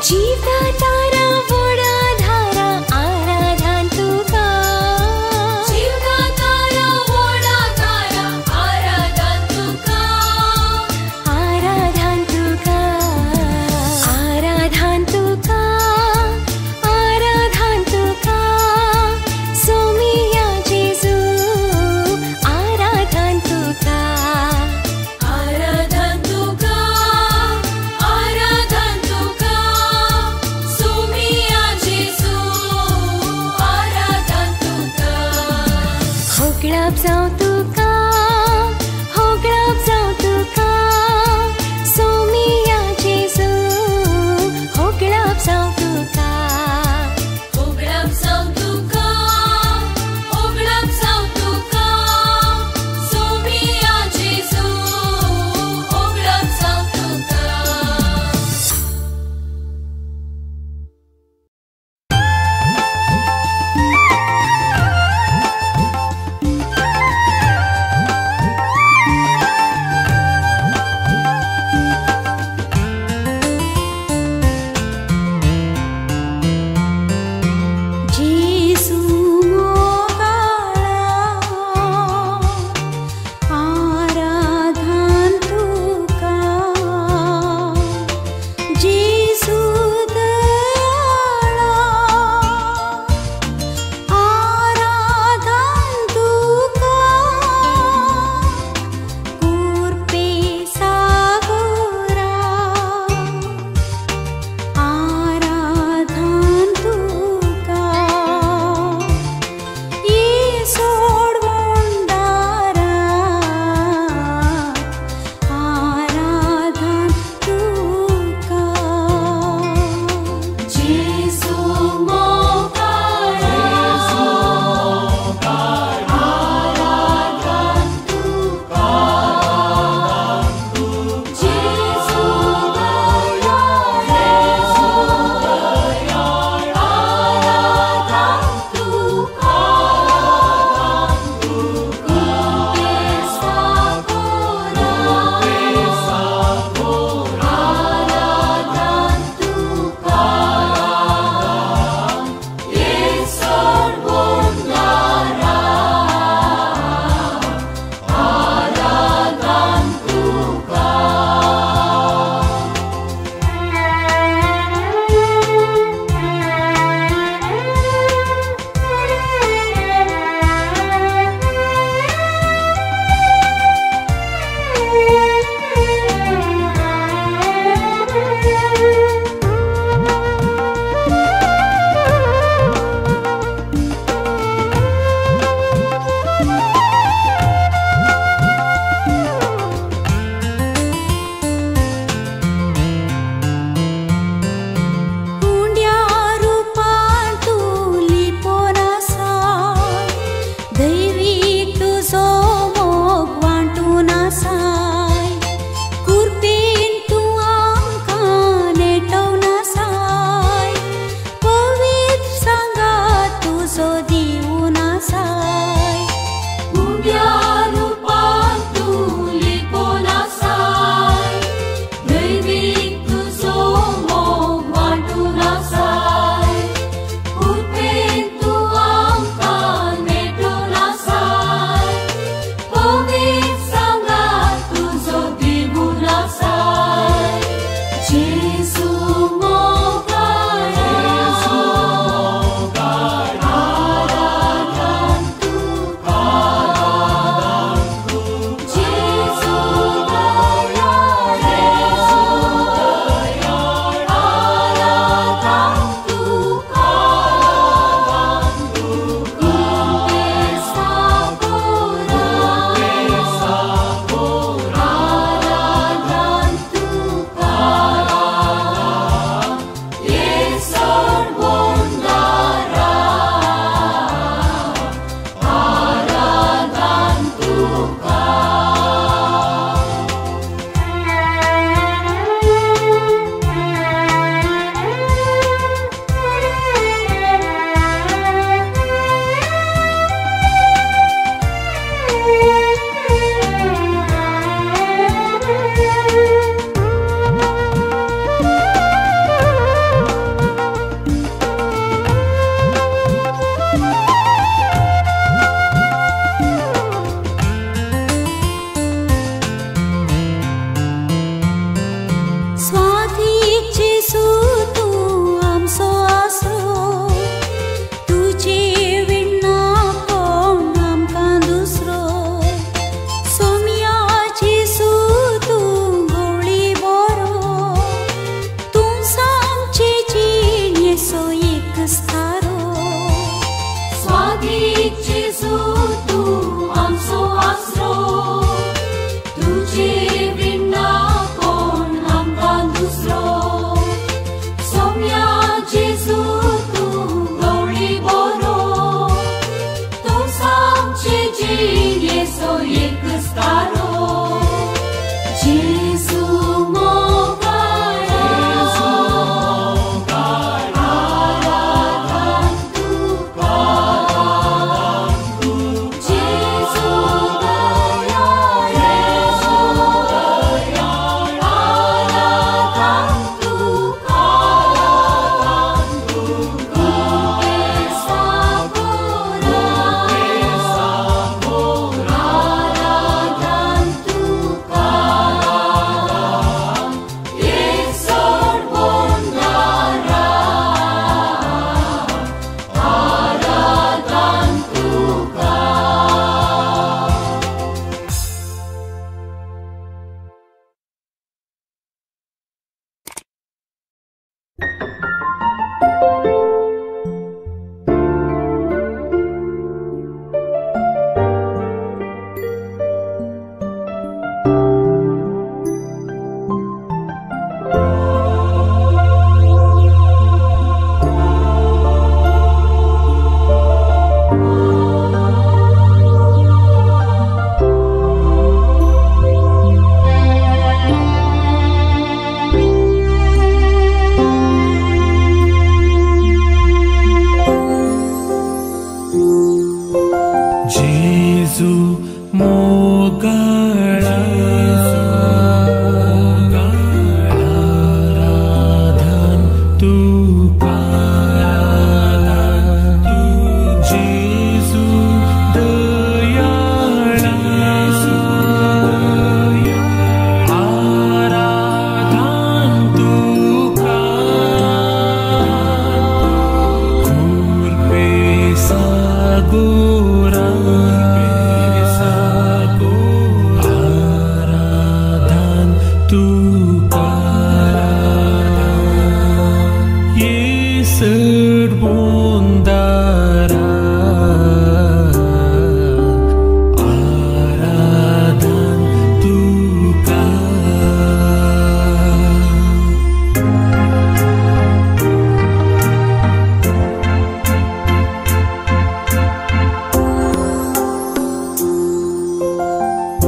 जीवदाता रावोडा धारा आराधन तुका जीवदाता रावोडा धारा आराधन तुका आराधन तुका आराधन तुका आराधन तुका सोमिया जेजू आराधन तुका आराधन तुका आराधन तुका तुका जेजू दयाळा आराधन तुका खुरपे सागोरा आराधन तुका सर्वोंदारा आराधन तुका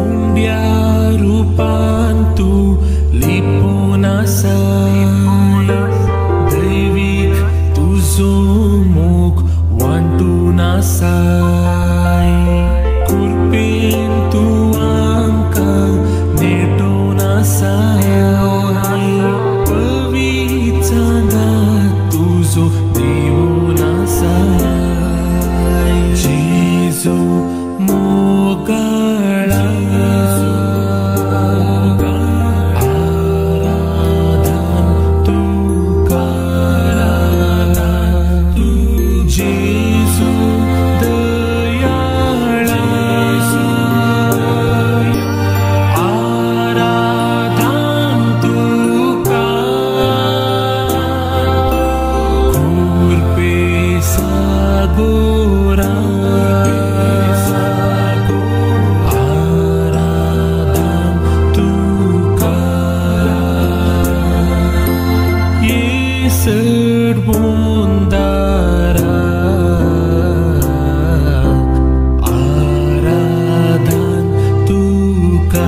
उंड्या रूपान तू लिपून आसा दैवीक तुझो मोग वांटून आसाय कुरपेन तूं आमकां नेटोवन आसाय पवित्रांगात तुझो देवून आसाय जेजू मोगाळा आराधन तुका जेजू दयाळा आराधन तुका खुरपे सागोरा आराधन तुका ये सर्वोंदारा आराधन तुका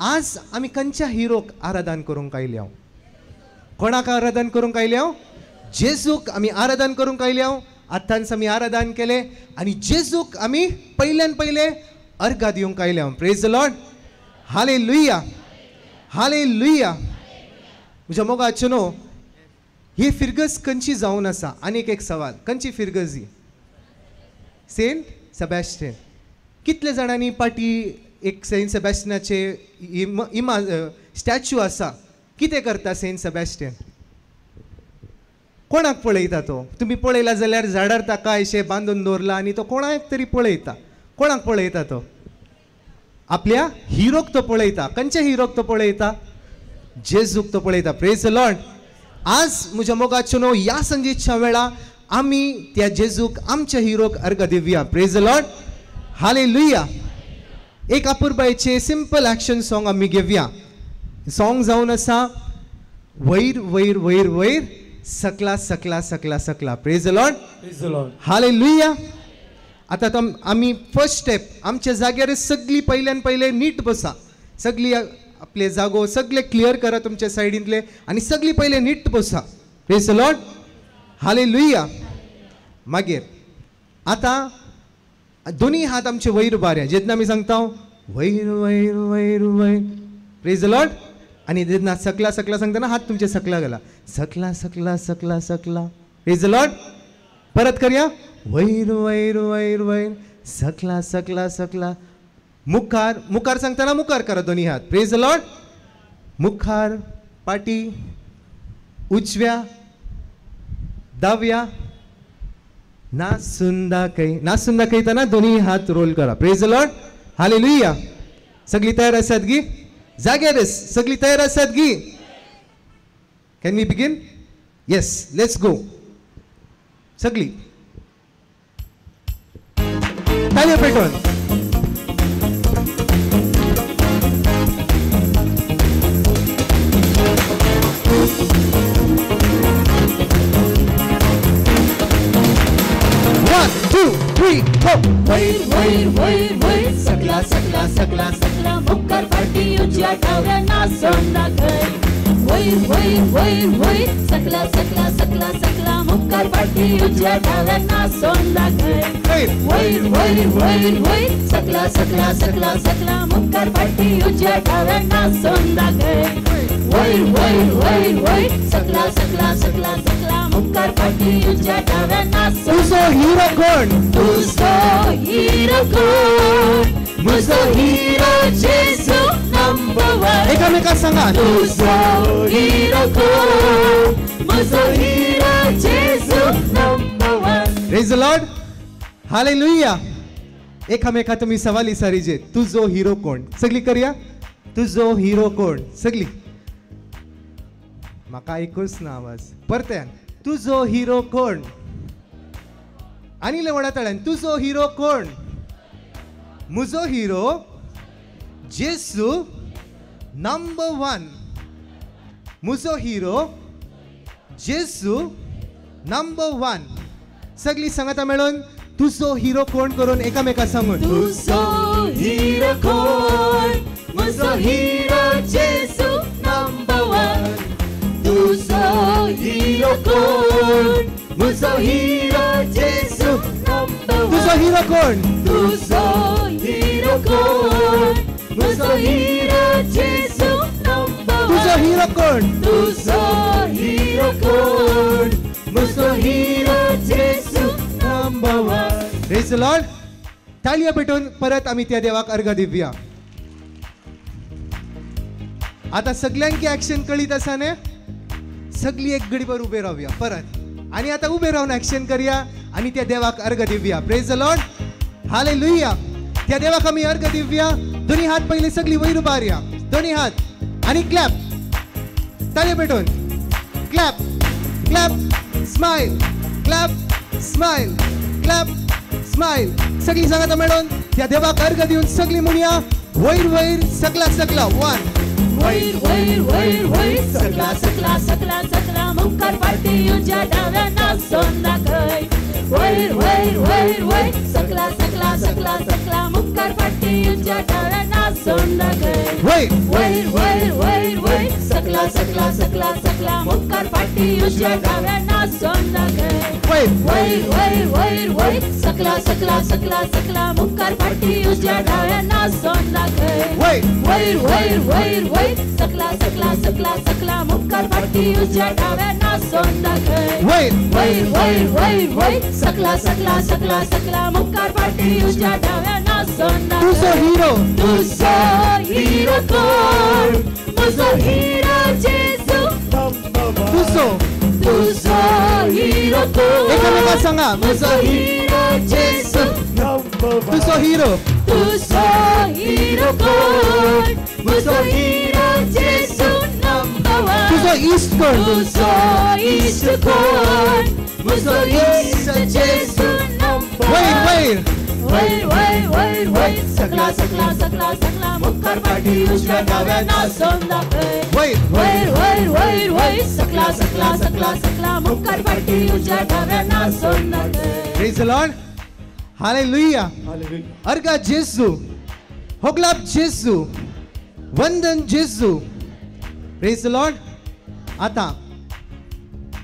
आज आम्ही खंयच्या हिरोक आराधन करूंक आयले हांव? कोणाक आराधन करूंक आयले हांव? जेजूक आमी आराधन करूंक आयले हांव. आतांच आमी आराधन केले आनी जेजूक आमी पयल्यान पयले अर्घ दिवंक आयले हांव. Praise the lord. Hallelujah, hallelujah. म्हज्या मोगाचो न्हू, ही फिरगस खंयची जावन आसा? आनीक एक सवाल, खंयची फिरगस ही? Saint Sebastian. कितले जाणांनी पाटी एक सेंट सेबॅस्टियनाचे स्टॅच्यू आसा? कितें करता सेंट सेबॅस्टियन? कोणाक पळयता तो? तुमी पळयला जाल्यार झाडार ताका अशें बांदून दवरला आनी तो कोणाक तरी पळयता. कोणाक पळयता तो? आपल्या हिरोक तो पळयता. खंयच्या हिरोक तो पळयता? जेजूक तो पळयता. Praise the Lord. आज म्हज्या मोगाचो न्हू, ह्या संजेच्या वेळा आमी त्या जेजूक आमच्या हिरोक अर्घ दिवया. Praise the lord. हालेलुया. एक अपुरबायचे सिंपल एक्शन सॉंग आमी घेवया. सॉंग जावन आसा वयर वयर वयर वयर सकला सकला सकला सकला. Praise the Lord. Praise the Lord. Hallelujah. आता आमी फर्स्ट स्टेप आमच्या जाग्यार सगळी पयल्यान पयले नीट बसा. सगळी आपले जागो सगळे क्लियर करा तुमच्या सायडींतले आनी सगळी पयले नीट बसा. Praise the lord. हालेलुया. मागीर आता दोन्ही हात आमचे वयर बाऱ्या. जेन्ना आमी सांगता वयर वयर वयर वयर. Praise the Lord. आणि जेन्ना सकला सकला सांगतना हात तुमचे सकला घाला. सकला सकला सकला सकला. Praise the Lord. परत करूया. वयर वयर वयर वयर सकला सकला सकला. मुखार मुखार सांगतना मुखार करा दोन्ही हात. Praise the Lord. मुखार पाटी उजव्या दाव्या नासुंदा कहताना दोन्ही हात रोल करा. Praise the lord. हालेलुया. सगळी तयार आसात गी? जाग्यार सगळी तयार आसात गी? Can we begin? Yes, let's go. सगळी ताळयो पेटोवन. One, two, three, go. वैर वैर वैर वैर सकला सकला सकला सकला मुक्कार पाटी उजव्या डाव्या नाचून दाखय. वैर वैर वैर वैर सकला सकला सकला सकला मुक्कार पाटी उजव्या डाव्या नाचून दाखय. वैर वैर वैर वैर सकला सकला सकला सकला मुक्कार पाटी उजव्या डाव्या नाचून दाखय. वैर वैर वैर वैर सकला सकला सकला सकला मुक्कार पाटी उजव्या डाव्या नाचून. तुझो हिरो कोण? तुझो हिरो कोण? म्हजो हिरो जेजू नंबर वन. एकामेकाक सांगा. तुझो हिरो कोण? म्हजो हिरो जेजू number one. Praise the lord. Hallelujah. एकामेका तुम्ही सवाल विचारीचे. तुझो हिरो कोण? सगळी करूया. तुझो हिरो कोण? सगळी. म्हाका ऐकूच ना आवाज. परत्यान. तुझो हिरो कोण? आणि व्हडा तळ्यान. तुझो हिरो कोण? म्हजो हिरो जेजू नंबर वन. म्हजो हिरो जेजू नंबर वन. सगळी सांगाता मेळून तुझो हिरो कोण करून एकामेका सांगून. तुझो हिरो कोण? म्हजो हिरो जेजू नंबर वन. तुझो हिरो कोण? म्हजो हिरो जेजू नंबर वन. तुझो हिरो कोण? तुझो हिरो कोण? म्हजो हिरो जेजू नंबर वन. तुझो हिरो कोण? तुझो हिरो कोण? म्हजो हिरो जेजू number one. Praise the Lord. ताळयो पेटोवन परत आम्ही त्या देवाक अर्घ दिवया. आता सगळ्यांकी ऍक्शन कळीत आसा ने? सगळी एक घडीभर उभे राहूया परत. आणि आता उभे राहून ऍक्शन करूया आणि त्या देवाक अर्घ दिवया. Praise the lord. हालेलुया. त्या देवाक आम्ही अर्घ दिवया. दोन्ही हात पहिले सगळी वयर उबारया. दोन्ही हात आणि क्लॅप. ताळयो पेटोवन clap clap smile clap smile clap smile. सगळी सांगाता मेळून त्या देवाक अर्घ दिवन सगळी म्हणया वयर वयर सकला सकला. वन. वैर वैर वैर वैर सकला सकला सकला सकला मुक्कार पाटी उजव्या डाव्या नाचून दाखय. वैर वैर वैर वैर सकला सकला सकला सकला मुक्कार फाटी उजव्या डाव्या नाचून दाखय वैर वैर वैर वैर वैर सकला सकला सकला सकला मुक्कार फाटी उजव्या डाव्या नाचून दाखय वैर वैर वैर वैर वैर सकला सकला सकला सकला मुक्कार फाटी उजव्या डाव्या नाचून दाखय वैर वैर वैर वैर वैर सकला सकला सकला सकला मुक्कार फाटी उजव्या डाव्या नाचून दाखय वैर वैर वैर वैर वैर सकला सकला सकला सकला मुक्कार फाटी उजव्या डाव्या नाचून तुझो दाखय हिरो तुझो हिरो कोण तुझो हिरो जेजू तुझो तुझो हिरो कोण एकमेकांना सांगा तुझो हिरो जेजू तुझो हिरो तुझो हिरो कोण तुझो हिरो जेजू नंबर वन तुझो इष्ट कोण तुझो इष्ट कोण तुझो इष्ट जेजू नंबर वैर वैर वैर वैर वैर वैर सकला सकला सकला सकला मुक्कार पाठी उजव्या डाव्या नाचून दाखय वैर वैर वैर वैर वैर सकला सकला सकला सकला मुक्कार पाठी उजव्या डाव्या नाचून दाखय Praise the Lord. Hallelujah. अर्गा जेसू होगलाब जेसू वंदन जेसू Praise the Lord. आता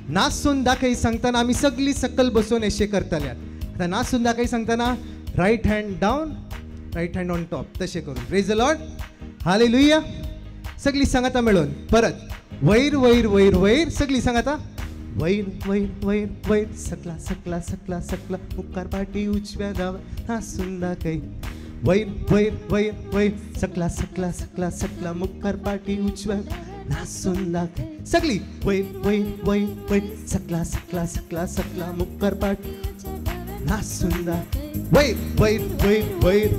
नाचून दाखय सांगताना आम्ही सगळी सकल बसून अशे करतले आता नाचून दाखय सांगताना right hand down right hand on top तसे करून प्रेज द लॉर्ड हालेलुया सगळी सांगाता मिळून परत वैर वैर वैर वैर सगळी सांगाता वैर वैर वैर वैर सकला सकला सकला सकला मुक्कार पाठी उजव्या डाव्या नाचून दाखय वैर वैर वैर वैर सकला सकला सकला सकला मुक्कार पाठी उजव्या नाचून दाखय सगळी वैर वैर वैर वैर सकला सकला सकला सकला मुक्कार पाठी नाचून दाखय वैर वैर वैर वैर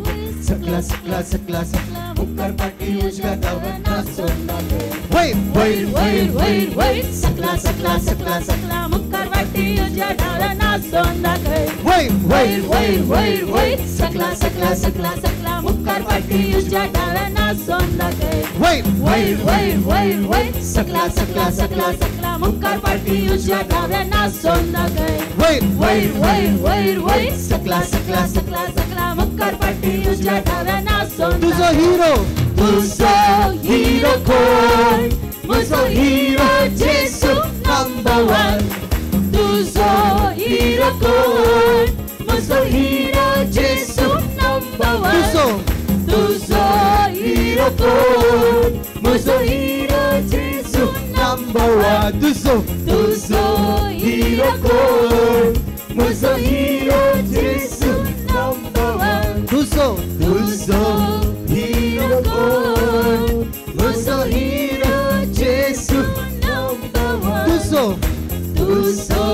सकला सकला सकला सकला मुक्कार पाठी उजव्या डाव्या नाचून दाखय वैर वैर वैर वैर वैर सकला सकला सकला सकला मुक्कार पाठी उजव्या डाव्या नाचून दाखय वैर वैर वैर वैर वैर सकला सकला सकला सकला मुक्कार पाठी उजव्या डाव्या नाचून दाखय वैर वैर वैर वैर वैर सकला सकला सकला सकला मुक्कार पाठी उजव्या डाव्या नाचून दाखय वैर वैर वैर वैर वैर सकला सकला सकला सकला मुक्कार पाठी उजव्या डाव्या नाचून तुझो हिरो तुझो हिरो कोण तुझो हिरो जेसू नंबर वन तुझो हिरो कोण तुझो हिरो जेसू नंबर वन तुझो हिरो कोण तुझो हिरो जेसू नंबर वन तुझो हिरो कोण तुझो हिरो जेसू नंबर वन तुझो हिरो कोण तुझो हिरो जेसू नंबर वन तुझो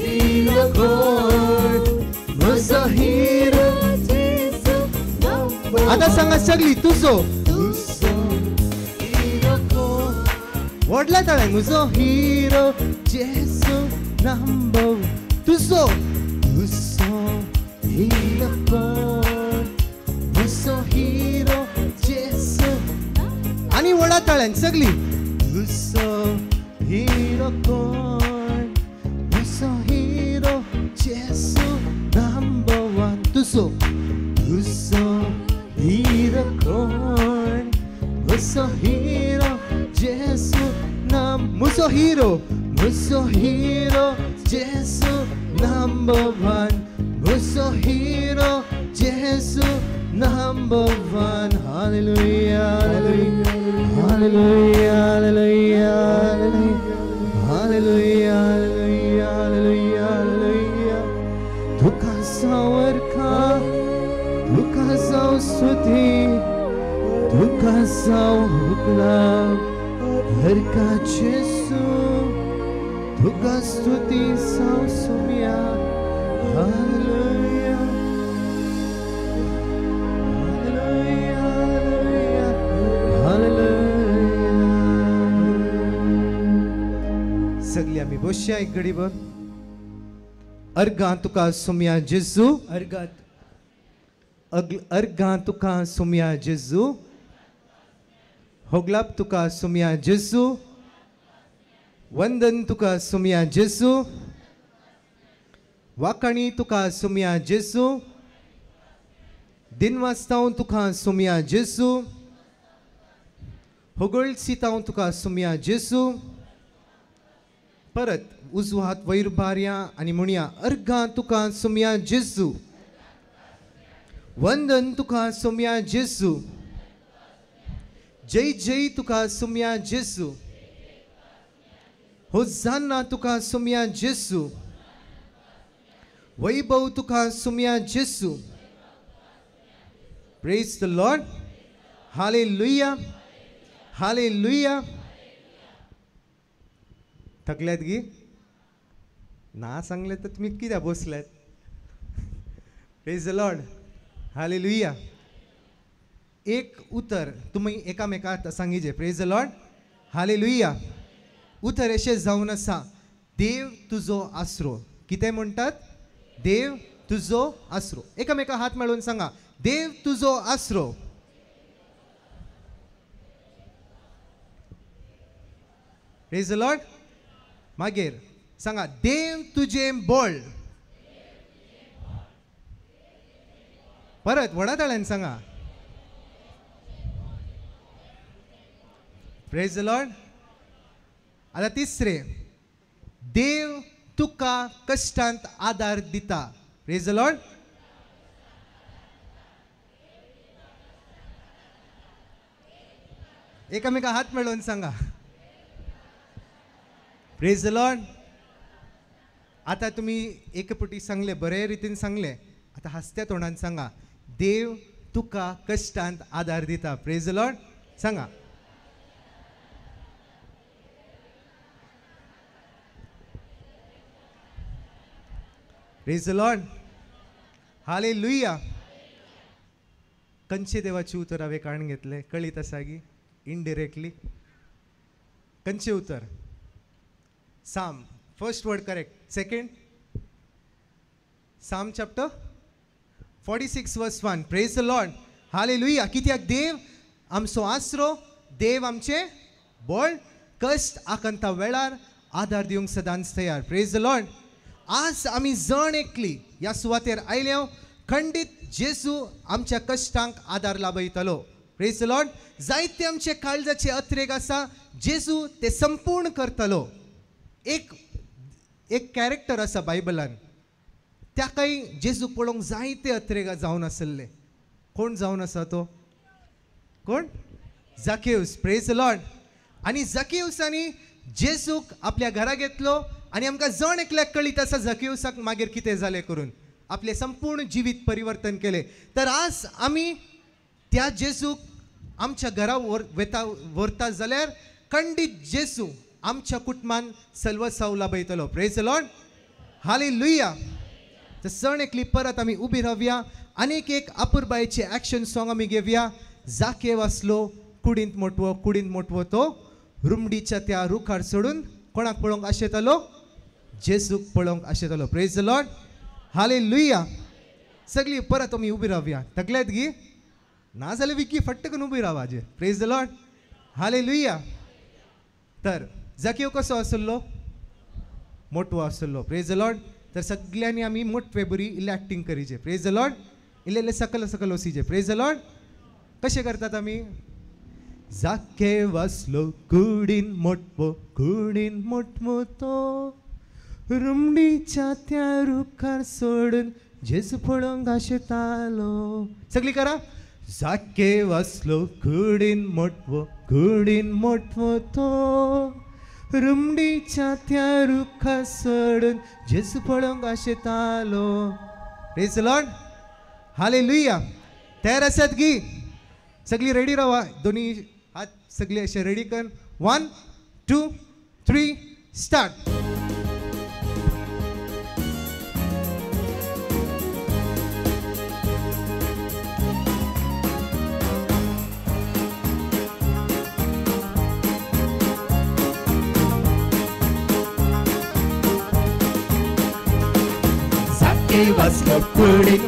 हिरो कोण तुझो हिरो जेसू नंबर वन आता सांगा सगळी तुझो हिरो कोण वडला टाळ्या तुझो हिरो जेसू नंबर तुझो हिरो कोण तुझो हिरो जेसू आणि वडा टाळ्यान सगळी तुझो हिरो कोण तुझो हिरो जेसू नंबर वन तुझो हिरो कोण तुझो हिरो जेसू मुझो हिरो जेसू नंबर वन मुझो हिरो जेसू number one hallelujah hallelujah hallelujah hallelujah hallelujah hallelujah hallelujah तुका सावरका तुका जाऊ स्तुती तुका जाऊ हुकला हर का जेसू तुका स्तुती जाऊ सुमिया हालेलुया हालेलुया हालेलुया हालेलुया सगळी आम्ही बसया एक घडी बघ अर्गा तुका सुमिया जेजू अर्गा तुका सुमिया जेजू होगलाप तुका सुमिया जेजू वंदन तुका सुमिया जेजू वाकाणी तुका सुमया जेसू, दिन वाचतां तुका सुमया जेसू, होगळसितां तुका सुमया जेसू. परत उजवो हात वयर बारया आनी म्हणया अर्घां तुका सुमया जेसू, वंदन तुका सुमया जेसू, जय जय तुका सुमया जेसू, होसाना तुका सुमया जेसू, वैभव तुका सुमया जेसू. Praise the lord. Hallelujah, hallelujah. थकल्यात गी ना सांगले तर तुम्ही कित्याक बसल्यात. Praise the lord. हालेलुया. एक उतर तुम्ही एकामेकाक सांगिजे. Praise the lord. हालेलुया. उतर अशें जावन आसा, देव तुजो आसरो. कितें म्हणटात? देव तुजो आसरो. एकामेका हात मेळून सांगा, देव तुजो आसरो. Praise the lord. मागीर सांगा, देव तुजें बळ. परत व्हडा ताळ्यान सांगा. Praise the lord. आता तिसरे, देव तुका कष्टांत आदार दिता. Praise the lord. एकामेका हात मेळून सांगा. Praise the lord. आता तुम्ही एकपुटी सांगले, बरे रितीन सांगले. आता हसत्या तोंडान सांगा, देव तुका कष्टांत आदार दिता. Praise the lord. सांगा. Praise the lord. हालेलुया. कंचे देवाची उतर हांवें काण घेतले. कळीत आसा गी इनडिरेक्टली. कंचे उतर. Psalm. First word correct. Second, psalm chapter 46 verse 1. Praise the lord. Hallelujah. कित्याक देव आमचो आसरो, देव आमचे बळ, कश्ट आकंता वेळार आदार दिवंक सदांच तयार. Praise the Lord. आज आमी जण एकली ह्या सुवातेर आयल्या. खंडीत जेजू आमच्या कश्टांक आदार लाभयतलो. Praise the Lord. जायते आमचे काळजाचे अत्रेग आसा, जेजू ते संपूर्ण करतलो. एक कॅरेक्टर आसा बायबलान, त्याकाय जेजू पळोवंक जायते अत्रेगा जावन आसले. कोण जावन आसा तो? कोण? जाकेउस. Praise the lord. आनी जाकेउसांनी जेजूक आपल्या घरा घेतलो आनी आमकां जण एकल्याक कळीत आसा जाकेउसाक मागीर कितें जालें करून आपले संपूर्ण जिवीत परिवर्तन केले. तर आज आमी त्या जेजूक आमच्या घरा व्हरता जाल्यार खंडीत जेजू आमच्या कुटुंबान सल्वसाव लाभयतलो. Praise the lord. हालेलुया. तर सण एकली परत आमी उबी रावया. आनीक एक आपुरबायेचे ॲक्शन सॉंग आमी घेवया. जाके वाचलो कुडींत मोटवो तो रुमडीच्या त्या रुखार सोडून कोणाक पळोवंक आशेतालो? जेजूक पळोवंक आशेतालो. Praise the lord. हालेलुया. सगळी परत आमी उबी रावया. तकल्यात गी ना जाल्यार विकी फट्टकन उबी रावा हाजेर. Praise the lord. हालेलुया. तर जाकेव कसो आसलो? मोटवो आसलो. Praise the lord. तर सगळ्यांनी आमी मोठवे बरी इल्ले ॲक्टिंग करीचे. Praise the lord. इल्ले सकल सकल वसीचे. Praise the Lord. कशें करतात आमी? जाके वाचलो कुडीन मोटवो तो रुमडीच्या त्या रुखार सोडून जेजू पळोवंक आशेतालो. सगळी करा. जाके वाचलो कुडीन मोटवो तो रुमडीच्या त्या रुखार सोडून जेजू पळोवंक आशेतालो. Praise the lord. हालेलुया. तयार आसात गी? सगळी रेडी रावा. दोन्ही हात सगळे असे रेडी कर. 1 2 3 स्टार्ट. वाचलो कुडीन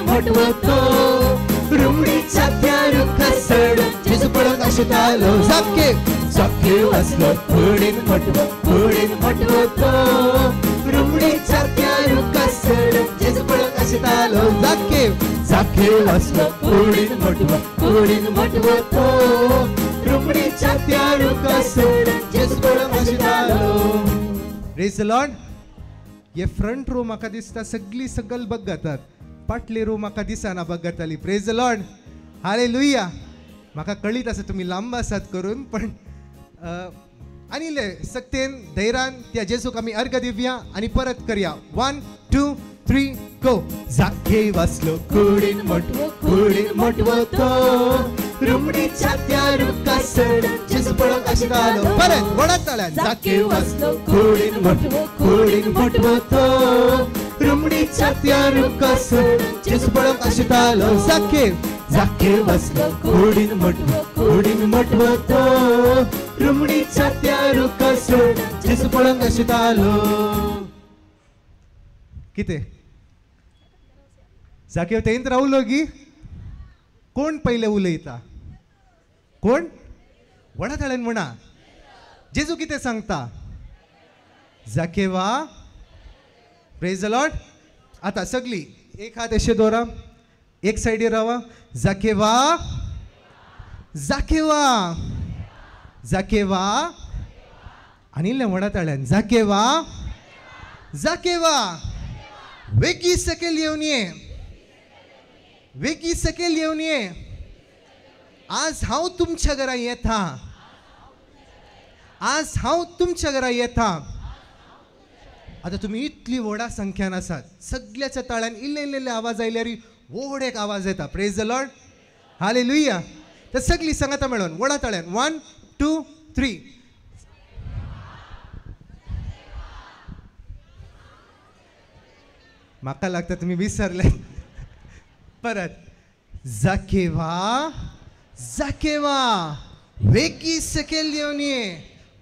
मोटवो तो रुमडीच्या त्या रुखार सोडून जेजू पळोवंक आशेतालो. जाके वाचलो कुडीन मोटवो तो रुमणीच्या त्या रुखासड जेजू पळक आशितालो जाके वाचलो कुडीन मोटवो तो रुमणीच्या त्या रुखासड जेजू पळक आशितालो. Praise the lord. ये फ्रंट रो म्हाका दिसता सगळी सकल बघतात, फाटली रो म्हाका दिसना बघताली. Praise the lord. हालेलुया. म्हाका कळीत आसा तुम्ही लांब आसात करून, पण आनिले सक्तेन धैर्यान त्या जेजूक आमी अर्घ दिवया आणि परत करया. 1 2 3 गो. जाके वाचलो कुडीन मोटवो तो रुमणीच्या त्या रुखासड जेजू पळक आशितालो. परत वडात ताळ्यान. जाके वाचलो कुडीन मोटवो तो रुमणीच्या त्या रुखासड जेजू पळक आशितालो. जाके वाचलो कुडीन मोटवो तो रुमणीच्या त्या रुखासड जेजू पळक आशितालो. किते जाकेव तेंत रावलो गी. कोण पहिले उलयता? कोण? वडात ताळ्यान म्हणा. जेजू किते सांगता? जाकेवा. Praise the lord. आता सगळी एक हात अशे दवरा, एक साइडीर रावा. जाकेवा आणि वडात ताळ्यान. जाकेवा वेगी सकल येवन ये. आज हांव तुमच्या घरा येता. आता तुम्ही इतली व्हडा संख्यान आसात, सगळ्याच्या ताळ्यान इल्ले आवाज आयल्यार व्हड एक आवाज येता. Praise the lord. हालेलुया. तर सगळी सांगाता मेळोन व्हडा ताळ्यान. 1 2 3. म्हाका लागता तुम्ही विसरले. परत. जाकेवा वेगी सकल येवन ये.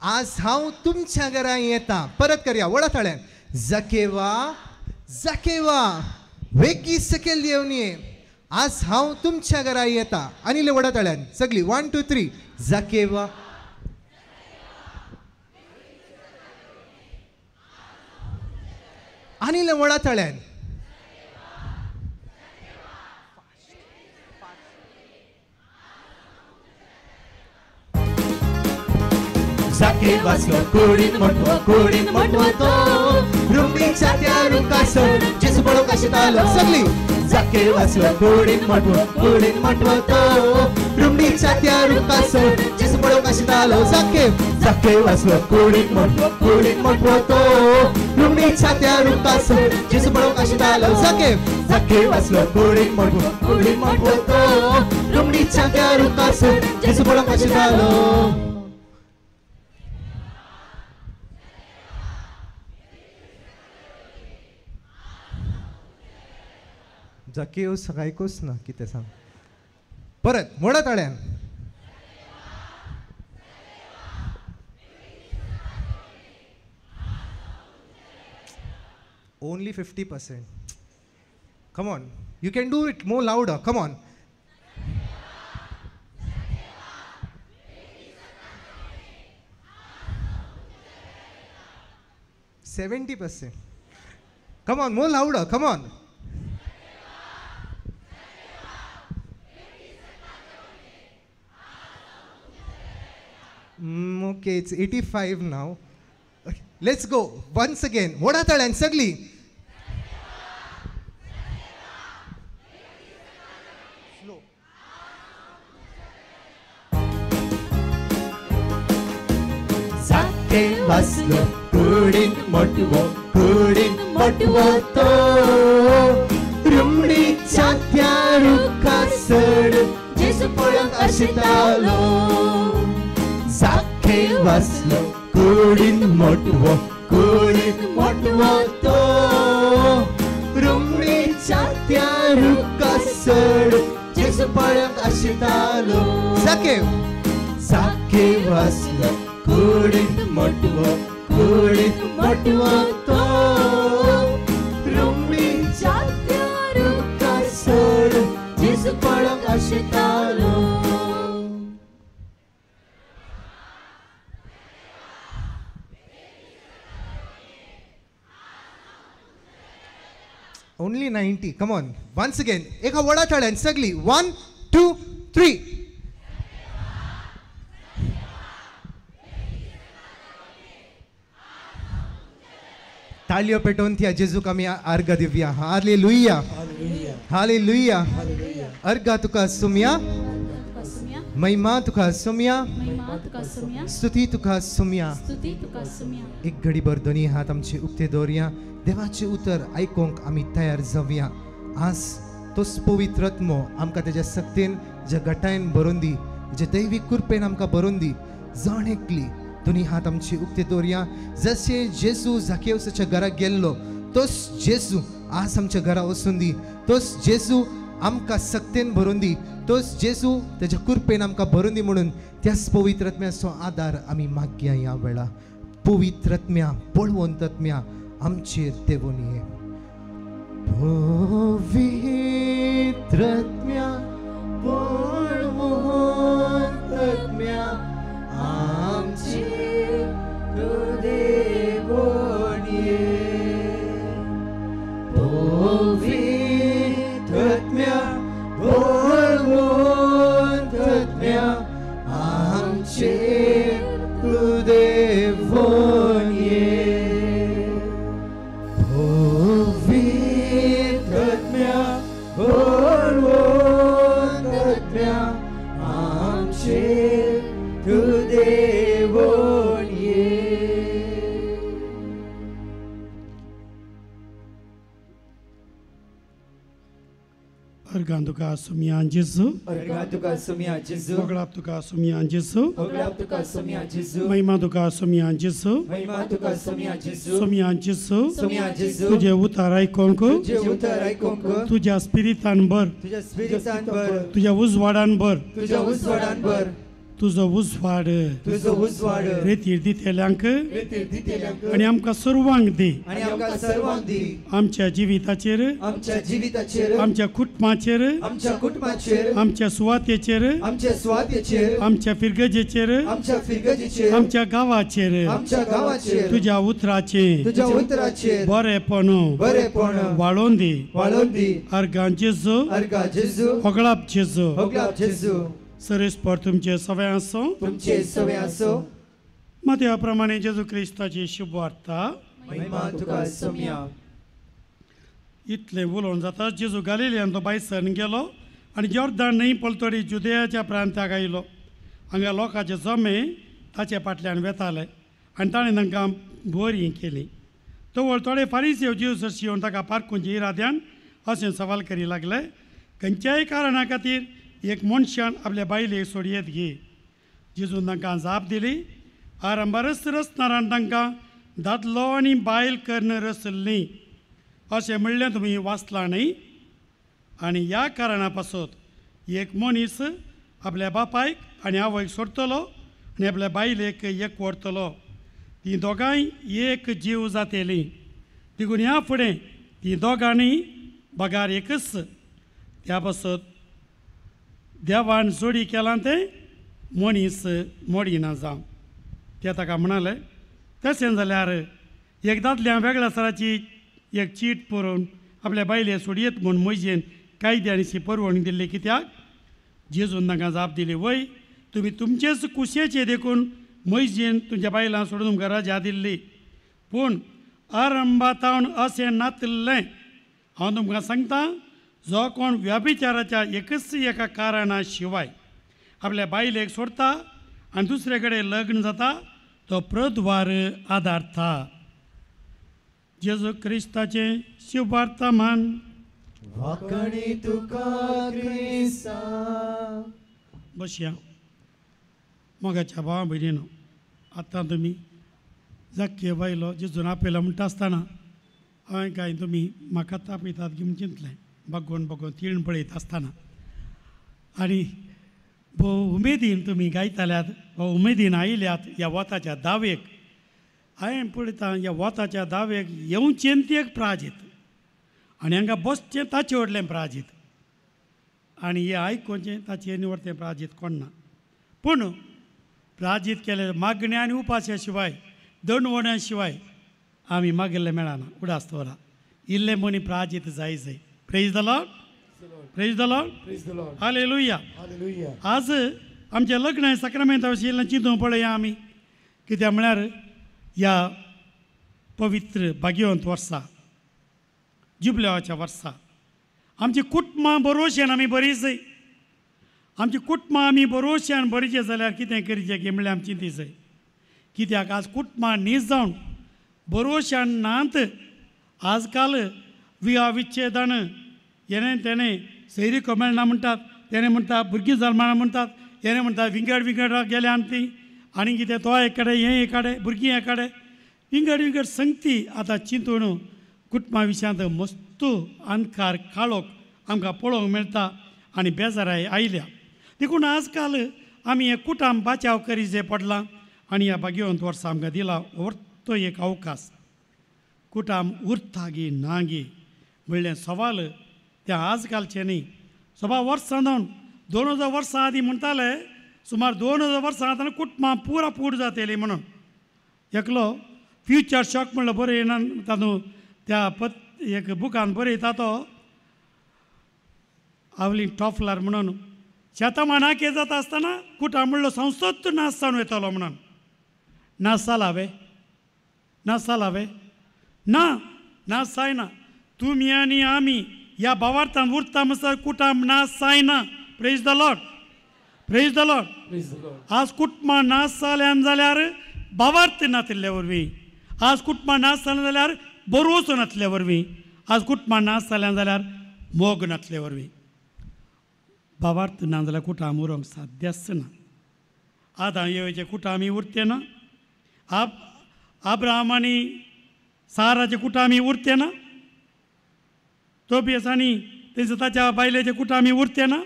आज हांव तुमच्या घरा येता. परत करया वडा ताळ्यान. जाकेवा वेगी सकल येवन ये. आज हांव तुमच्या घरा येता. आणि वडा ताळ्यान सगळी. 1 2 3. जाकेवा. आणि वडा ताळ्यान. जाके वाचलो कुडीन मोटवो तो रुमणीच्या त्या रुखासड जेजू पळक आशितालो. सगळी. जाके वाचलो कुडीन मोटवो तो रुमणीच्या त्या रुखासड जेजू पळक आशितालो. जाके वाचलो कुडीन मोटवो तो रुमणीच्या त्या रुखासड जेजू पळक आशितालो. जाके वाचलो कुडीन मोटवो तो रुमणीच्या त्या रुखासड जेजू पळक आशितालो. जाकेव सगायकोच ना कितें सांग. परत मोडा ताळ्यान. Only 50%. Come on, you can do it more louder. Come on. %70. Come on, more louder. Come on. Okay, it's 85 now. Okay, let's go once again. What are the सगळी. Slow. जाके वाचलो कुडीन मोटवो तो रुमणीच्या त्या रुखासड जेजू पळक आशितालो. जाके वाचलो कुडीन मोटवो तो रुमणीच्या त्या रुखासड जेजू पळक आशितालो. जाके वाचलो कुडीन मोटवो तो रुमणीच्या त्या रुखासड जेजू पळक आशितालो. Only 90. Come on. Once again. Eka vada थाळ्यान सगळी. 1, 2, 3. तालियों पेटोन थी जेजूक आमी अर्घ दिवया. हालेलुया. हालेलुया. अर्घ तुका सुमया. महिमा तुका सुमया. स्तुती तुका सुमया. एक घडीभर दोन्ही हात आमचे उक्ते दवरया. देवाचे उतर आयकोंक आमी तयार जावया. आज तोच पवित्रत्मो आमकां तेज्या सक्तीन जे घटायन भरून दी, जे दैवीक कृपेन आमकां भरून दी. जाण एकली दोन्ही हात आमचे उक्ते दवरया. जसे जेजू झाकेवसाच्या घराक गेल्लो तोच जेजू आज आमच्या घरा वचून दी. तोच जेजू आमकां सक्तीन भरून दी. तोच जेजू तेज्या कृपेन आमकां भरून दी म्हणून त्याच पवित्रत्म्याचो आदार आमी मागया. ह्या वेळा पवित्रत्म्या पळवंतत्म्या आमचेर देवून ये. पवित्रत्म्या पळवंतत्म्या आमचेर देवून ये. पवित्रत्म्या पळवंतत्म्या आमचेर देवून ये. पवित्रत्म्या पळवंतत्म्या आमचेर देवून ये. अर्घां तुका सुमया जेजू. अर्घां तुका सुमया जेजू. वगडाप तुका सुमया जेजू. वगडाप तुका सुमया जेजू. महिमा तुका सुमया जेजू. महिमा तुका सुमया जेजू. सुमया जेजू. सुमया जेजू. तुझे उतार आयकोंक, तुझे उतर आयकोंक, तुझ्या स्पिरितान भर, तुझ्या स्पिरितान भर, तुझ्या उजवाडान भर, तुझ्या उजवाडान भर, तुजो उजवाड तुजो उजवाड रेतीर दितेल्यांक रेतीर दितेल्यांक आनी आमकां सर्वांक दी. आनी आमकां सर्वांक दी. आमच्या जिविताचेर, आमच्या जिविताचेर, आमच्या कुटुंबाचेर, आमच्या कुटुंबाचेर, आमच्या सुवातेचेर, आमच्या सुवातेचेर, आमच्या फिरगजेचेर, आमच्या फिरगजेचेर, आमच्या गांवाचेर, आमच्या गांवाचेर, तुझ्या उतराचे, तुझ्या उतराचेर बरेपण बरेपण वाळोवन दी. वाळोवन दी. अर्घां जेजू. अर्घां जेजू. वगडाप जेजू. वगडाप जेजू. सरेस्पर तुमचे सवय आसो. तुमचे सवय आसो. त्या प्रमाणे जेजू क्रिस्ताची शुभ वार्ता. महिमा तुका सुमया. इतले उलोवन जाता जेजू गालिलियान तो बायसन गेलो आनी जॉर्दान न्हंय पलतडी जुदेयाच्या प्रांताक आयलो. हांगा लोकांचे जमे ताचे फाटल्यान वेताले आनी ताणें तांकां बरी केली. तवळ थोडे फारिसेव जेजूस येवन ताका पारखून इराद्यान अशें सवाल करी लागले, खंयच्याय कारणा खातीर एक मनशान आपल्या बायलेक सोडयेत घे. जेजून तांकां जाप दिली, आरंभारच रचनारान तांकां दादलो आनी बायल कर्ण रचल्ली अशें म्हणलें तुमी वाचलां न्ही. आनी ह्या कारणा पासत एक मनीस आपल्या बापायक आनी आवयक सोडटलो आनी आपल्या बायलेक एक व्हरतलो. तीं दोगांय एक जीव जातेलीं. देखून ह्या फुडें तीं दोगांनी बगार एकच. त्या पासत देवान जोडी केलां तें मनीस मोडिना जावं. ते ताका म्हणाले, तशें जाल्यार एक दादल्या वेगळ्या सराची एक चीट परोवन आपल्या बायले सोडयेत म्हूण मोयजेन कायद्याची परवणी दिल्ली. कित्याक? जेजून तांकां जाप दिली, वय तुमी तुमचेच कुशेचे देखून मोयजेन तुमच्या बायलां सोडून तुमकां रजा दिल्ली. पूण आरंभातावन अशें नातल्लें. हांव तुमकां सांगतां, जो कोण व्यभिचाराच्या एकच एका कारणा शिवाय आपल्या बायलेक सोडता आनी दुसरे कडेन लग्न जाता तो प्रद्वार आदारता. जेजू क्रिस्ताचे शुभ वार्ता मान. वाकणी तुका क्रिस्ता. बसया. मोगाच्या भावा भयणीनो, आतां तुमी जाके बायलो जेजून आपयलो म्हणटा आसतना हांवें काय तुमी म्हाका तापयतात की म्हूण चिंतलें. बघून तीण पळयत आसतना आनी भोव उमेदीन तुमी गायताल्यात, भोव उमेदीन आयल्यात ह्या वताच्या दावेक. हांवें पळयता ह्या वताच्या दावेक येवचें ती एक प्राजीत आनी हांगा बसचें ताचे वडलें प्राजीत आनी हें आयकोचें ताचें निवडतें प्राजीत कोण ना. पूण प्राजीत केले मागण्या आनी उपास्या शिवाय दंडवण्या शिवाय आमी मागिल्लें मेळना. उडास तोरा इल्ले मनी प्राजित जायचंय. Praise the lord, praise the Lord, Praise the Lord. Hallelujah. Hallelujah. आज आमचें लग्न सक्रामेंता विशीं चिंतून पळया आमी. कित्याक म्हळ्यार ह्या पवित्र भाग्यवंत वर्सा जुबल्याच्या वर्सा आमची कुटुंबां बरोवशेन आमी बरी जाय. आमची कुटुंबां आमी बरोवशेन बरीचें जाल्यार कितें करचें की म्हणल्यार आमी चिंती जाय. कित्याक आज कुटुंबां नीज जावन बरोवशेन नात. आजकाल विवाह विच्छेदन हेणें तेणें सैरी कमेळना म्हणटात, तेणें म्हणटा भुरगीं जल्माना म्हणटात, हेणें म्हणटा विंगड विंगड गेल्या ती आनी कितें तो एक कडेन हें एक कडेन भुरगीं एक कडेन विंगड विंगड संगती आतां चिंतून कुटुंबा विशयांत मस्तू अंधकार काळोख आमकां पळोवंक मेळटा आनी बेजाराय आयल्या. देखून आजकाल आमी हें कुटुंब बाचाव करीचें पडलां आनी ह्या भाग्यवंत वर्सा आमकां दिला व्हरतो एक अवकाश. कुटुंब उरता गी ना गी म्हणलें सवाल तें आजकालचें न्ही. सभा वर्सां जावन 2000 वर्सां आदीं म्हणटाले सुमार 2000 वर्सां आतां कुटुंबां पुरा पूड जातली म्हणून. एकलो फ्युचर शॉक म्हणलो बरो येना तातूंत त्या एक बुकान बरयता तो आवली टॉफलर म्हणून शेतां कितें जाता आसतना कुटुंब म्हणलो संवसत्त नाश जावन वयतलो म्हणून. नाश जाला हांवें, नाश जाला हांवें ना, नाश जायना. तुमी आनी आमी ह्या भावार्थान उरता म्हणसर कुटुंब नाश जायना. Praise the lord, praise the Lord. Praise the Lord. आज कुटुंबां नाश जाल्यान जाल्यार भावार्थ नासल्या वरवीं. आज कुटुंबां नाश जालें जाल्यार बरोवचो नासल्या वरवीं. आज कुटुंबां नाश जाल्यान जाल्यार मोग नासल्या वरवीं. भावार्थ ना जाल्यार कुटुंब उरोवंक साध्य आसना. आतां येवचे कुटुंब उरते ना. अब्राहम आनी साराचे कुटुंब उरते ना. तोबियास आनी ताच्या बायलेचे कुटुंब उरते ना.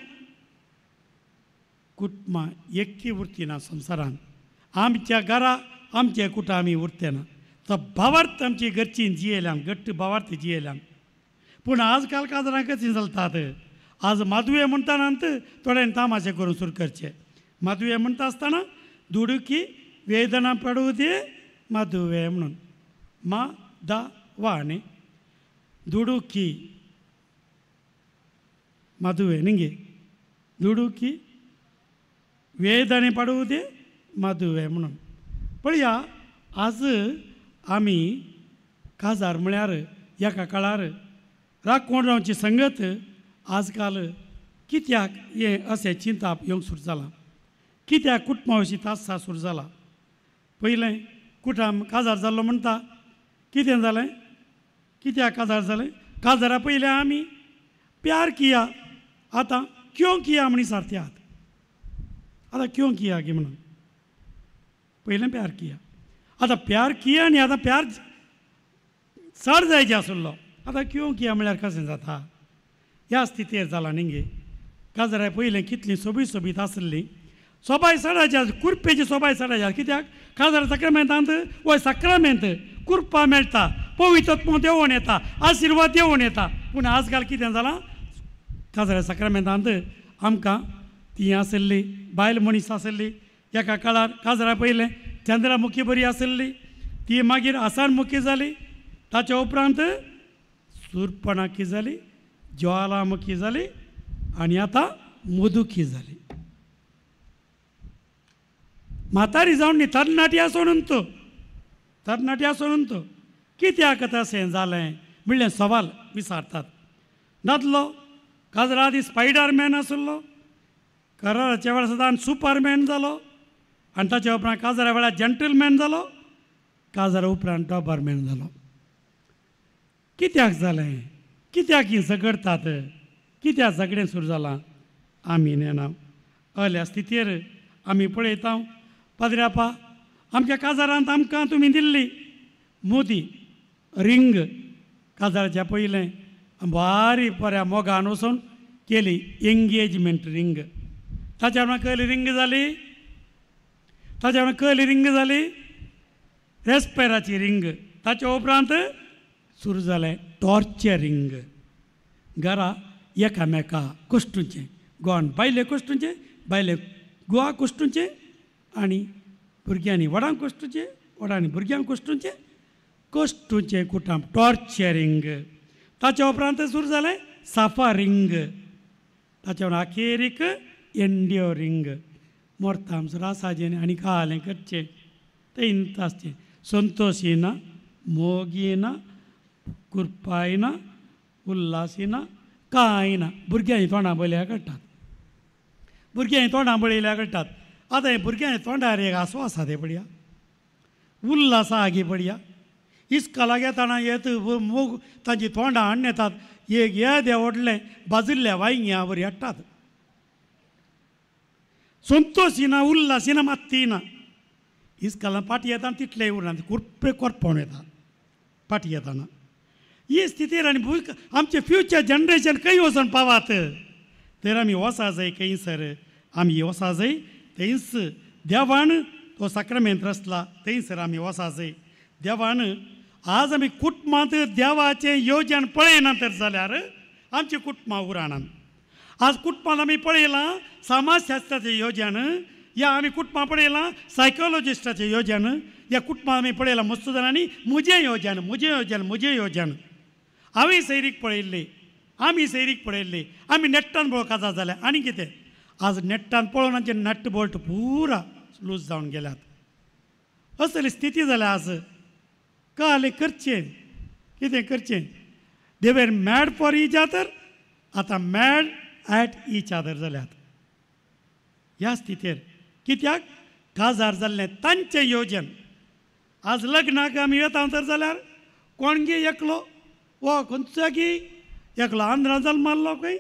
कुटुंबां एक्की उरती ना संवसारान. आमच्या घरा आमचे कुटुंब उरते ना. तो भावार्थ आमची घरचीं जियेल्यान घट्ट भावार्थ जियेल्यान. पूण आजकाल काजरां कशीं चलतात. आज मादुये म्हणटात थोड्यांनी तामाशे करून सुरू करचे. मादुये म्हणटा आसतना दुडुकी वेदना पडू दे मादुये म्हणून. मा दा वा न्ही दुडुकी मादुये न्ही गे दुडुकी वेदने पडू दे मादुये म्हणून. पळया आज आमी काजार म्हळ्यार एका काळार राखण रावची संगत आजकाल कित्याक हें अशें चिंताप येवंक सुरू जालां. कित्याक कुटुंबा विशीं तासा सुरू जाला. पयलें कुटुंब काजार जाल्लो म्हणटा कितें जालें, कित्याक काजार जालें. काजारा पयलें आमी प्यार किया, आतां क्यों किया म्हणी सारत्यात. आतां क्यों किया गे म्हणून. पयलें प्यार किया, आतां प्यार किया न्ही आतां प्यार चड जायचे आसलो. आतां क्यों किया म्हळ्यार कशें जाता. ह्या स्थितीर जाला न्ही गे. काजराय पयलें कितलीं सोबीत सोबीत आसलीं. सोबाय सडाच्या कुरपेची सोबाय सडाच्या. कित्याक काजार सक्रामेंतांत वो सक्रामेंत कुरपा मेळटा, पवित्रत्व देंवोन येता, आशिर्वाद देंवोन येता. पूण आजकाल कितें जालां काजार सक्रामेंतांत आमकां ती आसली बायल मनीस आसली. एका काळार काजरा पयलें चंद्रमुखी बरी आसली, ती मागीर आसानमुखी जाली. ताच्या उपरांत सुर्पणाखी जाली, ज्वालामुखी जाली आनी आतां मधुखी जाली. म्हातारी जावन न्ही तरणाटी आसून तो, तरणाटी आसून तो कित्याक तशें जालें म्हणलें सवाल विचारतात. दादलो काजरा आदी स्पायडरमॅन आसलो, कराराच्या वेळार सदां सुपरमॅन जालो आनी ताच्या उपरांत काजरा वेळार जंटलमॅन जालो, काजरा उपरांत डॉबरमॅन जालो. कित्याक जालें, कित्याक ही झगडटात, कित्याक झगडें सुरू जालां आमी नेना. अल्या स्थितीर आमी पळयता पाद्र्यापा आमच्या काजारांत आमकां तुमी दिल्ली मोदी रिंग. काजाराच्या पयलें बारी बऱ्या मोगान वचून केली एंगेजमेंट रिंग. ताच्या वांगडा कहली रिंग जाली, ताच्या वांगडा कहली रिंग जाली रेस्पेराची रिंग. ताच्या उपरांत सुरू जालें टॉर्चरिंग. घरा एकामेका कोश्टूचें, गोवान बायले कोश्टूचें, बायले गोवा कोश्टूचें आनी भुरग्यांनी वडांक कोश्टूचें, वडांनी भुरग्यांक कोश्टूचें, कोश्टूचें कुटुंब टॉर्चरिंग. ताच्या उपरांत सुरू जालें सफरिंग, ताच्या अखेरीक एंड्योरिंग. मोरता आमचो रासाजें आनी कालें करचें तें इंत आसचें. संतोशी ना, मोगी ना, कुरपाय ना, उल्लासी ना, कांय ना. भुरग्यांनी तोंडां बळयल्या काडटात, भुरग्यांनी तोंडां बळयल्या काडटात. आतां हे भुरग्यांनी तोंडार एक आस्वास आसा तें पडया, उल्लास आगे पडया. इस्कालाक येताना येत मोग तांची तोंडां हाडून येतात. एक येदें व्हडलें बाजिल्ल्या वांयग्यां वर हाडटात. संतोशी ना, उल्लासी ना, मात्ती ना. इस्कालान पाटी येताना तितलेंय उरना, कुरपे कोरपोन येता पाटी येताना. ही स्थितीर आनी आमचे फ्युचर जनरेशन खंय वचून पावात. तर आमी वसा जाय खंयसर, आमी वसा जाय थंयच देवान तो साक्रमेंत रचला, थंयसर आमी वसा जाय. देवान आज आमी कुटुंबांत देवाचें योजन पळयना तर जाल्यार आमची कुटुंबां उराणात. आज कुटुंबांत आमी पळयलां समाजशास्त्राचें योजन, या आमी कुटुंबां पळयलां सायकोलॉजिस्टाचें योजन, या कुटुंबां आमी पळयलां मस्त जाणांनी म्हजें योजन, म्हजें योजन, म्हजें योजन. हांवें सैरीक पळयल्लें, आमी सैरीक पळयल्लें, आमी नेट्टान पळोवंक काजार जालें. आनी कितें आज नेट्टान पळोवन आमचे नट बोल्ट पुरा लूज जावन गेल्यात. असली स्थिती जाल्या आज. कळ्ळें करचें कितें करचें. They were mad for each other, आतां मॅड ॲट ईच अदर जाल्यात. ह्या स्थितीर कित्याक काजार जाल्लें तांचें योजन. आज लग्नाक आमी येता तर जाल्यार कोणगे एकलो वो खंयच्यागी एकलो आंध्रा जल्माल्लो खंय,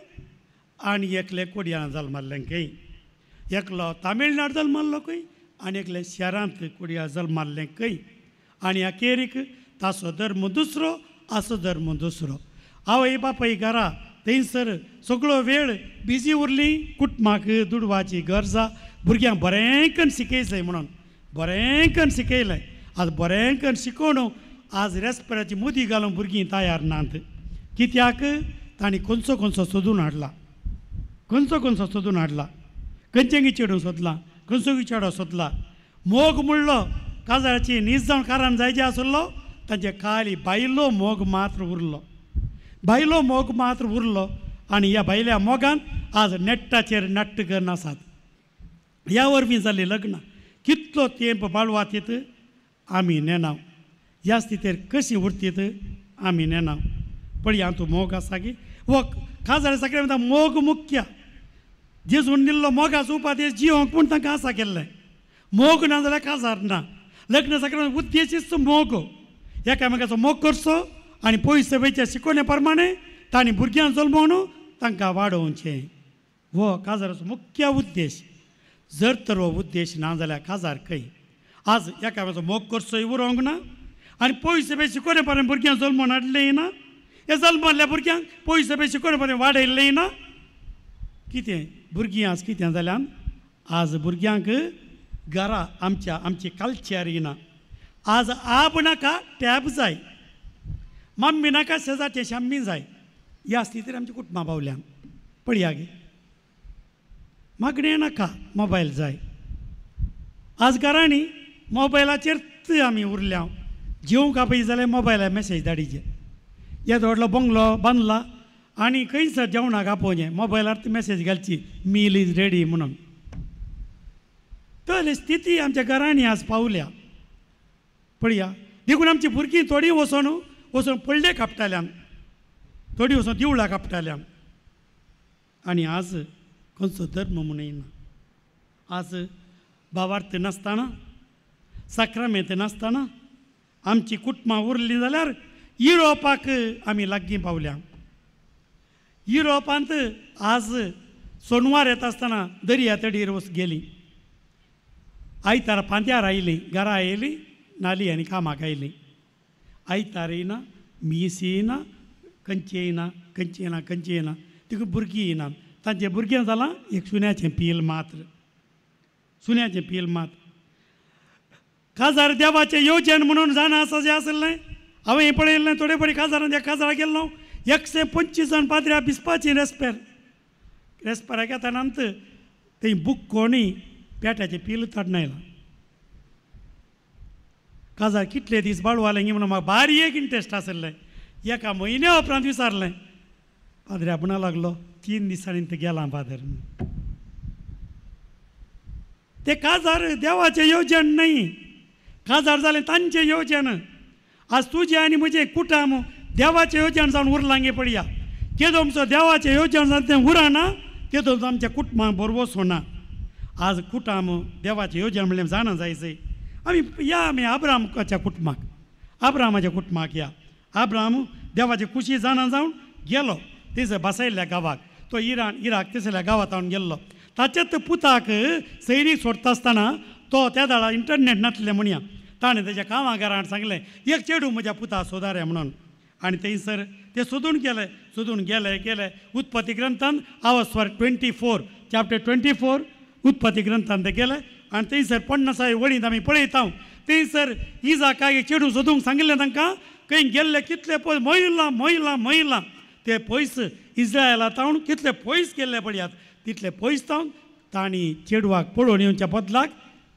आनी एकले कोडयां जल्माल्लें खंय, एकलो तामिळनाड जल्माल्लो खंय, आनी एकले शहरांत कोडयां जल्माल्लें खंय. आनी अखेरीक ताचो धर्म दुसरो, आसो धर्म दुसरो. आवय बापाय घरा थंयसर सगळो वेळ बिजी उरली कुटुंबाक दुडवाची गरजा. भुरग्यांक बरें करून शिकयचें म्हणून बरें करून शिकयलें. आज बरें करून शिकोवन आज रेस्पेराची मुदी घालूंक भुरगीं तयार नात. कित्याक तांणी खंयचो खंयचो सोदून हाडला, खंयचो खंयचो सोदून हाडला, खंयचेंगी चेडूं सोदलां, खंयचोगी चेडो सोदला. मोग म्हणलो काजाराची न्हीज जावन कारण जायचें आसलो, तांचे खाली बायलो मोग मात्र उरलो, बायलो मोग मात्र उरलो. आनी ह्या बायल्या मोगान आज नेट्टाचेर नट्ट करून आसात. ह्या वरवीं जाल्लीं लग्नां कितलो तेंप बाळवात येत आमी नेनाव. ह्या स्थितीर कशी उरतीत आमी नेनाव. पळया तूं मोग आसा गे वो काजार सगळें म्हणटा मोग मुख्य. जेजून दिल्लो मोगाचो उपादेश जियोंक पूण तांकां आसा केल्लें. मोग ना जाल्यार काजार ना. लग्न सगळ्यांत उद्देशीच मोग. एकामेकाचो मोग करचो आनी पयस वेच्या शिकोवण्या प्रमाणे तांणी भुरग्यां जल्मोवन तांकां वाडोवचें. हो काजाराचो मुख्य उद्देश. जर तर हो उद्देश ना जाल्यार काजार खंय. आज एकामेकाचो मोग करचोय उरोंक ना आनी पयस बे शिकोवण्या प्रमाणे भुरग्यां जल्मोवन हाडलेंय ना. हे जल्मल्ल्या भुरग्यांक पयस बे शिकोवण्या प्रमाणे वाडयल्लेंय ना. कितें भुरगीं आज कितें जाल्यान आज भुरग्यांक घरा आमची कल्चर येना. आज आब नाका टॅब जाय, मम्मी नाका शेजारचें शाम्मी जाय. ह्या स्थितीर आमची कुटुंबां पावल्या. पळया गे मागणें नाका मोबायल जाय. आज घरांनी मोबायलाचेर आमी उरल्या. जेवंक आपय जाल्यार मोबायलार मॅसेज धाडिचे. येदो व्हडलो बंगलो बांदला आनी खंयसर जेवणाक आपोवचें मोबायलार मॅसेज घालची मील इज रेडी म्हणून. तर स्थिती आमच्या घरांनी आज पावल्या. पळया देखून आमची भुरगीं थोडीं वचून पडले कापताल्यान, थोडीं वचून देवळां कापताल्यान. आनी आज खंयचो धर्म म्हणयना. आज भावार्थ नासतना साक्रामेंत नासतना आमची कुटुंबां उरलीं जाल्यार युरोपाक आमी लागीं पावल्या. युरोपांत आज सोनवार येता आसतना दर्या तडीर गेलीं. आयतार पांत्यार आयलीं, घरा आयलीं नाली आनी कामाक आयलीं. आयतार येना, मीस येना, खंयचें येना, खंयचें येना, खंयचें येना. तिका भुरगीं येनात. तांचें भुरगें जालां एक सुन्याचें पील मात्र, सुन्याचें पील मात्र. काजार देवाचें येवचें म्हणून जाणा आसा जें आसलें. हांवें पळयल्लें थोडे पडी काजारान त्या काजाराक गेल्लो 125 जाण पाद्र्यां बिस्पाचीं रेस्पेराक येतानांत थंय बूक कोणी पेट्याचें पील तडनायलां. काजार कितले दीस बाळवालें म्हणून म्हाका भारी एक इंट्रस्ट आसलें. एका म्हयन्या उपरांत विचारलें पाद्र्या म्हणा लागलो 3 दिसांनी ते गेला पादर ते काजार देवाचें येवजण न्ही काजार जालें तांचें येवजण आज तुजें आनी म्हजें कुटाम देवाचें येवजण जावन उरलां गे पडया केदो आमचो देवाचें येवजण जावन तें उरना तेदो आमच्या कुटुंबाक बरोबर सोना आज कुटाम देवाचें येवजण म्हणलें जाणा जायचें आमी अब्रामाच्या कुटुंबाक या अब्राम देवाची खुशी जाणा जावन गेलो थंयसर बसयल्ल्या गांवाक तो इराक थंयसरल्या गांवांत हांव गेल्लो ताच्याच पुताक सैरीक सोडटा आसतना तो त्या दाळा इंटरनेट नासलें म्हणया ताणें तेज्या कामागारांक सांगलें एक चेडूं म्हज्या पुता सोदारे म्हणून आनी थंयसर ते सोदून गेले उत्पत्ती ग्रंथांत आवाज 24 चॅप्टर 24 उत्पत्ती ग्रंथांत ते गेले आनी थंयसर 50 वळींत आमी पळयता थंयसर इजाकाक चेडूं सोदूंक सांगिल्लें तांकां खंय गेल्ले कितले पयस मैलां ते पयस इस्रायला तावन कितले पयस गेल्ले पळयात तितले पयस तावन तांणी चेडवाक पळोवन येवच्या बदलाक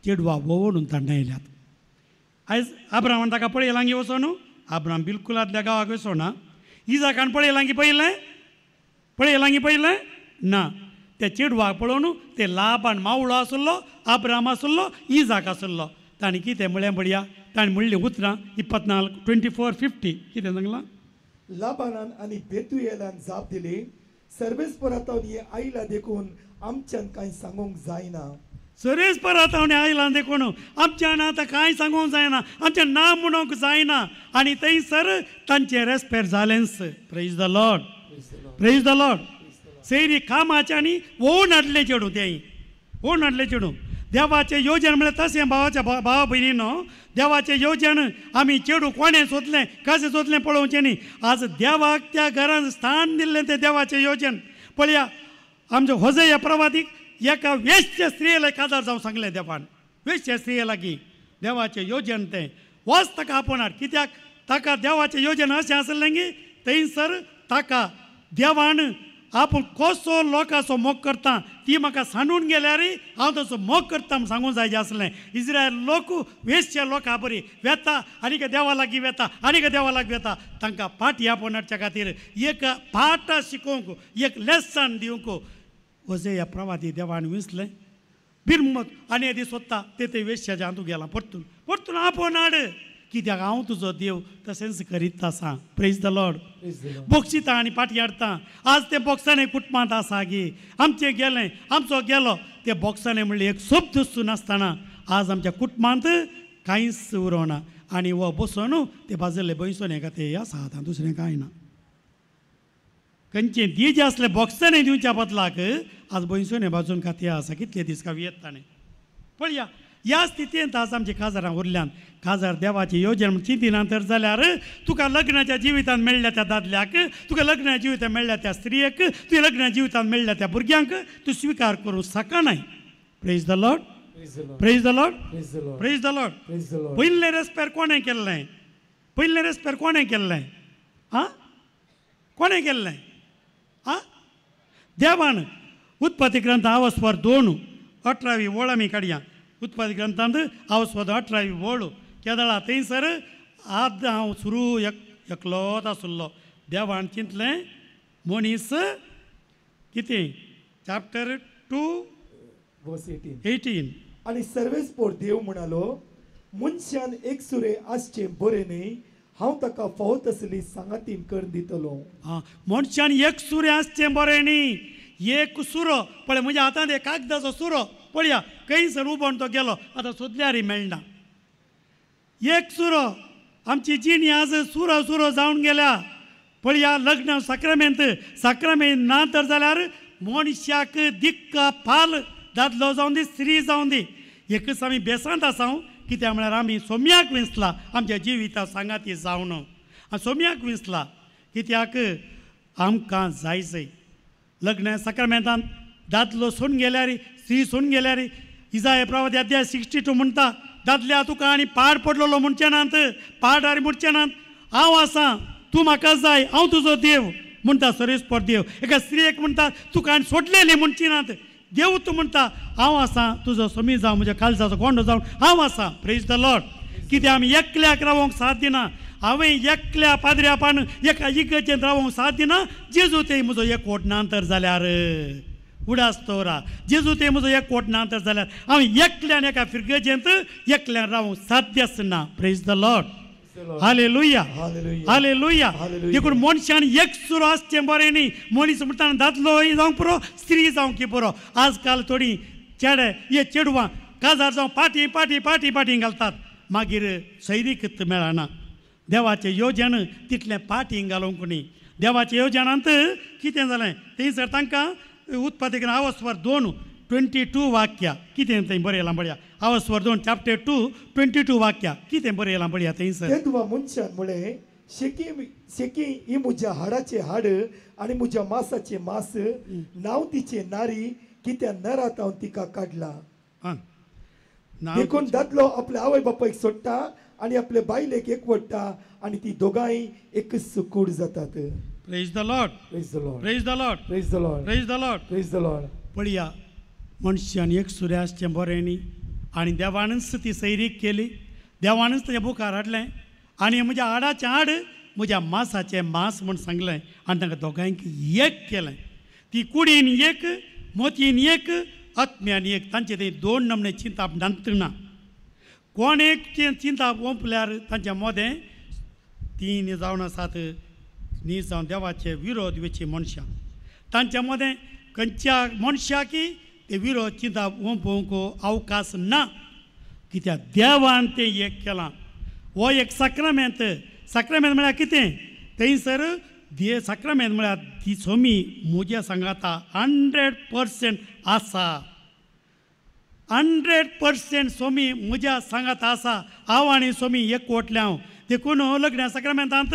चेडवा वोवडून तांणे येयल्यात आयज अब्रामान ताका पळयलां गी वचोन अब्राम बिलकुल आदल्या गांवाक वचोना इजाकान पळयलां गी पयलें ना त्या चेडवाक पळोवन ते लाबान मावळो आसलो अब्राम आसलो इजाक आसलो तांणी कितें म्हळें पळया ताणें म्हणलीं उतरां 24:50 कितें सांगलां लाबानान आनी बेतुएलान जाप दिली सर्वेस्परातावन हे आयला देखून आमच्यान कांय सांगूंक जायना सर्वेस्परातावन आयला देखून आमच्यान आतां कांय सांगूंक जायना आमचें नांव म्हणूंक जायना आनी थंयसर तांचें रेस्पेर जालेंच प्रेज द लॉर्ड सैरी कामाच्यांनी ओन हाडलें चेडूं तें ओन हाडलें चेडूं देवाचें येवजण म्हळ्यार तशें भावा भयणीनो देवाचें येवजण आमी चेडूं कोणें सोदलें कशें सोदलें पळोवचें न्ही आज देवाक त्या घरांत स्थान दिल्लें तें देवाचें येवजण पळया आमचो होजया प्रवादीक एका वेश्य स्त्रियेला काजार जावं सांगलें देवान वेश्य स्त्रिये लागीं देवाचें येवजण तें वच ताका आपणार कित्याक ताका देवाचें येवजण अशें आसलें की थंयसर ताका देवान आपूण कसो लोकांचो मोग करता ती म्हाका सांडून गेल्यार हांव तसो मोग करता म्हूण सांगूंक जाय आसलें इस्रायल लोक वेश्य लोकां बरी वेता आनीक देवा लागीं वेता तांकां पाटी आपोवन हाडच्या खातीर एक पाठ शिकोवंक एक लेसन दिवंक होजया प्रवादी देवान विसलें बिरमत आनी दीस सोदता ते वेश्याच्या हातूंत गेला परतून आपोवन हाड कित्याक हांव तुजो देव तशेंच करीत आसा प्रेज द लॉर्ड बोक्षिता आनी पाटी हाडटा आज ते बॉक्सांनी कुटुंबांत आसा गे आमचो गेलो ते बॉक्सांनी म्हणलें एक शब्द सुद्दां नासतना आज आमच्या कुटुंबांत कांयच उरोना आनी हो बसून ते बाजरले बयसोन हेका ते आसा आतां दुसरें कांय ना खंयचें दिजें आसलें बॉक्सांनी दिवच्या बदलाक आज बयसोन बाजून खातें आसा कितले दीस काय येत ताणें पळया ह्या स्थितींत आज आमच्या काजारां उरल्यान काजार देवाची येवजण चिंतिना तर जाल्यार तुका लग्नाच्या जिवितांत मेळ्ळ्या त्या दादल्याक तुका लग्नाच्या जिवितांत मेळ्ळ्या त्या स्त्रियेक तुवें लग्नाच्या जिवितांत मेळ्ळ्या त्या भुरग्यांक तूं स्विकार करूंक शकनाय प्रेज द लॉर्ड पयलें रेस्पेर कोणें केल्लें कोणें केल्लें देवान उत्पत्ती ग्रंथ आवस्वर 2:18 वळ आमी काडया उत्पत्ती ग्रंथांत आवस्वर 18 वळ केदळा थंयसर आद हांव सुरू एकलोच आसलो देवान चिंतलें मनीस कितें चॅप्टर 2:18 आनी सर्वेस्पोर देव म्हणालो मनशान एक सुरे आसचें बरें न्ही हांव ताका फावो तसली सांगातीन कर दितलो मनशान एक सुरे आसचें बरें न्ही एक सुरो पळय म्हज्या हातांत एक कागदाचो सुरो पळया खंयसर उबोन तो गेलो आतां सोदल्यारय मेळना एक सुरो आमची जिणी आज सुरो जावन गेल्या पळया लग्न साक्रामेंत ना तर जाल्यार मनशाक दिक्क पाल दादलो जावन दी स्त्री जावन दी एकच आमी बेसांत आसा कित्याक म्हळ्यार आमी सोम्याक विसला आमच्या जिविता सांगाती जावन सोम्याक विसला कित्याक आमकां जायचें लग्न साक्रामेंतांत दादलो सोडून गेल्यार स्त्री सोडून गेल्यार इजाया प्रवादी अध्याय 62 म्हणटा दादल्या तुका आनी पाड पडलेलो म्हणचे नात पाड आनी म्हणचे नात हांव आसा तूं म्हाका जाय हांव तुजो देव म्हणटा सर्वेस्पर देव एका स्त्रियेक म्हणटा तुका आनी सोडलेली म्हणची नात देव तूं म्हणटा हांव आसा तुजो समी जावं म्हज्या काळजाचो गोंडो जावन हांव आसा प्रेज द लॉर्ड कित्याक आमी एकल्याक रावोंक साथ दिना हांवें एकल्या पाद्र्यापान एका इगर्जेंत रावूंक साथ दिना जेजू ते म्हजो एकवट नांतर जाल्यार उडास तोरा जेजू ते म्हजो एकवट नांतर जाल्यार हांव एकल्यान एका फिरगेजेंत एकल्यान रावूंक साध्य आसना. Praise the lord. Hallelujah hallelujah. देखून मनशान एकसुरो आसचें बरें न्ही. मनीस म्हणटाना दादलोय जावंक पुरो स्त्री जावंक पुरो. आजकाल थोडीं चेडे हे चेडवां काजार जावं पाटी पाटी पाटी पाटी घालतात मागीर सैरीक मेळना. देवाचें योजन तितलें पाटी घालूंक न्ही. देवाच्या योजनांत कितें जालें थंयसर तांकां उत्पत्तीक आवस्वर 2:22 वाक्या कितें थंय बरयलां पळया. आवस्वर 2 चॅप्टर 2:22 वाक्या कितें बरयलां पळया थंयसर. तेदुवा मनशान म्हळें शेकी ही म्हज्या हाडाचे हाड आनी म्हज्या मांसाचे मांस नांव तिचे नारी कित्याक नरात हांव तिका काडला. देखून दादलो आपल्या आवय बापायक सोडटा आनी आपले बायलेक एकवटता आनी ती दोगांय एकच कूड जातात. Praise the lord. Praise the lord. Praise the lord. Praise the lord. Praise the lord. Praise the Lord. पळया मनशान एक सुर्या आसचें बरें न्ही. आनी देवानच ती सैरीक केली. देवानच तें बुकार हाडलें आनी म्हज्या हाडाचें हाड म्हज्या मांसाचें मांस म्हूण सांगलें आनी तांकां दोगांयक एक केलें. ती कुडीन एक मोतयेन एक आत्म्यान एक. तांचे थंय 2 नमणे चिंताप नांतना. कोण एक चिंताप ओंपल्यार तांच्या मोदें 3 जावन आसात न्ही जावन देवाचे विरोध वेची मनशां. तांच्या मोदें खंयच्या मनशाकी ते विरोध चिंताप ओंपोवंक अवकाश ना. कित्याक देवान तें एक केलां. हो एक सक्रामेंत. सक्रामेंत म्हळ्यार कितें थंयसर सक्रामेंत म्हळ्यार ती सोमी म्हज्या सांगाता 100% आसा. 100% सोमी म्हज्या सांगाता आसा. हांव आनी सोमी एकवटले हांव. देखून लग्ना सक्रामेंतांत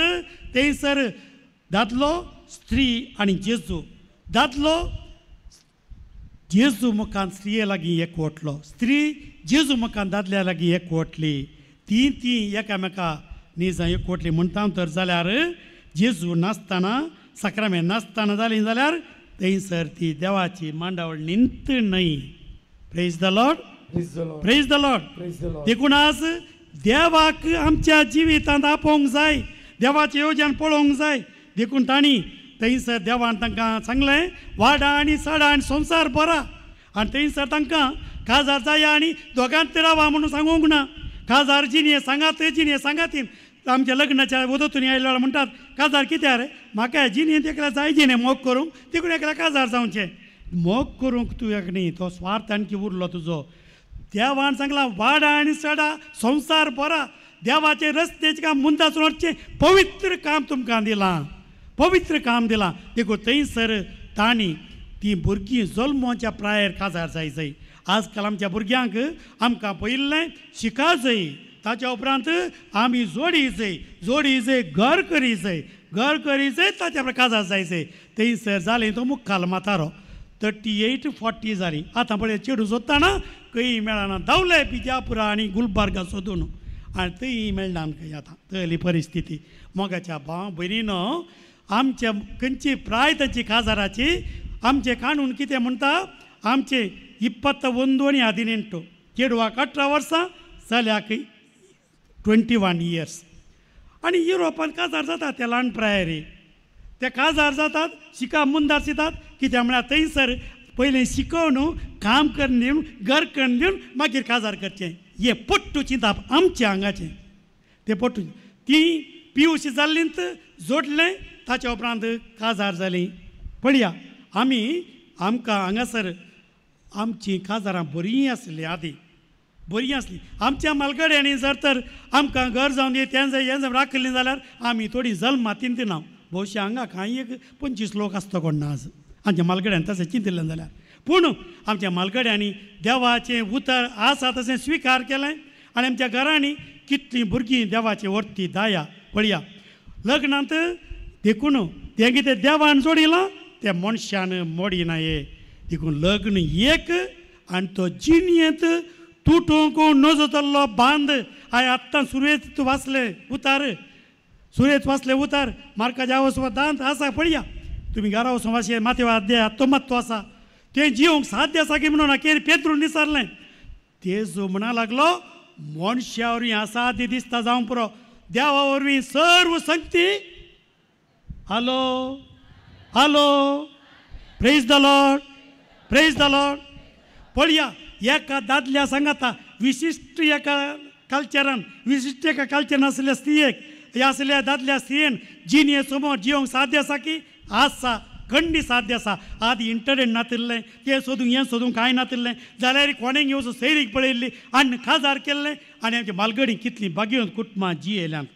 थंयसर दादलो स्त्री आनी जेजू. दादलो जेजू मुखान स्त्रिये लागीं एकवटलो. स्त्री जेजू मुखान दादल्या लागीं एकवटली. ती एकामेका न्ही जावं एकवटली म्हणटा तर जाल्यार जेजू नासतना सक्रामेंत नासतना जाली जाल्यार थंयसर ती देवाची मांडावळ निंत न्हय. Praise the lord. Praise the Lord. देखून आज देवाक आमच्या जिवितांत आपोवंक जाय. देवाचें येवजण पळोवंक जाय. देखून तांणी थंयसर देवान तांकां सांगलें वाडा आनी सडा आनी संवसार बरा. आनी थंयसर तांकां काजार जाया आनी दोगांत रावा म्हणून सांगूंक ना. काजार जिने सांगात जिने सांगातीन. आमच्या लग्नाच्या वदोतून आयले म्हणटात काजार कित्याक रे म्हाका जिनेंत एकल्या जाय जिने मोग करूंक देखून एकल्या काजार जावचें. मोग करूंक तूं एक न्ही तो स्वार्थ आणखी उरलो तुजो. देवान सांगलां वाडा आनी सडा संवसार बरा. देवाचे रस्त्याचें काम मुंदासून वचचें पवित्र काम तुमकां दिलां. पवित्र काम दिलां. देखून थंयसर तांणी ती भुरगीं जल्माच्या प्रायर काजार जाय जाय. आजकाल आमच्या भुरग्यांक आमकां पयिल्लें शिका जाय. ताच्या उपरांत आमी जोडी जाय घर करी जाय. घर करी जाय ताच्या काजार जाय जाय. थंयसर जालें तो मुखाल मातारो 38-40 जालीं. आतां पळय चेडूं सोदताना खंय मेळना. धांवले बिजापुरा आनी गुलबर्गा सोदून आनी थंय मेळना खंय. आतां तयली परिस्थिती. मोगाच्या भाव भयणीनो आमच्या खंयची प्राय तांची काजाराची आमचें कानून कितें म्हणटा आमचे 21 चेडवाक 18 वर्सां चल्याक 21 years. आनी युरोपांत काजार जातात ते ल्हान प्रायरी. ते काजार जातात शिका मुंदार शितात कित्याक म्हळ्यार थंयसर पयलीं शिकोवन काम करून दिवन घर करून दिवन मागीर काजार करचें. हे पट्टू चिंताप आमच्या हांगाचें. ते पट्टू ती पियूश जाल्लींत जोडलें ताच्या उपरांत काजार जालीं. पळया आमकां हांगासर आमचीं काजारां बरीं आसलीं. आदीं बरीं आसलीं. आमच्या मालगड्यांनी जर तर आमकां घर जावन दी तें जाय हें जावन राखलीं जाल्यार आमी थोडीं जल्मातीन दिना. भोवशे हांगा कांय एक 25 लोक आसता कोण ना आज आमच्या मालगड्यान तशें चिंतिल्लें जाल्यार. पूण आमच्या मालगड्यांनी देवाचें उतर आसा तशें स्विकार केलें आनी आमच्या घरांनी कितलीं भुरगीं देवाचें वर्ती दाया. पळया लग्नांत देखून तें कितें देवान जोडिलां तें मनशान मोडिना. हे देखून लग्न एक आनी तो जिणेंत तुटूंक नजो जाल्लो बांद. हांवें आत्तां सुरवेत वाचले उतार मार्काच्या वसवदांत आसा. पळया तुमी घरा वचून वाचये माथेवा अध्याय 19 आसा. तें जिवंक साध्य आसा की म्हणून केर पेत्रून विचारलें. ते जो म्हणा लागलो मनशावरी आसा ती दिसता जावं पुरो देवा वरवीं सर्व संगती hello hello praise the lord praise the Lord. पळया एका दादल्या सांगाता विशिष्ट एका कल्चरान विशिष्ट एका कल्चरान असल्या स्त्रियेक ह्या असल्या दादल्या स्त्रियेन जिने समोर जिवंक साध्य आसा की आसा खंडी साध्य आसा. आदी इंटरनेट नातिल्लें तें सोदूंक हें सोदूंक कांय नातिल्लें जाल्यार कोणें घेवन सैरीक पळयल्ली आनी खाजार केल्लें आनी आमच्या मालगडी कितलीं बागेवंत कुटुंबां जियेल्यांत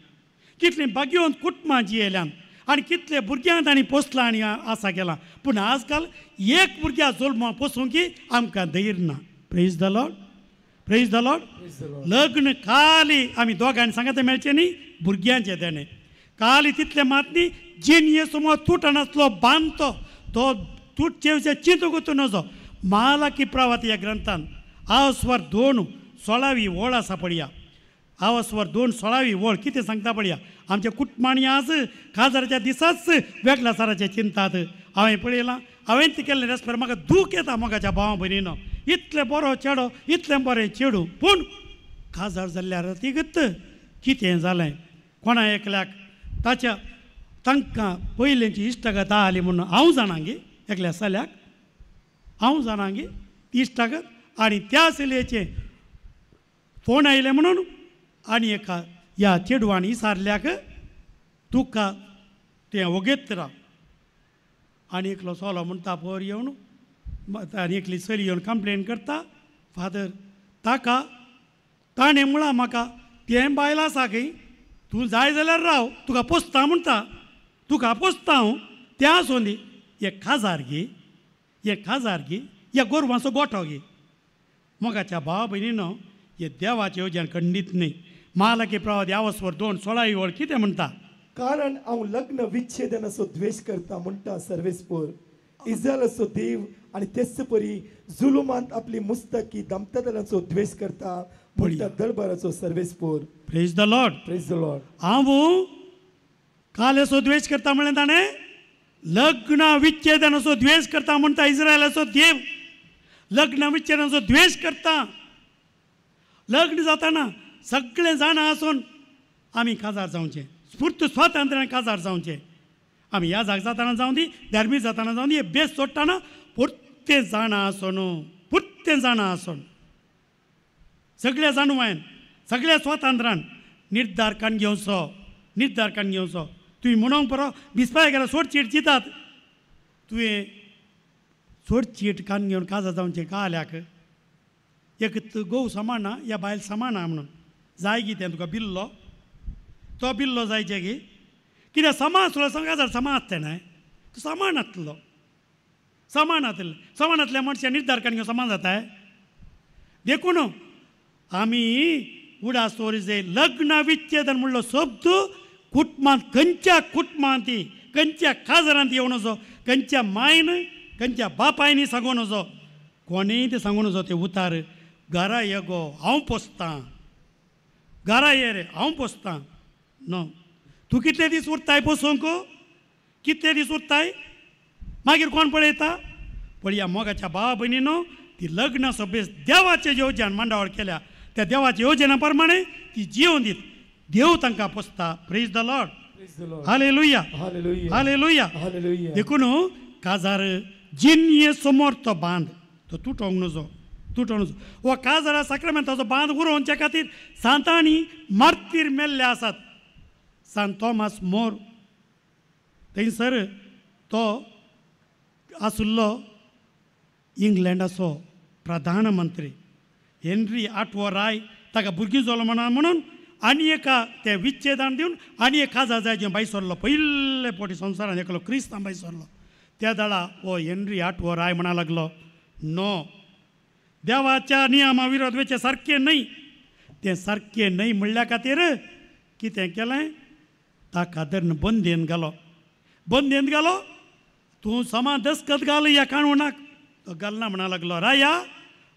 कितलीं बागेवंत कुटुंबां जियेल्यांत आनी कितले भुरग्यांक तांणी पोसलां आनी आसा केलां. पूण आजकाल एक भुरग्या जल्मा पोसूंकी आमकां धैर्य ना. Praise the lord praise the Lord. लग्न खाली आमी दोगांनी सांगात मेळचें न्ही भुरग्यांचें देणें खाली तितले मात न्ही जिने समोर तुटनासलो बांदतो तो तुटचे चिंत गुतून नजो. मालाकी प्रवात ह्या ग्रंथान आवस्वर 2:16 वळ आसा पळया. आवस्वर 2:16 वळ कितें सांगता पळया. आमच्या कुटुंबांनी आज खाजाराच्या दिसाच वेगळ्या साराचें चिंतात. हांवें पळयलां हांवें तें केल्लें रेस्पेर म्हाका दूख येता मोगाच्या भावा भयणीनो. इतलें बरो चेडो इतलें बरें चेडूं पूण खाजार जाल्ल्यार तिगत कितें जालें कोणा एकल्याक ताच्या तांकां पयलींची इश्टगत आली म्हणून हांव जाणा गे एकल्या साल्याक हांव जाणा गे इश्टगत आनी त्या चलयेचे फोन आयले म्हणून आनी एका ह्या चेडवान विचारल्याक तुका तें वगेत राव. आनी एकलो सोलो म्हणटा पोर येवन आनी एकली चली येवन कंप्लेन करता फादर ताका ताणें म्हळां म्हाका तें बायल आसा खंय तूं जाय जाल्यार राव तुका पोसता म्हणटा तुका पोसता हांव त्या सोंदी एक खाजार घे एक खाजार घे या गोरवांचो गोठो घे. मोगाच्या भावा भयणीनो हे देवाचें येवजण खंडीत न्ही. मालाकी प्रवाद आवस्वर 2:16 वळ कितें म्हणटा. कारण हांव लग्न विच्छेदनाचो द्वेश करता म्हणटा सर्वेस्पोर. इस्रायलाचो देव आनी तेच परी जुलुमांत आपली मुस्तकी दामतदारांचो द्वेश करता म्हणटा दरबाराचो सर्वेस्पोर. Praise the lord praise the lord. हांव कालेचो द्वेश करता म्हणलें ताणें लग्न विच्छेदनाचो द्वेश करता म्हणटा इस्रायलाचो देव. लग्न विच्छेदनाचो द्वेश करता. लग्न जाताना सगळें जाणां आसून आमी काजार जावचें स्फूर्त स्वातंत्र्यान काजार जावचें. आमी ह्या जाग जाताना जावं दी धार्मीक जाताना जावं दी हे बेस सोडटाना पुर्तें जाणां आसून पुर्तें जाणां आसून सगळ्या जाणवायन सगळ्या स्वातंत्र्यान निर्धार कान घेवचो निर्धार कान घेवचो. तुवें म्हणूंक बरो दिसपाक गेलो सोडचीट चितात तुवें सोडचीट कान घेवन काजार जावचें काल्याक एक गोव समाना या बायल समाना म्हणून जाय गी तें तुका बिल्लो तो बिल्लो जायचे गी कित्याक समान आसलो काजार समान आसता न्हय तो समान आसलो समानांतल्या मनशां निर्धार कान घेवन समान जाताय. देखून आमी उडास जे लग्न विच्छेदन म्हणलो शब्द कुटुंबांत खंयच्या कुटुंबांत खंयच्या काजारांत येवं नजो खंयच्या मायन खंयच्या बापायनी सांगूं नजो कोणेय ते सांगूं नजो ते उतार घरा ये गो हांव पोसतां घरा ये रे हांव पोसतां नो. तूं कितले दीस उरताय पोसूंक कितले दीस उरताय मागीर कोण पळयता. पळया मोगाच्या भावा भयणीनो ती लग्न सभेस देवाचें येवजण मंडळ केल्या त्या देवाच्या येवजणा प्रमाणे ती जिवन दीत देव तांकां पोसता. Praise the lord hallelujah hallelujah hallelujah. देखून काजार जिन्ये समोर तो बांद तो तुटोंक नजो तुटोंक नजो. हो काजारा साक्रामेंताचो बांद उरोवचे खातीर सांतांनी मार्तीर मेल्ले आसात. सांत थॉमस मोर थंयसर तो आसुल्लो इंग्लंडाचो प्रधानमंत्री हेनरी 8वो राय ताका भुरगीं जालो म्हणून आनी एका ते विच्छेदान दिवन आनी एक काजार जाय जे भायर सरलो पयले फावटी संवसारान एकलो क्रिस्तांव भायर सरलो. त्या दाळा हो हेनरी 8वो राय म्हणा लागलो नो देवाच्या नियमा विरोध वेचे सारकें न्हय. तें सारकें न्हय म्हणल्या खातीर कितें केलें ताका धरून बंदेन घालो तूं समा दस्खत घाल ह्या काणूनाक. तो घालना म्हणा लागलो राया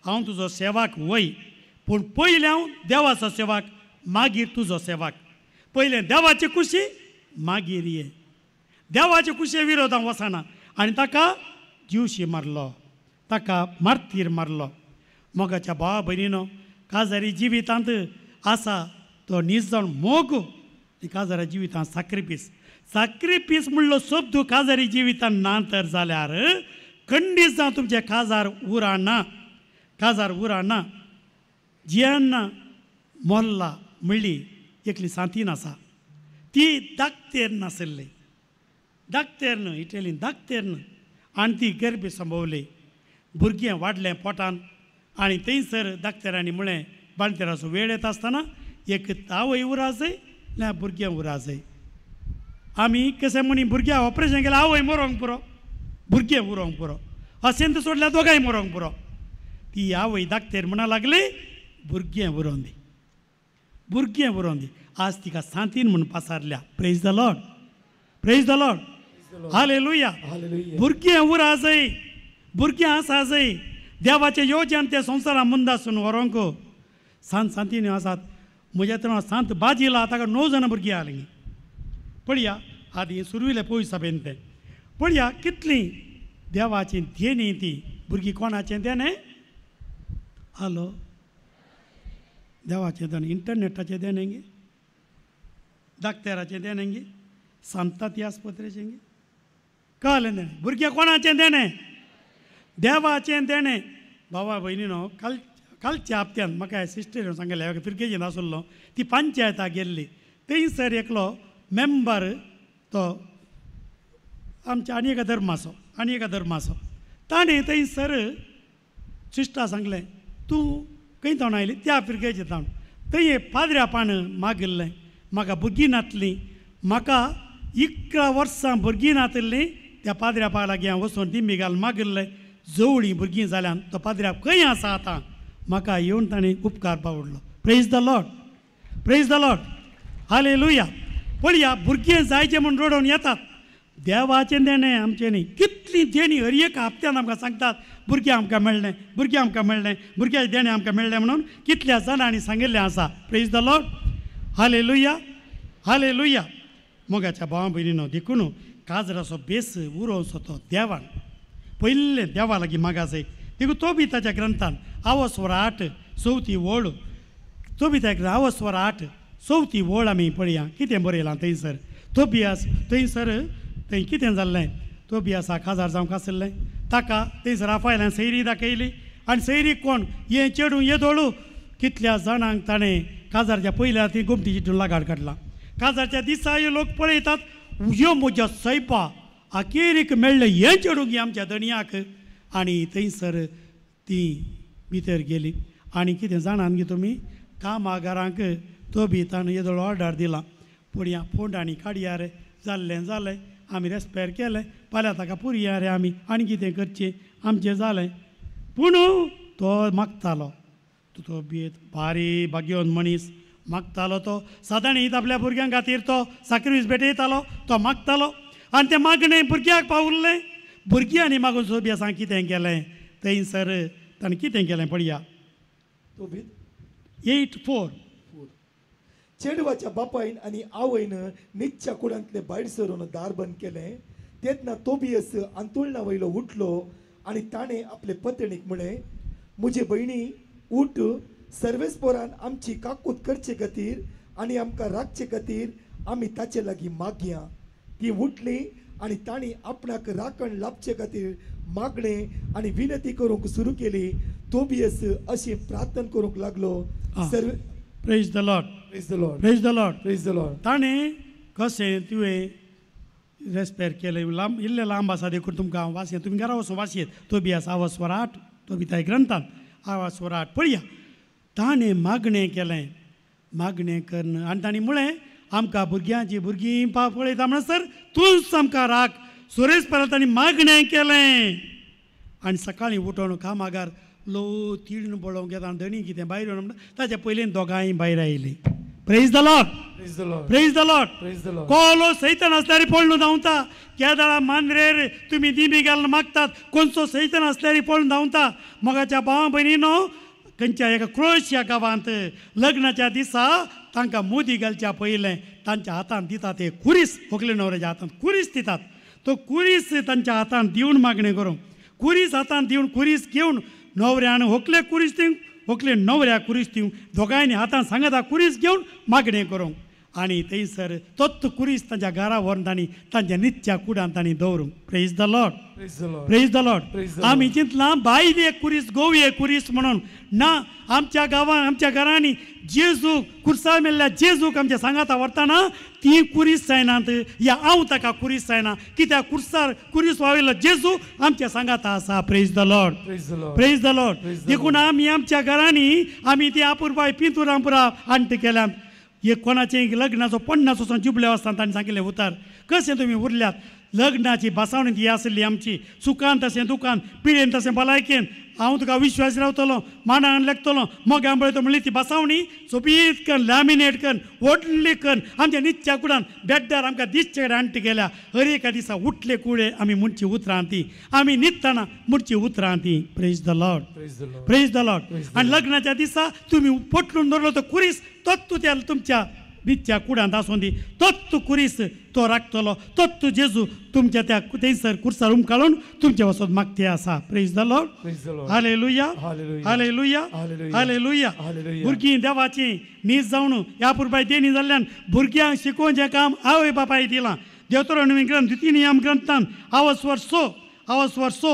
हांव तुजो सेवाक वय पूण पयलें हांव देवाचो सेवाक मागीर तुजो सेवाक. पयलें देवाची खुशी मागीर ये देवाचे कुशे विरोधांत वचना आनी ताका जीवशी मारलो ताका मार्तीर मारलो. मोगाच्या भावा भयणीनो काजारी जिवितांत आसा तो निजण मोग ती काजारा जिवितां साक्रिफीस म्हणलो शब्द काजारी जिवितां ना तर जाल्यार खंडीत जावं तुमचें काजार उराना जेन्ना मोल्ला म्हणली एकली सांतीन आसा ती धाकतेर नासल्ली धाकतेर न्हय इटलीन धाकतेर न्हय आनी ती गर्भ संभोवली भुरगें वाडलें पोटान आनी थंयसर धाकतेरांनी म्हळें बाणतेराचो वेळ येता आसतना एक आवय उरा जाय ना भुरगें उरा जाय आमी कशें म्हणी भुरग्यां ऑपरेशन केलें आवय मरोंक पुरो भुरगें उरोंक पुरो अशें तर सोडल्यार दोगांय मरोंक पुरो ती आवय धाकतेर म्हणा लागली भुरगें उरोवन दी आज तिका सांतीन म्हणून पासारल्या प्रेज द लॉर्ड हालेलुया भुरगें उरा जाय भुरगें आसा जाय देवाचें योजन त्या संवसारां मुंदासून व्हरोंक सांतीन आसात म्हज्या तर सांत बाजीला ताका 9 जाणां भुरगीं आलीं पळया आदी सुरविले पळय सभेन तें पळया कितलीं देवाची देणी ती भुरगीं कोणाचें देणें हॅलो देवाचें देणें इंटरनेटाचें देणें गे धाकतेराचें देणें गे सांताती आस्पत्रेचें गे कळ्ळें देणें भुरग्यां कोणाचें देणें देवाचें देणें भावा भयणीनो कालच्या हप्त्यान म्हाका सिस्टरीन सांगलें पिरकेजीन आसलो ती पंचायताक गेल्ली थंयसर एकलो मेंबर तो आमच्या आनी एका धर्माचो ताणें थंयसर सिस्टा सांगलें तूं खंय थावन आयली त्या पिरकेचे थावन थंय पाद्र्या पान मागिल्लें म्हाका भुरगीं नातलीं म्हाका 11 वर्सां भुरगीं नातलीं त्या पाद्र्या पा लागीं हांव वचून दिमी घाल मागिल्लें जवळीं भुरगीं जाल्यान तो पाद्र्याप खंय आसा आतां म्हाका येवन ताणें उपकार पावडलो प्रेज द लॉर्ड हालेलुया पळया भुरगीं जायचें म्हूण रडोवन येतात देवाचें देणें आमचें न्ही कितलीं देणी हर एक हप्त्यान आमकां सांगतात भुरगें आमकां मेळ्ळें भुरग्याचें देणें आमकां मेळ्ळें म्हणून कितल्या जाणांनी सांगिल्लें आसा प्रेज द लॉर्ड हालेलुया मोगाच्या भावा भयणीनो देखून काजराचो बेस उरोवचो तो देवान पयलें देवा लागीं मागा जाय देखून तो बी ताच्या ग्रंथान आवस्वर 8 चवथी ओळ तो बी त्या आवस्वर 8 चवथी ओळ आमी पळया कितें बरयलां थंयसर तोबियास थंयसर थंय कितें जाल्लें तोबियासा काजार जावंक आसलें ताका थंयसर राफायलान सैरी दाखयली आनी सैरीक कोण हें चेडूं येदोळू कितल्या जाणांक ताणें काजारच्या पयल्या ती गोमती चिट्टून लागाड काडला काजारच्या दिसा हे लोक पळयतात ह्यो म्हज्या सैपा अखेरीक मेळ्ळें हें चेडूं गी आमच्या दणयाक आनी थंयसर ती भितर गेली आनी कितें जाणान गे तुमी कामागारांक तो बी ताणें येदोळ ऑर्डर दिला पुणया फोंडांनी काडया रे जाल्लें आमी रेस्पेर केलें फाल्यां ताका पुरया रे आमी आनी कितें करचें आमचें जालें पूण तो मागतालो तो बी भारी भाग्यवन मनीस मागतालो तो सदांच आपल्या भुरग्यां खातीर तो साक्रिफीस भेटयतालो तो मागतालो आनी तें मागणें भुरग्याक पावुल्लें भुरग्यांनी मागून सोबियासां कितें केलें थंयसर ताणें कितें केलें पळया 8:4 चेडवाच्या बापायन आनी आवयन न्हीदच्या कुडांतले भायर सरून दार बंद केलें तेन्ना तोबियस अंतुळना वयलो उठलो आनी ताणें आपले पत्नीक म्हळें म्हजे भयणी उठ सर्वेस्पोरान आमची काकूत करचे खातीर आनी आमकां राखचे खातीर आमी ताचे लागीं मागया ती उठली आनी ताणी आपणाक राखण लाभचे खातीर मागणें आनी विनंती करूंक सुरू केली तोबियस अशी प्रार्थना करूंक लागलो प्रेज द लॉर्ड ताणें कशें तुवें रेस्पेर केलें इल्लें लांब आसा देखून तुमकां वाचयें तुमी घरा वचून वाचयेत तोबियास आवस्वर 8 तो बी ग्रंथान आवस्वर 8 पळया ताणें मागणें केलें मागणें करन आनी ताणें म्हळें आमकां भुरगीं पळयता म्हणसर तूंच आमकां राख सुरेश परत ताणें मागणें केलें आनी सकाळीं उठोन कामागार लो तिडून बळोवंक येता आनी धणी कितें भायर येवन ताच्या पयलीं दोगांय भायर आयलीं प्रेज द लॉर्ड कोलो सैतान आसल्यार पळोवन धांवता केदाळा मांद्रेर तुमी दिमी घालून मागतात कोणचो सैतान आसल्यार पळोवन धांवता मोगाच्या भावा भयणीनो खंयच्या एका क्रोएशिया गांवांत लग्नाच्या दिसा तांकां मोदी घालच्या पयलें तांच्या हातांत दितात ते कुरीस व्हंकले न्हवऱ्याच्या हातांत कुरीस दितात तो कुरीस तांच्या हातांत दिवन मागणें करूंक कुरीस हातांत दिवन कुरीस घेवन न्हवऱ्यान व्हंकले कुरीस दिवंक व्हंकले न्हवऱ्याक कुरीस दिवंक दोगांयनी हातांत सांगता कुरीस घेवन मागणें करूंक आणि थंयसर तोच कुरीस तांच्या घरा व्हरून तांणी तांच्या नित्या कुडान तांणी दवरूंक. Praise the lord, praise the lord. आमी चिंतलां भायल एक कुरीस गोवी एक कुरीस म्हणून ना. आमच्या गांवांत आमच्या घरांनी जेजू कुर्सा मेल्ल्या जेजूक आमच्या सांगाता व्हरतना ती कुरीस जायनात या हांव ताका कुरीस जायना कित्याक कुर्सार कुरीस वावयलो जेजू आमच्या सांगाता आसा. Praise the lord, praise the Lord. देखून आमी आमच्या घरांनी आमी ती आपुरबाय पिंतुरांपुरा आंट केल्यात. एक कोणाचें लग्नाचो 50 वर्सां जुबले आसतना ताणें सांगिल्लें उतार कशें तुमी उरल्यात. लग्नाची भासावणी ती आसली आमची. सुखान तशें दुखान, पिडेन तशें भलायकेन हांव तुका विश्वास रावतलो, मांडान लेखतलो, मोग्यान पळयतो म्हणली ती भासावणी सोबीत करून लॅमिनेट करून व्हडली करून आमच्या नित्या कुडान बेड्डार आमकां दिसचे कडेन आंटी गेल्या. हर एका दिसा उठले कुळे आमी म्हणची उतरां ती आमी न्हिदतना म्हणची उतरां ती. Praise the lord, praise the lord. आनी लग्नाच्या दिसा तुमी पटलून दवरलो तो कुरीस तोच तूं त्या तुमच्या नित्या कुडांत आसूं दी. तोच तूं कुरीस तो राखतलो. तोच तूं जेजू तुमच्या त्या थंयसर कुर्सार उमकाळून तुमच्या वचत मागते आसा. Praise the lord, hallelujah, hallelujah, hallelujah. भुरगीं देवाची न्हीद जावन ह्या पुरबाय देणी जाल्ल्यान भुरग्यांक शिकोवचें काम आवय बापाय दिलां. देवतोरोनॉमी ग्रंथ 2 नियम ग्रंथान आवाज वर्सो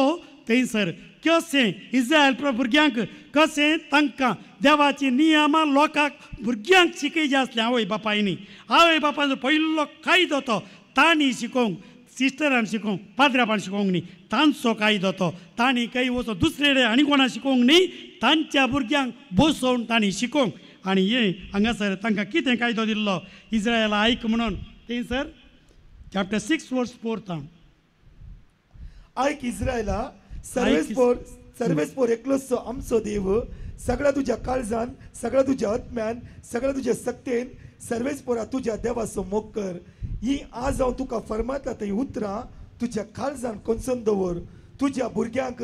थंयसर कशें इस्रायल भुरग्यांक कशें तांकां देवाची नियमां लोकांक भुरग्यांक शिकयचें आसलें आवय बापायनी. आवय बापायचो पयलो कायदो तो तांणी शिकोवंक, सिस्टरान शिकोवंक, पाद्रापान शिकोवंक न्ही. तांचो कायदो तो. तांणी खंय वचोन दुसरे कडेन आनी कोणा शिकोवंक न्ही. तांच्या भुरग्यांक बसोवन तांणी शिकोवंक. आनी हे हांगासर तांकां कितें कायदो दिल्लो इस्रायला आयक म्हणून थंयसर चॅप्टर 6 वर्स 4. आयक इस्रायला सर्वेस्पोर एकलोच आमचो देव सगळ्या तुझ्या काळजान, सगळ्या तुझ्या आत्म्यान, सगळ्या तुझ्या सक्तेन सर्वेस्पोरा तुझ्या देवाचो मोग कर. ही आज हांव तुका फरमाता थंय उतरां तुझ्या काळजान कोंसून दवर. तुझ्या भुरग्यांक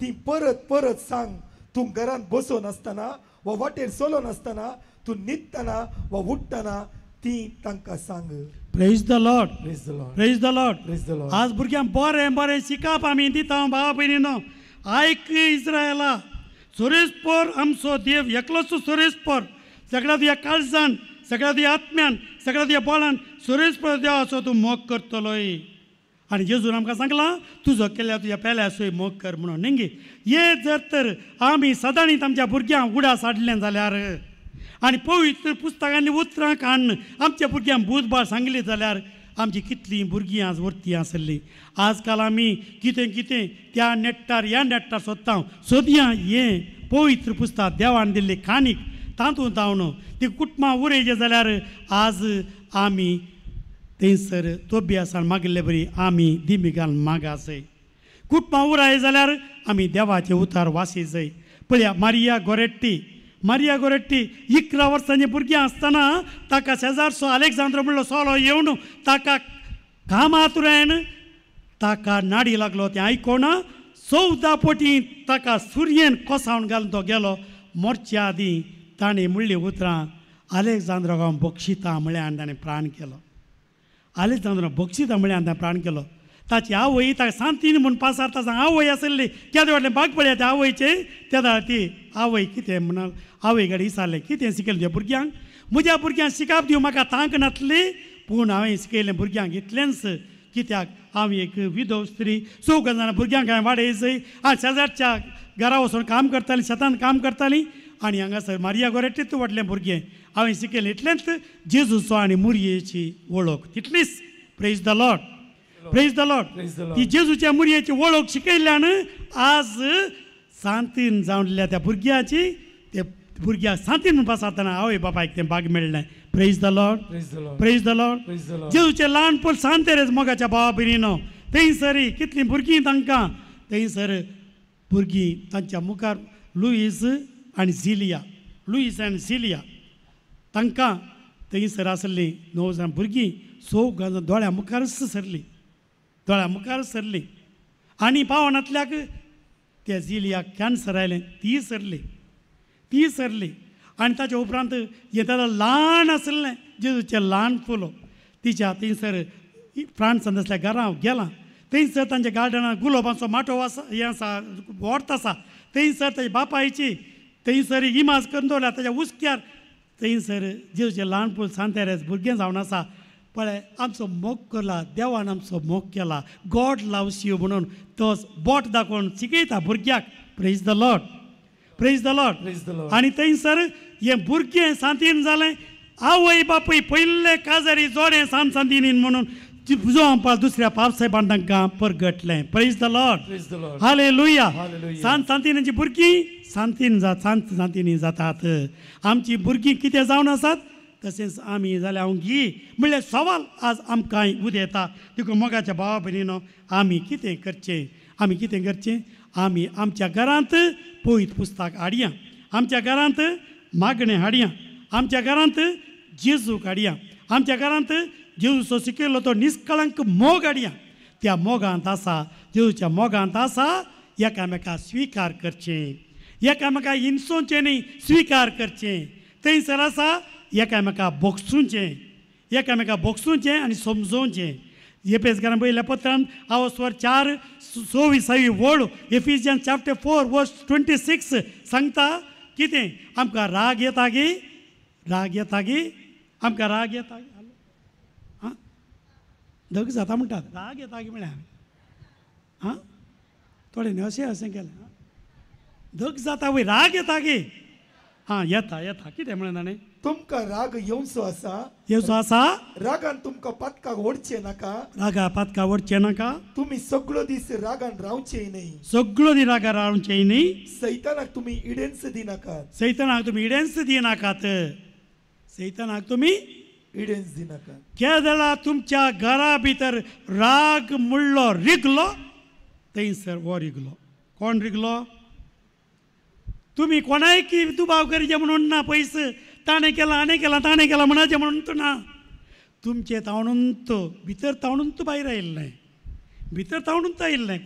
ती परत परत सांग. तूं घरांत बसोन आसतना वा वाटेर चलोन आसतना, तूं न्हिदतना वा उठतना ती तांकां सांग. Praise the lord, praise the lord, praise the lord. Praise the Lord. आज भुरग्यांक बरें बरें शिकप आमी दिता भावा भयणीनो. आयक इस्रायला, सोरेस्पोर आमचो देव एकलोच सोरेस्पोर. सगळ्या तुज्या काळजान, सगळ्या तुज्या आत्म्यान, सगळ्या तुज्या बळान सोरेस्पोर देवाचो तूं मोग करतलोय. आनी जेजून आमकां सांगलां तुजो केल्या तुज्या पेल्यासोय मोग कर म्हणून. न्ही हे जर तर आमी सदांच आमच्या भुरग्यांक उडास हाडलें जाल्यार आनी पवित्र पुस्तकांनी उतरां काडून आमच्या भुरग्यांक बुधबार सांगली जाल्यार आमची कितलीं भुरगीं आज व्हरतीं आसलीं. आजकाल आमी कितें कितें त्या नेट्टार ह्या नेट्टार सोदता. सोदया हें पवित्र पुस्तक देवान दिल्ली काणीक तातूंत हांव ती कुटुंबां उरयचें जाल्यार आज आमी थंयसर तोबियासान मागिल्ले बरी आमी दिमिगान मागासय. कुटुंबां उराय जाल्यार आमी देवाचे उतार वासी जाय. पळया मारिया गोरेट्टी 11 वर्सांचें भुरगें आसतना ताका शेजारचो आलेक्झांद्र म्हणलो सोलो येवन ताका कामातुरायन ताका नाडी लागलो. तें आयकोना 14 पोटी ताका सुरयेन कोसावन घालून तो गेलो. मोरच्या आदीं ताणें म्हणलीं उतरां आलेक्झांद्र हांव बक्षिता म्हळ्यार ताणें प्राण केलो. आलेक्झांद्र बक्षिता म्हळ्यार ताणें प्राण केलो. ताची आवय ताका सांतीन म्हणून पासारता सांग आवय आसली केदे वाटलें बाग पळया त्या आवयचे तेदा ती आवय कितें म्हणून आवय कडेन विचारलें कितें शिकयलें तुज्या भुरग्यांक. म्हज्या भुरग्यांक शिकप दिवं म्हाका तांक नासली पूण हांवें शिकयलें भुरग्यांक इतलेंच कित्याक हांव एक विधव स्त्री 14 जाणां भुरग्यांक हांवें वाडयचय. हांव शेजारच्या घरा वचून काम करतालीं, शेतान काम करतालीं आनी हांगासर मारिया गोरेट्टीच व्हडलें भुरगें हांवें शिकयलें. इतलेंच जेजूचो आनी मुरयेची वळख तितलीच. Praise the lord, praise the Lord. ती जेजूच्या मुरयेची वळख शिकयल्यान आज सांतीन जावल्या त्या भुरग्याची ते भुरग्याक सांतीन म्हणून पासारतना आवय बापायक तें भाग मेळ्ळें. Praise the lord, praise the lord. जेजूचें ल्हानपण सांतेरेच मोगाच्या भावा भयणीनो. थंयसर कितलीं भुरगीं तांकां थंयसर भुरगीं तांच्या मुखार लुईस आनी झिलिया तांकां थंयसर आसलीं 9 जाण भुरगीं 6 दोळ्या मुखारच सरलीं आनी पावनांतल्याक त्या झिलियाक कॅन्सर आयलें. ती सरली आनी ताच्या उपरांत हें ताका ल्हान आसलें जेजूचें ल्हान फुलो तिच्या थंयसर फ्रांसान आसल्या घरां गेलां. थंयसर तांच्या गार्डनांत गुलाबांचो माटो आसा हें आसा व्हर्त आसा. थंयसर ताच्या बापायची थंयसर इमाज करून दवरल्या ताच्या उस्क्यार थंयसर जेवचे ल्हानपण सांतेरेस भुरगें जावन आसा पळय आमचो मोग केला देवान आमचो मोग केला गॉड लव्स यू म्हणून तो बोट दाखोवन शिकयता भुरग्याक praise the lord praise the lord आनी थंयसर हें भुरगें सांतीन जालें आवय बापूय पयले काजारी जोडें सांत सांतीन म्हणून जो दुसऱ्या पावसाहेबान तांकां परगटलें प्रेज द लॉर्ड हालेलुया सांत सांतिनाची भुरगीं सांतीन सांत सांतिनी जातात आमची भुरगीं कितें जावन आसात तशेंच आमी जाल्यार हांव घी म्हणल्यार सवाल आज आमकां उदेता देखून मोगाच्या भावा भयणीनो आमी कितें करचें आमी आमच्या घरांत पवित्र पुस्तक हाडया आमच्या घरांत मागणें हाडया आमच्या घरांत जेजूक हाडया आमच्या घरांत जेजूचो शिकयलो तो निश्कळंक मोग हाडया त्या मोगांत आसा जेजूच्या मोगांत आसा एकामेका स्विकार करचें एकामेका हिंसोवचें न्ही स्विकार करचें थंयसर आसा एकामेका बोगसूचें आनी समजोवचें एफेसकारान बरयल्या पत्रांत आवस्वर 4:26 वड एफिशियन्स चॅप्टर 4 वर्स 26 सांगता कितें आमकां राग येता गे आमकां राग येता हां दग जाता म्हणटात राग येता गे म्हळ्यार हां थोडे अशें केलें दग जाता वय राग येता गे हां येता कितें म्हणून ताणें तुमकां राग येवचो आसा रागान तुमकां पातकाक ओडचें नाका तुमी सगळो दीस रागान रावचें न्ही सैतानाक तुमी इडेन्स दिनाकात केदळा तुमच्या घरा भितर राग म्हणलो रिगलो थंयसर वो रिगलो कोण रिगलो तुमी कोणाय की दुबाव करचे म्हणून ना पयस ताणें केला म्हणाचें म्हणून तूं ना तुमचें तावणूंत भितर तावणूंत भायर आयिल्लें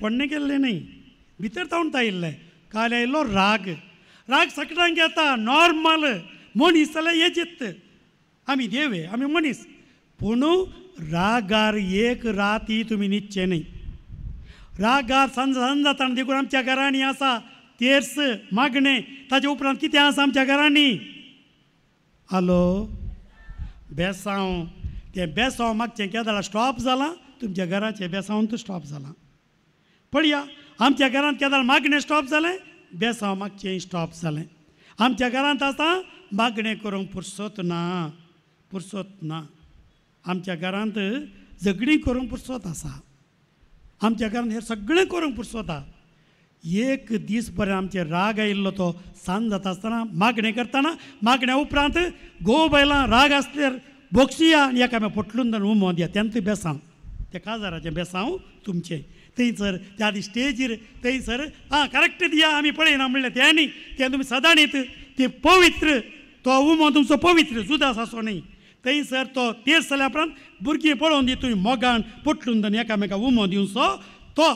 कोणें केल्लें न्ही भितर तावणूंत आयिल्लें काल आयिल्लो राग सगळ्यांक येता नॉर्मल मनीस जाल्यार हें चित्त आमी देवे आमी मनीस पूण रागार एक राती तुमी न्हिदचे न्ही रागार सांज जाताना देखून आमच्या घरांनी आसा तेर्स मागणें ताचे उपरांत कितें आसा आमच्या घरांनी हॅलो बेसांव तें बेसांव मागचें केदां स्टॉप जालां तुमच्या घराचें बेसांव स्टॉप जालां पळया आमच्या घरांत केदां मागणें स्टॉप जालें बेसांव मागचें स्टॉप जालें आमच्या घरांत आसा मागणें करूंक पुरसोत ना आमच्या घरांत झगडीं करूंक पुरसोत आसा आमच्या घरांत हें सगळें करूंक पुरसोत आसा एक दीस बरें आमचे राग आयिल्लो तो सांज जाता आसतना मागणें करतना मागण्या उपरांत घोव बायलां राग आसल्यार बोक्षिया आनी एकामेक पोटलून जावन उमो दिया तेंत बेसांव त्या काजाराचें बेसांव तुमचें थंयसर त्या आदी स्टेजीर थंयसर करेक्ट दिया आमी पळयना म्हणलें तें न्ही तें तुमी सदां न्हीत तें पवित्र तो उमो तुमचो पवित्र जुदास आसो न्ही थंयसर तो तेर्स जाल्या उपरांत भुरगीं पळोवन दी तुमी मोगान पोटलून जावन एकामेका उमो दिवचो तो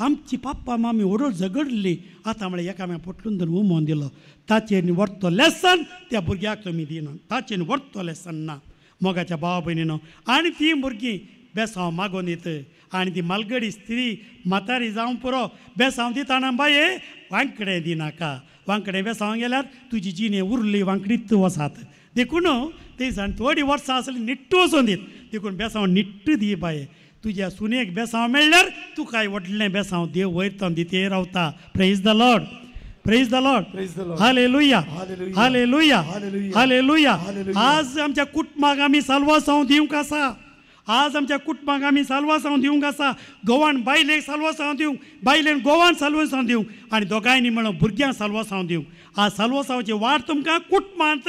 आमची पाप्पा मामी ओडोळ झगडली आतां म्हळ्यार एकामेका पोटलून जावन उमो दिलो ताचेर व्हरतो लेसन त्या भुरग्याक तुमी दिना ताचेर व्हरतो लेसन ना मोगाच्या भावा भयणीनो आनी ती भुरगीं बेसांव मागोवन दित आनी ती मालगडी स्त्री म्हातारी जावं पुरो बेसांव दिताना बाये वांकडें दिनाका वांकडें बेसांव गेल्यार तुजी जिणे उरली वांकडीत वसात देखून थंयसान थोडीं वर्सां आसली निट्ट वचून दीत देखून बेसांव निट्ट दी बाये तुज्या सुनेक बेसांव मेळ्ळ्यार तुकाय व्हडलें बेसांव देव वयर दिते रावता praise the lord hallelujah hallelujah hallelujah आज आमच्या कुटुंबाक आमी साल्वासांव दिवंक आसा आज आमच्या कुटुंबाक आमी साल्वासांव दिवंक आसा घोवान बायलेक साल्वासांव दिवंक बायलेन घोवान साल्वासांव दिवंक आनी दोगांयनी मेळून भुरग्यांक साल्वासांव दिवंक आज साल्वासांवाची वाट तुमकां कुटुंबांत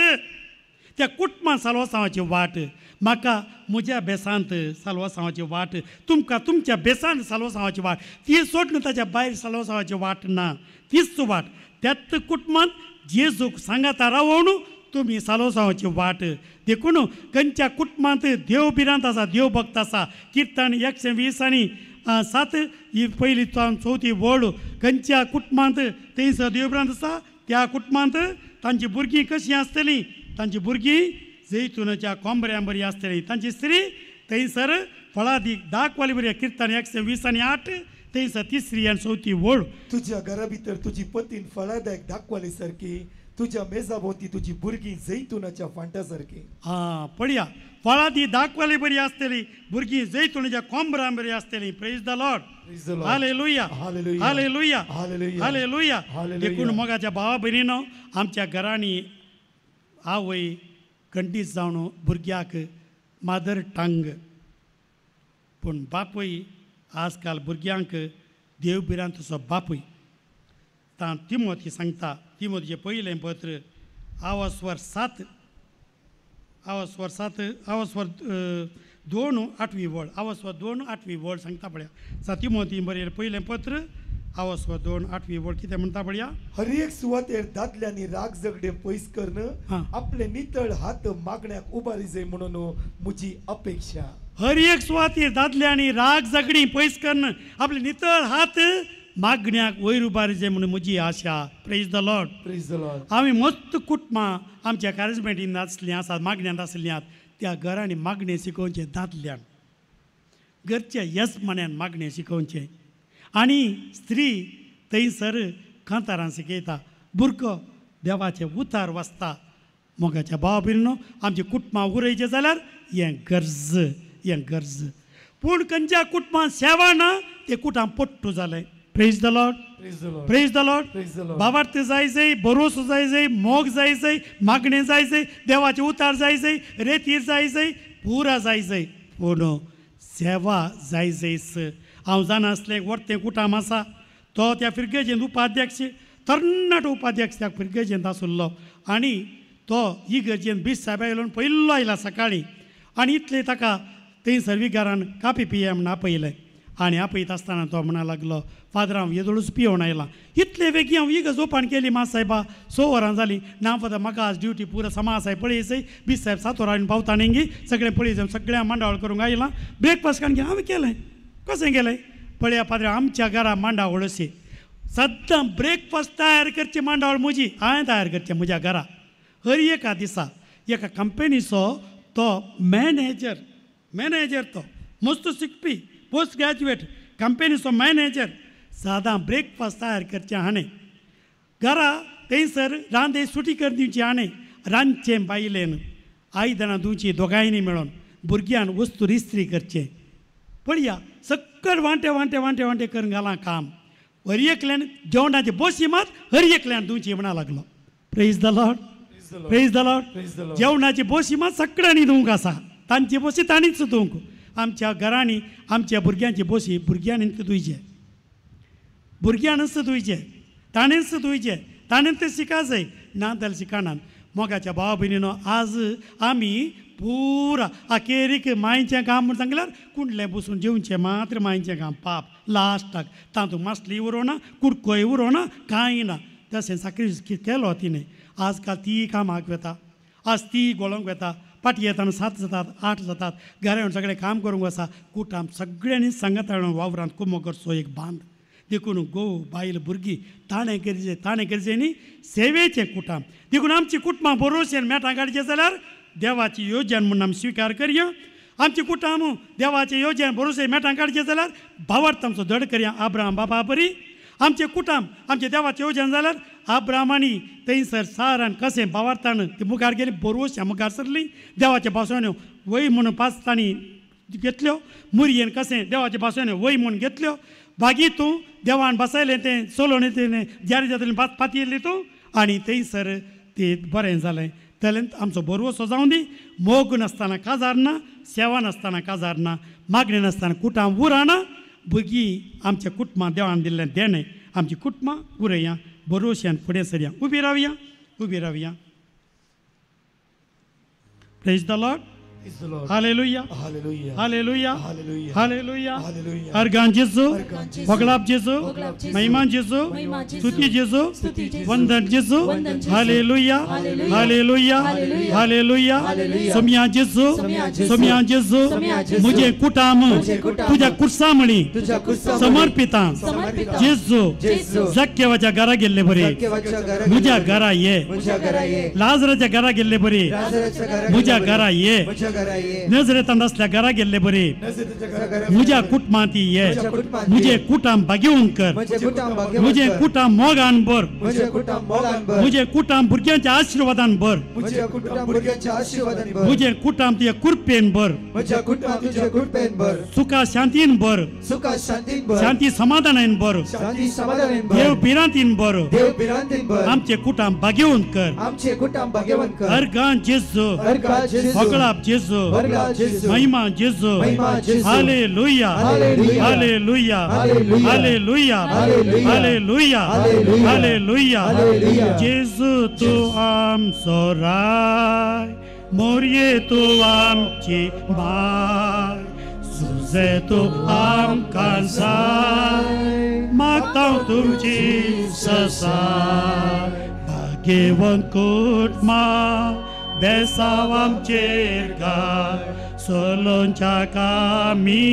त्या कुटुंबांत साल्वासांवाची वाट म्हाका म्हज्या बेसांत साल्वासांवाची वाट तुमकां तुमच्या बेसांत साल्वासांवाची वाट ती सोडून ताच्या भायर साल्वासांवाची वाट ना तीच वाट त्याच कुटुंबांत जेजूक सांगाता रावून तुमी साल्वासांवाची वाट देखून खंयच्या कुटुंबांत देव बिरांत आसा देव भक्त आसा किर्तन 120 आनी 7 ही पयली चवथी वड खंयच्या कुटुंबांत थंयसर देव बिरांत आसा त्या कुटुंबांत तांची भुरगीं कशीं आसतलीं तांची भुरगीं जैतुनाच्या कोंबऱ्यां बरी आसतलीं तांची स्त्री थंयसर फळां दाखवाली बरी किर्तन 120 आनी 8 थंयसर 3री आनी 4थी वड तुज्या घरा भितर तुजी पतीन फळादायक दाखवाली सारकी तुझ्या मेजाभोवती तुझी भुरगीं जैतुनाच्या फांटासारखी. पळया फळां ती दाखवाली बरी आसतली, भुरगीं जैतुनाच्या कोंबरां बरी आसतली. Praise the lord. Hallelujah hallelujah. Hallelujah hallelujah. Hallelujah. Hallelujah. देखून मोगाच्या भावा भयणीनो, आमच्या घरांनी आवय कंटीस जावन भुरग्याक मादर टंग, पूण बापूय आजकाल भुरग्यांक देवबिरान तसो बापूय. ता तिमोथी सांगता, तिमोथीचें पयलें पत्र आवास्वर 7 आवास्वर 2:8 वळ, आवास्वर 2:8 वळ सांगता पळया. तिमोथी बरयलें पयलें पत्र आवास्वर 2:8 वळ कितें म्हणटा पळया. हर एक सुवातेर दादल्यांनी राग झगडे पयस करणं, आपले नितळ हात मागण्याक उबारी जाय म्हणून म्हजी अपेक्षा. हर एक सुवातेर दादल्यांनी राग झगडी पयस करणं, आपले नितळ हात मागण्याक वयर उबारी जाय म्हणून म्हजी आशा. Praise the lord. Praise the lord. आमी मस्त कुटुंबां आमच्या कारिजमेटीन आसलीं आसात, मागण्यांत आसलीं आहात. त्या घरांनी मागणें शिकोवचें दादल्यान, घरच्या येसमान्यान मागणें शिकोवचें. आनी स्त्री थंयसर कांतारां शिकयता, भुरगो देवाचें उतार वाचता. मोगाच्या भावा भयणीनो, आमच्या कुटुंबां उरयचें जाल्यार हें गरज. पूण खंयच्या कुटुंबांत सेवा ना तें कुटुंब पट्टू जालें. Praise the lord. Praise the Lord. भावार्थ जाय, भरोसो जाय, मोग जाय, मागणें जाय, देवाचे उतार जाय, रेतीर जाय, पुरा जाय, पूण सेवा जाय. हांव जाणा आसलें वर्तें कुटाम आसा, तो त्या फिरगेजेंत उपाध्यक्ष, तरणाट उपाध्यक्ष त्या फिरगेजेंत आसुल्लो. आनी तो इगर्जेंत बीस साहेब येवन पयलो आयला सकाळीं. आनी इतलें ताका थंयसर विगारान कापी पिया म्हण आपयलें. आनी आपयता आसतना तो म्हणा लागलो, फादर हांव येदोळूच पिवून आयलां. इतले बेगीन हांव इगर्ज ओपन केली. मास साहेबा 6 वरां जालीं. ना फादर म्हाका आज ड्युटी पुरो समाज साहेब पळयसय. बीस साहेब 7 वरां पावता न्ही, सगळें पळय जावन सगळ्या मांडावळ करूंक आयलां. ब्रेकफास्ट काण हांवें केलें. कशें केलें पळया पाद्र, आमच्या घरा मांडावळ अशी सद्दां ब्रेकफास्ट तयार करची मांडावळ म्हजी, हांवें तयार करचें म्हज्या घरा. हर एका दिसा एका कंपनीचो तो मॅनेजर तो मस्त शिकपी, पोस्ट ग्रॅज्युएट, कंपनीचो मॅनेजर, सादां ब्रेकफास्ट तयार करचें हाणें. घरा थंयसर रांदे सुटी कर दिवची हाणें. रांदचें बायलेन, आयदनां धुवचीं दोगांयनी मेळोन, भुरग्यान वस्तू इस्त्री करचें. पळया सक्कल वांटे करून घालां काम. हर एकल्यान जेवणाची बसी मात हर एकल्यान धुवची म्हणा लागलो. Praise the lord. Praise the Lord. जेवणाची बसी मात सगळ्यांनी धुवंक आसा, तांची बसी तांणीच धुवंक. आमच्या घरांनी आमच्या भुरग्यांची बसी भुरग्यांनीच धुयचे, भुरग्यानच धुयचे, ताणेंच धुयचे, ताणेंच शिका जाय, ना जाल्यार शिकानात. मोगाच्या भावा भयणीनो, आज आमी पुरा अखेरीक मायेचें काम म्हूण सांगल्यार कुंडलें बसून जेवचें मात्र मायेचें काम. पाप लास्टाक तातूंत मासली उरोना, कुडकोय उरोना, कांय ना. तशें साखरी केलो तिणें. आजकाल ती कामाक वता, आज ती गोळोंक वता. पाटी येताना 7 जातात, 8 जातात. घरा येवन सगळें काम करूंक वचा. कुटाम सगळ्यांनी सांगत हाडून वावरांत कुमो करचो एक बांद. देखून घोव बायल भुरगीं ताणें गरजे न्ही सेवेचें कुटाम. देखून आमची कुटुंबां बरोवशेन मेटां काडचें जाल्यार देवाची येवजण म्हणून आमी स्विकार करया. आमची कुटाम देवाचें येवजण बरोवशेन मेटां काडचें जाल्यार भावार्थ आमचो धड करया. अब्राहम बाबा बरी. आमचे कुटाम आमचे देवाचें येवजण जाल्यार अब्राहमानी थंयसर सारान कशें भावार्थान ती मुखार गेली, बरोवश्या मुखार सरलीं. देवाच्या भाशेन वय म्हणून 5 तांणी घेतल्यो. मुरयेन कशें देवाच्या भाशेन वय म्हणून घेतल्यो. बागीतूं देवान बसयलें तें सोलोन तें ज्यारी जातलें पाती येयली तूं, आनी थंयसर तें बरें जालें. जाल्यार आमचो बरोवसो जावं दी. मोग नासतना काजार ना, सेवा नासतना काजार ना, मागणी नासतना कुटाम उराना. भुरगीं आमच्या कुटुंबां देवान दिल्लें देणें. आमची कुटुंबां उरया, बरोवश्यान फुडें सरया. उबी रावया. Praise the lord. Hallelujah. Hallelujah. Hallelujah. अर्गान जेजू, वगलाप जेजू, महिमान जेजू, स्तुती जेजू, वंदन जेजू. हालेलुया. हालेलुया. हालेलुया. सोम्या जेजू, मुझे कुटाम तुझ्या कुर्सामणी समर्पिता जेजू. जक्केवाच्या घरा गेल्ले बरे, म्हज्या घरा ये. लाजराच्या घरा गेल्ले बरे, म्हज्या घरा ये. घरा ये नजरेतान असल्या घरा गेल्ले बरे नजरेच्या घरा म्हज्या कुटुंबांत ये म्हज्या कुटुंबांत म्हजे कुटाम बागेवून कर म्हजे कुटुंब म्हजे कुटाम मोगान भर म्हजे कुटुंब मोगान भर म्हजे कुटाम भुरग्यांच्या आशिर्वादान भर म्हजे कुटुंब भुरग्यांच्या आशिर्वादान भर म्हजे कुटाम तुझ्या कुरपेन भर म्हज्या कुटुंबात तुझे कुटुंबेन भर सुखा शांतीन भर सुखा शांतीन भर शांती समाधानान भर शांती समाधानान भर देव पिरांतीन भर देव बिरांतीन भर आमचे कुटाम बागेवून कर आमचे कुटुंब भाग्यवान कर हर गान जेजू हर का जेजू वगळाप जेजू वगळाप जेजू महिमा जेजू महिमा जेजू hallelujah hallelujah hallelujah hallelujah hallelujah hallelujah hallelujah hallelujah hallelujah hallelujah जेजू तू आमचो राय मोरये तू आमची माय सुजे तू आमकां जाय मागता तुमची ससाय भाग्यवान कुटुंबा बेसाव आमचेर घाल सोलोंच्या कामी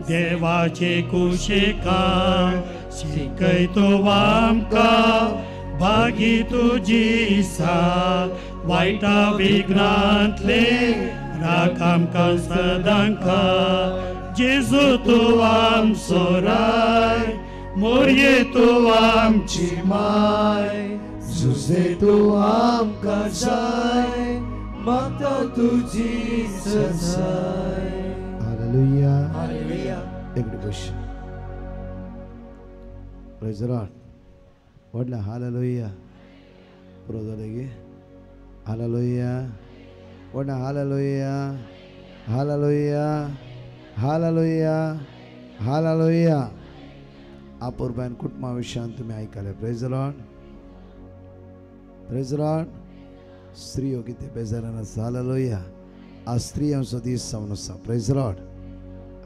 देवाचे कुशेकार शिकय तू आमकां भागी तुजी साथ वायटा विघ्नांतले राख आमकां सदांका जेजू तू आमचो राय मोरये तू आमची माय जुजे तू आमकां जाय मागता तुजी ससाय हालेलुया हालेलुया एक खुश प्रेज द लॉर्ड व्हडला हालेलुया पुरो जाले गे हालेलुया व्हडला हालेलुया हालेलुया हालेलुया हालेलुया अपूर्वान कुटुंबा विशयान तुम्ही ऐकले praise the lord praise the lord स्त्रियो कितें बेजारान आसा हालेलुया आज स्त्रियांचो दीस जावन आसा praise the lord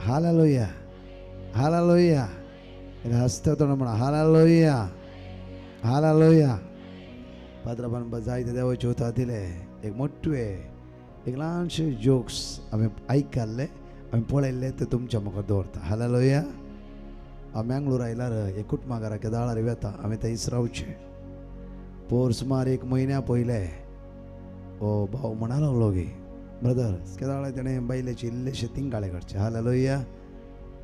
hallelujah hallelujah हसता तो म्हणा हालेलुया हालेलुया पात्रापान जायते देवाचे उतर दिले एक मोठे एक ल्हानशे जोक्स आमी आयकल्ले आमी पळयल्ले ते तुमच्या मुखार दवरता हालेलुया हांव मँगलोर आयल्यार एक कुटुंबाघराक दाळार वेता आमी थंयच रावचे पोर सुमार एक म्हयन्या पयले ओ भाव म्हणा लागलो गे ब्रदर केदाळे तेणें बायलेचे इल्लेशे तिंगाळे काडचे हालेलुया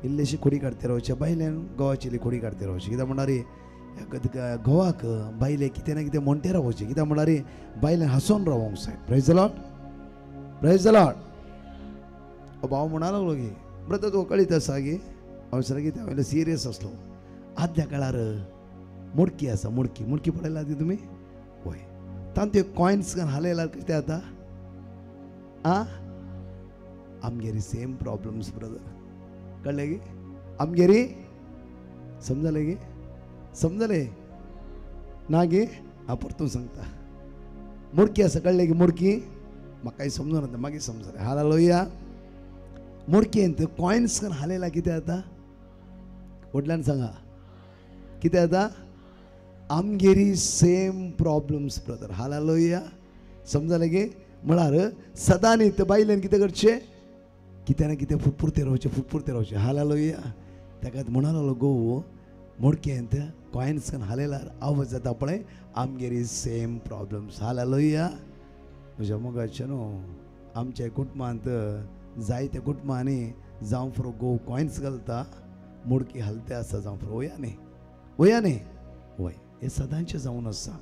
इल्लेशी खोडी काडते रावचे बायलेन गवाची इल्ली खोडी काडते रावचे कित्याक म्हणल्यार घोवाक बायले कितें ना कितें म्हणटे रावचे कित्याक म्हणल्यार बायलेन हांसोन रावंक जाय praise the lord praise the Lord भाव म्हणा लागलो गे ब्रदर तुका कळीत आसा गे हांव सर कितें हांवें सिरियस आसलो आदल्या काळार मुडकी आसा मुडकी मुडकी पळयला ती तुमी हय तातूंत ते कॉयन्स घालून हालयल्यार कितें जाता आ आमगेरी सेम प्रॉब्लम्स ब्रदर कळ्ळें गे आमगेरी समजलें गे समजलें ना गे हांव परतून सांगता मुडकी आसा कळ्ळें गे मुडकी म्हाका समजून येता मागीर समजलें हालेलुया मुडकेन ते कॉयन्स घालून हालयल्यार कितें जाता व्हडल्यान सांगा कितें जाता आमगेरी सेम प्रॉब्लम्स ब्रदर हालेलुया समजलें गे म्हळ्यार सदां न्ही ते बायलेन कितें करचें कितें ना कितें फुटफुरते रावचें हालेलुया ताका म्हणा लागलो गो मुडकेंत कॉयन्स घालून हालयल्यार आवज जाता पळय आमगेरी सेम प्रॉब्लम्स हालेलुया म्हज्या मोगाचे न्हू आमच्या कुटुंबांत जायत्या कुटुंबांनी जावं फुरो गो कॉयन्स घालता मुडकी हलते आसता जावं फुरो वया न्ही वय हे सदांचें जावन आसा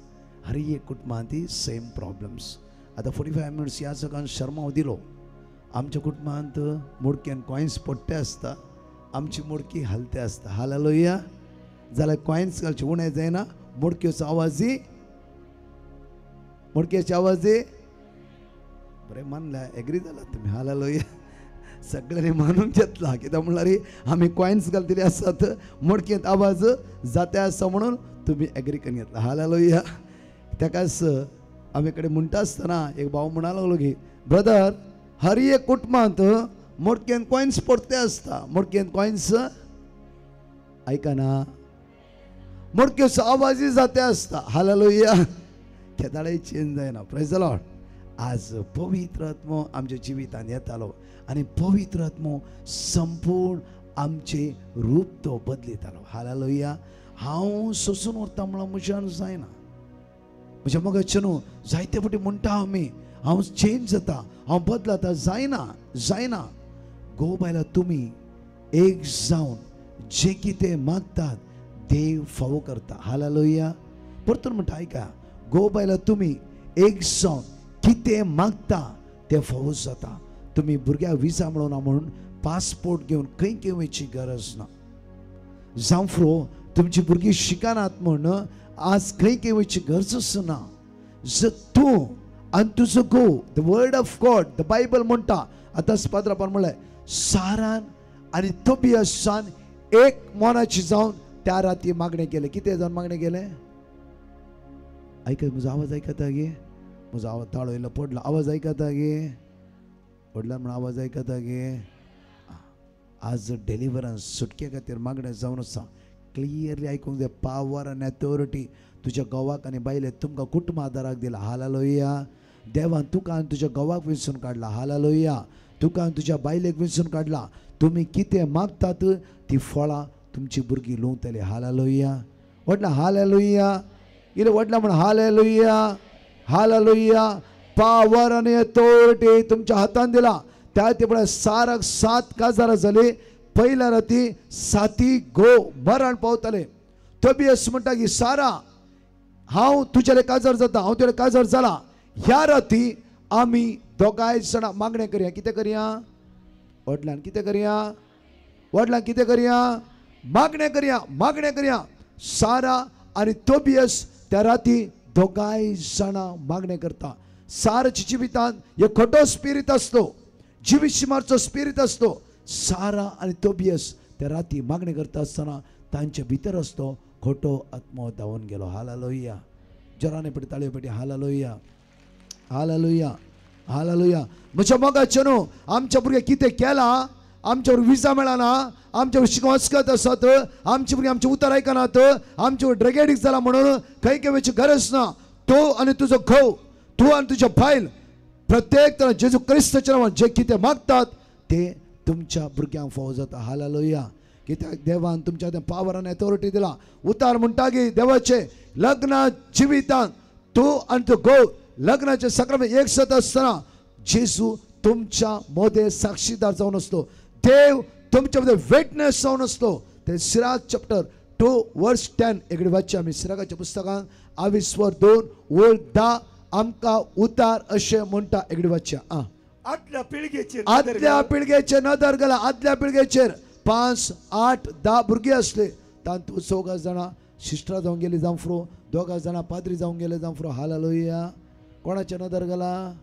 हर एक कुटुंबांत सेम प्रॉब्लम्स आतां 45 मिनिट्स ह्या सगळ्यान शर्मा दिलो आमच्या कुटुंबांत मुडक्यान कॉयन्स पडटे आसता आमची मुडकी हलते आसता हालेलुया जाल्यार कॉयन्स घालचे उणें जायना मुडक्योचो आवाजी मुडक्याचे आवाजी बरें मानल्या एग्री जालात तुमी हालेलुया सगळ्यांनी मानून घेतला कित्याक म्हणल्यार आमी कॉयन्स घालतले आसात मुडकेंत आवाज जाते आसा म्हणून तुमी एग्री करून घेतला हालेलुया ताकाच आमी कडेन म्हणटा आसतना एक भाव म्हणा लागलो की ब्रदर हर एक कुटुंबांत मुडकेन कॉयन्स पडते आसता मुडकेन कॉयन्स आयकना मुडक्योचो आवाजूय जाते आसता हालेलुया केदाळें चेंज जायना प्रेज द लॉर्ड आज पवित्र आत्मो आमच्या जिवितांत येतालो आनी पवित्र आत्मो संपूर्ण आमचे रूप तो बदलितालो हालेलुया हांव सोंसून व्हरता म्हणल्यार म्हज्यान जायना म्हज्या मोगाचे न्हू जायते फावटी म्हणटा आमी हांव चेंज जाता, हांव बदलता, जायना. गो बायला तुम्ही एक जावन जे कितें मागतात देव फावो करता. हालेलुया. परतून म्हणटा आयका, गो बायला तुम्ही एक जावन कितें मागता तें फावो जाता. तुम्ही भुरग्याक विजा मेळोना म्हणून पासपोर्ट घेवन खंय वयची गरज ना. जावं फ्रो तुमची भुरगीं शिकनात म्हण आज खंय वयची गरजच ना. जर तूं आनी तुजो गो, the word of God, the Bible म्हणटा, आतां पाद्रापान म्हणलें सारान आनी तोबियासान एक मोनाची जावन त्या राती मागणें केलें. कितें जावन मागणें केलें? आयकत, म्हजो आवाज आयकता गे? म्हजो आवाज ताळो येयलो पडला. आवाज आयकता गे? पडला म्हण आवाज आयकता गे? आज डेलिव्हरन्स सुटके खातीर मागणें जावन आसा. क्लियरली आयकूंक जाय. पावर आनी अथॉरिटी तुज्या घोवाक आनी बायले तुमकां कुटुंब आदाराक दिला. हालेलुया. देवान तुका आनी तुज्या घोवाक वेंचून काडला. हालेलुया. तुका आनी तुज्या बायलेक वेंचून काडला. तुमी कितें मागतात ती फळां तुमची भुरगीं लुंवतली. हालेलुया. वडला हालेलुया. इले वडला म्हण हालेलुया. हालेलुया. पावर आनी अथॉरिटी तुमच्या हातान दिला. त्या ते पळय साराक 7 काजारां जाली. पहिल्या राती 7 गो मरण पावतले. तोबियास म्हणटा की सारा हांव तुजेले काजार जाता, हांव तुजेले काजार जाला. ह्या राती आमी दोगांय जाणां मागणें करया. कितें करया? वडल्यान कितें करया? वडल्यान कितें करया? मागणें करया. मागणें करया. सारा आनी तोबियास त्या राती दोगांय जाणां मागणें करता. साराच्या जिवितांत एक खोटो स्पिरीट आसलो, जिवीशी मारचो स्पिरीट आसलो. सारा आनी तोबियास त्या राती मागणें करता आसतना तांचे भितर आसलो खोटो आत्मो धांवून गेलो. हालेलुया. जोराने पडी ताळयो पडी. हालेलुया. हालेलुया. हालेलुया. म्हज्या मोगाचे न्हू, आमच्या भुरगे कितें केलां, आमच्या विजा मेळना, आमच्या वचकत आसात, आमचे भुरगे आमचे उतर आयकनात, आमचे ड्रग एडिक्ट जाला म्हणून खंय वयची गरज ना. तूं आनी तुजो घोव, तूं आनी तुज्या बायल प्रत्येक तरां जेजू क्रिस्ताच्या नांवान जे कितें मागतात ते तुमच्या भुरग्यांक फावो जाता. हालेलुया. कित्याक देवान तुमच्या हातांत पावर आनी अथॉरिटी दिला. उतार म्हणटा की देवाचे लग्ना जिवितांत तूं आनी तो घोव लग्नाचे सक्रमेंत एक जात आसतना जेजू तुमच्या मोदे साक्षीदार जावन आसलो. देव तुमच्या मदें विटनेस जावन आसलो. ते सिराक चॅप्टर 2:10 एकडे वाचचे आमी. सिराकाच्या पुस्तकांत 22:2 आमकां उतार अशें म्हणटा. एकडे वाचच्या. आदल्या पिळगेचेर नदर गेला. आदल्या पिळगेचेर 5, 8, 10 भुरगीं आसले. तातूंत 4 जाणां सिस्टरां जावं गेली जावं फ्रो, 2 जाणां पाद्री जावं गेले जावं फ्रो. हालेलुया. कोणाचे नदर गेला?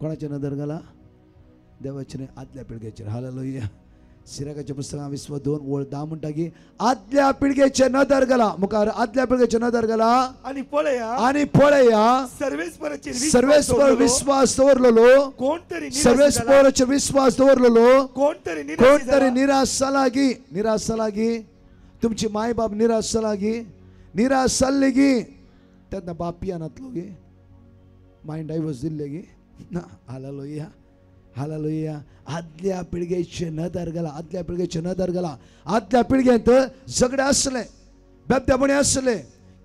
कोणाचे नदर गेला? देवाचे न्ही, आदल्या पिळगेचेर. हालेलुया. सिराकाच्या पुस्तकांत 22:10 म्हणटा की आदल्या पिळगेचे नदर गेला. मुखार आदल्या पिळगेचे नदर गेला. आणि पळया सर्वेस्पर विश्वास दवरलेलो. सर्वेस्पराचेर विश्वास दवरलेलो कोण तरी निराश जाला गी. तुमची माय बाप निराश जाला गी. निराश जाल्ली गी. तेन्ना बाप पियानातलो गी. माय डायवर्स दिल्ले गी ना. हालेलुया. हालेलुया. आदल्या पिळगेचे नदर गेला. आदल्या पिळगेचे नदर गेला. आदल्या पिळगेंत झगडे आसले, बेबदेपणी आसले,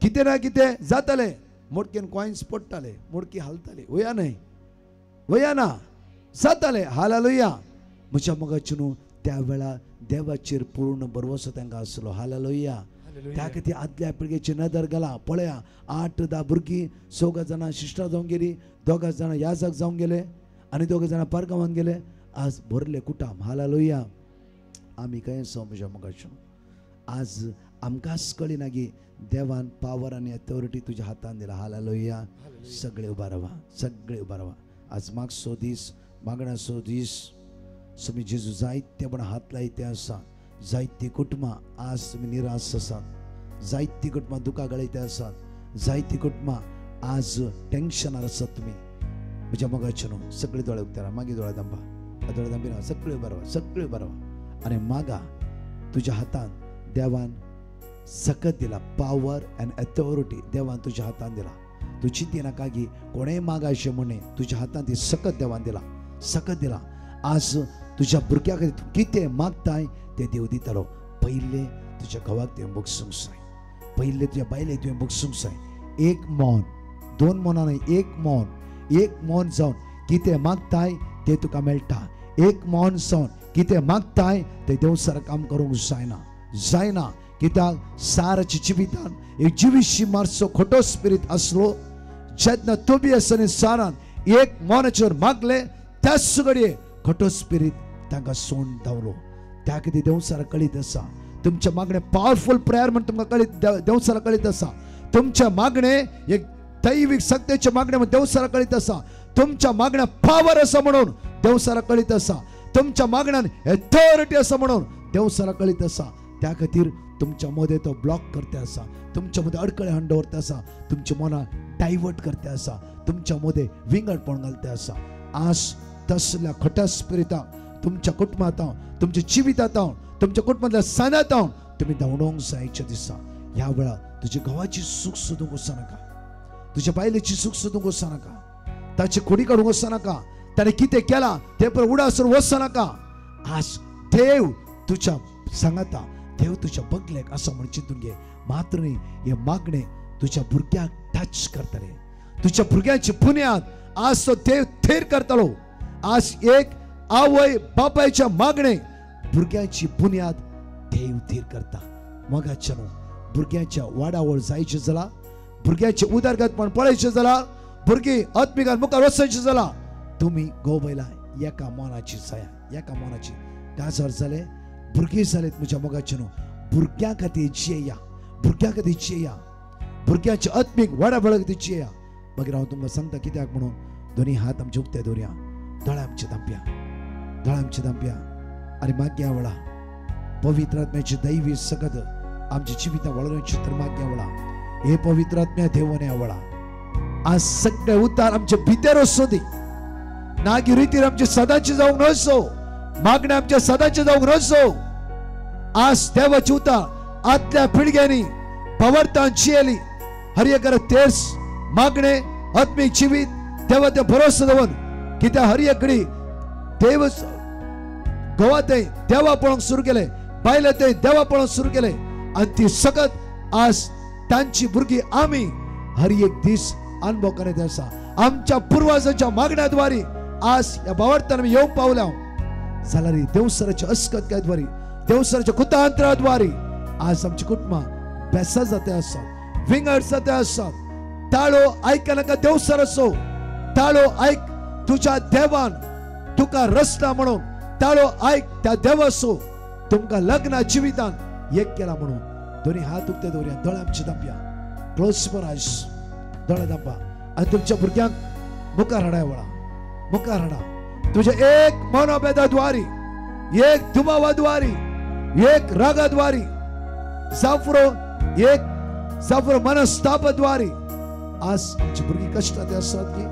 कितें ना कितें जाताले. मोडकेन कॉइन्स पडटाले, मोडकी हालताली. वया न्हय, वया ना, जाताले. हालेलुया. म्हज्या मोगाचे न्हू, त्या वेळार देवाचेर पूर्ण भरवसो तांकां आसलो. हालेलुया. त्या खातीर आदल्या पिळगेचे नदर गेला. पळया 8-10 भुरगीं, 4 जाणां सिस्टर जावं गेली, 2 जाणां याजक जावं गेले आनी 2 जाणां पारगांवान गेले. आज भरले कुटाम. हालेलुया. आमी खंय आसा म्हज्या मोगाचे न्हू. आज आमकांच कळना की देवान पावर आनी अथॉरिटी तुज्या हातान दिला. हालेलुया. सगळे उबा रावा, सगळे उबा रावा. आज मागचो दीस, मागण्याचो दीस. तुमी जेजू जायतेपण हात लायते आसा. जायतीं कुटुंबां आज तुमी निराश आसात. जायतीं कुटुंबां दुखां गळयते आसात. जायतीं कुटुंबां आज टेन्शनार आसात. तुमी म्हज्या मोगाचे न्हू, सगळे दोळे उक्तारा. मागीर दोळे दांबा, दोळे दांबी रावा. सगळे उबा रावा, सगळे उबा रावा आनी मागा. तुज्या हातान देवान सकत दिला. पावर एंड अथॉरिटी देवान तुज्या हातान दिला. तूं चिंती नाका की कोणेंय मागा अशें म्हणें. तुज्या हातान ती सकत देवान दिला. सकत दिला. आज तुज्या भुरग्या खातीर तूं कितें मागताय तें देव दितलो. पयले तुज्या घोवाक तुवें बोगसूंक जाय. पयले तुज्या बायलेक तुवें बोगसूंक जाय. एक मोन दोन मनाने एक मौन जावन कितें मागताय ते तुका मेळटा. एक मौन जावन कितें मागताय ते देव सर काम करूंक जायना. कित्याक साराच्या जिवितान एक जिवीशी मारसो खोटो स्पिरीट आसलो. जेन्ना तोबियासानी सारान एक मौनाचेर मागले त्याच घडये खोटो स्पिरीट तांकां सोडून धांवलो. त्या कितें देव सर कळीत आसा. तुमचे मागणे पॉवरफुल प्रेयर म्हणून तुमकां कळीत देव सर कळीत आसा. तुमचे मागणे एक दैविक सत्तेचे मागणे म्हणून देव सर कळीत आसा. तुमच्या मागण्या पावर आसा म्हणून देव सर कळीत आसा. तुमच्या मागण्यान ऑथॉरिटी आसा म्हणून देव सर कळीत आसा. त्या खातीर तुमच्या मध्ये तो ब्लॉक करते आसा. तुमच्या मध्ये अडकळे हाडून दवरता आसा. तुमच्या मना डायवर्ट करते आसा. तुमच्या मध्ये विंगडपण घालते आसा. आज तसल्या खोट्या स्पिरिटाक तुमच्या कुटुंबात तुमच्या जिवितांत तुमच्या कुटुंबातल्या सणात तुम्ही धांवडोंक जायचे दिसा. ह्या वेळा तुझ्या गावाची सुख सोदूंक वचनाका. तुझ्या बायलेची सुख सोदूंक वचनाका. ताची खोडी काढूंक वचनाका. ताणे कितें केला ते पर उडासून वचनाका. आज देव तुझ्या सांगाता. देव तुझ्या बगलेक असं म्हण चिंतून घे. मात्र न्ही हे मागणे तुझ्या भुरग्याक टच करतले. तुझ्या भुरग्याची बुन्याद आज तो देव थेर करतलो. आज एक आवय बापायच्या मागणे भुरग्याची बुन्याद देव थेर करता. मगाच्या भुरग्याच्या वाडावळ जायचे जाला. भुरग्याचे उदरगतपण पळयचे जाला. भुरगी आत्मिकान मुखार वचचे जाला. तुम्ही गोबयला एका मनाची जाया. एका मनाची काजार जाले भुरगी जालेत म्हज्या मोगाचे न्हू. भुरग्यां खातीर जियेया. भुरग्यां खातीर जियेया. भुरग्याचे आत्मीक वाडावळ खातीर जियेया. मागीर हांव तुमकां सांगता कित्याक म्हणून दोनी हात आमचे उक्ते दवरया. दोळे आमचे धांपया आनी मागया वळा पवित्र आत्म्याची दैवी सकत आमच्या जिवितां वळोवची तर मागया वळा. हे पवित्र आत्म्या देवाने आवळा. आज सगळे उद्धार आमचे भितर असो दी. नागी रितीर आमचे सदांचे जावंक नसो. मागणे आमच्या सदांचे जावंक नसो. आज देवाची उद्धार आदल्या पिळग्यांनी पवर्तान जियेली. हर एक तेच मागणे आत्मिक जिवीत देवा ते भरोसा दवरून कित्याक हर एक घडी देव गोवात देवा पळोवंक सुरू केले. बायले ते देवा पळोवंक सुरू केले. आणि ती सकत आज तांची भुरगी आमी हर एक दीस अनुभव करत आसा. आमच्या पुर्वजांच्या मागण्याद्वारे आज या भावार्थान आमी येवंक पावल्या जाल्यार देवसराच्या अस्कतकाद्वारे देवसराच्या कुतांत्राद्वारे आज आमची कुटुंबां बेसा जाते आसा. विंगड जाते आसा. ताळो आयकनाका देवसर असो. ताळो आयक तुझ्या देवान तुका रस्ता म्हणून. ताळो आयक त्या देवा असो तुमका लग्न जिवितान एक केला म्हणून. दोन्ही हात उक्ते दवरया. दोळे आमचे धांपया. क्लोज युअर आयज. दोळे धांपा आनी तुमच्या भुरग्यांक मुखार हाडाय वळा. मुखार हाडा. तुझे एक मनोभेदाद्वारी एक दुबावाद्वारी एक रागाद्वारी जाफरो मनस्तापाद्वारी आज आमची भुरगीं कश्टांत आसात की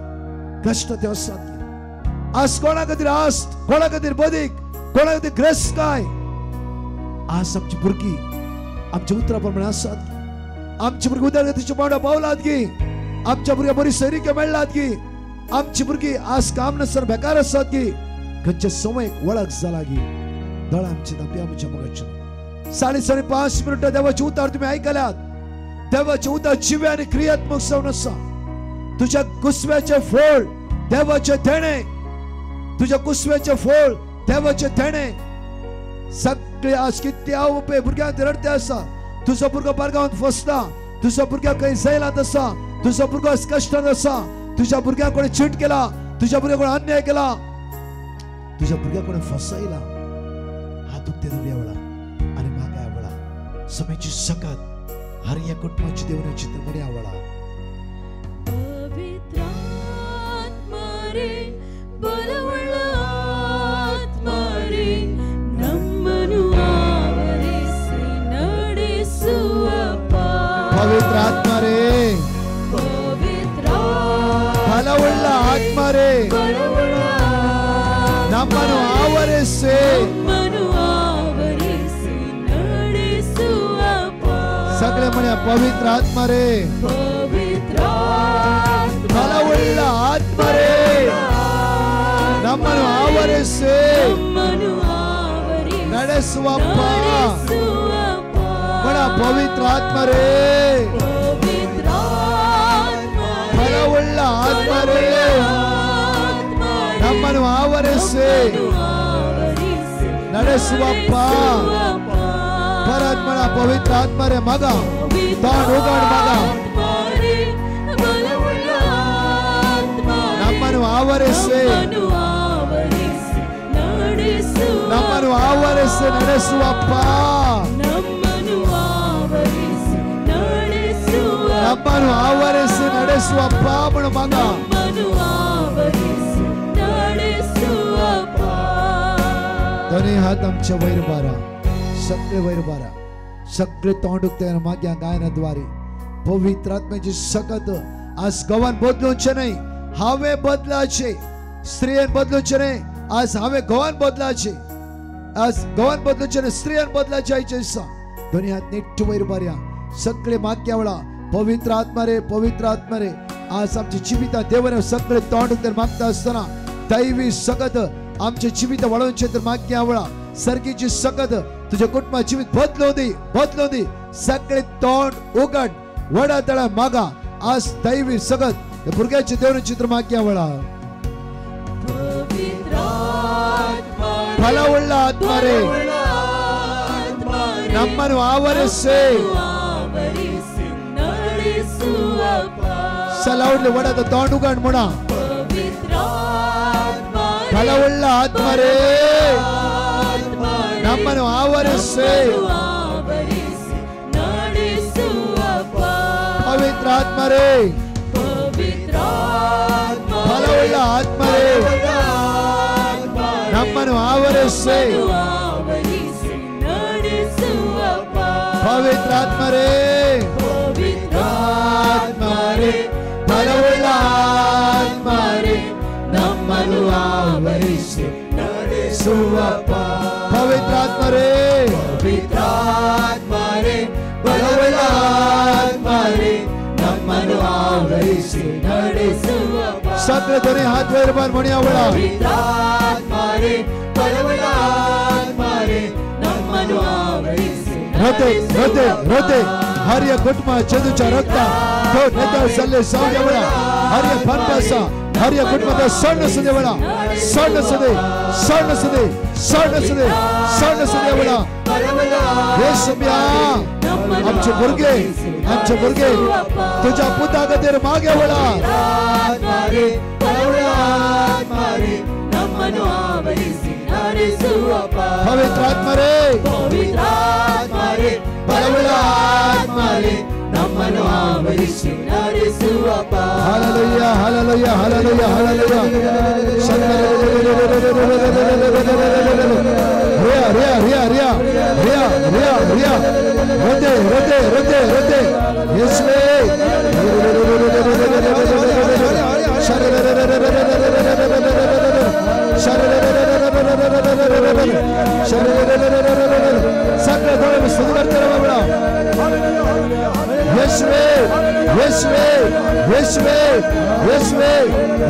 आज कोणा खातीर आस्त कोणा खातीर बदीक कोणा खातीर ग्रेस्काय आज आमची भुरगीं आमच्या उतरा प्रमाणे आसात की आमची भुरगीं उदरगतीच्या पावंड्या पावलात की आमच्या भुरग्यांक बरी सैरिके मेळ्ळात की आमची भुरगीं आज काम नसर बेकार आसात की खंयच्या समयक वळख जाला की. दोळे आमचे धांपया म्हज्या मोगाचे. 5:30 देवाचे उतार तुम्ही ऐकल्यात. देवाचे उतार जिवे आणि क्रियात्मक जावन आसा. तुझ्या कुसव्याचे फळ देवाचे देणे. तुझ्या कुसव्याचे फळ देवाचे देणे. सगळे आज किती आवपे भुरग्यांक रडते आसा. तुझो भुरगो बारगांवांत फसता. तुझो भुरगो खंय जैलांत आसा. तुझो भुरगो आज कश्टांत आसा. तुझ्या भुरग्याक कोणी चीट केला. तुझ्या भुरग्याक कोणी अन्याय केला. तुझ्या भुरग्याक कोणी फसयला. हात उक्ते दवरया वळा आनी मागया वळा. समयची सकत हर एक कुटुंबाची देवनाची चित्र बऱ्या वळा. पवित्र आत्मा रे बलवळ आत्मा रे नम्मनु आवरिसि ನಡೆಸುವಪ್ಪ. पवित्र आत्मा रे ಬಲವುಳ್ಳ ಆತ್ಮ ರೇ ನಮ್ಮನ್ನು ಆವರಿಸಿ ಸಕಲ ಮನೆಯ ಪವಿತ್ರ ಆತ್ಮ ರೇ ಬಲವುಳ್ಳ ಆತ್ಮ ರೇ ನಮ್ಮನ್ನು ಆವರಿಸಿ ನಡೆಸುವಪ್ಪ. ಬಡ ಪವಿತ್ರ ಆತ್ಮ ರೇ ನಮ್ಮನ್ನು ಆವರಿಸಿ ನಡೆಸುವಪ್ಪ ಪರಮಾತ್ಮನ ಪವಿತ್ರ ಆತ್ಮರೇ ಮಗ ತಾನುಗಾಡ್ ಮಗ ನಮ್ಮನ್ನು ಆವರಿಸಿ ನಮ್ಮನ್ನು ಆವರಿಸಿ ನಡೆಸುವಪ್ಪ ನಮ್ಮನ್ನು ಆವರಿಸಿ ನಡೆಸುವಪ್ಪ ಮಗ दोन्ही हात आमच्या वैर बारा सगळे वैर बारा सगळे तोंड दुखते माग्या गायनाद्वारे पवित्र आत्म्याची सकत आज गव्हाण बदलूचे नाही हावे बदलाचे स्त्रियां बदलूचे नाही आज हावे गव्हाण बदलाचे आज गव्हाण बदलूचे नाही स्त्रियां बदलाचे आयचे दोन्ही हात नीट वैर बाऱ्या सगळे माग्यावळा पवित्र आत्मा रे आज आमची जीविता देवाने सगळे तोंड दुखते मागता असताना दैवी सकत आमचे जीवित वळवूनचे तर मागे आवळा सरकीची सकत तुझ्या कुटुंबा जीवित बदलो दे सगळे तोंड उघड वडा तळा मागा आज दैवी सकत भुरग्याचे देवने चित्र मागे आवळा फलवुಳ್ಳ आत्मा रे ನಮ್ಮನ್ನು ಆವರಿಸಿ ಸಲೌಡ್ಲಿ ವಡದ ತೋಂಡ್ ಉಘಡ್ ಮುಣ ಫಲವುಳ್ಳ ಆತ್ಮರೇ ನಮ್ಮನ್ನು ಆವರಿಸಿ ಪವಿತ್ರ ಆತ್ಮರೇ ಫಲವುಳ್ಳ ಆತ್ಮರೇ ನಮ್ಮನ್ನು ಆವರಿಸಿ ಪವಿತ್ರ ಆತ್ಮರೇ ಫಲವುಳ್ಳ ಆತ್ಮರೇ ನಮ್ಮನ್ನು ಆವರಿಸಿ ನಡೆಸುವಪ್ಪ ಪವಿತ್ರ ಆತ್ಮರೇ ಫಲವುಳ್ಳ ಆತ್ಮರೇ ನಮ್ಮನ್ನು ಆವರಿಸಿ ನಡೆಸುವಪ್ಪ ಸಕಲ ಧ್ವನಿ हाथ वर बार म्हणूया वळा ಫಲವುಳ್ಳ ಆತ್ಮರೇ ನಮ್ಮನ್ನು ಆವರಿಸಿ रोते हर्य कुटुंबा चंदूच्या रक्त तो नेता सल्ले सावल्या वळा हर्य फनपासा हर्य कुटुंबाचा सण सुदे वळा सण सुदे वळा येशूया आमचे बुरगे तुझ्या पुतागतेर मागे वळा पवित्र आत्मा रे ಫಲವುಳ್ಳ ಆತ್ಮರೇ ನಮ್ಮನ್ನು ಆವರಿಸಿ ನಡೆಸುವಪ್ಪ ಹಲ್ಲೆಲೂಯಾ ಹಲ್ಲೆಲೂಯಾ ಹಲ್ಲೆಲೂಯಾ ಹಲ್ಲೆಲೂಯಾ ರಿಯಾ ರೋತೆ ಯೇಸುವೇ सगळे डोळे सुरू करते रे बाबा येशुवे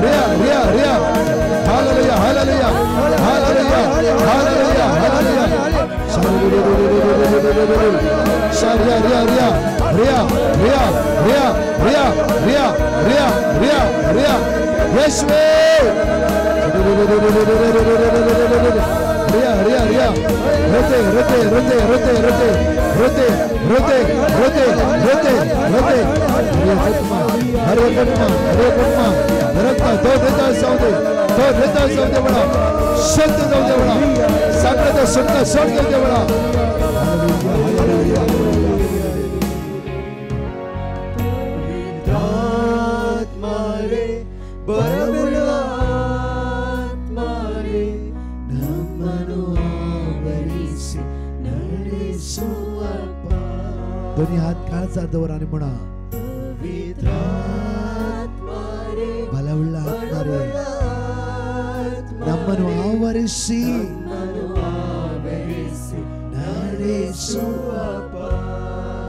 रिया हालेलुया रिया येशुवे रिया रोते हरे कुटुंबा तो देता सावदे बडा संत जाऊ दे बडा सगळं सुटका सोड घेऊ दे बडा दोन्ही हात काळचा दवर आणि म्हणा ಫಲವುಳ್ಳ ಆತ್ಮರೇ ನಮ್ಮನ್ನು ಆವರಿಸಿ ನಡೆಸುವಪ್ಪ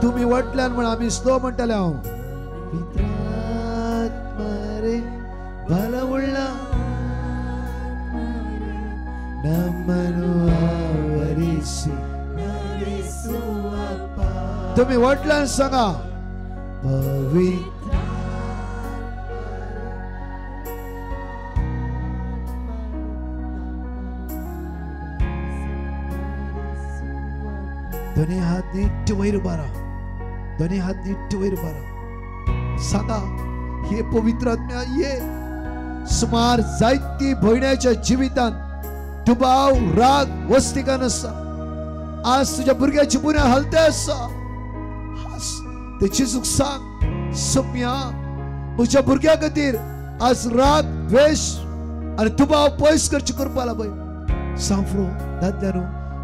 तुम्ही वटल्यान म्हणा आम्ही स्लो म्हणटले हांव पित्रात्मरे ಫಲವುಳ್ಳ ನಮ್ಮನ್ನು ಆವರಿಸಿ ನಡೆಸುವಪ್ಪ तुम्ही वटल्यान सांगा पवित्र दोन्ही हात नीट वैर बारा, दोन्ही हात नीट वैर बारा. सांगा, हे पवित्र आत्म्या ये. सुमार जायती भयण्याच्या जिवितांत दुबाव राग वस्तिका नसा. आज तुझ्या भुरग्याची बुन्या हलते असा. त्याची चूक सांग, सौम्या म्हज्या भुरग्या खातीर आज राग द्वेष आणि दुबाव पयस करची करपाला पळय. सांफ्रो दादल्यानो,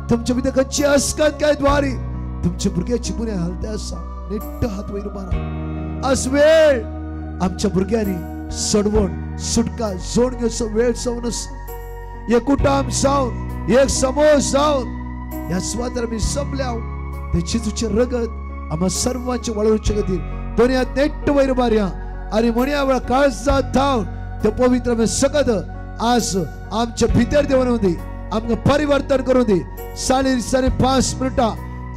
तुमच्या भितर खंयची अस्कात काय द्वारी तुमच्या भुरग्याची बुन्या हलते असा. नीट हात वयर मारा. आज वेळ आमच्या भुरग्यांनी सडवण सुटका जोड घेवचो वेळ जावन आसा. एक कुटाम जावन, एक समूह जावन ह्या सुवातेर आमी जमल्या. त्याची तुझे रगत आम्हा सर्वांच्या वळवच्या खातीर दोन्ही हात नेट वयर मारया आणि म्हणया वेळा काळजात थांब ते पवित्र आमी सकत आज आमच्या भितर देवन दी, आमकां परिवर्तन करून दी. 5 मिनिटां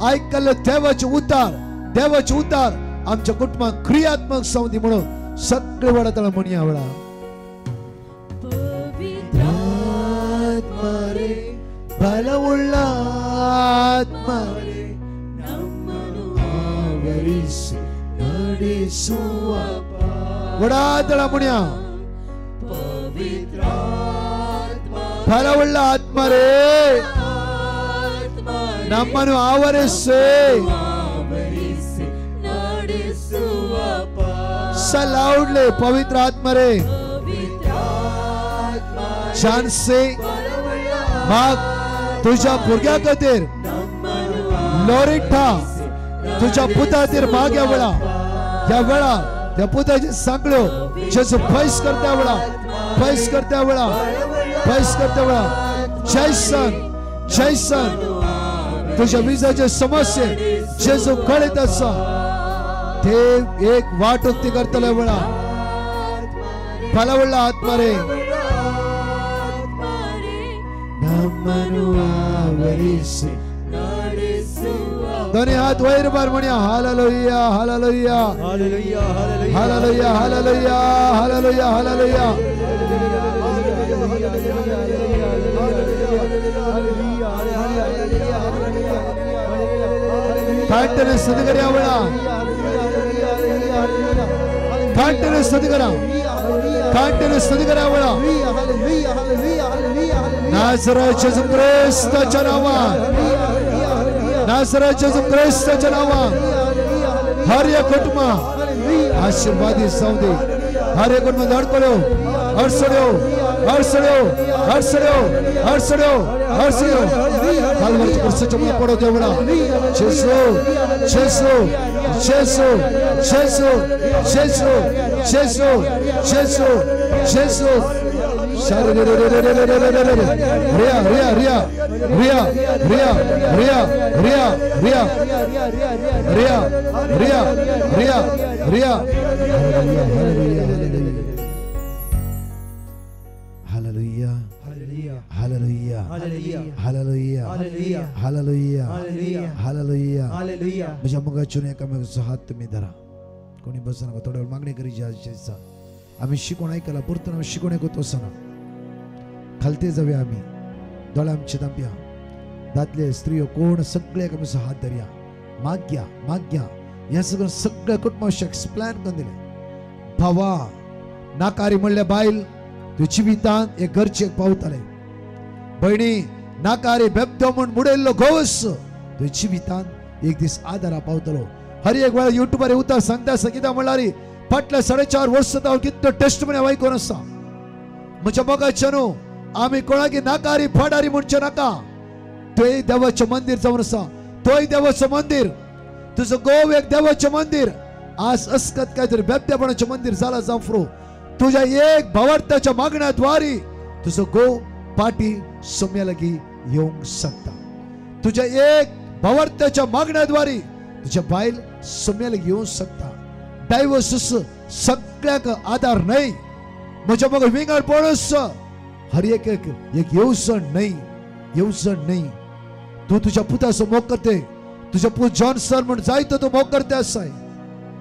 आयकल्ले देवाचे उतार आमच्या कुटुंबात क्रियात्मक जावन दी म्हणून सगळे वेळा त्याला म्हणया वेळा. पवित्र रे बलवुल्ल आत्मा रे वडादळा म्हणया. ಬಲವುಳ್ಳ ಆತ್ಮರೇ ನಮ್ಮನ್ನು ಆವರಿಸಿ लाऊडले पवित्र आत्मरे छानसे माग तुझ्या भुरग्या खातीर लोरिठा तुझ्या पुता खातीर माग या वेळा त्या पुताची सांगलो जेजू फैस करता वेळा जैसन तुझ्या विजाचे समस्ये जेजू कळीत असा ते एक वाट उक्ती करतले वेळा बलवुल्ल आत्मरे नम्मनु आवरिसि दोन्ही हात वैर बार म्हणया hallelujah hallelujah hallelujah hallelujah hallelujah hallelujah hallelujah कांटने सदगर्या वेळा कांटने सदगर्या वेळा नाझरेत येशू ख्रिस्ताच्या नावान हर एक कुटुंब आशीर्वादी जाऊ दे हर एक कुटुंब धडकलो हरसड्यो कालवरच्या कुर्सीच्या मुळे पडो देवळा जेसू माझ्या मुगाचून एकामेकाचा हात तुम्ही धरा कोणी बसा नका थोड्या वेळ मागणी करी जायचा आम्ही शिकवण ऐकायला पुरतो आम्ही शिकवण ऐकतो असताना खालते जाऊया आम्ही दोळे आमचे दांब्या दादले स्त्रियो कोण सगळे एकामेकाचा हात धरया माग्या या सगळ्या कुटुंबाशी प्लॅन करून दिले भावा नाकारी म्हणले बायल तू जिवितांत एक घरचे पावताले बहिणी नाकारी बेबदो म्हण मुडेल्लो गोवस तू जिवितांत एक दीस आदारा पावतलो हर एक वेळा युट्यूबर उतार सांगता कित्याक म्हणल्यार फाटल्या 4.5 वर्सां हांव कितलो टेस्टमनी आयकून आसा म्हज्या मोगाच्या न्हू आमी कोणाकी नाकारी फाडारी म्हणचे नाका तोय देवाचें मंदिर जावन आसा तोय देवाचें मंदिर तुजो गोव एक देवाचें मंदिर आज अस्कत काय तरी बेबदेपणाचें मंदिर जाला जावफ्रो तुझ्या एक भावार्थाच्या मागण्याद्वारे तुझो गोव पाटी सोम्या लागी येवंक शकता तुझ्या एक भावार्थाच्या मागण्याद्वारे तुझ्या बायल सोम्या लागी येवंक शकता डायव्हर्स सगळ्याक आधार नाही म्हज्या मग विंगड पळस हर एक येवजण नाही तू तुझ्या पुताचो मोग करते तुझ्या पूत जॉन्सन म्हण जायतो तो मोग करते आसाय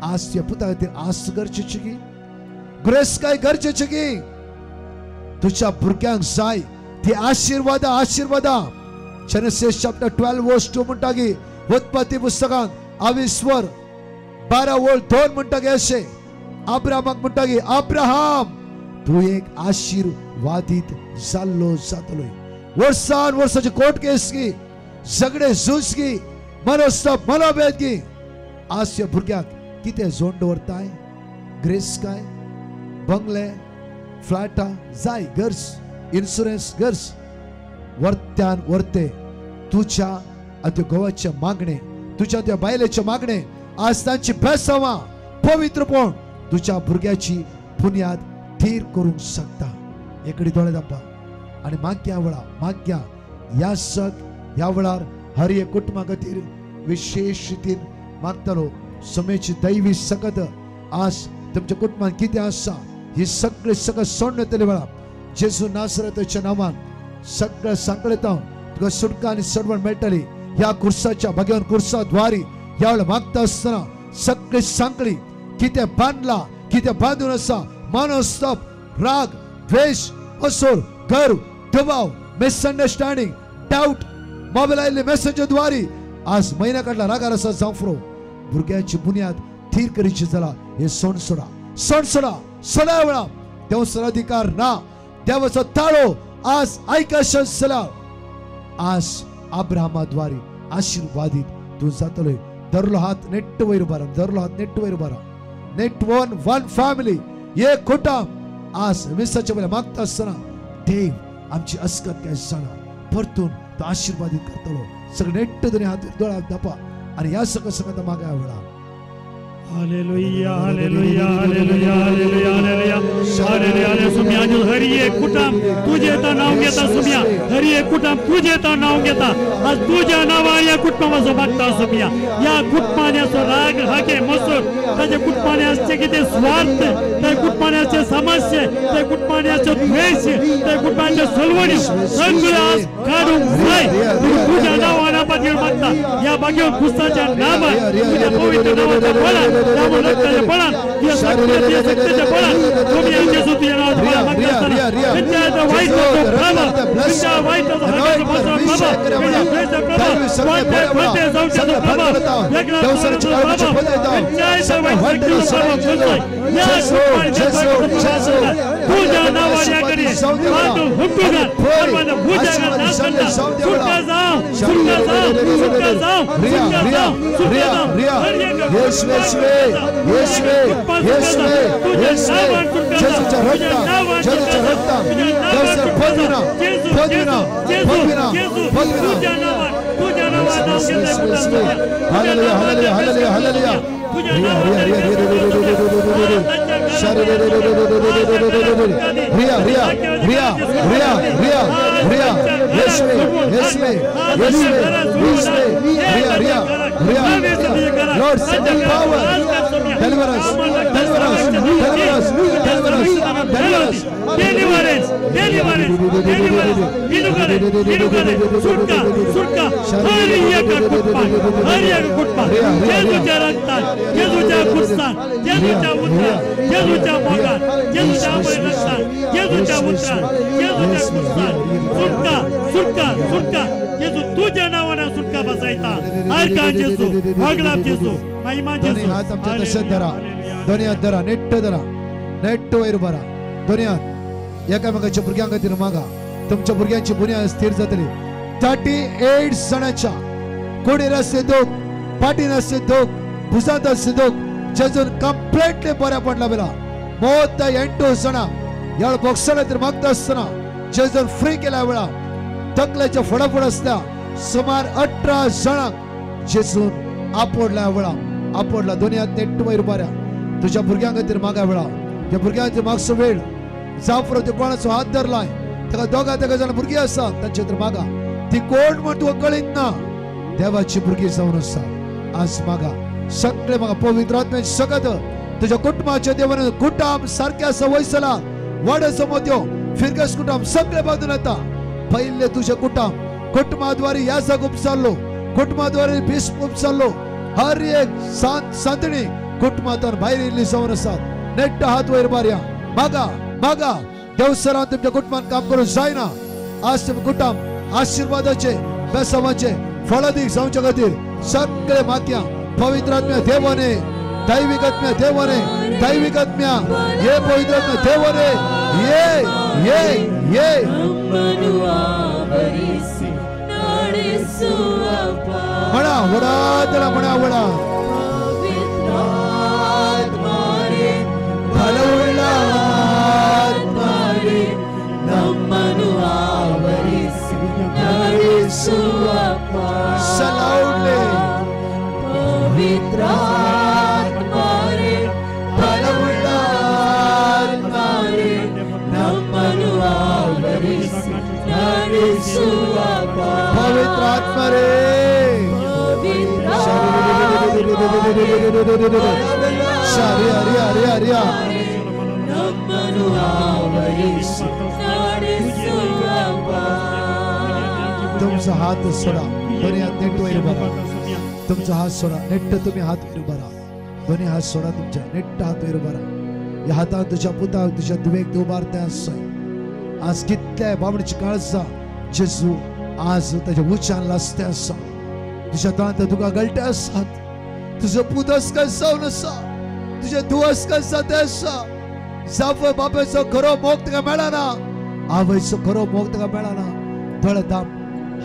आज तुझ्या पुता खातीर आस गरजेची की ग्रेस काय गरजेची की तुझ्या भुरग्यांक जाय ती आशीर्वादा Genesis chapter 12 verse 2 म्हणटा की उत्पत्ती पुस्तकांत 22 12 वोळ 2 म्हणटा गे अशे अब्राहमाक म्हणटा गे अब्राहम तू एक आशीर्वादीत जाल्लो जातलोय. वर्सान वर्साची कोर्ट केस की झगडे झूज की मनोस्तप मनोभेद की आज या भुरग्याक कितें जोड दवरताय? ग्रेस काय, बंगले, फ्लॅटा जाय, गर्स, इन्शुरन्स गर्स, वर्त्यान वर्ते तुझ्या त्या गोवाचे मागणे, तुझ्या त्या बायलेचे मागणे आज तांची बेसावा पवित्रपण तुझ्या भुरग्याची बुनियाद थीर करूंक शकता. एकडे दोळे दापा आणि माग्या वेळा माग्या या सग या वेळार हर एक कुटुंबा खातीर विशेष रितीन मागतलो. समेची दैवी सकत आज तुमच्या कुटुंबात कितें आसा ही सगळे सकत सोडून येतली वेळा जेजू नासरताच्या नावान सगळं सांकळेता तुका सुटका आनी सडवण मेळटली. ह्या कुर्साच्या भगवान कुर्सा द्वारी ह्या वेळा मागता आसतना सगळी सांकळी कितें बांधला कितें बांधून आसा मनोस्तप राग द्वेष मसूर गर्व दबाव मिसअंडरस्टँडिंग डाऊट मोबाईल आयिल्ले मेसेज द्वारी आज महिना काडला रागार आसा जावफ्रो भुरग्याची बुनियाद थीर करीची जाला. हे सोड सोडा सोडा वेळा देवसर अधिकार ना देवाचो ताळो आज आयकशला आज अब्राहमाद्वारे आशीर्वादित तू जातलोय. धरलो हात नेट वयर उबारा, धरलो हात नेट वयर उबारा. नेट वन फॅमिली एक कुटुंब आज विसाच्या वेळा मागता असताना देव आमची अस्कत काय जाणा परतून तो आशीर्वादित करतलो. सगळे नेट दोन्ही हात दोळा दापा आणि या सगळं सगळं मागा वेळा hallelujah hallelujah hallelujah hallelujah hallelujah hallelujah hallelujah. सुम्या जो हरी एक कुटुंब तुझे तर नाव घेता सुम्या हरी एक कुटुंब तुझे तर नाव घेता आज तुझ्या नावा या कुटुंबाचो मागता सुम्या या कुटुंबाचो राग हाके मसूर ताचे कुटुंबाचे कितें स्वार्थ त्या कुटुंबाचे समस्या त्या कुटुंबाचे द्वेष त्या कुटुंबाचे सलवणी सगळे आज काढून जाय तुझ्या नावाना पातळीवर मागता या भाग्य पुस्तकाच्या नावात तुझ्या पवित्र नावाचा बोला त्यामुळे रक्ताच्या बोला या सत्याच्या सत्याच्या बोला तुम्ही आमच्या तुझ्या नावात बोला मागता विचाराचा वाईट प्रभाव विचार वाईटाचा हाताचा प्रभाव विचाराचा प्रभाव वाईट जाऊचा प्रभाव देवसरची काळजीची प्रभाव विचाराचा वाईट प्रभाव या तुझ्या नावाने करी मातू हुकुगा परमाने भुजागा नाश करता सुटका जाओ सुटका जाओ सुटका जाओ सुटका जाओ सुटका जाओ येशवे जेजूच्या रक्ता देवसर फदविना तुझ्या नावात नाव घेता हालेलुया हालेलुया हालेलुया हालेलुया रिया रिया रिया रिया रिया रिया येशवे येशवे येशवे येशवे रिया रिया रिया lord send the power deliverance deliverance deliverance deliverance deliverance deliverance deliverance deliverance deliverance सुटका सुटका हरी एक कुटुंब जेजूच्या रक्तात जेजूच्या पुस्तात जेजूच्या उतरात जेजूच्या भागात जेजूच्या रक्तात जेजूच्या उतरात जेजूच्या पुस्तात सुटका सुटका सुटका जेजू तुझ्या नावाने सुटका बसायचा ऐका जेजू भागला जेजू महिमा जेजू हात आमच्या तशेच धरा दोन्ही हात धरा नेट्ट धरा नेट्ट वयर भरा दोन्ही हात एकामेकाच्या भुरग्यां खातीर मागा तुमच्या भुरग्यांची बुनियाद स्थिर जातली 38 जणांच्या कोडीर असते दोग पाटीन असते दोग भुजात असते दोग जेजून कंप्लीटली बऱ्या पडला बेला 38 जणां या बॉक्सर खातीर मागता असतना जेजून फ्री केल्या वेळा तकल्याच्या फडाफड असल्या सुमार 18 जणांक जेजून आपडल्या वेळा आपडला दोन्ही हात नेट वयर बऱ्या तुझ्या भुरग्यां खातीर मागा वेळा त्या भुरग्यां खातीर मागचो वेळ जावफ्रो ते कोणाचो हात धरलाय ताका दोगा तेगा जाण भुरगीं आसा तांचे खातीर मागा ती कोण म्हण तुका कळीत ना देवाची भुरगीं जावन आसा आज मागा सगळे म्हाका पवित्र आत्म्याची सकत तुझ्या कुटुंबाचे देवान कुटुंब सारके आसा वयसला व्हड आसा मोत्यो फिरगस कुटुंब सगळे बांदून येता पहिले तुझे कुटुंबाद्वारे ह्या जाग उपसारलो कुटुंबाद्वारे भीष्म उपसारलो हर एक सांतणी कुटुंबांतल्यान भायर येयल्ली जावन आसात नेट्ट हात वयर मारया मागा मागा देवसरान तुमच्या कुटुंबान काम करूंक जायना आज तुमचे कुटुंब आशीर्वादाचे बेसावाचे फळादीक जावचे खातीर सगळे माग्या पवित्र आत्म्या देवाने दैविक आत्म्या देवाने दैविक आत्म्या ये पवित्र आत्म्या देवाने ये म्हणा वडा त्याला म्हणा वडा सलाउडले पवित्र आत्मा रे सारे अरे अरे अरे तुमचा हात सोडा दोन्ही हात नेट वर बरा तुमचा हात सोडा नेट तुम्ही हात वर बरा दोन्ही हात सोडा तुमच्या नेट हात वर बरा या हातात तुझ्या पुता तुझ्या दुवेक उभारते आज कितल्या बाबडीची काळजा जेजू आज त्याच्या उच्चारला असते असा तुझ्या दांत तुका गलटे असतात तुझं पुतस कसा नसा तुझे दुवस कसा त्यासा जाव बापेचो खरो मोग तुका मेळाना आवयचो खरो मोग तुका मेळाना धडधाम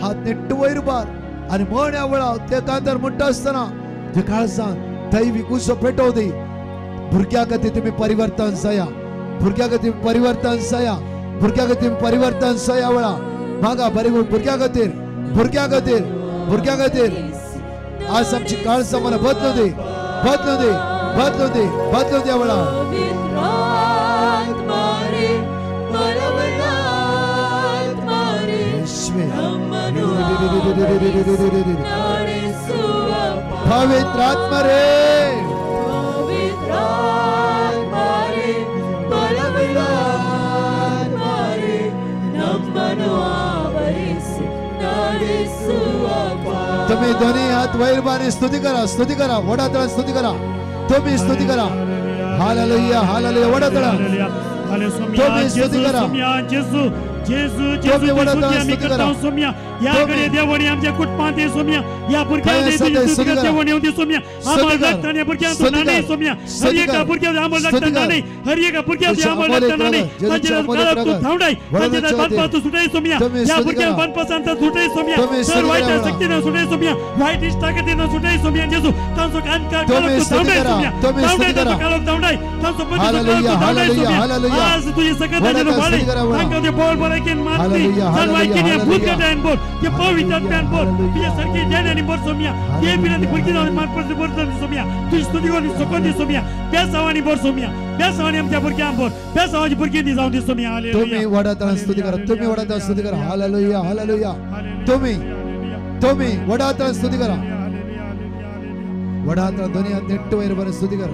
हात नेट्ट वयर बार आणि म्हण या वेळा ते कांतर म्हणटा असताना जे काळजान दैविक उसो पेटव दी भुरग्या खातीर तुम्ही परिवर्तन जाया भुरग्या खातीर परिवर्तन जाया भुरग्या खातीर परिवर्तन जाया वेळा मागा बरी भुरग्या खातीर आज आमची काळजा मला बदलू दे या वेळा पवित्र आत्मा रे तुम्ही दोन्ही हात वैर बाने स्तुती करा वडातळा स्तुती करा तुम्ही स्तुती करा हालेलुया हालेलुया वडातळा तुम्ही स्तुती करा जेजू आम्ही करता सोम्या याकडे देवाने आमच्या कुटुंबात सोम्या या पुरक्याने देवाने होती सोम्या आम्हाला लागताना पुरक्यांचा नाही सोम्या हर एका पुरक्याला आम्हाला लागताना नाही हर एका पुरक्याला आम्हाला लागताना नाही त्याच्या काळात तू थांबडाय त्याच्या बादपात सुटाय सोम्या या पुरक्याला बादपासांचा सुटाय सोम्या सर वाईट शक्तीने सुटाय सोम्या वाईट इष्टाकडे सुटाय सोम्या जेजू त्यांचं कान काळात तू थांबडाय सोम्या थांबडाय त्याच्या काळात थांबडाय त्यांचं पती थांबडाय सोम्या आज तुझी सगळं त्याला वाढे सांगते बोल बोलायचे मारते जन्मायचे भूतकाळान बोल ये पवित्र आत्म्यान बोल तुझ्या सारखी ज्ञानाने बोल सोम्या ये बिना पुरकी जाऊन मारपत बोल सोम्या तुझी स्तुती करून सोकोंदी सोम्या बेसावानी बोल सोम्या बेसावानी आमच्या पुरक्या बोल बेसावाची पुरकी दी जाऊन दे सोम्या हालेलुया तुम्ही वडातळा स्तुती करा हालेलुया हालेलुया तुम्ही वडातळा स्तुती करा वडातळा दोन्ही हात नेट वैर बरं स्तुती कर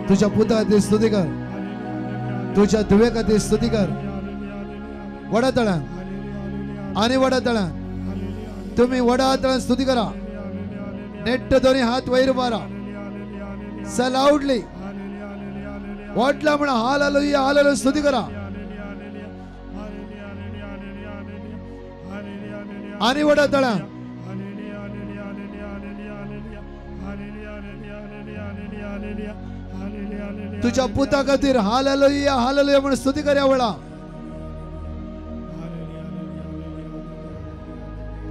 तुझ्या पुता खातीर स्तुती कर तुझ्या दुवे खातीर स्तुती कर वडातळा आणि वडातळा तुम्ही वडातळा स्तुती करा नेट दोन्ही हात वैर मारा लाऊडली वाटला म्हणा हालेलुया हालेलुया स्तुती करा आणि वडातळा तुझ्या पुता खातीर हालेलुया हालेलुया म्हणून स्तुती कर या वेळा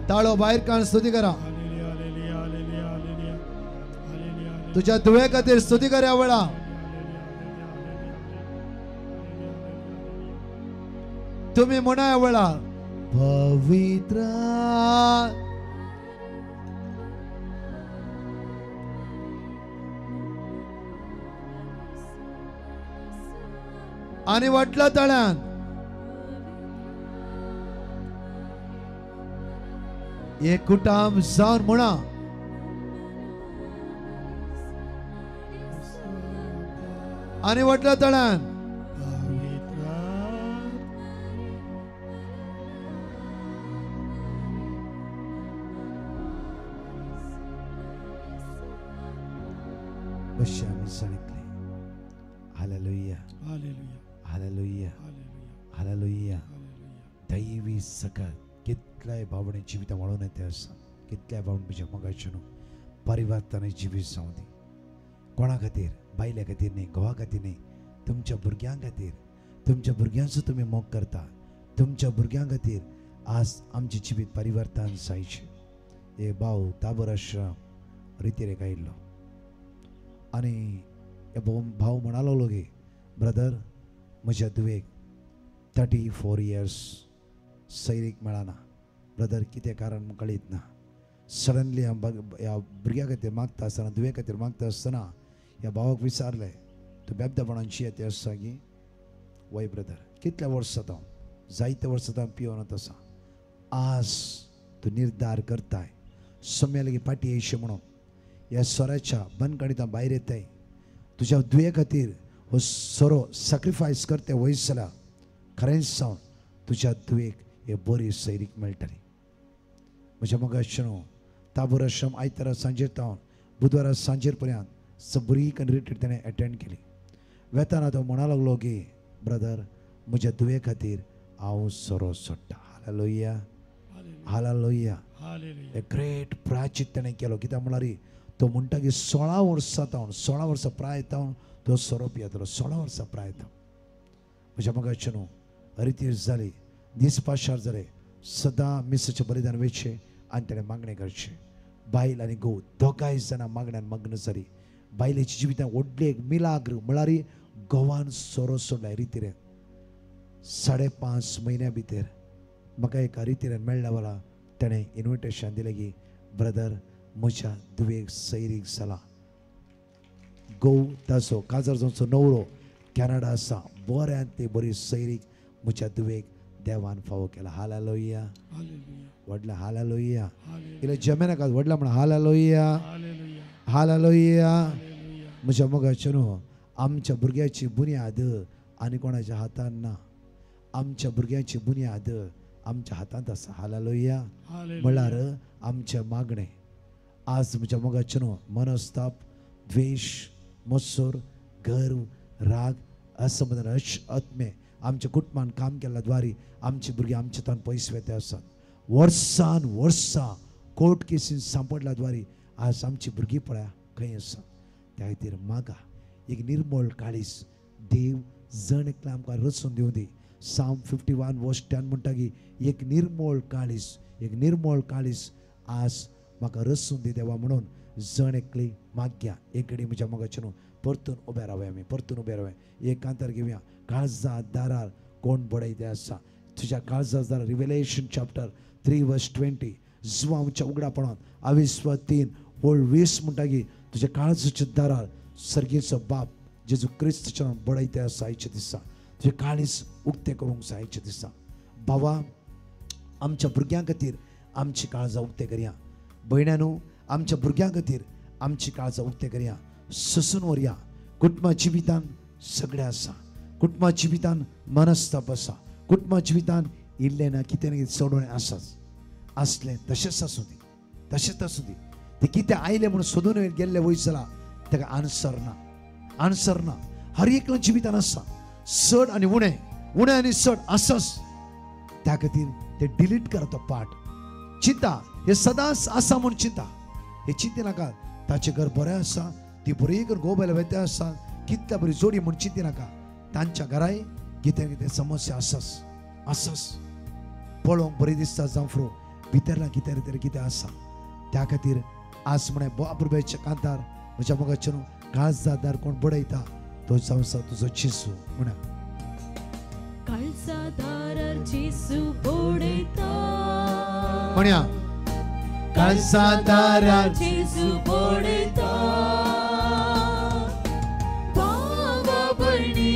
ताळो बाहेर काढ स्तुती करा तुझ्या दुवे खातीर स्तुती कर या वेळा तुम्ही म्हणा या वेळा पवित्र आणि वाटला तळ्यान एक कुटाम जाऊन म्हणा आणि वाटला तळ्यान बशी आम्ही सांगितले हालेलुया हालेलुया हालेलुया हालेलुया दैवी सकत कितल्याय भावने जिवित वाळून येते असं कितल्या भावन म्हज्या मोगाचे न्हू परिवर्तन जिवीत जावं दी. कोणा खातीर? बायल्या खातीर न्ही, घोवा खातीर न्ही, तुमच्या भुरग्यां खातीर. तुमच्या भुरग्यांचो तुमी मोग करता. तुमच्या भुरग्यां खातीर आज आमचे जिवीत परिवर्तन जायचे. हे भाव ताबोर आश्रम रितीरेक आयिल्लो आनी हे भाव म्हणा लागलो गे ब्रदर म्हज्या दुवेक 34 years सैरीक मेळना. ब्रदर कितें कारण म्हाका कळीत ना. सडनली ह्या भुरग्या खातीर मागता आसतना दुवे खातीर मागता आसतना ह्या भावाक विचारलें तूं बेबदेपणांची येते आसा की? वय ब्रदर कितल्या वर्सां जाता जायते वर्सां जाता पियोन आसा. आज तूं निर्धार करताय सोम्या लेगी पाटी येयशे म्हणून ह्या सोऱ्याच्या बनकाडींतल्यान भायर येताय. तुज्या दुये खातीर हो सोरो सॅक्रिफायस करते वयस जाल्यार खरेंच जावन तुज्या दुयेक हे बरी सैरीक मेळटली. म्हज्या मोगाचें ताबोर आश्रम आयतारा सांजेर तावन बुधवारा सांजेर पर्यंत बरी रिट्रीट ताणें एटेंड केली. वेताना तो म्हणा लागलो की ब्रदर म्हज्या दुये खातीर हांव सोरो सोडटा. Hallelujah hallelujah. ए ग्रेट प्रायचित ताणें केलो. कित्याक म्हळ्यार तो म्हणटा की 16 वर्सां जावन 16 वर्सां प्राय जावन तो सोरो पियेतलो. 16 वर्सां प्राय जावन म्हज्या मोगाचें न्हू रितीर जाली दीस पाशार जाले सदां मिसाचें बलिदान वेचचें आनी ताणें मागणें करचें. बायल आनी घोव दोगांय जाणां मागण्यान मग्न जाली. बायलेच्या जिवितांत व्हडली एक मिलाग्र म्हळ्यार घोवान सोरो सोडलाय रितीरेन. 5.5 म्हयन्या भितर म्हाका एका रितीरेन मेळ्ळ्या वेळार ताणें इन्विटेशन दिलें की ब्रदर म्हज्या दुवेक सैरीक जाला. घोव ताचो काजार जावचो नवरो कॅनडा आसा. बऱ्यांतली बरी सैरीक म्हज्या दुवेक देवान फावो केला. हालेलुया व्हडल्या हालेलुया. इले जमे नाका व्हडल्या म्हण हालेलुया हालेलुया. म्हज्या मोगाचें न्हू आमच्या भुरग्याची बुन्याद आनी कोणाच्या हातान ना. आमच्या भुरग्याची बुन्याद आमच्या हातांत आसा. हालेलुया म्हळ्यार आमचे मागणे. आज म्हज्या मोगाचें न्हू मनस्ताप द्वेश मत्सर गर्व राग असमाधान आत्मे आमच्या कुटुंबान काम केल्या द्वारे आमची भुरगीं आमचे तान पयस वेते आसात. वर्सान वर्सां कोर्ट केसीन सांपडल्या द्वारे आज आमची भुरगीं पळया खंय आसा. त्या खातीर मागा एक निर्मळ काळीस देव जण एकलो आमकां रचून दिवं दी. Psalm 51:10 म्हणटा की एक निर्मळ काळीस आज म्हाका रचून दी देवा म्हणून जण एकली माग्या. एक घडी म्हज्या मोगाचें न्हू परतून उबे रावया आमी परतून उबे रावया. एक कांतार घेवया काळजा दारार कोण बडयते आसा. तुज्या काळजा दारार Revelation chapter 3:20 जो आमच्या उगडापणान 23:20 म्हणटा की तुज्या काळजाच्या दारार सर्गेचो बाप जेजू क्रिस्ताच्या बडयते आसा. आयच्या दिसा तुजें काळीज उक्तें करूंक जाय. आयच्या दिसा बाबा आमच्या भुरग्यां खातीर आमची काळजां उक्तें करया. भयण्यांनो आमच्या भुरग्यां खातीर आमची काळजां उक्तें करया. ससून व्हरया. कुटुंबा जिवितान सगळें आसा. कुटुंबा जिवितान मनस्ताप आसा. कुटुंबा जिवितान इल्लें ना कितें ना कितें सोडोवणें आसाच. आसलें तशेंच आसूं दी तशेंच आसूं दी. ते कितें आयलें म्हणून सोदून गेल्ले वयस जालां ताका आन्सर ना. हर एकल्या जिवितान आसा चड आनी उणें आनी चड आसाच. त्या खातीर ते डिलीट करा तो पाठ. चिंता हे सदांच आसा म्हूण चिंता हे चिंते नाका. ताचें घर बरें आसा ती बरी घर घोव बायल वेते आसा कितल्या बरी जोडी म्हूण चिंती नाका. तांच्या घराय कितें कितें समस्या आसाच. पळोवंक बरी दिसता जावं भितरला कितें आसा. त्या खातीर आज म्हणे बाबुरबायच्या कांतार म्हज्या मोगाचें काळजादार कोण बडयता तो जावं तुजो चिसू म्हणा. काळजादारार चिसू बडयता म्हणया काळजादारार चिसू बडयता. भावा भयणी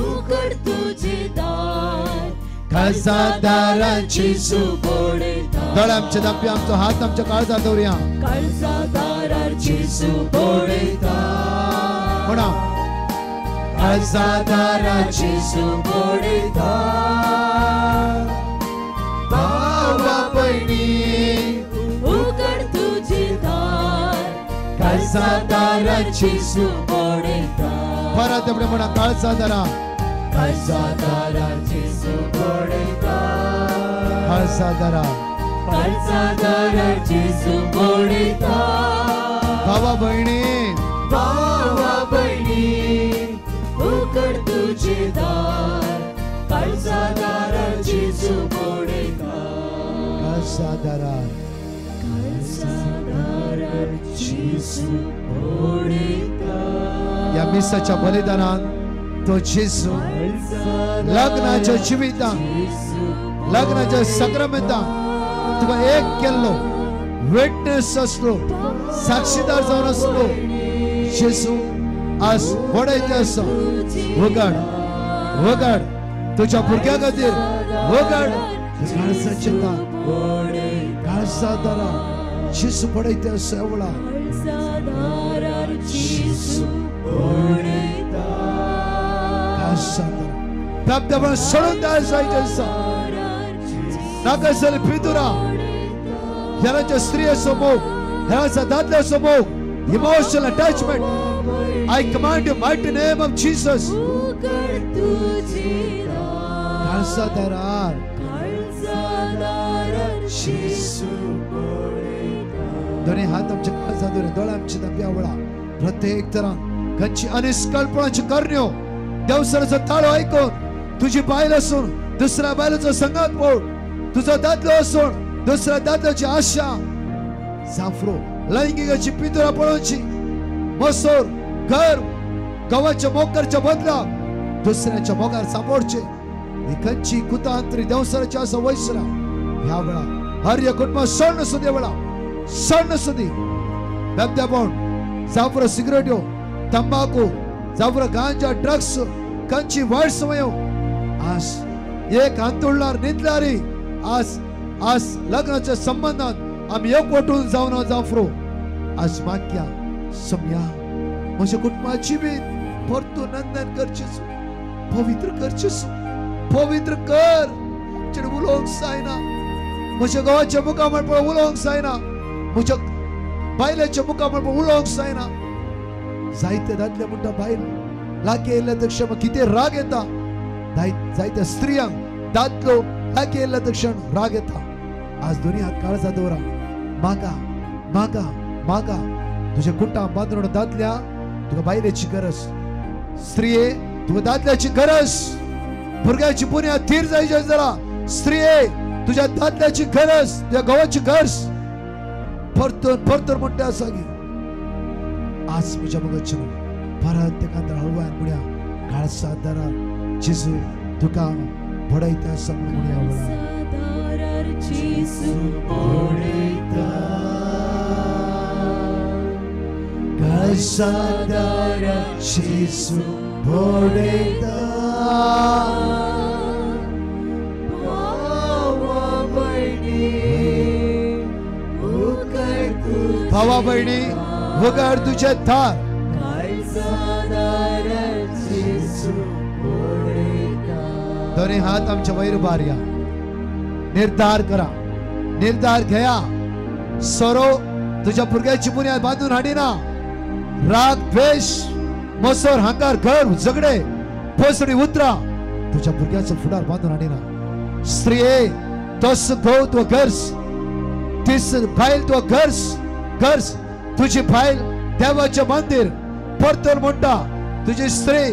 उगड तुजें दार काळजादारार चिसू बडयता. दोळे आमचे दापया आमचो हात आमच्या काळजार दवरया. काळजादारार चिसू बडयता म्हणा काळजादारार चिसू बडयता. भावा भयणी उगड तुजें दार काळजादारार चिसू बडयता. परत आपले म्हणा काळजादारार काळजादारार चिसू बडयता. काळजादारार काळजादाराची सुमोडिता भावा बहिणी भावा बहिणी उघड तुझे दार काळजादाराची सुमोडिता काळजादारा काळजादाराची सुमोडिता या मिसाच्या बलिदानात तो येशू लग्नाच्या जिवितांत लग्नाच्या सक्रामेंतांत तुका एक केल्लो विटनेस असलो साक्षीदार जावन असलो येशू आज वडयते आसा वगड वगड तुझ्या भुरग्या खातीर वगड काळजाचे दार काळजादारा येशू वडयते आसा एवढा Dabdaban soळून जायचं नाका जाल्यार भितुरा ह्याच्या स्त्रिये समोर ह्याच्या दादल्या समोर emotional attachment I command you mighty name of Jesus काळजादारार दोन्ही हात आमच्या काळजादार दोळे आमची दब्यावळा प्रत्येक तरान खंयची अनिष्कल्पणाची करण्यो देवसराचो ताळो ऐकून तुझी बायल असून दुसऱ्या बायलेचो संगात पड तुझो दादलो असून दुसऱ्या दादल्याची आशा जाफरो लैंगिकाची पितुरा पळोवची मसोर घर गवाच्या मोकरच्या बदला दुसऱ्याच्या मोगार सांभाळचे ही खंयची कुतांत्री देवसराची आसा वैसरा ह्या वेळा हर या कुटुंबात सण सुदी वेळा सण सुदी बेबद्यापण जाफरो सिगरेट्यो तंबाखू जाफरो गांजा ड्रग्स कंची वाईट समय आज एक अंतुळणार निंदणारी आज लग्नाच्या संबंधात आम्ही एकवटून जाऊन जाफरो आज माग्या सम्या माझ्या कुटुंबाची बी परतू नंदन करचेस पवित्र कर चेड उलोवंक जायना म्हज्या गावाच्या मुखामळ पळय उलोवंक जायना म्हज्या बायलेच्या मुखामळ पळय उलोवंक जायना जायते दादले म्हणटा बायल लागी येयल्या तक्षण कितें राग येता जायत्या स्त्रियांक दादलो लागी येयल्या तक्षण राग येता आज दोन्ही हात काळजात दवरा मागा मागा मागा तुझे कुटाम बांदून दादल्या तुका बायलेची गरज स्त्रिये तुका दादल्याची गरज भुरग्याची बुन्याद थीर जायची जरा स्त्रिये तुझ्या दादल्याची गरज तुझ्या गावाची गरज परतून म्हणटा आसा की आज म्हज्या मगजच्या परत ते कांदळ हळवान म्हणया काळजादारा जेजू तुका भडयता आसा म्हणून काळजादारा जेजू भडयता भावा बहिणी वगड तुझे थार दोन्ही हात आमच्या वयर बारया निर्धार करा निर्धार घ्या सरो तुझ्या भुरग्याची बुन्याद बांधून हाडिना राग द्वेष मसोर हांकार घर झगडे पोसडी उतरा तुझ्या भुरग्याचो फुडार बांधून हाडिना स्त्रिये तोस गो तो गर्स तीस बायल तो गर्स तुझी बायल देवाचे मंदिर परतोर म्हणटा तुझी स्त्री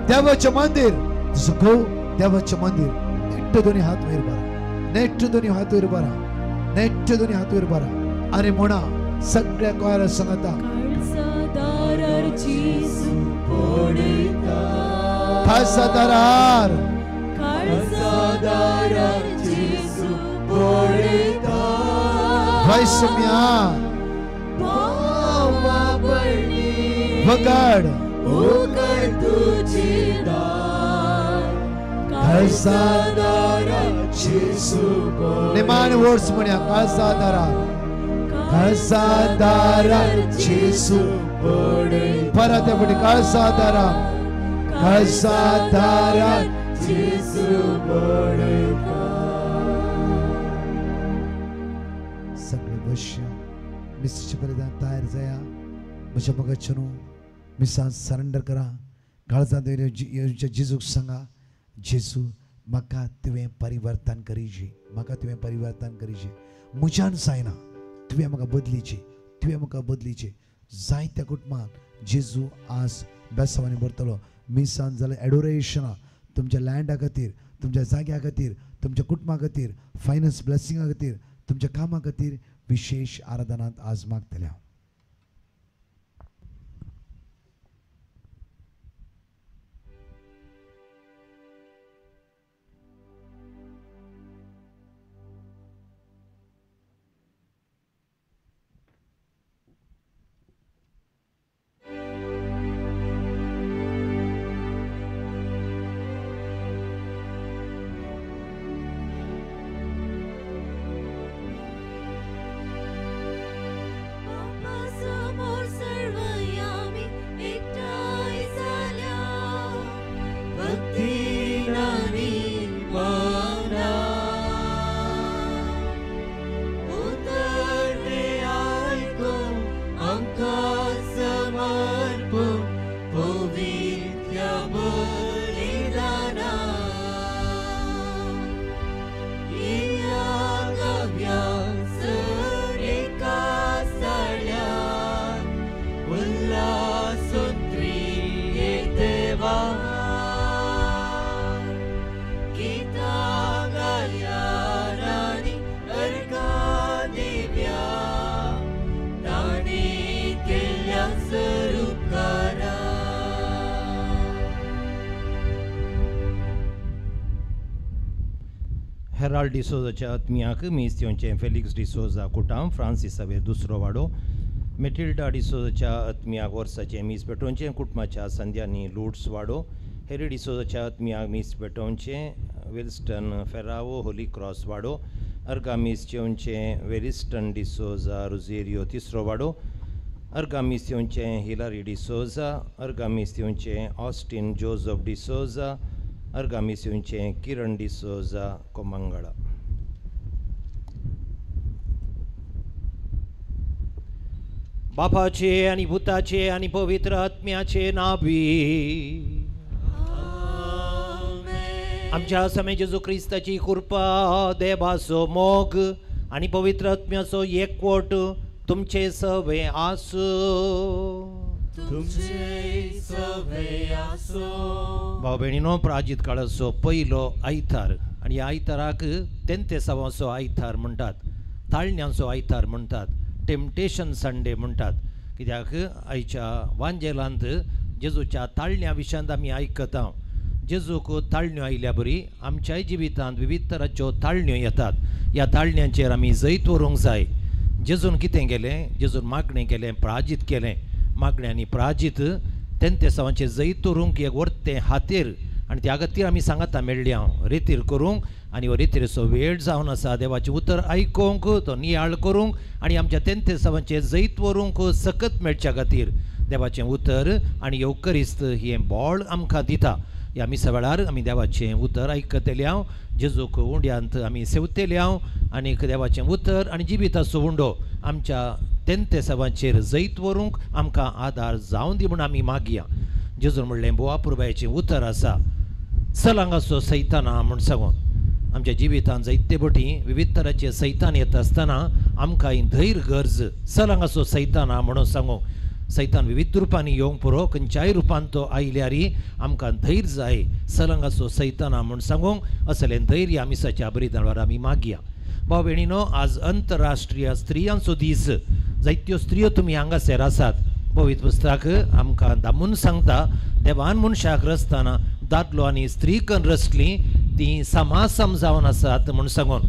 देवाचे मंदिर तुझं गो देवाचे मंदिर नेट्ट दोन्ही हात वयर बरा नेट्ट दोन्ही हात वयर बरा नेट्ट दोन्ही हात वयर बरा आणि म्हणा सगळ्या कोयरा सांगता खासदारार वैसम्या वगड निमान वर्ड्स म्हणया खासदारा परत एवढी खासदारा सगळे वश्य मिसचे बलिदान तयार जाया म्हज्या मगजच्या मिसान सरेंडर करा काळजात जेजूक सांगा जेजू म्हाका तुवें परिवर्तन करीची, म्हाका तुवें परिवर्तन करीचें. म्हज्यान जायना, तुवें म्हाका बदलीचें, तुवें म्हाका बदलीचें. जायत्या कुटुंबांत जेजू आज बेसांवांनी भरतलो. मिसान जाल्यार एडोरेशना तुमच्या लँडा खातीर, तुमच्या जाग्या खातीर, तुमच्या कुटुंबा खातीर, फायनान्स ब्लेसिंगा खातीर, तुमच्या कामा खातीर विशेष आराधनांत आज मागतले हांव. हेराल्ड डिसोजाच्या आत्म्याक मेस्त्योंचे फेलिक्स डिसोजा कुटाम फ्रांसिसावे दुसरो वाडो. मेटिल्डा डिसोजाच्या आत्म्याक वर्साचे मीस पेटोवचे कुटुंबाच्या संध्यांनी लुड्स वाडो. हेरी डिसोजाच्या आत्म्याक मीस पेटोवचे विल्स्टन फेरावो होली क्रॉस वाडो. अर्गामिस्योंचे वेरिस्टन डिसोजा रोझेरियो तिसरो वाडो. अर्गामिस्योंचे हिलारी डिसोजा. अर्गामिस्योंचे ऑस्टिन जोझफ डिसोजा. अर्गामिस्योंचे किरण डिसोजा कोमंगळा. बापाचे आणि भुताचे आणि पवित्र आत्म्याचे नावी आमच्या समय जेजू क्रिस्ताची कृपा, देवाचो मोग आणि पवित्र आत्म्याचो एकवट तुमचे सवे आसो. भाव भयणीनो, प्राजीत काळाचो पयलो आयतार आनी ह्या आयताराक तेंतेसावांचो आयतार म्हणटात, ताळण्यांचो आयतार म्हणटात, टेम्पटेशन संडे म्हणटात. कित्याक आयच्या वांजेलांत जेजूच्या ताळण्या विशयांत आमी आयकता. जेजूक ताळण्यो आयल्या बरी आमच्याय जिवितांत विविध तरांच्यो ताळण्यो येतात. ह्या ताळण्यांचेर आमी जैत व्हरूंक जाय. जेजून कितें केलें? जेजून मागणें केलें, प्राजीत केलें. मागणें आनी प्राजीत तेंतेसावांचें जैत व्हरूंक एक वर्तें हातेर आनी त्या खातीर आमी सांगाता मेळ्ळी हांव रेतीर करूंक आनी हो रेतीरचो वेळ जावन आसा. देवाचें उतर आयकूंक, तो नियाळ करूंक आनी आमच्या तेंतेसावांचें जैत व्हरूंक सकत मेळच्या खातीर देवाचें उतर आनी येवकरिस्त हें बोळ आमकां दिता. ह्या मिसा वेळार आमी देवाचें उतर आयकतले हांव. जेजूक उंड्यांत आमी सेवतले हांव आनीक देवाचें उतर आनी जिविताचो उंडो आमच्या तेंतेसावांचेर जैत व्हरूंक आमकां आदार जावं दी म्हूण आमी मागया. जेजून म्हणलें बोवा पुरबायेचें उतर आसा, सलांगाचो सैताना म्हूण सांगून आमच्या जिवितांत जायते बटी विविध तरांचे सैतान येता आसतना आमकां ही धैर गरज सलांगाचो सैताना म्हणून सांगूंक. सैतान विविध रुपांनी येवंक पुरो, खंयच्याय रुपान तो आयल्यारी आमकां धैर्य जाय. सलंगाचो सैताना म्हूण सांगूंक असलें धैर्य आमी सच्या बलिदानार आमी मागया. भाव भयणीनो, आज अंतरराष्ट्रीय स्त्रियांचो दीस. जायत्यो स्त्रियो तुमी हांगासर आसात. पवित्र पुस्तक आमकां दामून सांगता, देवान मनशाक रचतना दादलो आनी स्त्री कन्न रचली ती समासम जावन आसात म्हूण सांगून.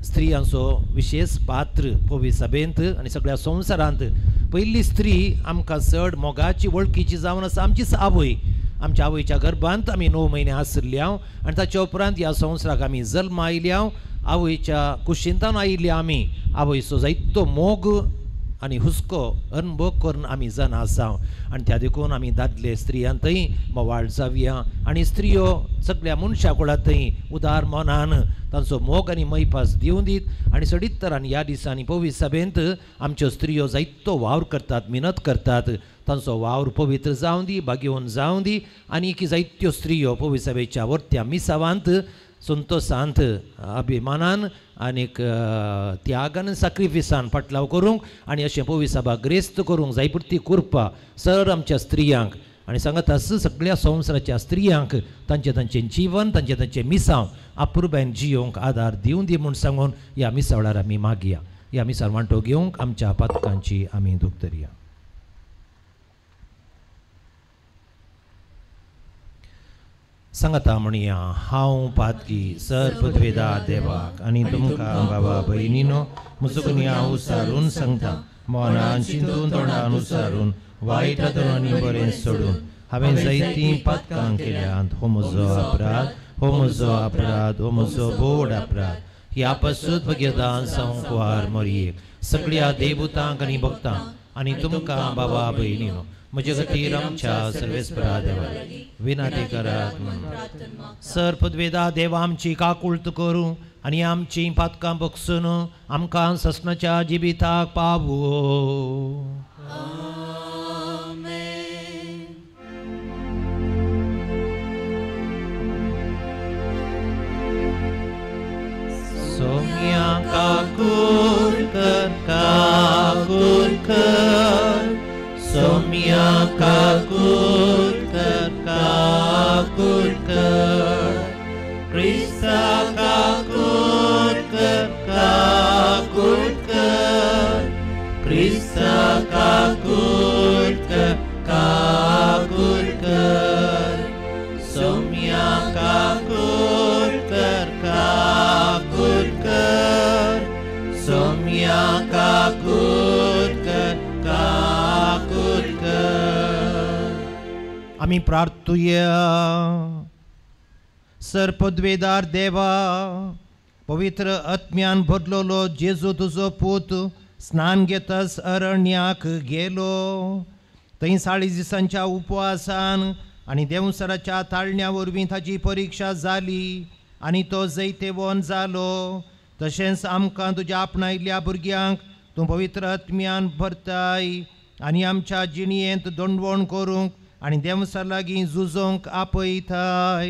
स्त्रियांचो विशेष पात्र पवित्र सभेंत आनी सगळ्या संवसारांत पयली स्त्री आमकां चड मोगाची वळखीची जावन आसा आमचीच आवय. आमच्या आवयच्या गर्भांत आमी 9 म्हयने आसल्या आनी ताच्या उपरांत ह्या संवसाराक आमी जल्म आयल्या. आवयच्या कुशींतान आयिल्ल्या आमी आवयचो जायतो मोग आनी हुस्को अनुभव करून आमी जन आसा आनी त्या देखून आमी दादले स्त्रियांतय मोवाळ जावया आनी स्त्रियो सगळ्या मनशा कुळांतय उदार मनान तांचो मोग आनी मैपास दिवं दीत आनी सडीत तरान ह्या दिसांनी पवित्र सभेंत आमच्यो स्त्रियो जायतो वावर करतात, मिनत करतात. तांचो वावर पवित्र जावं दी, बागेवन जावं दी आनी की जायत्यो स्त्रियो पवित्र सभेच्या वर्त्या मिसावांत संतोशांत अभिमानान आनीक त्यागान सॅक्रिफिसान पटलाव करूंक आनी अशें पवित्र सभा ग्रेस्त करूंक जाय पुरती कुरपा सर आमच्या स्त्रियांक आनी सांगत सगळ्या संवसाराच्या स्त्रियांक तांचें जीवन तांचें मिसांव अपुरबायन जियोंक आदार दिवन दी म्हूण सांगून ह्या मिसावळार आमी मागया. ह्या मिसाळ वांटो घेवंक आमच्या पातकांची आमी दूख धरया. सांगता म्हणया हांव पातकी सर पदवेदार देवाक आनी तुमकां बाबा भयणीनो मुसुकन्या उसारून सांगता मनान चिंतून तोंडान उसारून वायट आनी बरें सोडून हांवें जायतीं पातकां केल्यात. हो म्हजो अपराध, हो म्हजो अपराध, हो म्हजो बोड अपराध. ह्या पासून भगेदान संकवार मरयेक सगळ्या देवतांक आनी भक्तांक आनी तुमकां बाबा भयणीनो म्हजे खातीर आमच्या सर्वेस्परा देवाक विनंती करात. सर पदवेदार देवा आमची काकुळट करूं आनी आमची पातकां बगसून आमकां ससनाच्या जिबिताक पावो. सोम्या काकुर कर सोम्या काकुर कर क्रिस्ता काकुर कर क्रिस्ता काकुर कर सोम्या काकुर कर सोम्या काकुर कर. आमी प्रार्थुया. सर पदवेदार देवा पवित्र आत्म्यान भरलोलो जेजू तुजो पूत स्नान घेतास अरण्याक गेलो. थंय 40 दिसांच्या उपवासान आनी देवसराच्या ताळण्या वरवीं ताची परिक्षा जाली आनी तो जैतेवोन जालो. तशेंच आमकां तुज्या आपणायल्ल्या भुरग्यांक तूं पवित्र आत्म्यान भरताय आनी आमच्या जिणयेंत दंडवण करूंक आनी देवसर लागीं झुजोवंक आपयताय.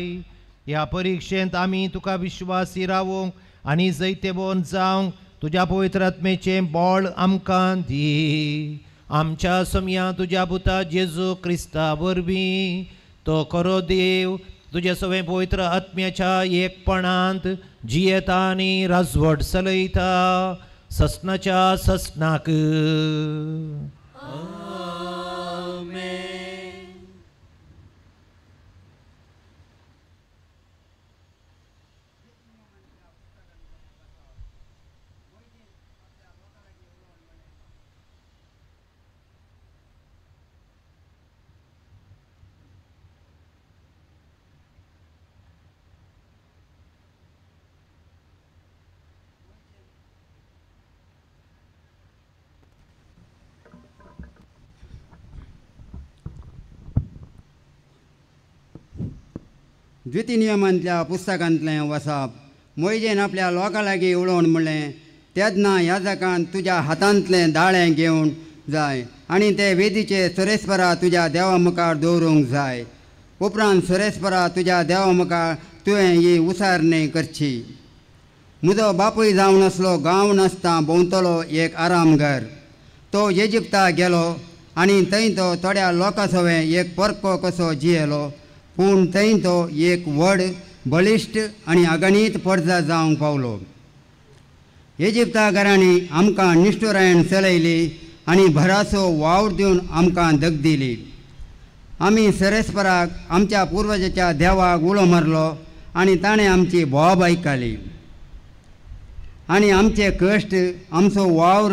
ह्या परिक्षेंत आमी तुका विश्वासी रावूंक आनी जैतेवोन जावंक तुज्या पवित्र आत्मेचें बळ आमकां दी. आमच्या सोम्या तुज्या पुता जेजू क्रिस्ता वरवीं तो खरो देव तुजे सगळे पवित्र आत्म्याच्या एकपणांत जियेता आनी राजवट चलयता ससनाच्या ससनाक. द्वितीनियमांतल्या पुस्तकांतलें वचप. मोयजेन आपल्या लोकां लागीं उलोवन म्हणलें तेदना याजकान तुज्या हातांतलें दाळें घेवन जाय आनी ते वेदीचे सुरेस्परा तुज्या देवा मुखार दवरूंक जाय. उपरांत सुरेस्परा तुज्या देवा मुखार तुवें ही उसारणी करची. म्हजो बापूय जावन असलो गांव नासता भोंवतलो एक आरामघर. तो इजिप्ता गेलो आनी थंय तो थोड्या लोकां सवें एक परको कसो जियेलो. पूण थंय तो एक व्हड बलिश्ट आनी अगणीत पर्जा जावंक पावलो. इजिप्ता घरांनी आमकां निश्ठुरायण चलयली आनी भरासो वावर दिवन आमकां दगदिली. आमी सरेस्पराक आमच्या पुर्वजाच्या देवाक उलो मारलो आनी ताणें आमची बोब आयकली आनी आमचे कश्ट आमचो वावर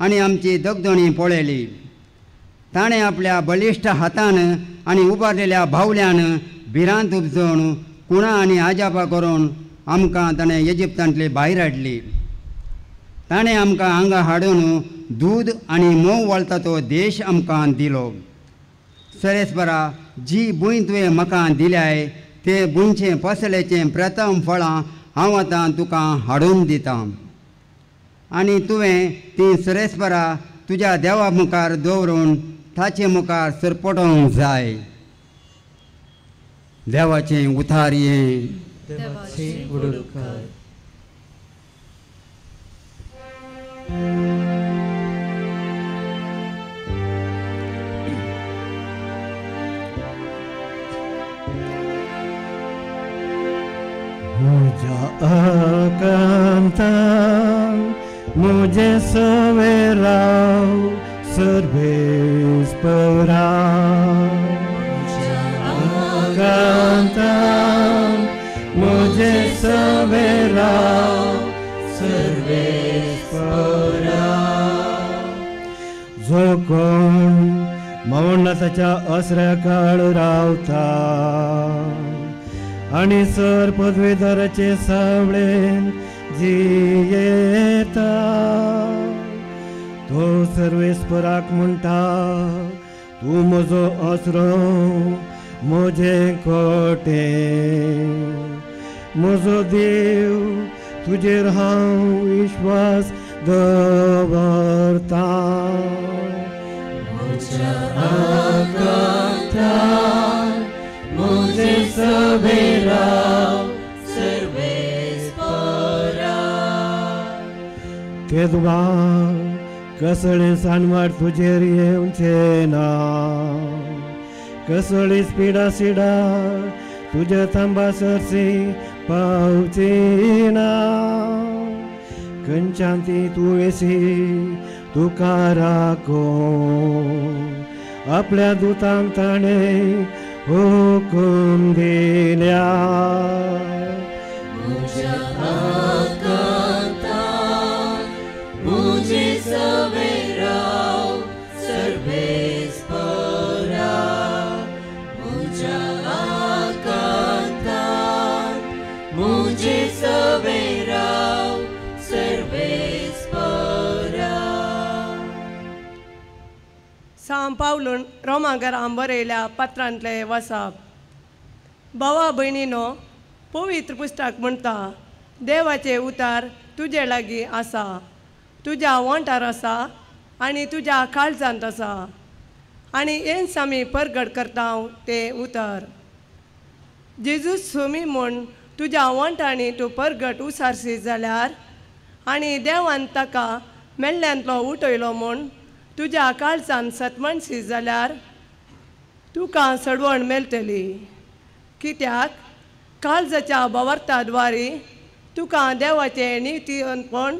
आनी आमची दगदणी पळयली. ताणें आपल्या बलिश्ट हातान आनी उबारलेल्या बावल्यान भिरांत उपजोवन कुणां आनी आजापा करून आमकां ताणें इजिप्तांतली भायर हाडली. ताणें आमकां हांगा हाडून दूद आनी मोव वळता तो देश आमकां दिलो. सरेस्परा जी भूंय तुवें म्हाका दिल्याय ते भुंयचें फसलेचें प्रथम फळां हांव आतां तुका हाडून दितां. आनी तुवें ती सरेस्परा तुज्या देवा मुखार दवरून ताचे मुखार सरपटोवंक जाय. देवाचें उतार हें. देवाची उडूक कर. मुझा आकांतान मुझे सवेराव सर्वेस्परा. आकांतान मुझे सवेराव सर्वेस्परा. जो कोण मौनताच्या आसऱ्याकाळ रावता आणि सर पदवीधराचे सावळेन जियेता तो सर्वेस्पराक म्हणटा तूं म्हजो आसरो म्हजे कोटे म्हजो देव तुजेर हांव विश्वास दवरता. म्हज्या आकांतान मुझे सवेराव सर्वेस्परा. केदवा कसळे सानवाड तुजेर येवचे ना कसळी स्पिडा सिडा तुझ्या थांबा सरसी पावची ना. खंयच्याती तूं येसी तुका राखो आपल्या दुतांक ताणें हुकूम दिल्या. मुझ्या आकांतान मुझे सवेराव सर्वेस्परा. मुझ्या आकांतान मुझे सवेराव सर्वेस्परा. सांब पावलून रोमांकरान बरयल्या पत्रांतले वचप. भावा भयणीनो, पवित्र पुस्तक म्हणटा देवाचे उतार तुजे लागीं आसा, तुज्या वंटार आसा आनी तुज्या काळजांत आसा आनी येन सामी परगट करता ते उतार. जेजूस सोमी म्हूण तुज्या वंटांनी तूं परगट उसारशी जाल्यार आनी देवान ताका मेल्ल्यांतलो उठयलो म्हूण तुज्या काळजान सतमणशी जाल्यार तुका सडवण मेळटली. कित्याक काळजाच्या भवार्थाद्वारी तुका देवाचे नितीपण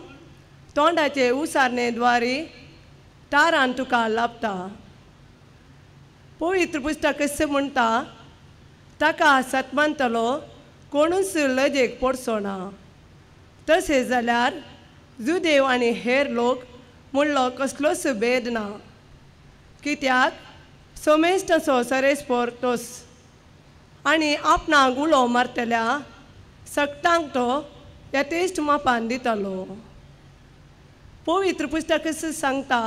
तोंडाचे उसारणेद्वारी तारान तुका लाभता. पवित्र पुस्तक अशें म्हणटा ताका सतमंतलो कोणूच लजेक पडचो ना. तशें जाल्यार जुदेव आनी हेर लोक म्हणलो कसलोच भेद ना. कित्याक सोमेश्टसो सरेस्पोर तोस आनी आपणाक उलो मारतल्या सक्तांक तो यथेश्ट मापान दितलो. पवित्र पुस्तक सांगता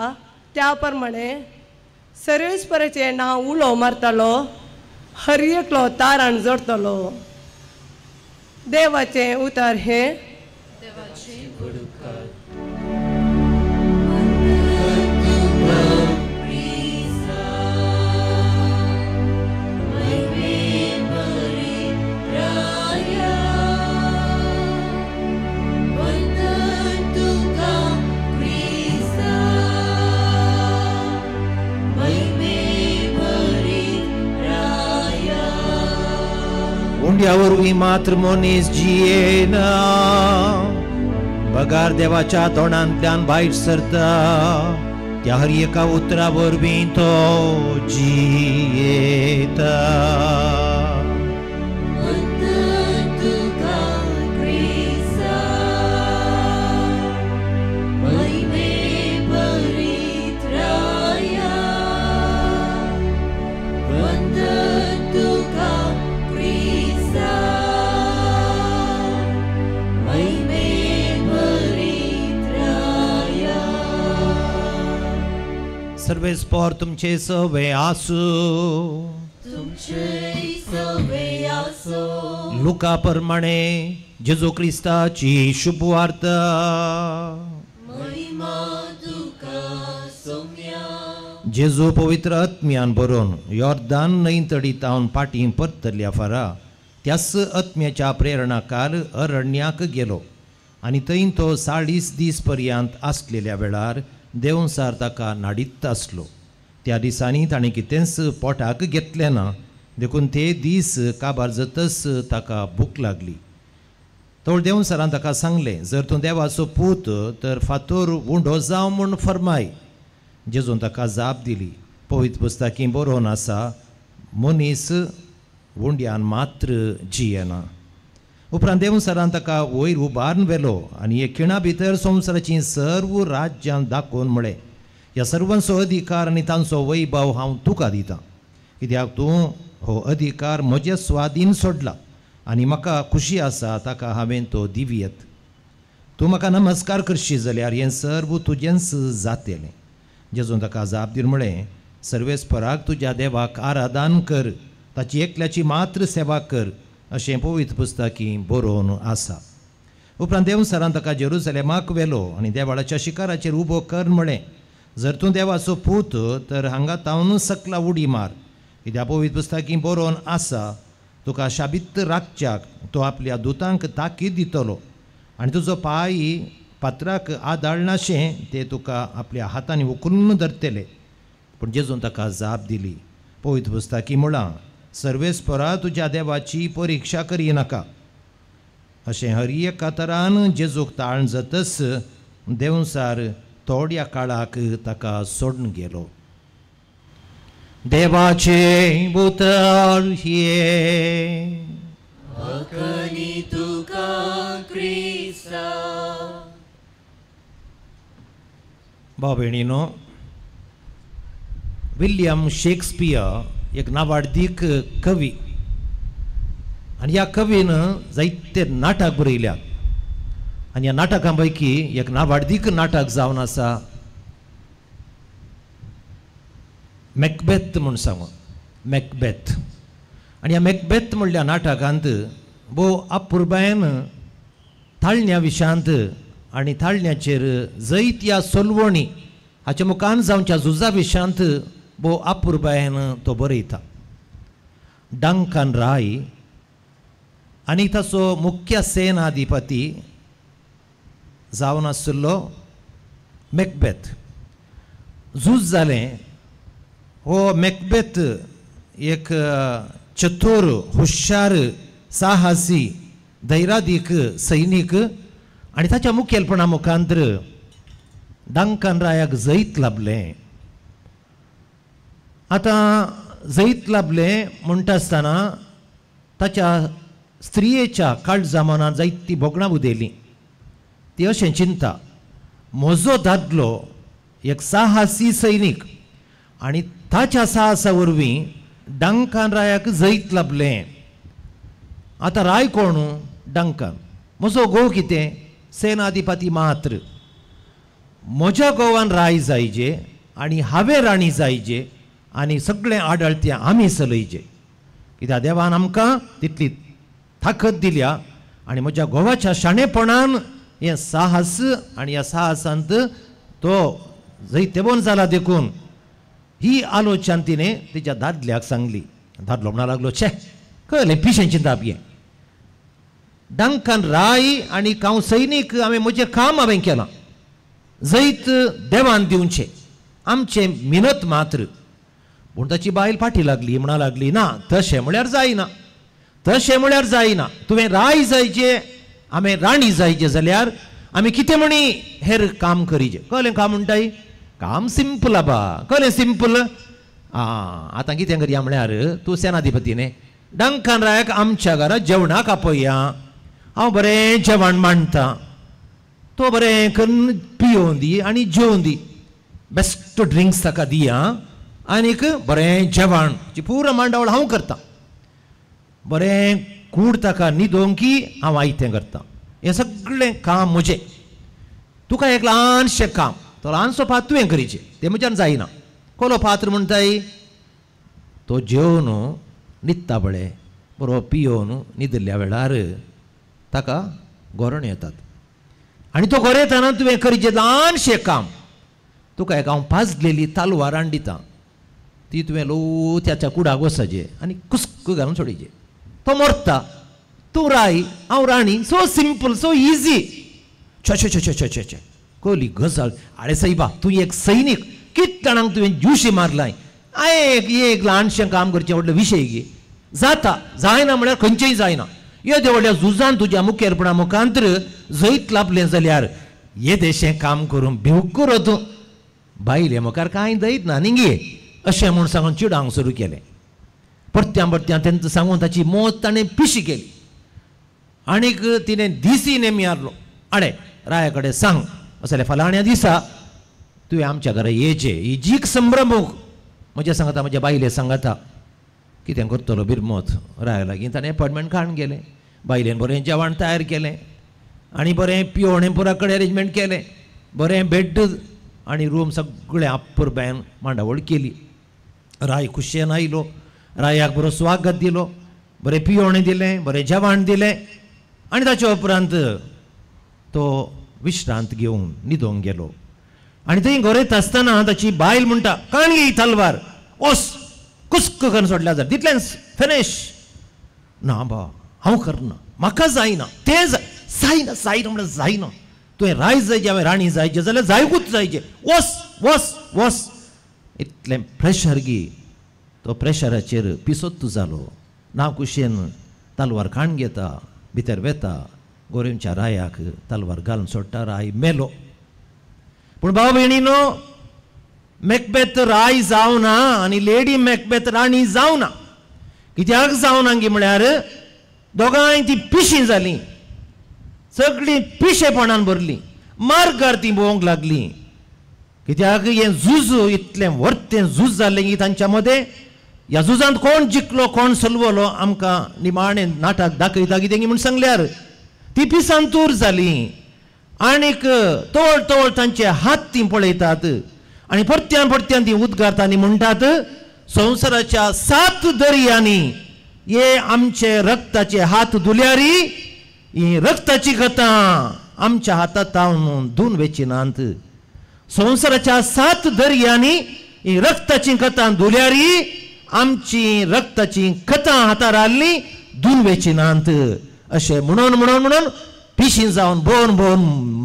त्या प्रमाणे सर्वेस्पराचें नांव उलो मारतलो हर एकलो तारान जोडतलो. देवाचें उतर हें देवाची उडूक कर. उंड्यावरवीं मात्र मनीस जियेना, पगार देवाच्या तोंडांतल्यान भायर सरता त्या हर एका उतरा वरवीं तो जियेता. सर्वेस्पोर तुमचे सवे आसू, लुका प्रमाणे जेजू क्रिस्ताची शुभवार्ता. जेजू पवित्र आत्म्यान बरोवन योर्दान न्हंय तडी तावन पाटी परतल्या फारा त्याच आत्म्याच्या प्रेरणाकार अरण्याक गेलो आनी थंय तो 40 दीस पर्यंत आसलेल्या वेळार देवसार ताका नाडित आसलो. त्या दिसांनी ताणें कितेंच पोटाक घेतलें ना, देखून ते दीस काबार जातच ताका भूक लागली. तो देवसारान ताका सांगलें, जर तूं देवाचो पूत तर फातर उंडो जावं म्हूण फरमाय. जेजून ताका जाप दिली. पवित्र पुस्तकी बरोवन आसा, मनीस उंड्यान मात्र जियेना. उपरांत देवसारान ताका वयर उबारून व्हेलो आनी हे खिणा भितर संवसाराची सर्व राज्यां दाखोवन म्हळें, ह्या सर्वांचो अधिकार आनी तांचो वैभव हांव तुका दितां, कित्याक तूं हो अधिकार म्हजे स्वाधीन सोडला आनी म्हाका खुशी आसा ताका हांवें तो दिव्यत. तूं म्हाका नमस्कार करशी जाल्यार हें सर्व तुजेंच जातलें. जेजून ताका जाप दिवन म्हळें, सर्वेस्पराक तुज्या देवाक आराधन कर, ताची एकल्याची मात्र सेवा कर, अशें पवित्र पुस्तकी बरोवन आसा. उपरांत देवसारान ताका जेरुसलेमाक व्हेलो आनी देवाळाच्या शिखराचेर उबो कर म्हळें, जर तूं देवाचो पूत तर हांगा तावन सकला उडी मार, कित्याक पवित्र पुस्तकी बरोवन आसा, तुका शाबित राखच्याक तो आपल्या दुतांक ताकीद दितलो आनी तुजो पांय पात्राक आदाळनाशें ते तुका आपल्या हातांनी उखलून धरतले. पूण जेजून ताका जाप दिली. पवित्र पुस्तकी म्हळां, सर्वेस्परा तुज्या देवाची परिक्षा करिनाका. अशें हर एका तरान जेजूक ताळण जातच देवसार थोड्या काळाक ताका सोडून गेलो. देवाचे उतर ये तुका क्रिस्ता. भाव भयणीनो, विल्यम शेक्सपियर एक नावाडीक कवी आनी ह्या कवीन जायते नाटक बरयल्यात आनी ह्या नाटकां पैकी एक नावाडीक नाटक जावन आसा मॅकबेथ म्हूण सांगू. मॅकबेथ आनी ह्या मॅकबेथ म्हणल्या नाटकांत भोव अपुरबायेन थाळण्या विशांत आनी थाळण्याचेर जैत्या सोलवणी हाच्या मुखान जावच्या झुजा विशांत भोव अपुरबायेन तो बरयता. डंकन राय आनी ताचो मुख्य सेनाधिपती जावन आशिल्लो मॅकबेथ. झूज जालें. हो मॅकबेथ एक चतूर, हुशार, साहसी, धैर्याधीक सैनीक आनी ताच्या मुखेलपणा मुखांतर डंकन रायाक जैत लाभलें. आतां जैत लाभलें म्हणटा आसतना ताच्या स्त्रियेच्या काळजा मनांत जायतीं बोगणां उदेलीं. ती अशें चिंता, म्हजो दादलो एक साहसी सैनीक आनी ताच्या साहसा वरवीं डंकन रायाक जैत लाभलें. आतां राय कोण? डंकन. म्हजो घोव कितें? सेनाधिपती मात्र. म्हज्या घोवान राय जायजे आनी हांवें राणी जायजे आनी सगळें आडळतें आमी चलयचें, कित्याक देवान आमकां तितली ताकद दिल्या आनी म्हज्या घोवाच्या शाणेपणान हें साहस आनी ह्या साहसांत तो जैतेबोन जाला देखून ही आलोचना तिणें तिच्या दादल्याक सांगली. दादलो म्हणूंक लागलो, छे कळ्ळें पिशेंची दाब हें. डंकन राय आनी हांव सैनीक, हांवें म्हजें काम हांवें केलां. जैत देवान दिवचें, आमचें मिनत मात्र. पूण ताची बायल फाटी लागली, म्हणा लागली, ना तशें म्हळ्यार जायना, तशें म्हळ्यार जायना. तुवें राय जायचें, हांवें राणी जायचें जाल्यार आमी कितें म्हणी हेर काम करीचें. कळ्ळें काम म्हणटाय? काम सिंपल आबा. कळ्ळें सिंपल? आतां कितें करया म्हळ्यार तूं सेनाधिपती न्ही, डंकन रायाक आमच्या घरा जेवणाक आपया. हांव बरें जेवण मांडटां, तो बरें करून पियोवन दी आनी जेवून दी. बेस्ट ड्रिंक्स ताका दिया आनीक बरें जेवण पुरो मांडावळ हांव करतां. बरें कूड ताका न्हिदोवंक की हांव आयतें करतां. हें सगळें काम म्हजें. तुका एक ल्हानशें काम, तो ल्हानसो पात्र तुवें करीचें, तें म्हज्यान जायना. कोलो पात्र म्हणटाय? तो जेवन न्हिदता बळे, बरो पियोवन न्हिदल्या वेळार ताका गोरण येतात आनी तो गोर येताना तुवें करीचें ल्हानशें काम. तुका एक हांव पाजलेली तालवार हाडून दितां, ती तुवें लो त्याच्या कुडाक वचचें आनी कुस्क घालून सोडीचें. तो मरता, तूं राय हांव राणी. So simple, so easy. छ छ छ छ छ कोली गजाल. आरे साईबा तूं एक सैनीक, कित जाणांक तुवें जुशी मारलाय. एक ल्हानशें काम करचें व्हडलो विशय गे. जाता, जायना म्हळ्यार खंयचेंय जायना. येदे व्हडल्या झुजान तुज्या मुखेलपणा मुखांतर जैत लाभलें जाल्यार येदेशें काम करून भिवकुरो तूं. बायले मुखार कांय दयत ना न्ही गे अशें म्हूण सांगून चिडावंक सुरू केलें. परत्या तेंच सांगून ताची मोत ताणें पिशी केली. आनीक तिणें दिसी नेमी हारलो. आडे राया कडेन सांग असले फलाण्या दिसा तुवें आमच्या घरा येचें. ही जीक संभ्रमूक म्हजे सांगता, म्हज्या बायले सांगता कितें करतलो बिरमोत. राया लागीं ताणें अपॉयंटमेंट काडून गेलें. बायलेन बरें जेवण तयार केलें आनी बरें पिवणें पुरा कडेन अरेंजमेंट केलें. बरें बेड आनी रूम सगळें आप्पर बायन मांडावळ केली. राय खुशयेन आयलो. रायाक बरो स्वागत दिलो, बरें पिवणें दिलें, बरें जेवण दिलें आनी ताचे उपरांत तो विश्रांत घेवन न्हिदोंक गेलो. आनी थंय गरयत आसतना ताची बायल म्हणटा, काण गे तलवार, ओस कुस्क करून सोडल्या जाल्यार तितलेंच फिनिश. ना बा हांव करना, म्हाका जायना, तें जायना जायना म्हणल्यार जायना. तुवें राय जायचें, हांवें राणी जायचें जाल्यार जायकूच जायचें. वस वस वस. इतलें प्रेशर गी. तो प्रेशराचेर पिसोत्तू जालो. ना कुशेन तलवार काण घेता, भितर वेता. गोरेंच्या रायाक तलवार घालून सोडटा. राय मेलो. पूण भाव भयणीनो, मॅकबेथ राय जावना आनी लेडी मॅकबेथ राणी जावना. कित्याक जावना गे म्हळ्यार दोगांय ती पिशी जालीं. सगळीं पिशेपणान भरलीं. मार्गार ती भोवंक लागलीं. कित्याक हें झूज इतलें वर्तें झूज जाल्लें की तांच्या मदें. ह्या झुजांत कोण जिखलो कोण सलवलो आमकां निमाणें नाटक दाखयता. कितें म्हूण सांगल्यार ती पिसांतूर जालीं. आनीक तोळ तोळ तांचे हात ती पळयतात आनी परत्यान ती उद्गारता आनी म्हणटात, संवसाराच्या 7 दर्यांनी हे आमचे रक्ताचे हात धुल्यारी ही रक्ताची कथां आमच्या हातात धुवन वेचिनात. संवसाराच्या 7 दर्यांनी ही रक्ताची कथां धुल्यारी आमची रक्ताची कथां हातार हाडली धुवन वेचिनात. अशें म्हणून म्हणून म्हणून पिशी जावन भोवन भोवन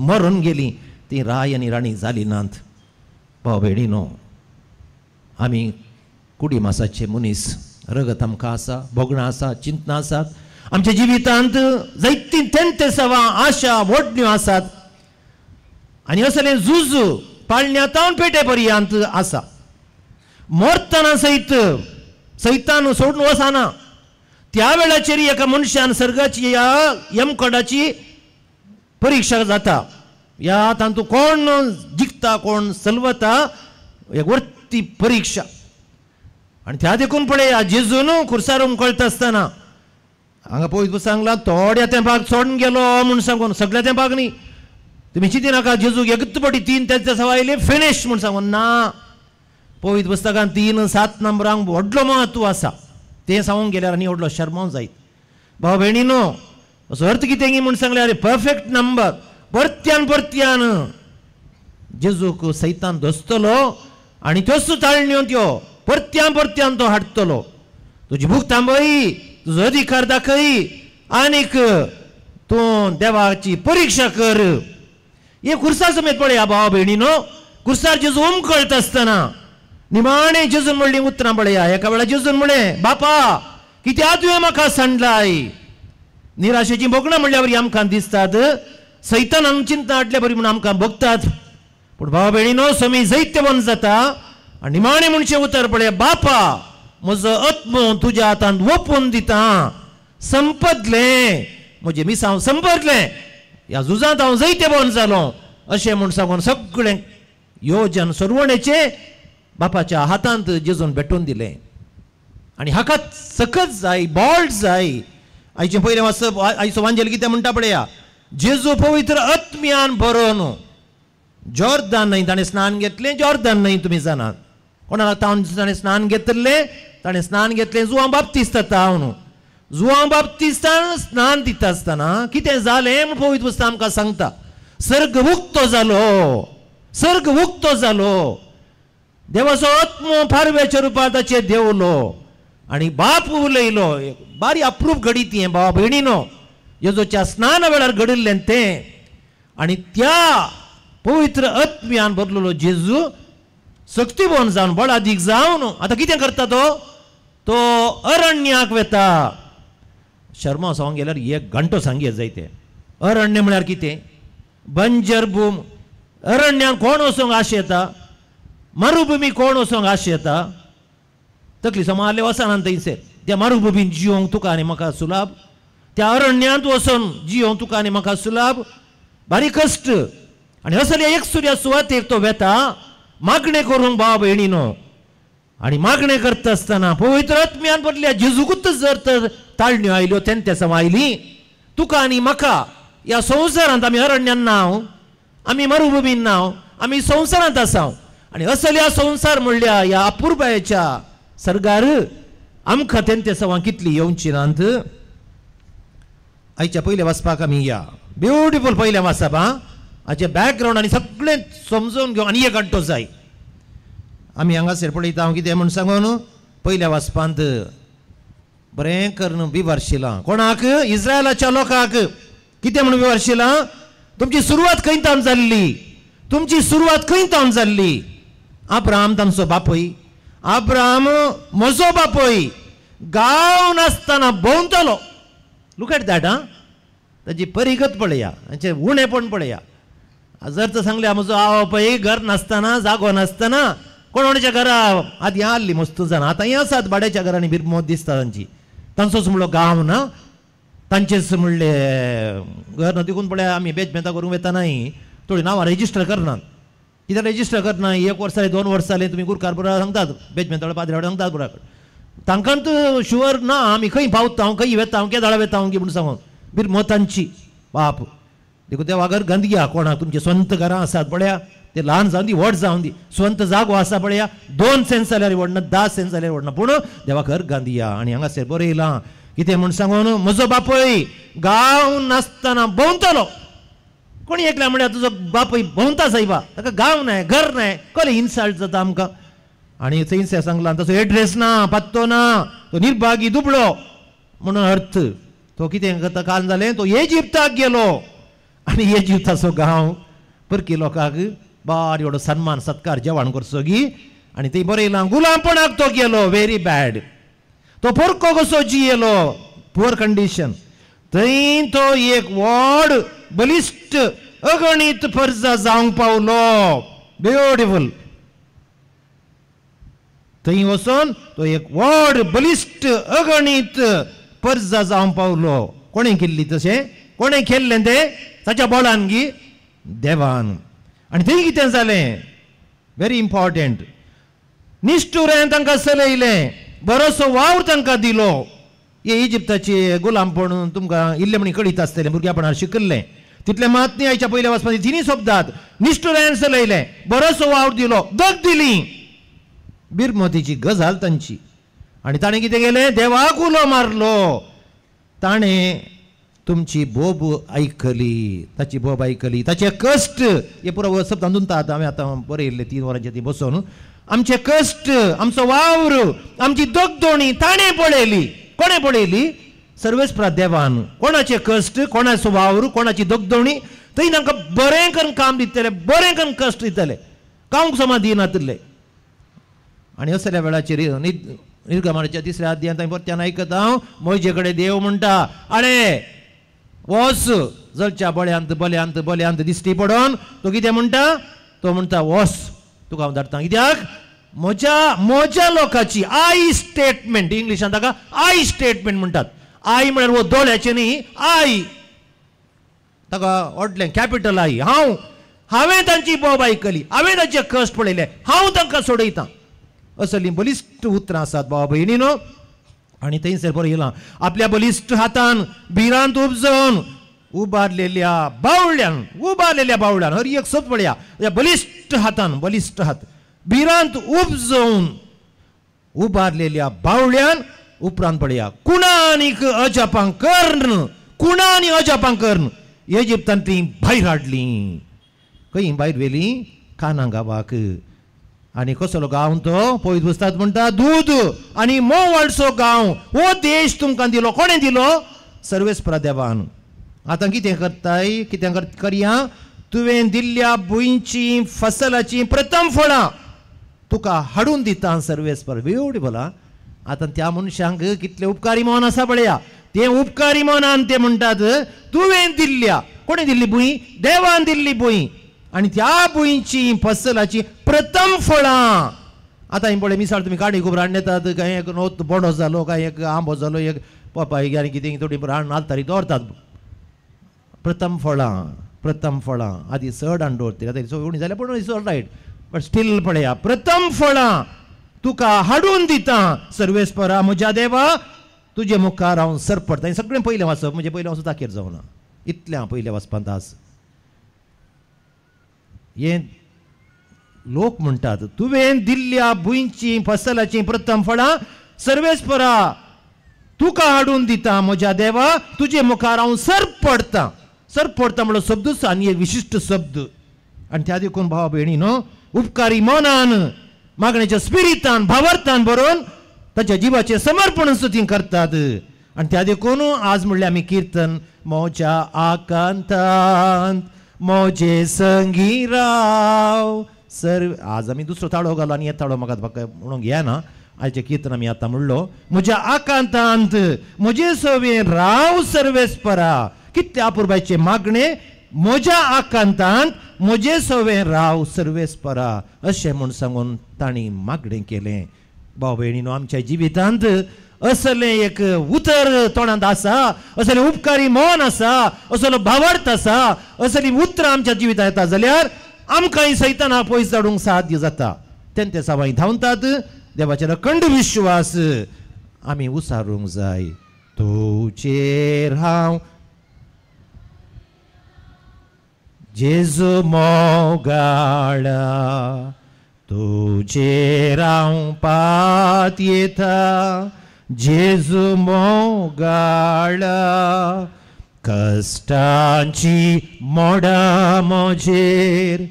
मरून गेली. ती राय आनी राणी जाली नात. भाव भयणीनो, आमी कुडीमासाचे मनीस. रगत आमकां आसा, भोगणां आसा, चिंतनां आसात. आमच्या जिवितांत जायतीं तेंते सवां आशा वडण्यो आसात आनी असलें झूज पाळण्यातावन पेटे पर्यंत आसा. मरतना सयत सैतान सोडून वचना. त्या वेळाचेर एका मनशान सर्गाची ह्या यमकडाची परीक्षा जाता. ह्या तातूंत कोण जिखता कोण सलवता एक वर्ती परीक्षा. आनी त्या देखून पळय जेजून खुर्सार कळटा आसतना हांगा पळय सांगला थोड्या तेंपाक सोडून गेलो म्हूण सांगून. सगळ्या तेंपाक न्ही. तुमी चिंती नाका जेजू एकच पटी 3 तेंचे सवायले फिनिश म्हूण सांगून. ना, पळयत पुस्तकांत 3-7 नंबरांक व्हडलो म्हत्व आसा. तें सांगूंक गेल्यार आनी व्हडलो शर्माव जायत. भाव भयणीनो, असो अर्थ कितें म्हूण सांगल्यार परफेक्ट नंबर. परत्यान जेजूक सैतान धोसतलो आनी त्योच ताळण्यो त्यो परत्यान तो हाडटलो. तुजी भूक थांबय, तुजो अधिकार दाखय आनीक तूं देवाची परीक्षा कर. हे खुर्सार समेत पळया भाव भयणीनो. खुर्सार जेजू उमकळटा आसतना निमाणें जेजून म्हणलीं उतरां पळया. एका वेळार जेजून म्हळें, बापा कित्याक तुवें म्हाका सांडलाय. निराशेची भोगणां म्हणल्या बरी आमकां दिसतात. सैतानान चिंता हाडल्या बरी म्हूण आमकां भोगतात. पूण भाव भयणीनो, समय जायते वन जाता आनी निमाणें म्हणचें उतर पळया, बापा म्हजो आत्मो तुज्या हातांत ओपून दिता. संपतलें, म्हजें मिसांव संपतलें. ह्या झुजांत हांव जायते वन जालो अशें म्हूण सांगून सगळें योजन सरवणेचें बापाच्या हातांत जेजून भेटून दिलें. आनी हाका सकत जाय, बोल्ड जाय. आयचें पयलें वाचप आयचो वांजेल कितें म्हणटा पळया. जेजू पवित्र आत्म्यान भरोवन जॉर्दान न्हय ताणें स्नान घेतलें. जॉर्दान न्हय तुमी जाणात. कोणाक ताणें स्नान घेतलें? ताणें स्नान घेतलें जुआंव बाप्तिस्त तावन. जुआंव बाप्तिस्तान स्नान दिता आसतना कितें जालें म्हूण पवित्र पुस्तक आमकां सांगता. सर्ग उक्तो जालो. सर्ग उक्तो जालो. देवाचो आत्मो पारव्याच्या रुपांत ताचेर देंवलो. आणि बाप उलयलो बारी अप्रूप घडीत हें भावा भयणीनो येजोच्या स्नान वेळार घडिल्लें तें आणि त्या पवित्र आत्म्यान भरलेलो जेजू सक्तीबोन जावन बळादीक जावन आतां कितें करता तो अरण्याक वेता शर्मा सांग गेल्यार 1 घंटो सांगे जायते अरण्य म्हळ्यार कितें बंजर भूम अरण्यान कोण वचोंक आश येता मरुभुमी कोण वचोंक आश येता तकली समारले वचना थंयसर त्या मरुभुमीन जियोंक तुका आनी म्हाका सुलाभ त्या अरण्यांत वचोन जियोंक तुका आनी म्हाका सुलाभ बारी कश्ट आणि असले एक सूर्या सुवातेक तो वेता मागणे करूंक भाव भयणीनो आणि मागणे करता आसतना पवित्र आत्म्यान बदल्या जेजूकूच जर तर ताळण्यो आयल्यो तेन्ना समायली तुका आनी म्हाका ह्या संवसारांत आमी अरण्यान नाव आमी मरुभुमीन नाव आमी संवसारांत आसाव आणि असल्या संवसार म्हणल्या ह्या अपुर्बायेच्या सर्गार आमकां तेन्ना सवां कितली येवची नात आयच्या पयले वचपाक आमी या ब्युटिफूल पयले वचप हाचे बॅकग्रावंड आनी सगळें समजून घेवन आनी 1 घंटो जाय आमी हांगासर पळयता हांव कितें म्हण सांगून पयल्या वचपांत बरें करून विवारशिलां कोणाक इस्रायलाच्या लोकांक कितें म्हण विवारशिलां तुमची सुरवात खंयतान जाल्ली तुमची सुरवात खंयतान जाल्ली अब्राहम तांचो बापूय अब्राहम म्हजो बापूय गांव नासतना भोंवतलो लुक एट दॅट ताची परिगत पळया ताचें उणेपण पळया जर तर सांगले म्हजो आवय घर नासतना जागो नासतना कोणाच्या घरा आदी आल्ली मस्त जाण आतां हें आसात भाड्याच्या घरांनी बिरमोत दिसता तांची तांचोच म्हणलो गांव ना तांचेच म्हणले घर ना देखून पळया आमी बेजमेंता करूंक येता नाही थोडी नांवां रेजिस्टर करनात कित्याक रेजिस्टर करना 1 वर्स जालें 2 वर्स जालें तुमी गुरकार बरोबर सांगतात बेजमेंता पाद्र्या सांगतात बरोबर तांकांत शुअर ना आमी खंय पावता खंय वेता केदाळा वेता म्हणून सांगून बिरमोतांची बाप देखून देवा घर गंदगी कोणाक तुमचे स्वंत घरां आसात पळया ते ल्हान जावन दी व्हड जावन दी स्वंत जागो आसा पळया 2 सेंस जाल्यार व्हडना 10 सेंस जाल्यार व्हडना पूण देवा घर गांदिया आनी हांगासर बरयलां कितें म्हण सांगून म्हजो बापूय गांव नासतना भोंवतलो कोणी एकल्या म्हळ्यार तुजो बापूय भोंवता सायबा ताका गांव नाय घर नाय कसलें इन्सल्ट जाता आमकां आनी थंयसर सांगलां ताचो एड्रेस ना पत्तो ना तो निर्भागी दुबळो म्हणून अर्थ तो कितें करता काल जालें तो इजिप्ताक गेलो आनी इजिप्ताचो गांव परकी लोकांक बार एवढो सन्मान सत्कार जेवण करचोगी आनी थंय बरयलां गुलामपणाक तो गेलो व्हेरी बॅड तो पोरको कसो जियेलो पुअर कंडिशन थंय तो एक व्हड बलिश्ट अगणित फर्जा जावंक पावलो ब्युटिफूल थंय वचून तो एक व्हड बलिश्ट अगणित फर्जा जावंक पावलो कोणें केल्ली तशें कोणें केल्लें तें ताच्या बळान गी देवान आनी थंय कितें जालें व्हेरी इम्पॉर्टंट निश्ठुरें तांकां चलयलें बरोसो वावर तांकां दिलो हे इजिप्ताचे गुलामपण तुमकां इल्ले म्हणी कळीत आसतलें भुरग्यापणार शिकल्लें तितलें मात न्ही आयच्या पयल्या वचपाची तिनी शब्दात निश्ठुरें चलयलें बरोसो वावर दिलो दग दिली बिरमतीची गजाल तांची आनी ताणें कितें केलें देवाक उलो मारलो ताणें तुमची बोब आयकली ताची बोब आयकली ताचे कश्ट हे पुरो शब्द तांदून हांवें आतां बरयल्ले 3 वरांचेर ती बसून आमचे कश्ट आमचो वावर आमची दगदोणी ताणें पळयली कोणें पळयली सर्वेस्परा देवान कोणाचे कश्ट कोणाचो वावर कोणाची दगदोणी थंय तांकां बरें करून काम दितले बरें करून कश्ट दितले कांवक समा दिनातले आनी असल्या वेळाचेर निर्गमनाच्या 3ऱ्या अध्यायांत हांवें परत्यान आयकता हांव मोयजे कडेन देव म्हणटा आरे वोस जळच्या बळ्यांत बल्यांत बल्यांत दिश्टी पडोन तो कितें म्हणटा तो म्हणटा वोस तुका हांव धाडटा कित्याक म्हज्या लोकांची आय स्टेटमेंट इंग्लिशांत ताका आय स्टेटमेंट म्हणटात आय म्हळ्यार वो दोळ्याचें न्ही आय ताका व्हडलें कॅपिटल आय हांवें तांची बोब आयकली हांवें तांचे कश्ट पळयले हांव तांकां सोडयतां असलीं बलिश्ट उतरां आसात भावा भयणीनो आनी थंयसर बरयलां आपल्या बलिश्ट हातान भिरांत उपजोवन उबारलेल्या बावळ्यान हर एक शब्द पळया बलिश्ट हात भिरांत उपजोवन उबारलेल्या बावळ्यान उपरांत पळया कुणानीक अजापां कर्ण इजिप्तांतलीं भायर हाडलीं खंय भायर व्हेलीं काना गांवाक आणि कसलो गांव तो पळयत बसतात म्हणटा दूध आनी मोव वाडसो गांव हो देश तुमकां दिलो कोणें दिलो सर्वेस्परा देवान आतां कितें करताय कितें करया तुवें दिल्ल्या भुंयची फसलाची प्रथम फळां तुका हाडून दिता सर्वेस्पर ब्युटिफुल आतां त्या मनशांक कितले उपकारी मन आसा पळया ते उपकारी मनान ते म्हणटात तुवें दिल्ल्या कोणें दिल्ली भुंय देवान दिल्ली भुंय आनी त्या भुंयची फसलाची प्रथम फळां आतां हे पळय मिसाळ तुमी काडी खूब रान येतात काय एक नोत बोंडो जालो काय एक आंबो जालो एक पपाय आनी कितें थोडी रान घालताली दवरतात प्रथम फळां आदी चड आनी दवरतली आतां उणी जाल्यार पूण it's all right but still पळया प्रथम फळां तुका हाडून दिता सर्वेस्परा म्हज्या देवा तुजे मुखार हांव सरपडटा सगळें पयलें वाचप म्हणजे पयलें वाचून दाखयत जावना इतलें हांव पयलें वाचपाक दास हे लोक म्हणटात तुवें दिल्ल्या भुंयची फसलाची प्रथम फळां सर्वेस्परा तुका हाडून दिता म्हज्या देवा तुजे मुखार हांव सरपडटा म्हणलो शब्दूच आनी एक विशिश्ट शब्द आनी त्या देखून भावा भयणीनो उपकारी मनान मागणेच्या स्पिरितान भावार्थान बरोवन ताच्या जिवाचें समर्पण स्तुती करतात आनी त्या देखून आज म्हणलें आमी किर्तन मोच्या आकांतांत मोजे संगी राव आज आमी दुसरो ताळो घालो आनी हे ताळो म्हाका म्हणूंक येना आयचें किर्तन आमी आतां म्हणलो म्हज्या आकांतांत म्हजे सवें राव सर्वेस्परा कितले अपुर्बाचे मागणे म्हज्या आकांतांत म्हजे सवें राव सर्वेस्परा अशें म्हूण सांगून तांणी मागणें केलें भाव भयणीनो आमच्या जिवितांत असलें एक उतर तोंडांत आसा असलें उपकारी मन आसा असलो भावार्थ आसा असलीं उतरां आमच्या जिवितांत येता जाल्यार आमकांय सैतानाक पयस धाडूंक साध्य जाता तेन्ना सावाय धांवतात देवाचेर अखंड विश्वास आमी उसारूंक जाय तुजेर हांव जेजू मोगाळा तुजेर हांव पात येता जेजू मोगाळा कश्टांची मोडां म्हजेर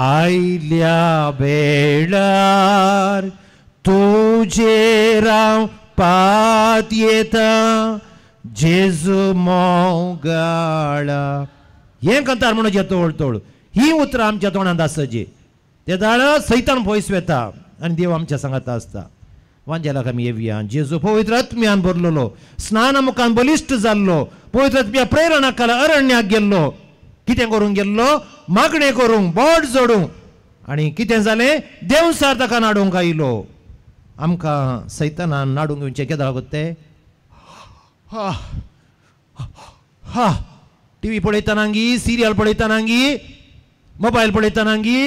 आयल्या वेळार तुजेर हांव पात येता जेजू मोगाळा हें कंतार म्हणून जे तोड ही उतरां आमच्या तोंडांत आसची ते दाळ सैतान पयस वेता आनी देव आमच्या सांगात आसता वांजेलाक आमी येवया जेजू पवित्र आत्म्यान भरलेलो स्नान मुखान बलिश्ट जाल्लो पवित्र आत्म्या प्रेरणा काला अरण्याक गेल्लो कितें करूंक गेल्लो मागणें करूंक बोट जोडूंक आनी कितें जालें देवसार ताका नाडूंक आयलो आमकां सैतानान नाडूंक येवचें केदां लागत तें टीव्ही पळयतानांगी सिरियल पळयतानांगी मोबायल पळयतानांगी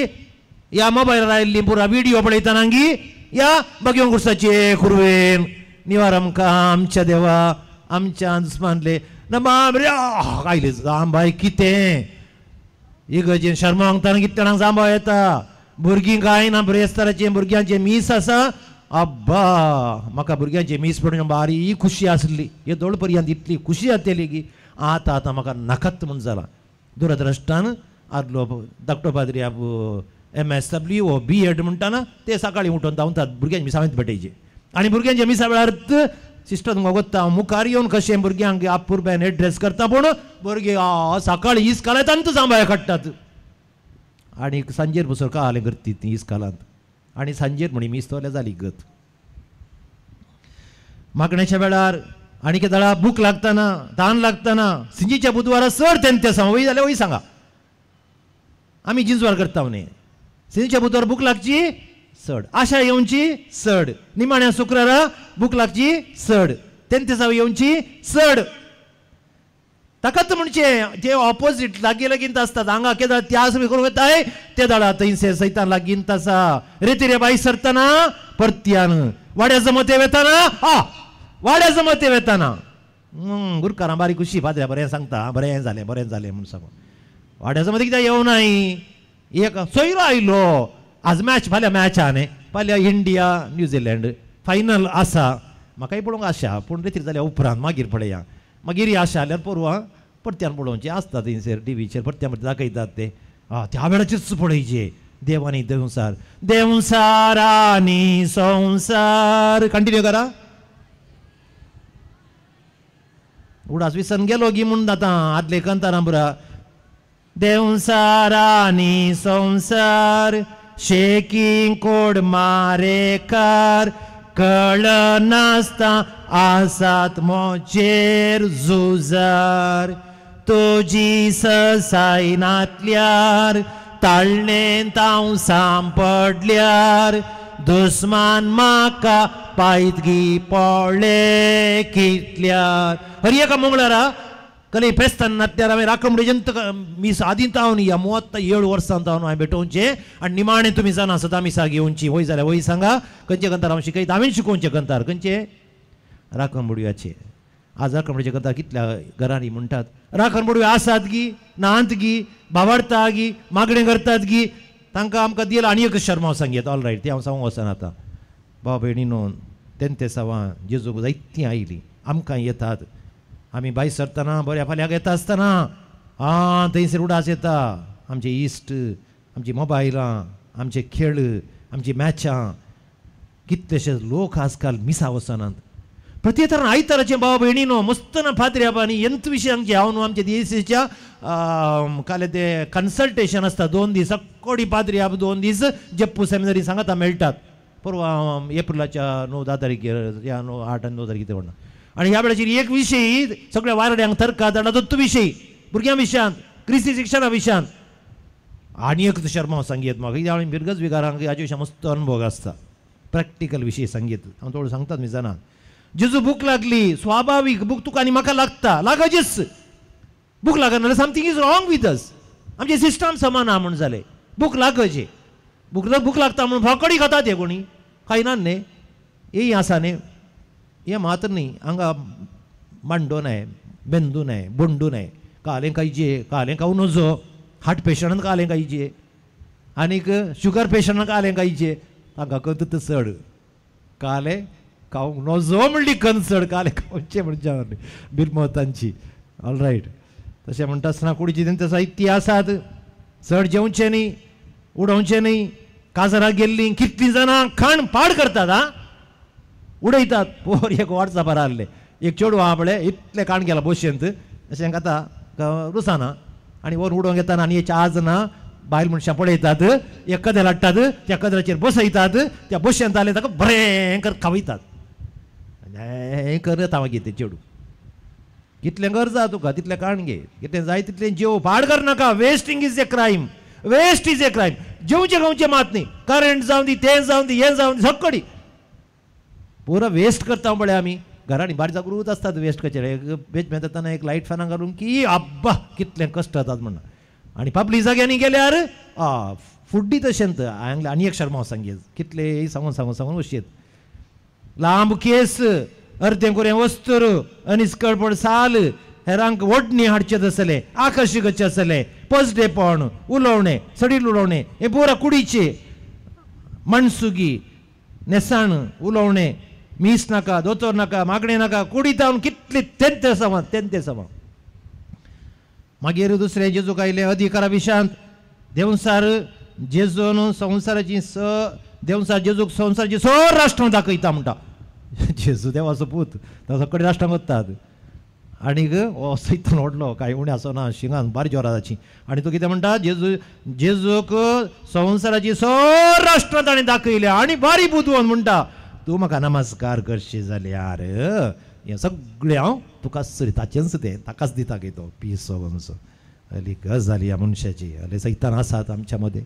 या मोबायलार आयिल्ली पुरा व्हिडिओ पळयतानांगी या बग्यो गुरसाचे कुरवेन निवार आमकां आमच्या देवा आमच्या दुस्मानले आयले जांबाय कितें इगर्जेन शर्मा वांगताना कितें जाणांक जांबाव येता भुरगीं कांय ना ब्रेस्ताराचे भुरग्यांचे मीस आसा अब्बा म्हाका भुरग्यांचे मीस पडून बारी खुशी आसली हे दोळ पर्यंत इतली खुशी जातली की आतां म्हाका नाकात म्हूण जाला दुरदृश्टान आदलो धाकटो पाद्री MSW वो B.Ed म्हणटाना ते सकाळीं उठून धांवतात भुरग्यांच्या मिसांत भेटयचे आनी भुरग्यांच्या मिसा वेळार सिस्टर तुमकां वता मुखार येवन कशें भुरग्यांक आपुरब्यान एड्रेस करता पूण भुरगे सकाळीं इस्कालांत तांत जांबाय काडटात आनी सांजेर बसोर काले करती ती इस्कालांत आनी सांजेर म्हणी मीस तोल्या जाली गत मागण्याच्या वेळार आनी केदाळा भूक लागतना तान लागतना सिंजीच्या बुधवारा चड तेन्ना सांग वय जाल्यार वय सांगा आमी जिंजवार करता न्ही सिंजीच्या बुधवार भूक लागची चड आशा येवची चड निमाण्या शुक्रारा भूक लागची चड तेन्ना येवची चड ताकाच म्हणजे जे ऑपोजीट लागीं लागीं आसतात हांगा केदाळ त्यास बी करूं येताय ते दाडा थंयसर सैतान लागीं आसा रेती रे बाई सरतना परत्यान वाड्या जमते वेताना वाड्या जमते वेताना गुरकारां बारीक खुशी फादऱ्या बरें सांगता बरें जालें म्हणून सांगून वाड्या जमते कित्याक येवनाय एक सोयरो आयलो आज मॅच फाल्यां मॅच आहा न्ही फाल्यां इंडिया न्यूझीलंड फायनल आसा म्हाकाय पळोवंक आशा पूण रेती जाल्या उपरांत मागीर पळया मागीर ही आशा जाल्यार परवां परत्यान पळोवचें आसता थंयसर टीव्हीचेर परत्या दाखयतात ते त्या वेळाचेरच पळयचे देव आणि देवसार, देवसार आणि संसार. कंटिन्यू करा. उडास विसन गेलो गी म्हणून आता आदले कंताना बरा. देवसार आणि संसार शेकी कोड मारेकार कळ नासता आसात मोचेर झुजार. तुजी ससायनातल्यार ताळणे ताव सांपडल्यार दुस्मान म्हाका पायतगी पडले कितल्यार. हरी एका मंगळारा कले फेस्तानात्यार हांवें राखमडे जंत मी आदींत हांव न्ही 37 वर्सांत हांव हांवें भेटोवचें आनी निमाणें तुमी जाणा सदां मिसा घेवची. वय जाल्यार वय सांगा खंयचे कंतार हांव शिकयता. हांवें शिकोवचे कंतार खंयचे राखणबडव्याचे. आज राखणबडीचे कंतार कितल्या घरांनी म्हणटात राखणबडव्यो आसात गी नात गी भावाडटा गी मागणें करतात गी तांकां आमकां दियला. आनी एक शर्मा हांव सांगेत. ऑल रायट ते हांव सांगूंक वचना आतां. भाव भयणीनो तेन्ते सावां जेजूक जायतीं आयलीं आमकां येतात. आमी भायर सरतना बऱ्या फाल्याक येता आसतना थंयसर उडास येता. आमचे इश्ट आमची मोबायलां आमचे खेळ आमची मॅचां कितलेशे लोक आजकाल मिसा वचनात. प्रत्येक तरान आयताराचें भाव भयणीनो मस्त फातऱ्या आनी यंत्र विशयांचे हांव न्हू आमच्या DSCच्या काले ते कन्सल्टेशन आसता 2 दीस सक्कोडी पाद्री 2 दीस जप्पू सेमिनरी सांगाता मेळटात. परवा एप्रिलाच्या 9-10 तारखेर या 8 आनी 9 तारखेर ते म्हणा. आनी ह्या वेळाचेर एक विशय सगळ्या वारड्यांक थरका धाडतो विशय भुरग्यां विशयांत क्रिस्ती शिक्षणा विशयांत. आनी एक शर्मा हांव सांगेत म्हाका हांवें बिरगज विकारांक हाचे विशय मस्त अनुभव आसता. प्रॅक्टिकल विशय सांगेत हांव थोडं सांगतात मी जाणा. जेजू भूक लागली स्वाभावीक भूक तुका आनी म्हाका लागता लागाचीच. भूक लागना something is wrong with us. आमचे सिस्टम समान आहा म्हण जालें. भूक लागचे भूक लागता म्हणून भाकडी खातात हे कोणी खायनात न्ही. हेय आसा न्ही हे मात्र न्ही हांगा मांडो न्हय बेंदू न्हय बोंडू न्हय कालें खायचे कालें खावूं नजो. हार्ट पेशंटान कालें खायचे आनीक शुगर पेशंटान कालें खायचे तांकां करता चड. कालें खावंक नजो म्हणली कन्सड कालें खावचे म्हणजे बिरमतांची. All right. तशें म्हणटा आसतना कुडीची तेंचे साहित्य आसात. चड जेवचें न्ही उडोवचें न्ही. काजराक गेल्लीं कितलीं जाणां खाण पाड करतात उडयतात. पोर एक वॉट्सॅपार आहले एक चेडूं आहा पळय इतलें काण गेला बशेंत अशें आतां रुसाना आनी व्हरून उडोवंक येताना आनी हेच्या आज ना बायल मनशां पळयतात एक कदेल हाडटात त्या कदेलाचेर बसयतात त्या बशेंत आले ताका भयंकर खावयतात. हें करता मागीर ते चेडूं. कितलें गरजा तुका तितलें काण घे कितलें जाय तितलें जेव पाड करनाका. Wasting is a crime. Waste is a crime. जेवचें खावचें मात न्ही. करंट जावं दी तें जावं दी हें जावं दी सक्कडी पुरो वेस्ट करता पळय आमी. घरांनी बारीक जागृत आसतात वेस्ट करचे. वेज मेळटाना एक लायट फॅनां घालून की आब्बा कितलें कश्ट जातात म्हणून. आनी पब्लीक जाग्यांनी गेल्यार फुड्डी तशेंत. हांवें आनी एक शर्मा सांगेत कितले सांगून वशीत. लांब केस अर्दें कोरें वस्त्र अनिस्कळपण साल हेरांक ओडणी हाडचें आसलें आकर्शकचे आसलें पजडेपण उलोवणें सडील उलोवणें हें पुरा कुडीचें मणसुगी नेसाण उलोवणें मीस नाका दोतोर नाका मागणें नाका कुडीतावन कितले तेंते समा. मागीर दुसरें जेजूक आयलें अधिकारा विशयांत. देवसार जेजून संवसाराची देवसार जेजूक संवसाराची राष्ट्रां दाखयता म्हणटा. जेजू देवाचो पूत ताचो कडेन राष्ट्रांक वतात आनीक हो सैतान ओडलो कांय उणें आसना शिंगान बारी जोराची. आनी तो कितें म्हणटा जेजूक संवसाराची राष्ट्रां ताणें दाखयल्या आनी बारी बुदवून म्हणटा तूं म्हाका नमस्कार करशी जाल्यार हें सगळें हांव तुका ताचेंच तें ताकाच दिता गे तो पीस सगळो. हली गज जाली ह्या मनशाची. हले सैतान आसात आमच्या मदें.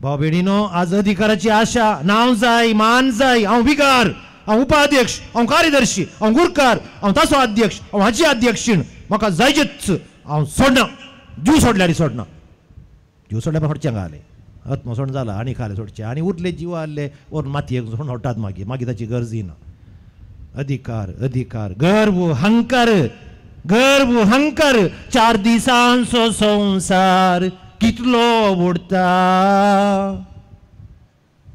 भाव भयणीनो आज अधिकाराची आशा नांव जाय मान जाय. हांव विकार हांव उपाध्यक्ष हांव कार्यदर्शी हांव गुरकार हांव ताचो अध्यक्ष हांव हाची अध्यक्षीण म्हाका जायचेच हांव सोडना. जीव सोडल्यार सोडना. जीव सोडल्यार सोडचें घाले आत्म सोड जाला आनी खाले सोडचें आनी उरले जीव आहले व्हरून मातयेक सोडून हाडटात मागीर ताची गरज ना. अधिकार अधिकार गर्व हंकार 4 दिसांचो संसार कितलो उडता.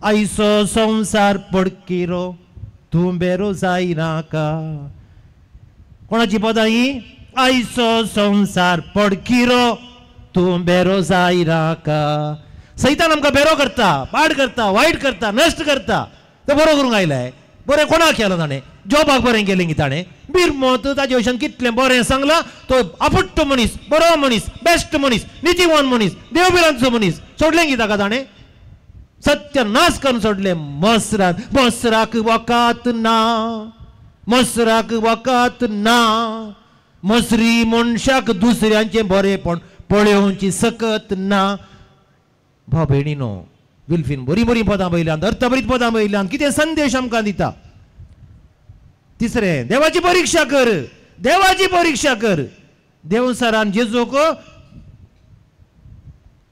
आयचो संसार पडकिरो तूं बेरो जायनाका. कोणाची पदां ही. आयचो संसार पडकिरो तूं बेरो जायनाका. सैतान आमकां बेरो करता, पाड करता, वायट करता, नश्ट करता. तो बरो करूंक आयलाय. बरें कोणाक केलो ताणें? जॉबाक बरें केलें की ताणें. बिरमोत ताजे वयच्यान कितलें बरें सांगलां. तो आपट्ट मनीस, बरो मनीस, बेस्ट मनीस, नितीवान मनीस, देवबिरांचो मनीस सोडलें की ताका ताणें सत्यानाश करून सोडलें. मसराक वकात ना, मसराक वकात ना. मसरी मनशाक दुसऱ्यांचें बरेंपण पळोवची सकत ना. भाव भयणीनो, विल्फीन बरी बरी पदां बयल्यान, अर्थभरीत पदां बयल्यान कितें संदेश आमकां दिता. तिसरें, देवाची परीक्षा कर, देवाची परीक्षा कर. देवसरान जेजूक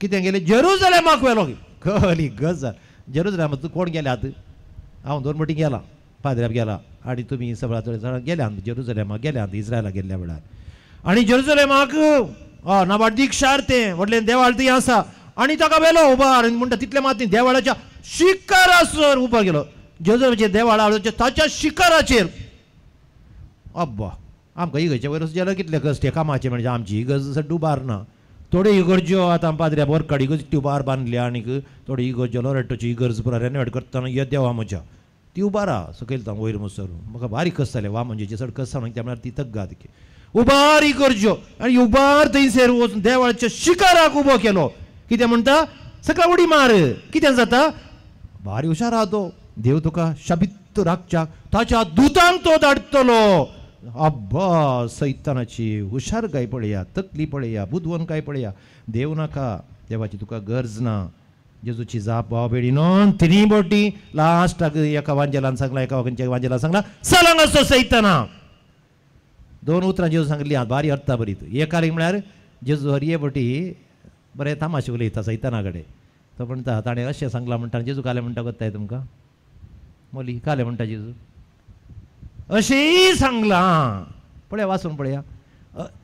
कितें गेलें? जेरुसलेमाक व्हेलो. खरी गजाल. जेरुसलेमाक कोण गेल्यात? हांव 2 फावटी गेला, पाद्र्याक गेला आनी तुमी सगळ्या गेल्यात जेरुसलेमाक गेल्यात इस्रायलाक गेल्ल्या वेळार. आनी जेरुसलेमाक नाबार्दीक शार तें व्हडलें देवाळ थंय आसा. आनी ताका व्हेलो उबार आनी म्हणटा तितले मात देवाळाच्या शिखराचेर उबो गेलो. जेरुसलेमाचे देवाळाच्या ताच्या शिखराचेर. अब्बा, आमकां इगर्जे वयर जाल्यार कितले कश्ट कामाचे. म्हणजे आमची इगर्ज उबार ना. थोड्यो इगर्ज्यो आतां पाद्र्या बरकाडी इगर्ज उबार बांदल्या. आनीक थोड्यो इगर्ज्यो लोरेटोची इगर्ज पुरा रेनोवेट करतना ये देवा म्हज्या ती उबारा सकयल तां वयर मुसर. म्हाका बारीक कस जालें वा म्हणजे चड कस सांग त्या म्हळ्यार ती तग्गात उबार इगर्ज्यो. आनी उबार थंयसर वचून देवाळाच्या शिखराक उबो केलो. कितें म्हणटा? सकला उडी मार. कितें जाता? भारी हुशार आहा तो. देव तुका शाबीत राखच्या ताच्या दुतांक तो धाडटलो. अब्बा, सैतानाची हुशारकाय पळया, तकली पळया, बुदवणकाय पळया. देव नाका, देवाची तुका गरज ना. जेजूची जाप भाव बेडीनो तिनी बोटी लास्टाक एका वांजेलान सांगला, एका वांजेलान सांगला सलांग असो सैताना. 2 उतरां जेजू सांगली बारी अर्था बरीत. एकाली म्हळ्यार जेजू हरये बोटी बरें तामाशे उलयता सैताना कडेन. तो म्हणटा ताणें अशें सांगलां म्हणटा. जेजू काले म्हणटा कोत्ताय तुमकां? मोली काले म्हणटा जेजू अशेंय सांगलां. पळया वाचून पळया.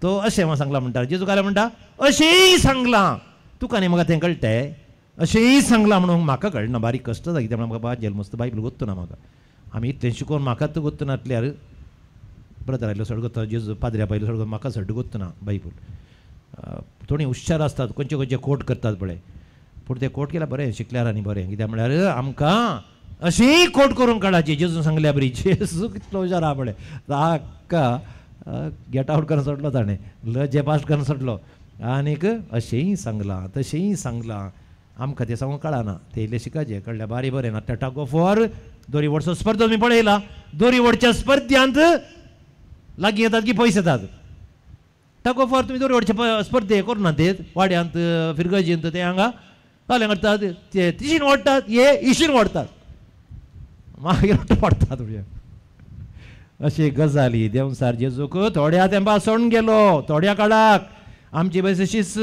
तो अशें सांगला म्हणटा. जेजू काले म्हणटा अशेंय सांगलां. तुका न्ही म्हाका तें कळटय. अशेंय सांगलां म्हणून म्हाका कळना. बारीक कश्ट जाता कित्याक म्हाका बाजेल मस्त बायबल गोत्तू ना म्हाका. आमी इतलें शिकोवन म्हाकाच गोत्तू नासल्यार ब्रदर आयलो सड गोत्ता. जेजू पाद्र्या पायलो सड म्हाका सड गोत्तू ना बायबल. थोडी हुशार आसतात, खंयचे खंयचे कोट करतात पळय. पूण ते कोट केल्यार बरें शिकल्यार आनी बरें. कित्याक म्हळ्यार आमकां अशेंय कोट करून काडची. जेजून सांगल्या बरी. जेजू कितलो हुशार आहा पळय. ताका गेट आवट करून सोडलो ताणें. जे पास्ट करून सोडलो. आनीक अशेंय सांगलां, तशेंय सांगलां. आमकां तें सांगूंक कळना. ते इल्लें शिकाचें. कळ्ळें? बारी बरें ना. त्या टग ऑफ वॉर दोरी वोडचो स्पर्धा तुमी पळयला. दोरी वोडच्या स्पर्धांत लागीं येतात की पयस येतात. टग ऑफ वॉर तुमी दोरी वोडचे स्पर्धे करूना ते वाड्यांत फिरगजींत ते हांगा फाल्यां करतात. ते तिशीन ओडटात, हे इशीन ओडतात, मागीर पडटात. अशी गजाली देवसार जेजूक थोड्या तेंपा सोडून गेलो. थोड्या काळाक आमची बेसिस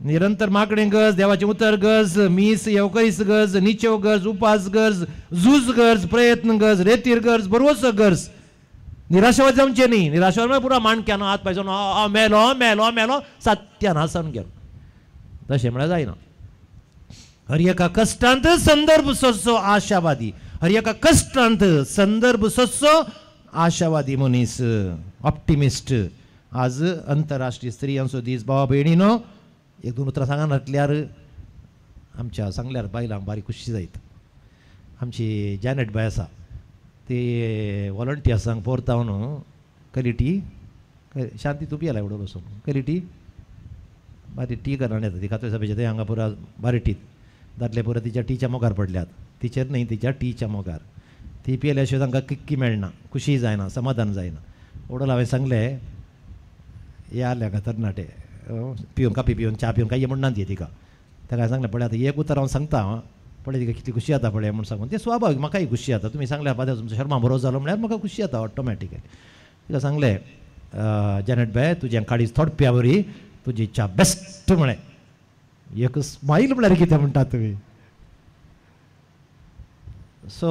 निरंतर मागणी गरज, देवाचे उतर गरज, मीस येवकरीस गरज, निचेव गरज, उपास गरज, झूज गरज, प्रयत्न गरज, रेतीर गरज, बरोवस गरज. निराशावाद जावचे न्ही. निराशावाद म्हळ्यार पुरो माणक्यान हात पायसून मेलो मेलो मेलो सत्यानासान गेलो. तशें म्हळ्यार जायना. हर एका कश्टांत संदर्भ सोंसो आशावादी. हर एका कश्टांत संदर्भ सोंसो आशावादी मनीस, ऑप्टिमिस्ट. आज अंतरराष्ट्रीय स्त्रियांचो दीस. भावा भयणीनो, 1-2 उतरां सांगा नाटल्यार आमच्या सांगल्यार बायलांक बारीक खुशी जायत. आमची जॅनेट बाय आसा ती वॉलंटियर्सांक पोरता न्हू कलिटी. शांती तुपी आला एवढो बसून कलिटी बारी टी करून येता. ती खात्या सभेच्या थंय हांगा पुरा बारी टीत दादले पुरा तिच्या टीच्या मोगार पडल्यात. तिचेर न्ही, तिच्या टीच्या मोगार. ती पियल्या शिवाय तांकां किक्की मेळना, खुशी जायना, समाधान जायना. ओडोल हांवें सांगलें हे आल्या का तरणाटे पिवन कापी पिवन च्या पिवन काय म्हणून ती तिका. ताका सांगलें पळय आतां एक उतर हांव सांगता पळय तिका कितली खुशी जाता पळय म्हणून सांगून. तें स्वाभावीक म्हाकाय खुशी जाता. तुमी सांगल्या बादा तुमचो शर्मा बरो जालो म्हळ्यार म्हाका खुशी जाता ऑटोमॅटिकली. तिका सांगलें जॅनेट बाय तुजें काडीज थोडप्या बरी, तुजी च्या बेस्ट म्हळें. एक स्माईल म्हळ्यार कितें म्हणटात तुमी. सो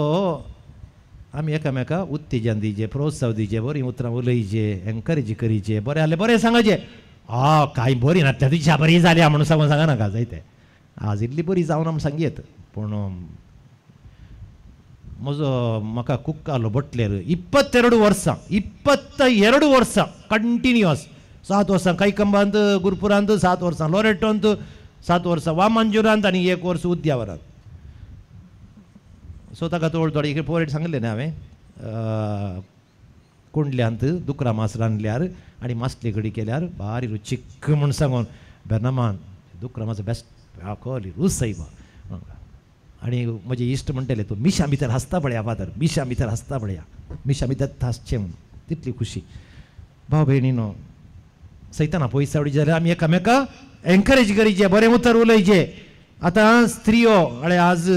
आमी एकामेकाक उत्तेजन दिवचें, प्रोत्साहन दिवचें, बरीं उतरां उलयचें, एनकरेज करीचें, बरें जालें बरें सांगचें. कांय बरी नासल्या तुजी च्या बरी जाल्या म्हणून सांगून सांगनाका जायतें. आज इल्ली बरी जावन आमी सांगयेत. पूण म्हजो म्हाका कुक्क आलो बटलेर 22 वर्सां कंटिन्युअस. 7 वर्सां कैकंबांत, गुरपुरांत 7 वर्सां, लोरेटोंत 7 वर्सां वामंजुरांत आनी 1 वर्स उद्यावरांत. सो ताका थोडी पोरेट सांगलें न्ही हांवें कुंडल्यांत दुकरा मास रांदल्यार आनी मासली कडी केल्यार बारी रुचीक म्हूण सांगून बेनामान दुकरा मास बेस्ट कळली रूच सायबा. आनी म्हजे इश्ट म्हणटले तूं मिशा भितर हांसता पळया फादर, मिशा भितर हांसता पळया, मिशा भितर हांसचें म्हूण. तितली खुशी. भाव भयणीनो, सैताना पयसा उडी जाल्यार आमी एकामेका एनकरेज करीचे, बरें उतर उलयचे. आतां स्त्रियो आज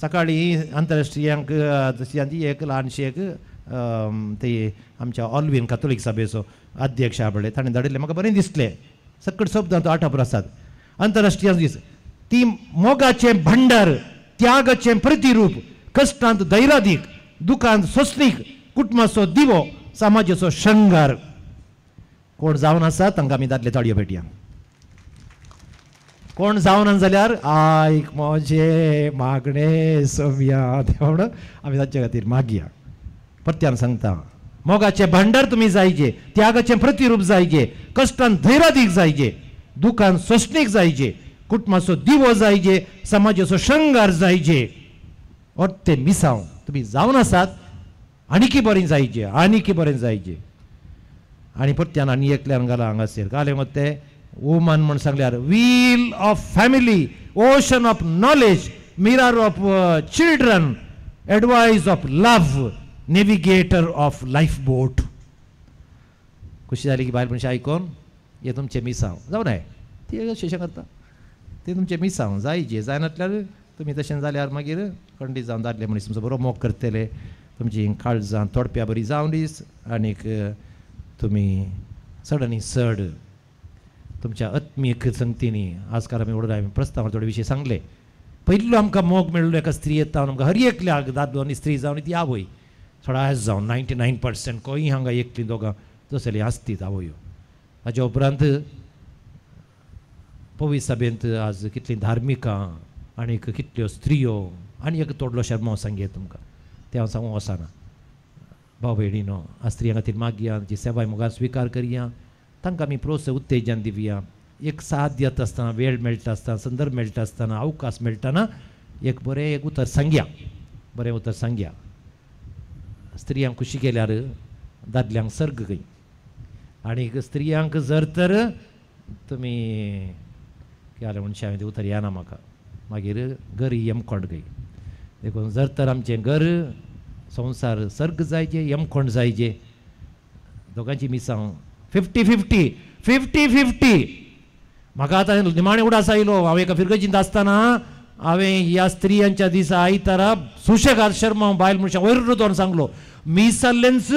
सकाळीं आंतरराष्ट्रीयांक एक ल्हानशी एक ते आमच्या ऑल्वीन कॅथोलीक सभेचो अध्यक्ष आबळे ताणें धाडिल्लें म्हाका बरें दिसलें. सकट शब्दांत 8 प्रसाद आंतरराष्ट्रीय दीस. ती मोगाचें भंडार, त्यागाचें प्रतिरूप, कश्टांत धैर्यादीक, दुखांत सोंसणीक, कुटुंबाचो दिवो, समाजाचो शृंगार. कोण जावन आसा तांकां आमी दादले ताळयो भेटया. कोण जावन जाल्यार आयक म्हजें मागणें सोम्या म्हणून आमी तांचे खातीर मागया. परत्यान सांगता, मोगाचें भंडार तुमी जायचे, त्यागाचें प्रतिरूप जायचे, कश्टांत धैर्यादीक जायचे, दुखांत सोंसणीक जायचे, कुटुंबाचो दिवो जायचे, समाजाचो शृंगार जायचे. ते मिसांव तुमी जावन आसात, आनीकी बरें जायचे, आनीकी बरें जायचे. आनी परत्यान आनी एकल्यान घाला हांगासर घाले मग ते वुमन म्हण सांगल्यार wheel of family, ocean of knowledge, mirror of children, advice of love, navigator of life boat. खुशी जाली की बायल मनशां आयकोन हे तुमचे मिसांव जावन न्हय ती अशें करता, ते तुमचे मिसांव जायचे. जायनातल्यार तुमी तशें जाल्यार मागीर खंडीत जावन दादले मनीस तुमचो बरो मोग करतले, तुमची काळजां तोडप्या बरी जावन दीस, आनीक तुमी चड आनी चड तुमच्या आत्मीक संगतींनी. आजकाल आमी उडोवन प्रस्तावां थोडे विशीं सांगले. पयलो आमकां मोग मेळ्ळो एका स्त्री येता आमकां हर एकल्याक दादलो आनी स्त्री जावन ती आवय थोडा जावन 99% कोई हांगा एकली दोगां तसली आसतीत आवयो. हाच्या उपरांत पवित्र सभेंत आज कितलीं धार्मिकां आनीक कितल्यो स्त्रियो आनी एक तोडलो शर्मा सांगे तुमकां ते हांव सांगूंक वचना. भाव भयणीनो, आज स्त्रियां खातीर मागया, जी सेवाय मोगान स्विकार करया, तांकां आमी प्रोत्साहन उत्तेजन दिवया. एक साथ दिता आसतना, वेळ मेळटा आसतना, संदर्भ मेळटा आसतना, अवकाश मेळटाना एक बरें एक उतर सांगया, बरें उतर सांगया. स्त्रियांक खुशी केल्यार दादल्यांक सर्ग खंय. आनीक स्त्रियांक जर तर तुमी केलें म्हणचे हांवें तें उतर येना म्हाका, मागीर घर यमखोंड खंय. देखून जर तर आमचें घर संवसार सर्ग जायचे, यमखोंड जायचे. दोगांची मिसांव 50-50 म्हाका आतां निमाणें उडास आयलो. हांव एका फिरगजींत आसतना हांवें ह्या स्त्रियांच्या दिसा आयतारा सुशेगाद शर्मा बायल मनशां वयर दोन सांगलो, मिसाल्लेंच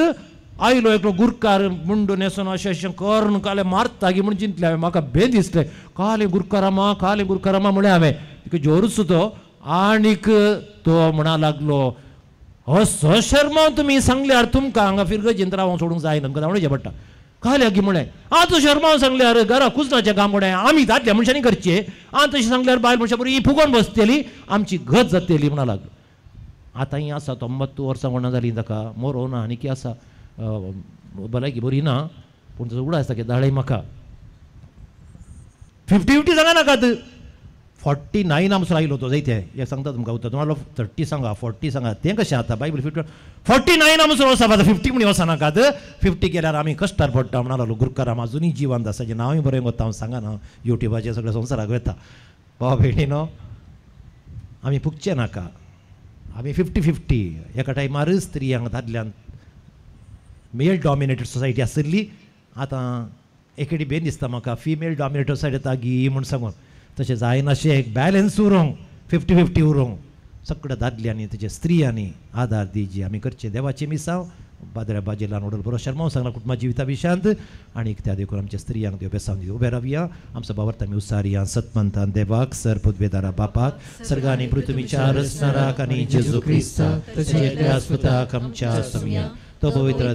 आयलो एकलो गुरकार मुंडू न्हेसून अशें अशें कर्ण काले मारता गी म्हूण चिंतलें हांवें. म्हाका भेद दिसलें, काले गुरकारामा म्हळें हांवें. तिका जोरूच तो आनीक तो म्हणा लागलो, हो शर्मा तुमी सांगल्यार तुमकां हांगा फिरगजींत रावंक सोडूंक जायना, तुमकां धांवणेचें पडटा. काल्या गी म्हळें, तूं शर्मा सांगल्यार घरा कुजनाचें काम म्हणें आमी दादल्या मनशांनी करचें, तशें सांगल्यार बायल मनशां बरी फुगोवन बसतली, आमची घट जातली म्हणा लागलो. आतां ही आसा 90 वर्सां म्हणा जालीं ताका, मरो ना आनी कितें आसा, भलायकी बरी ना, पूण तुजो उडास ताका धाडय म्हाका. 50-50 सांगा नाकात. 49 आमचो आयलो तो जायते एक सांगता तुमकां उतर. तुम्हाला 30 सांगा, 40 सांगा, तें कशें आतां बायबल 49 आमचो वचप आतां 50 म्हणून वचनाकात. 50 केल्यार आमी कश्टार पडटा म्हणा लागलो. गुरकाराम अजुनूय जिवंत आसा, जें नांवूय बरें वता हांव सांगाना, युट्यूबाचेर सगळ्या संवसाराक वता. भाव भयणीनो, आमी फुगचे नाका. आमी 50-50. एका टायमार स्त्रियांक दादल्यांक मेल डॉमिनेटेड सोसायटी आसली. आतां एकेडी बेन दिसता म्हाका फिमेल डॉमिनेटेड सोसायटी येता गी म्हूण सांगून. तशें जायना, अशें एक बॅलन्स उरोंक, 50-50 उरोंक. सगळ्या दादल्यांनी तेजे स्त्रियांनी आदार दिवची. आमी करचें देवाची मिसांव. बादऱ्या बाजेलान उडोल बरो शर्मा सांगला कुटुंबा जिविता विशयांत. आनीक त्या देखून आमच्या स्त्रियांक देव बेसांव दिवं. उबे रावया. आमचो बाबर्थ आमी उसारया. सतमंतान देवाक, सर पुद्वेदारा बापाक, सर्गांनी पृथ्वीच्या रचणाराक आनी जेजू क्रिस्ताक, तशेंच पुताक आमच्या सोम्या, तो पवित्र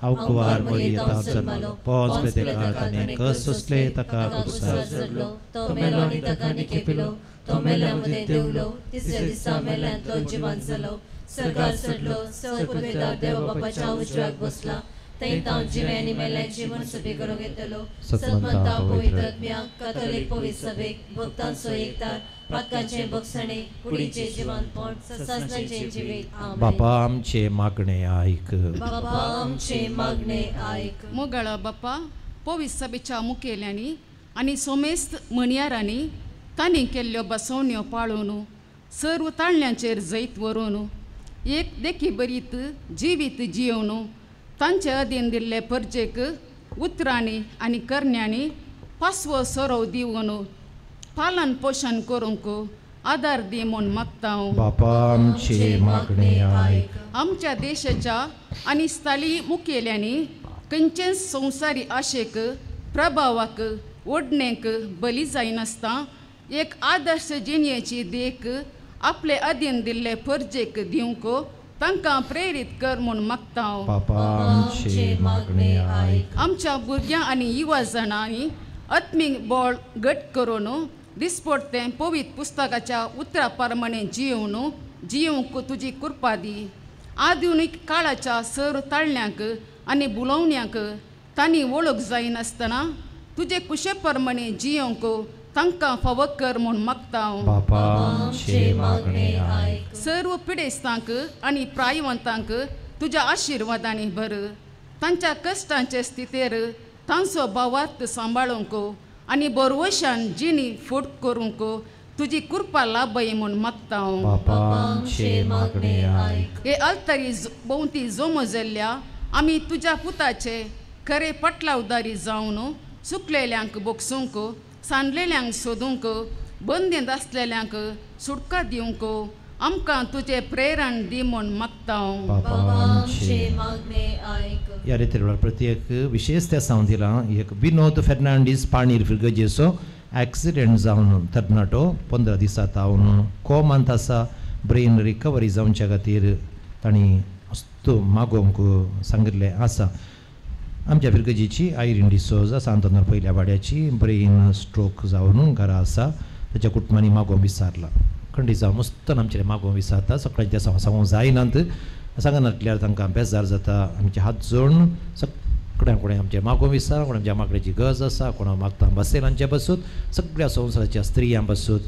हांव कुवार मरी येता जल्मलो, पोंच प्रेतेकात आनी कस सोंसले ताका कुसार जडलो, तो मेलो आनी ताका निकेपिलो, तो मेल्या मदें देवलो, तिसऱ्या दिसा मेल्यांतलो जिवंत जालो, सर्गार चडलो, सर पुद्वेदार देव बापाच्या उजव्याक बसला, तैतां जिवेनी मेल्यांची मनसुबी करूंक येतलो सत्मंता पवित्र आत्म्याक कॅथोलिक पवित्र सभेक भक्तांचो एकतार पातकांचे भक्षणे कुडीचे जिवंतपण ससासनाचे जिवीत आमेन. बापा आमचे मागणे ऐक. बापा आमचे मागणे ऐक. मोगळा बाप्पा पवित्र सभेच्या मुखेल्यांनी आनी सोमेस्त मणियारांनी तांणी केल्ल्यो बसवण्यो पाळून सर्व ताळण्यांचेर जैत व्हरून एक देखी बरीत जिवीत जियोवन तांचे अधीन दिल्ले परजेक उतरांनी आनी करण्यांनी पासवो सरोव दिवन पालन पोषण करूंक आदार दी म्हूण मागता. बापा आमचे मागणे ऐक. आमच्या देशाच्या आनी स्थळी मुखेल्यांनी खंयचेच संवसारी आशेक प्रभावाक ओडणेक बली जायनासता एक आदर्श जिणेची देख आपले अधीन दिल्ले परजेक दिवंक तांकां प्रेरीत कर म्हूण मागता. बापा आमचे मागणे ऐक. आमच्या भुरग्यां आनी युवा जाणांनी आत्मीक बळ घट करून दिसपडते पवित्र पुस्तकाच्या उतरा प्रमाणे जियोवंक तुजी कृपा दी. आधुनीक काळाच्या सर ताळण्यांक आनी बुलोवण्यांक तांणी वळख जायनासतना तुजे कुशे प्रमाणे जियोवंक तांकां फावो कर म्हूण मागता. बापा आमचे मागणे ऐक. सर्व पिडेस्तांक आनी प्रायवंतांक तुज्या आशिर्वादांनी भर. तांच्या कश्टांचे स्थितीर तांचो भावार्थ सांबाळूंक आनी बरवशान जिणी फूट करूंक तुजी कृपा लाभय म्हूण मागता. बापा आमचे मागणे ऐक. हे अल्तरी भोंवती जमो जाल्ल्या आमी तुज्या पुताचे खरे पटलावदारी जावन सुकलेल्यांक बोगसूंक सांडलेल्यांक सोदूंक बंदीत आसलेल्यांक सुटका दिवंक आमकां तुजे प्रेरण दी म्हूण मागता. बापा आमचे मागणे ऐक. ह्या रितीर प्रत्येक विशेष त्या सांगदिलां एक विनोद फेर्नांडीस पाणीर फिरगजेचो ॲक्सिडेंट जावन तरणाटो 15 दिसां तावन कोमांत आसा. ब्रेन रिकवरी जावच्या खातीर तांणी वस्तू मागोवंक सांगिल्लें आसा. आमच्या फिरगजीची आयरीन डिसोजा सांतोनार पयल्या वाड्याची ब्रेन स्ट्रोक जावन घरा आसा. ताच्या कुटुंबांनी मागोवंक विचारला. खंडीत जावन मस्तन आमचे मागोवंक विचारता. सकाळीं त्या सांगूंक जायनात सांगनातल्यार तांकां बेजार जाता. आमचे हात जोडून सगळ्यांक कोणें आमचे मागोवंक विचार कोण आमच्या मागण्याची गरज आसा कोणा मागता बसेलांचे बसूत सगळ्या संवसाराच्या स्त्रियां बसूत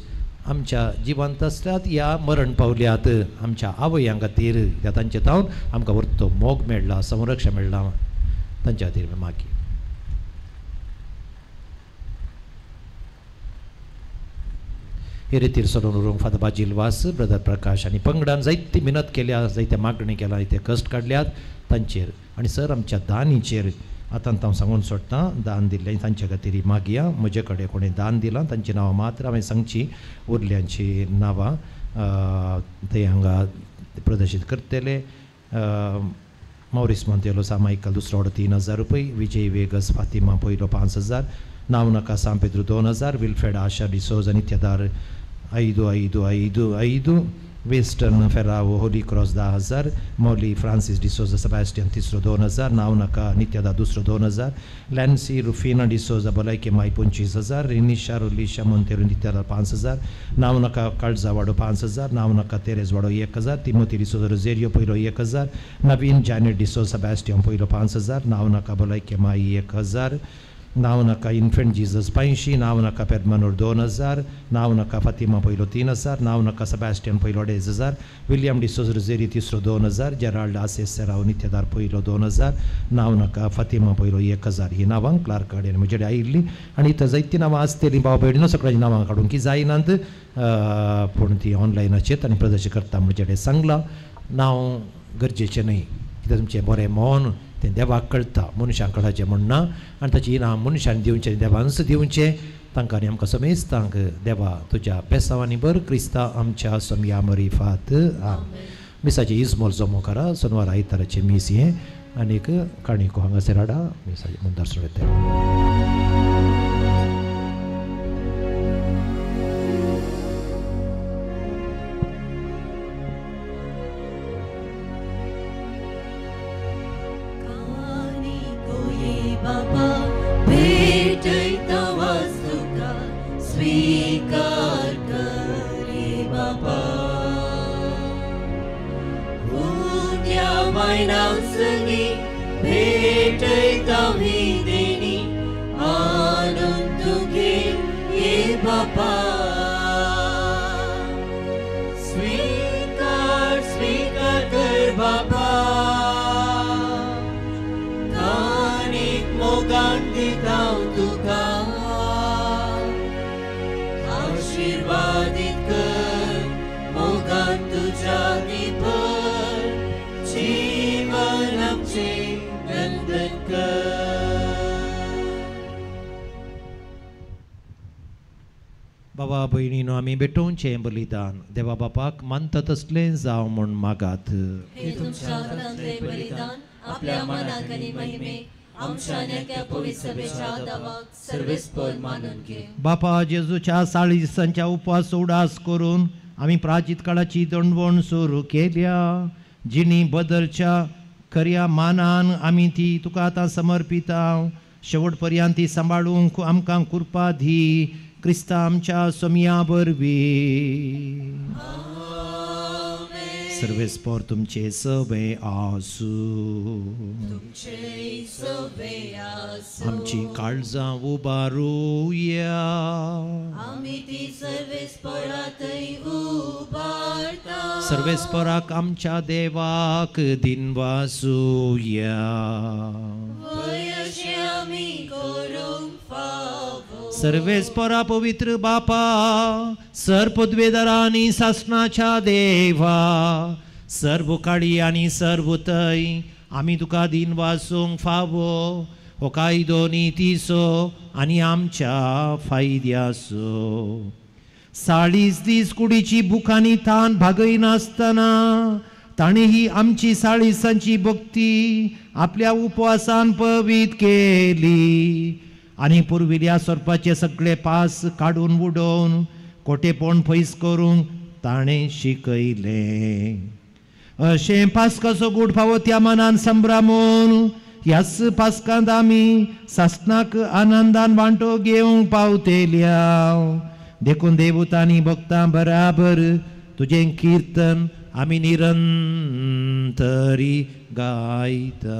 आमच्या जिवंत आसतात या मरण पावल्यात आमच्या आवयां खातीर त्या तांचे तावन आमकां व्हरतो मोग मेळ्ळा संरक्षण मेळ्ळां तांच्या खातीर मागी. हे रितीर सडून उरूंक फादर बाजील वास ब्रदर प्रकाश आनी पंगडान जायती मिनत केल्या जायत्या मागणी केला जायते कश्ट काडल्यात तांचेर आनी सर आमच्या दानीचेर आतां हांव सांगून सोडटां दान दिल्लें तांचे खातीर मागया. म्हजे कडेन कोणें दान दिलां तांची नांवां मात्र हांवें सांगची उरल्यांची नांवां ते हांगा प्रदर्शीत करतले. मौरिस मोंतेलो सामायिकल दुसरो ऑर्डर 3000 रुपये. विजय वेगस फातिमा पयलो 5000. नावनाका सान पेद्रो 2000. विल्फ्रेड आशा डिसोजा नित्यदार 55555. Weston Ferrao Holy Cross 10,000. Molly Francis D'Souza Sebastian तिसरो 2000. नावनाका नित्यदा दुसरो 2000. लॅन्सी रुफिना डिसोजा भलायके माय 25,000. रिनिशा रुलिशा मोंतेरो नित्यदा 5,000. नावनाका काळजावाडो 5,000. नावनाका तेरेजवाडो 1,000. तिमोथी डिसोजा रोझेरियो पयलो 1,000. नवीन जॅनेट डिसोजा सेबॅस्टियन पयलो 5,000. नावनाका भलायके माय 1,000. नावनाका इन्फंट जीजस 500. नावनाका पेदमानूर 2,000. नावनाका फातिमा पयलो 3,000. नावनाका सेबॅस्टियन पयलो 2,500. विलियम डिसोजा रोझेरी तिसरो 2,000. जेराल्ड आसेस सेराव नित्यदार पयलो 2,000. नावनाका फातिमा पयलो 1,000. ही नांवां क्लार्क कडेन म्हजे कडेन आयिल्लीं आनी इथं जायतीं नांवां आसतलीं भाव भयणीनो सगळ्यांची नांवां काडूंक की जायनात पूण ती ऑनलायनाचेर आनी प्रदर्शीत करता म्हजे कडेन सांगलां. नांव गरजेचें न्हय कित्याक तुमचें बरें मन तें देवाक कळटा मनशांक कळाचें म्हणना आनी ताची इनाम मनशांनी दिवचें देवानच दिवचें तांकां आनी आमकां समेस्तांक देवा तुज्या पेसावांनी बर क्रिस्ता आमच्या समया मरिफात मिसाचे इस्मोल जमो करा. सोनवार आयताराचें मीस हें आनीक काणिको हांगासर हाडा मिसाचे मुद्दार सोडटा. स्वीकार करे बाबा उद्या मायनाव संगी भेटैता देणी आनंद घे ये बापा स्वीकार स्वीकार कर बापा कानिक मोगान दिता तुका आशीर्वादित कर मोगान तुझ्या दिपर जीवन आमचे नंदन कर बाबा भयणीनो आमी भेटोवचें बलिदान देवा बापाक मानता तसलें जावं म्हूण मागात. हे तुमच्या हातांतले बलिदान आपल्या मनाक आनी महिमेक आमच्या नेत्या पवित्र सभेच्या दावाक सर्वेस्पर मानून घे. बापा जेजूच्या 40 दिसांच्या उपवास उडास करून आमी प्राचीत काळाची दंडवण सुरू केल्या. जिणी बदलच्या खऱ्या मानान आमी ती तुका आतां समर्पिता. शेवट पर्यंत ती सांबाळूंक आमकां कृपा दी. क्रिस्ता आमच्या सोमिया वरवीं. सर्वेस्पर तुमचे सवे आसूं. आमची काळजां उबारूया. आमी ती सर्वेस्परांतय उबारता. सर्वेस्पराक आमच्या देवाक दिनवासूया. वयशे आमी करूंक फावो. सर्वेस्परा पवित्र बापा सर्पद्वेदारा आनी सासणाच्या देवा सर्व काळी आनी सर्व तय आमी तुका दिन वासूंक फावो. हो कायदो नितीसो आनी आमच्या फायद्याचो. 40 दीस कुडीची बुकांनी तान भागयनासतना ताणें ही आमची 40 दिसांची भक्ती आपल्या उपवासान पवित केली. आनी पुर्विल्या सर्पाचे सगळे पास काडून उडोवन कोटेपण पयस करूंक ताणें शिकयलें. अशें पास्काचो गूढ फावो त्या मनान संभ्रामून ह्याच पास्कांत आमी सासणाक आनंदान वांटो घेवंक पावतेल्या. देखून देवतांनी भक्तां बराबर तुजें कीर्तन आमी निरंतरी गायता.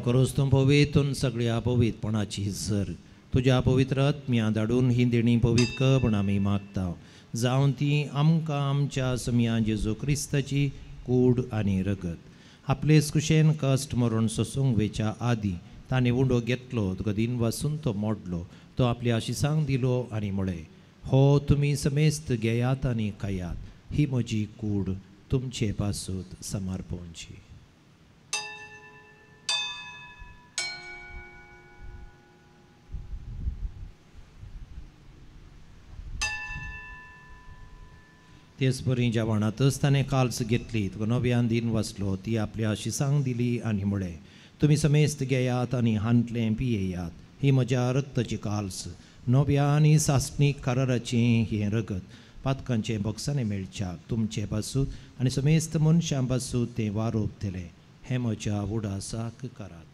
करोस तूं पवित्र सगळ्या पवित्रपणाची सर तुज्या पवित्र आत्म्या धाडून ही देणी पवित्र कर म्हूण आमी मागता. जावं ती आमकां आमच्या समिया जेजू क्रिस्ताची कूड आनी रगत आपलेच कुशेन कश्ट मरून सोसूंक वेच्या आदी ताणें उंडो घेतलो तुका दिन वासून तो मोडलो. तो आपल्या आशिसांक दिलो आनी म्हळें हो तुमी समेस्त घेयात आनी खायात. ही म्हजी कूड तुमचे पासूत समर्पणची. तेच परी जेवणातच ताणें काल्स घेतली तुका नव्यान दिन वाचलो ती आपल्या शिसांक दिली आनी म्हळें तुमी समेस्त घेयात आनी हांतलें पियेयात. ही म्हज्या रक्ताची काल्स नव्या आनी सासणीक कराराचें हें रगत पातकांचे बॉक्सांनी मेळच्याक तुमचे पासूत आनी समेस्त मनशां पासूत तें वारोपतलें. हें म्हज्या उडासाक करात.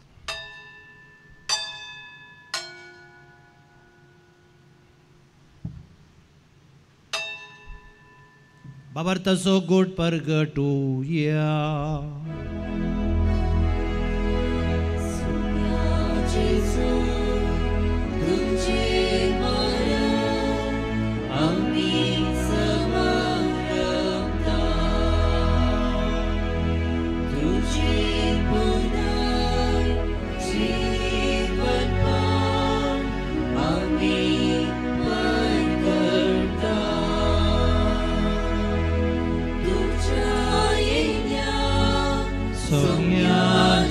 बाबार्थाचो गोड परगटूया. तुझे सोम्या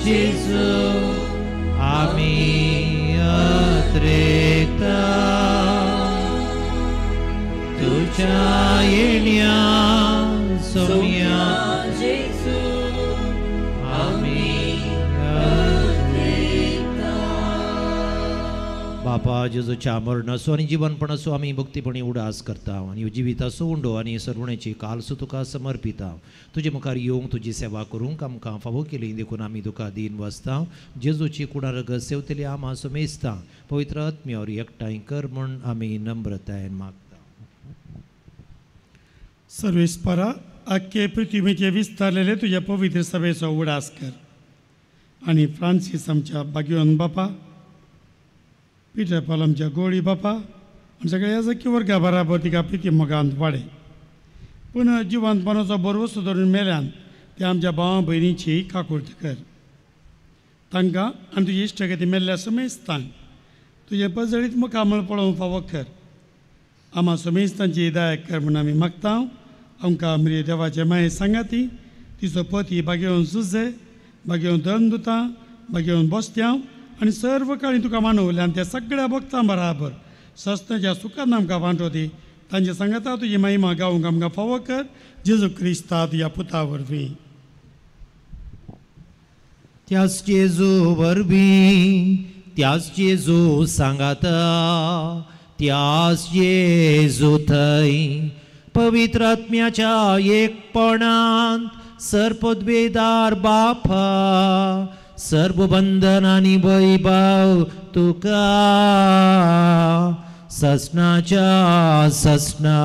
जेजू आमी अत्रेता तुझ्या येण्या सोम्या जेजू आमी बापा जेजूच्या मरण असो आनी जीवनपण असो आमी भक्तीपणी उडास करता आनी जिवीत असो उंडो आनी सरवणेची काल सो तुका समर्पिता तुजे मुखार येवंक तुजी सेवा करूंक आमकां फावो केली देखून आमी तुका दिन वसता जेजूची कुडारग सेवतली आमा समेजता पवित्र आत्म्यावर एकठांय कर म्हण आमी नम्रतायेन मागता. सर्वेस्परा आख्खे पृथ्वीचे विस्तारलेले तुझ्या पवित्र सभेचो उडास कर आनी फ्रांसीस आमच्या भाग्यवान बापा पिटर पॉल आमच्या गोळी बापा आनी सगळ्या जकी वर्गा बराबर तिका प्रिती मोगांत वाडय पूण जिवंतपणाचो बरवस्तो धरून मेल्यान ते आमच्या भावा भयणीची काकुळट कर तांकां आनी तुजी इश्टगती मेल्ल्या समेस्तांक तुजे पजळीत मुखामळ पळोवंक फावो कर आमा समेस्तांची हिदायत कर म्हूण आमी मागता आमकां आमरे देवाचे माये सांगाती तिचो पती भाग्यवन सुजे भाग्यवन धनदुतां भाग्यवन बोस्त्यांव आनी सर्व काळी तुका मानवले आनी त्या सगळ्या भक्तां बराबर सस्त्याच्या सुखान आमकां वांटोती तांचे सांगता तुजी महिमा गावंक आमकां फावो कर जेजू क्रिस्ता तुज्या पुता वरवीं. त्याच जेजू वरवीं त्याच जेजू सांगाता त्याच जेजू थंय पवित्र आत्म्याच्या एकपणांत सरपदवेदार बापा सर्व बंधन आनी वैभव तुका ससनाच्या ससना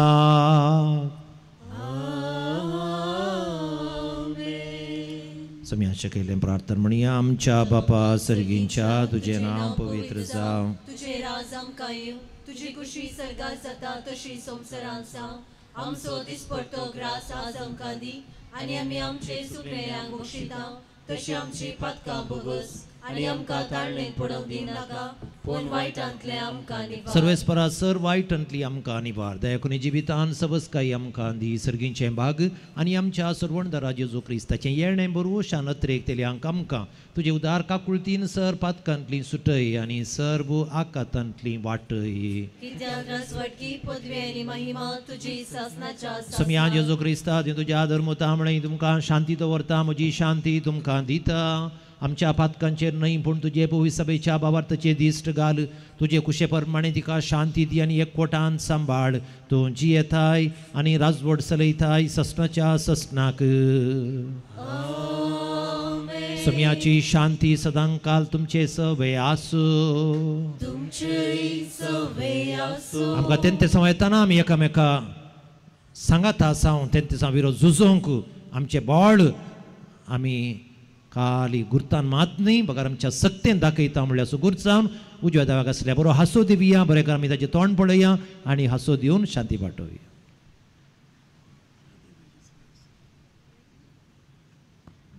समियाचे केले प्रार्थना म्हणया आमच्या बापा सर्गींच्या तुझे नाव पवित्र जावं तुझे राज आमकां येवं तुजी कुशी सर्गार जाता तशी संवसारांत जावं आमचो दिसपट्टो ग्रास आज आमकां दी आनी आमी आमचे सुकलेल्यांक बक्षिता तशी आमची पातकां बोगस आनी आमकां ताळणेक पडोवंक दिनाका पूण वायटांतले आमकां निवार सर्वेस्परा सर वायटांतली आमकां निवार दयाकुनी जिवितान सबस्काई आमकां दी सर्गींचे भाग आनी आमच्या सरवणदारा जेजू क्रिस्ताचें येणें बरोवशान नत्रेक तेल्यांक आमकां तुजे उदार काकुळतीन सर पातकांतली सुटय आनी सर्व आकातांतली वाटय समिया जेजू क्रिस्ता तुज्या धर्मता म्हणय तुमकां शांती दवरता म्हजी शांती तुमकां दिता आमच्या पातकांचेर न्हय पूण तुजे पवित्र सभेच्या भावार्थाचे दिश्ट घाल तुजे कुशे प्रमाणे तिका शांती दी आनी एकवटान सांबाळ तूं जियेताय आनी राजवट चलयताय ससनाच्या ससनाक समियाची शांती सदांकाल तुमचे सवे आसूं आमकां तेंते साव येताना आमी एकामेका सांगाता साव तेंते साव विरोध झुजोवंक आमचे बळ आमी खाली गुर्तान मात न्ही बगर आमच्या सक्तेन दाखयता म्हणल्यार सुगूर जावन उजव्या देवाक आसल्या बरो हांसो दिवया बरें कर आमी ताचें तोंड पळया आनी हांसो दिवन शांती पाठोवया.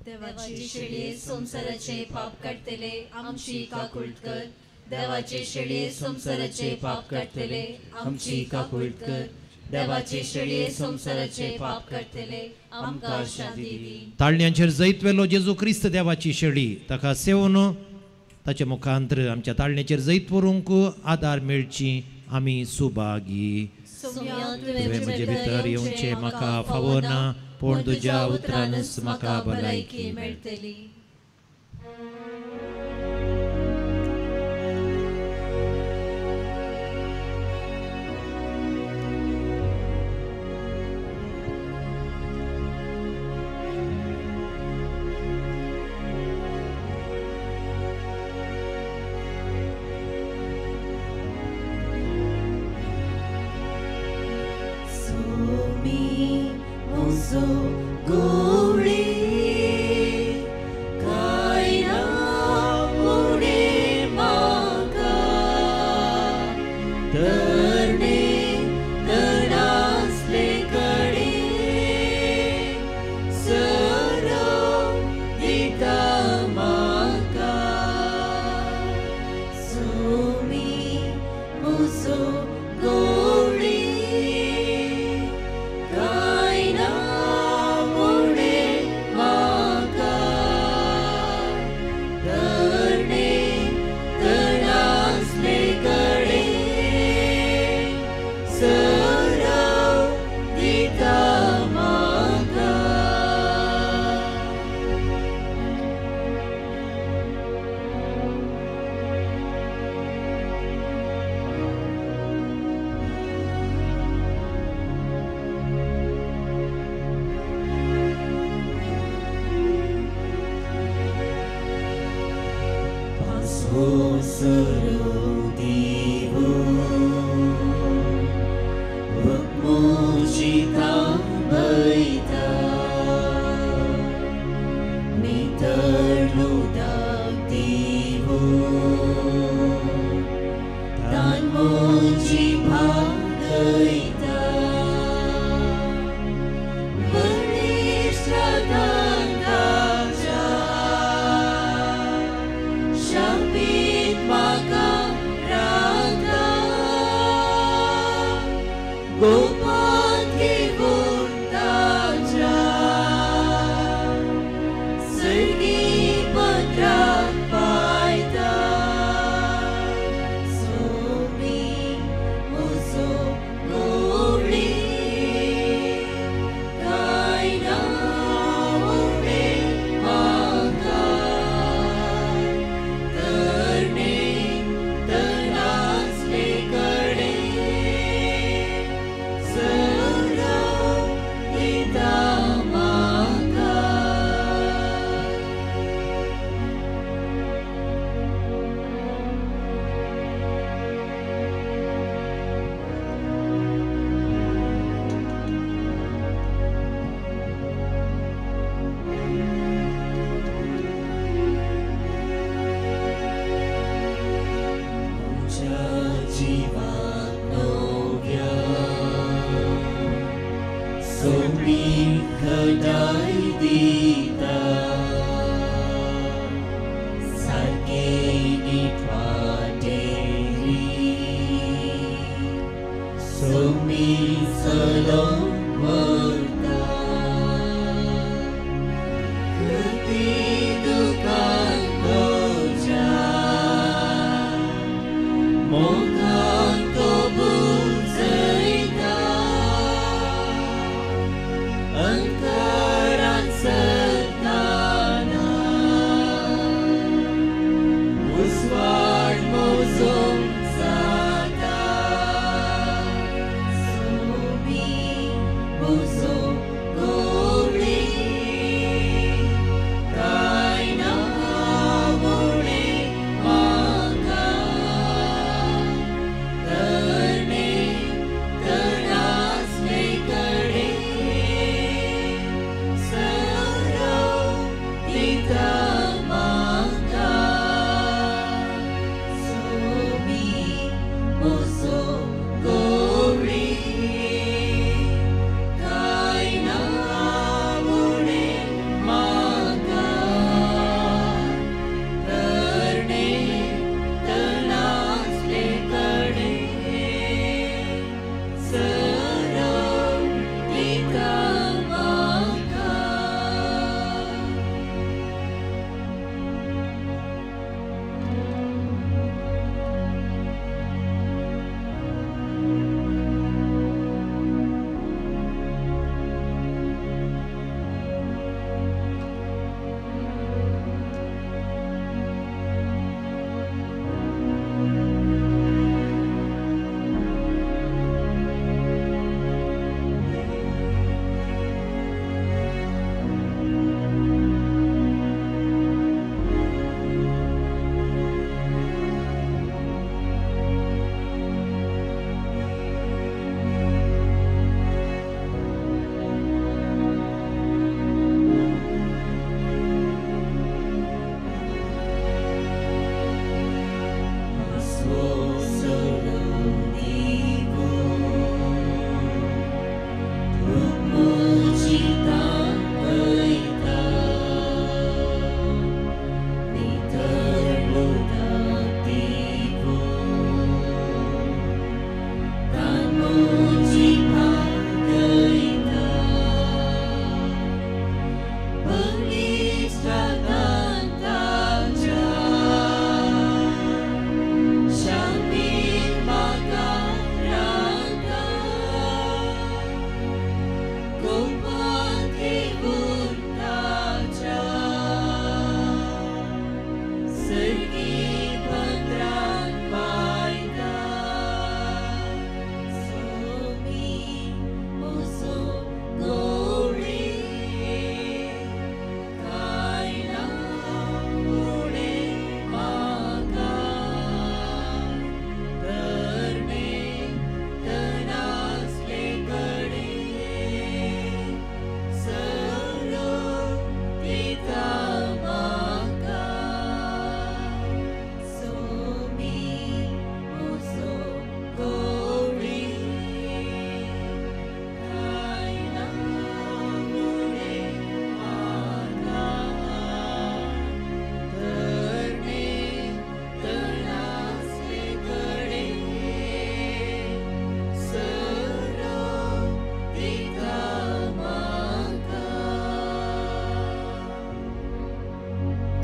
देवाची शेळये संसाराचे पाप काडतले आमची काकुळट कर देवाचे शेळये संसाराचे पाप काडतले आमची काकुळट कर देवाचे शेळये संसाराचे पाप काडतले आमकां शांती दी. ताळण्यांचेर जैत वेलो जेजू क्रिस्त देवाची शेळी ताका सेवन ताचे मुखांतर आमच्या ताळण्याचेर जैत व्हरूंक आदार मेळची आमी सुभागी. तुवें म्हजे भितर येवचें म्हाका फावो ना पूण तुज्या उतरानच म्हाका भलायकी मेळटली. Gori, Kaina Gopat kibul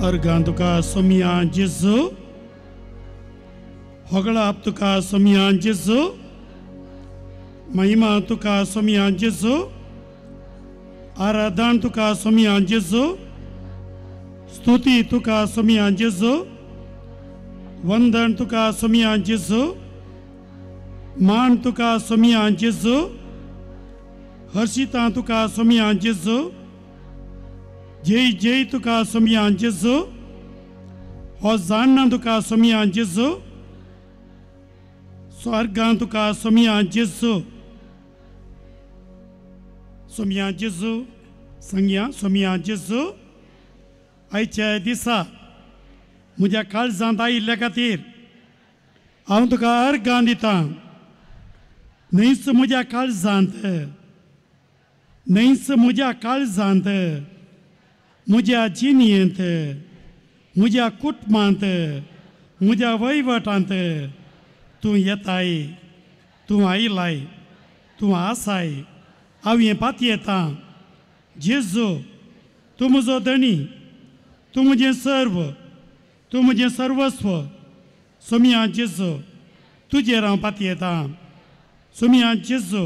अर्गां तुका सोमिया जेजू होगळाप तुका सोमिया जेजू महिमा तुका सोमिया जेजू आराधन तुका सोमिया जेजू स्तुती तुका सोमिया जेजू वंदन तुका सोमिया जेजू मान तुका सोमिया जेजू हर्षिता तुका सोमिया जेजू जय जय तुका सोमिया जेजू होजान्ना तुका सोमिया जेजू स्वर्गां तुका सोमिया जेजू सोमिया जेजू संग्या सोमिया जेजू आयच्या दिसा म्हज्या काळजांत आयिल्ल्या खातीर हांव तुका अर्गां दितां न्हयच म्हज्या काळजांत न्हयच म्हज्या काळजांत म्हज्या जिणयेंत म्हज्या कुटुंबांत म्हज्या वैवटांत तूं येताय तूं आयलाय तूं आसाय हांव हें पातयेतां जेजू तूं म्हजो धणी तूं म्हजें सर्व तूं म्हजें सर्वस्व सोमिया जेजू तुजेर हांव पातयेतां सोमिया जेजू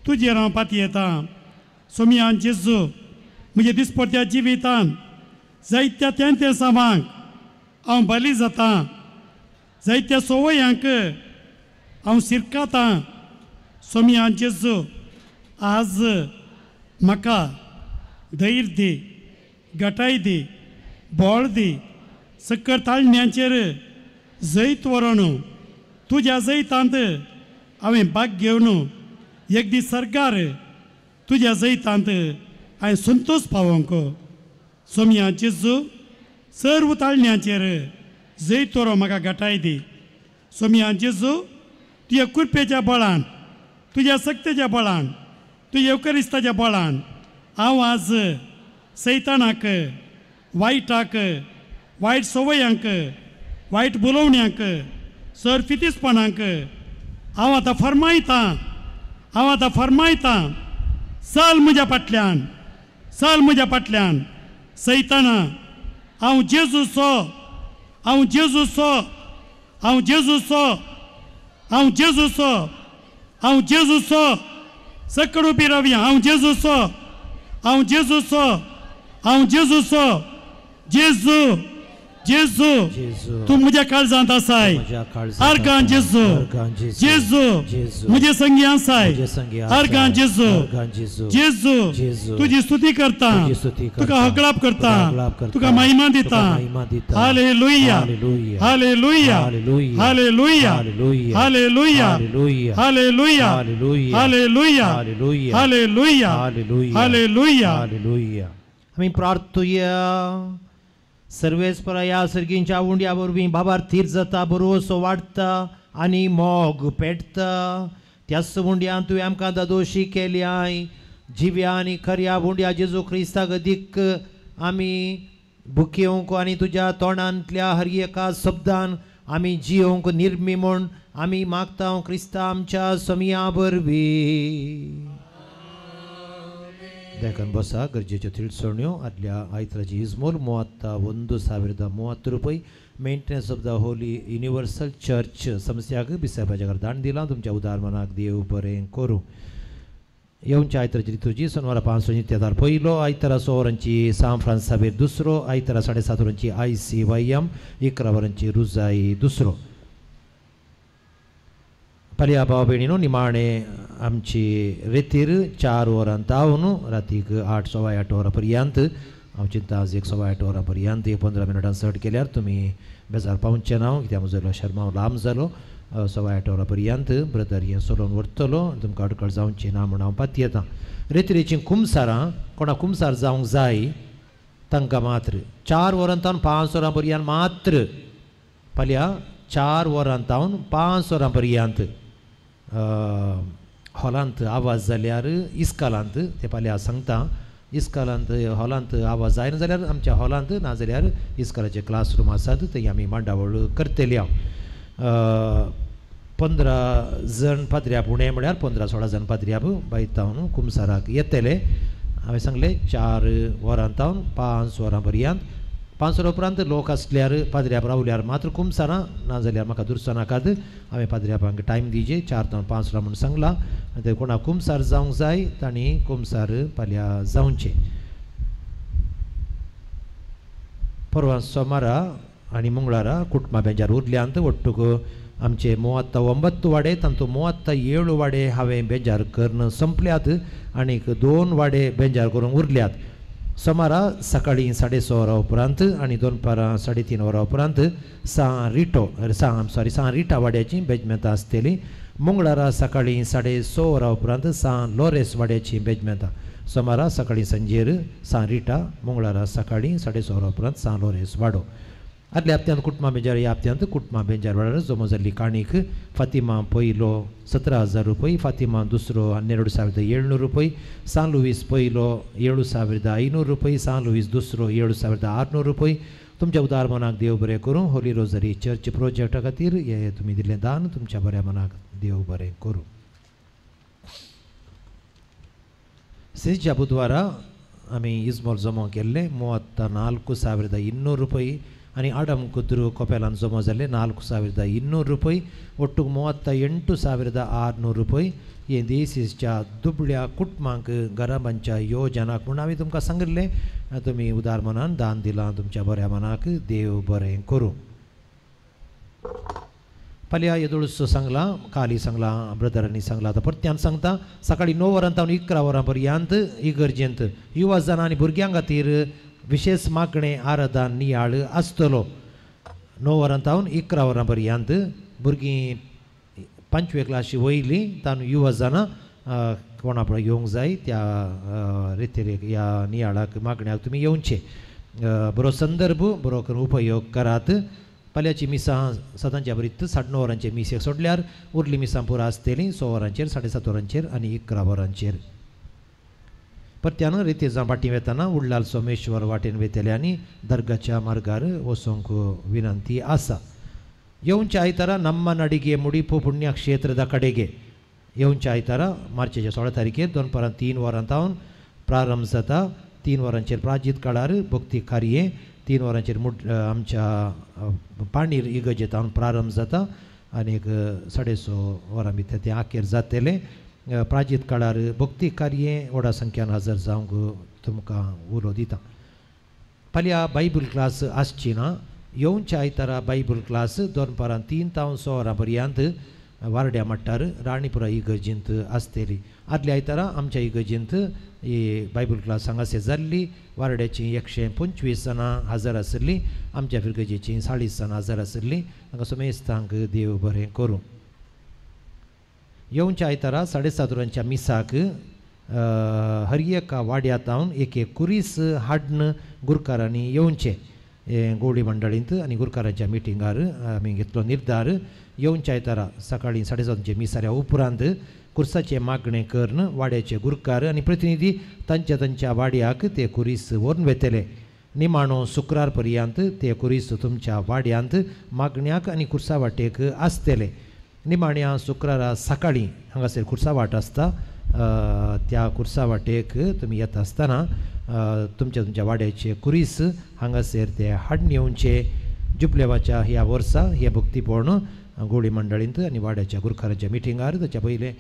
तुजेर हांव पातयेतां सोमिया जेजू म्हज्या दिसपट्ट्या जिवितांत जायत्या त्या सामांक हांव बली जातां जायत्या सवयांक हांव शिरकातां सोमिया जेजू आज म्हाका धैर्य दी घटाय दी बोळ दी सकट ताळण्यांचेर जैत व्हरोन तुज्या जैतांत हांवें भाग घेवन एक दीस सरकार तुज्या जैतांत हांवें संतोश पावोंक सोमिया जेजू सर्व ताळण्यांचेर जैत व्हरो म्हाका घटाय दी सोमिया जेजू तुज्या कृपेच्या बळान तुज्या सक्तेच्या बळान तुज्या एवकरिस्ताच्या बळान हांव आज सैतानाक वायटाक वायट सवयांक वायट बुलोवण्यांक सरफितीसपणांक हांव आतां फर्मायतां चल म्हज्या फाटल्यान चल म्हज्या फाटल्यान सैताना हांव जेजू सो हांव जेजू सो हांव जेजू सो हांव जेजू सो हांव जेजू सो सकड उबी रावया हांव जेजू सो हांव जेजू सो हांव जेजू सो जेजू जेजू तूं म्हज्या काळजांत आसाय अर्गां जेजू जेजू म्हजे संगी आसाय अर्गां जेजू जेजू तुजी स्तुती करता तुका हकलाप करता तुका महिमा दिता hallelujah hallelujah hallelujah hallelujah hallelujah hallelujah hallelujah hallelujah आमी प्रार्थुया सर्वेस्परा ह्या सर्गींच्या उंड्या वरवीं बाबार थीर जाता बरोसो वाडटा आनी मोग पेटता त्याच उंड्यान तुवें आमकां दादोशी केल्याय जिव्या आनी खऱ्या उंड्या जेजू क्रिस्ताक अदीक आमी बुकेवंक आनी तुज्या तोंडांतल्या हर एका शब्दान आमी जियोंक निर्मी म्हूण आमी मागता क्रिस्ता आमच्या सोमिया वरवीं देखन बसा गरजेच्यो तिळसोण्यो आदल्या आयताराची इजमोल 31,030 रुपये maintenance of the Holy universal church समस्याक बिसायपाच्या दान दिलां तुमच्या उदार मनाक देव बरें करूं येवनच्या आयताराची रितुजी सोनवारा 5 नित्यादार पयलो आयतारा 6 वरांची सान फ्रांस साबेर दुसरो आयतारा 7:30 वरांची ICYM 11 वरांची रुजाई दुसरो फाल्यां भाव भयणीनो निमाणे आमची रेतीर 4 वरां तावन रातीक 8:15 वरां पर्यंत हांव चिंता आज 1:15 वरां पर्यंत 15 मिनटां चड केल्यार तुमी बेजार पावचे ना कित्याक म्हजो शर्मा लांब जालो 8:15 वरां पर्यंत ब्रदर हें सोलोवन व्हरतलो तुमकां अडकळ जावची ना म्हूण हांव पाती येता रेतीरेचीं कुमसारां कोणाक कुमसार जावंक जाय तांकां मात्र 4 वरां तावन 5 वरां पर्यंत मात्र फाल्यां 4 वरां तावन 5 वरां पर्यंत हॉलांत आवाज जाल्यार इस्कालांत ते फाल्यां सांगता इस्कालांत हॉलांत आवाज जायना जाल्यार आमच्या हॉलांत ना जाल्यार इस्कालाचे क्लासरूम आसात थंय आमी मांडावळ करतली 15 जण पाद्र्याप उणे म्हळ्यार 15-16 जण पाद्र्याप बायत तावन कुमसाराक येतले हांवें सांगलें 4 वरां तावन 5 वरां पर्यंत 5 वरां उपरांत लोक आसल्यार पाद्र्याप रावल्यार मात्र कुमसारां ना जाल्यार म्हाका दुरसो नाकात हांवें पाद्र्यापांक टायम दिजे 4 to 5 म्हूण सांगलां ते कोणाक कुमसार जावंक जाय तांणी कुमसार फाल्यां जावचें परवा सोमारा आनी मंगळारा कुटुंबा बेजार उरल्यांत ಒಟ್ಟುಗು आमचे 39 वाडे तांतूं 37 वाडे हांवें बेजार करून संपल्यात आनीक 2 वाडे बेजार करूंक उरल्यात सोमारा सकाळी 6:30 वरां उपरांत आनी दनपारां 3:30 वरां उपरांत सा रिटा वाड्याची बेजमेंतां आसतली मंगळारा सकाळी 6:30 वरां उपरांत सा लोरेस वाड्याची बेजमेंतां सोमारा सकाळी संजेर सा रिटा मंगळारा सकाळी 6:30 वरां उपरांत सा लोरेस वाडो आदल्या हप्त्यांत कुटुंबा बेजार ह्या हप्त्यांत कुटुंबा बेजार वाड्यार जमो जाल्ली काणीक फातिमा पयलो 17,000 रुपये फातिमा दुसरो 12,700 रुपये सान लुईस पयलो 7,500 रुपये सान लुईस दुसरो 7,600 रुपये तुमच्या उदार मनाक देव बरें करूं होली रोजरी चर्च प्रोजेक्टा खातीर हे तुमी दिल्लें दान तुमच्या बऱ्या मनाक देव बरें करूं सेजच्या बुधवारा आमी इस्मोल जमो केल्ले 34,200 रुपये आनी आडम कुद्रू कोपेलान जमो जाल्ले 4,200 रुपये ಒಟ್ಟು 38,600 रुपये हे देसीच्या दुबळ्या कुटुंबांक गराबांच्या योजनाक म्हूण हांवें तुमकां सांगिल्लें तुमी उदार मनान दान दिलां तुमच्या बऱ्या मनाक देव बरें करूं फाल्यां येदोळसो सांगलां काली सांगलां ब्रदरांनी सांगलां आतां परत्यान सांगता सकाळी 9 वरां सावन 11 वरां पर्यंत इगर्जेंत युवा जाणां आनी भुरग्यां खातीर विशेष मागणें आराधन नियाळ आसतलो 9 वरां सावन 11 वरां पर्यंत भुरगीं 5वे क्लासी वयलीं तातूंत युवा जाणां कोणा पळय येवंक जाय त्या रितीरेक ह्या नियाळाक मागण्याक तुमी येवचें बरो संदर्भ बरो करून उपयोग करात फाल्यांची मिसां सदांच्या बरीत 9:30 वरांचेर मिसेक सोडल्यार उरली मिसां पुरो आसतलीं 6 वरांचेर 7:30 वरांचेर आनी 11 वरांचेर परत्यान रितीजां फाटीं वेताना उडलाल सोमेश्वर वाटेन वेतले आनी दर्गाच्या मार्गार वचूंक विनंती आसा येवच्या आयतारा ನಮ್ಮ ನಡಿಗೆ ಮುಡಿಪು ಪುಣ್ಯಕ್ಷೇತ್ರದ ಕಡೆಗೆ येवच्या आयतारा मार्चेच्या 16 तारखेर दनपारां 3 वरां सावन प्रारंभ जाता 3 वरांचेर प्राजीत काळार भक्ती कार्ये 3 वरांचेर आमच्या पाणीर इगर्जेतावन प्रारंभ जाता आनीक 6:30 वरां भितर तें आखेर जातलें प्राजीत काळार भक्ती कार्ये व्हडा संख्यान हजर जावंक तुमकां उलो दिता फाल्यां बायबल क्लास आसची ना येवच्या आयतारा बायबल क्लास दनपारां 3 सावन 6 वरां पर्यंत वारड्या मट्टार राणीपुरा इगर्जेंत आसतली आदल्या आयतारा आमच्या इगर्जेंत ही बायबल क्लास हांगासर जाल्ली वारड्याची 125 जाणां हजर आसली आमच्या इगर्जेची 40 जाणां हजर आसली तांकां समेस्तांक देव बरें करूं येवच्या आयतारा 7:30 वरांच्या मिसाक हरियेका वाड्यातावन एक कुरीस हाडन गुरकारांनी येवचें गोडी मंडळींत आनी गुरकारांच्या मिटिंगार आमी घेतलो निर्धार येवच्या आयतारा सकाळीं 7:30 मिसाऱ्या उपरांत कुर्साचे मागणें करून वाड्याचे गुरकार आनी प्रतिनिधी तांच्या वाड्याक ते कुरीस व्हरून वेतले निमाणो शुक्रार पर्यंत ते कुरीस तुमच्या वाड्यांत मागण्याक आनी कुर्सा वाटेक आसतले निमाण्या शुक्रारा सकाळीं हांगासर कुर्सा वाट आसता त्या कुर्सा वाटेक तुमी येता आसतना तुमच्या वाड्याचे कुरीस हांगासर ते हाडून येवचे जुबलेवाच्या ह्या वर्सा हे भक्तीपण गोडी मंडळींत आनी वाड्याच्या गुरकारांच्या मिटिंगार ताच्या पयलें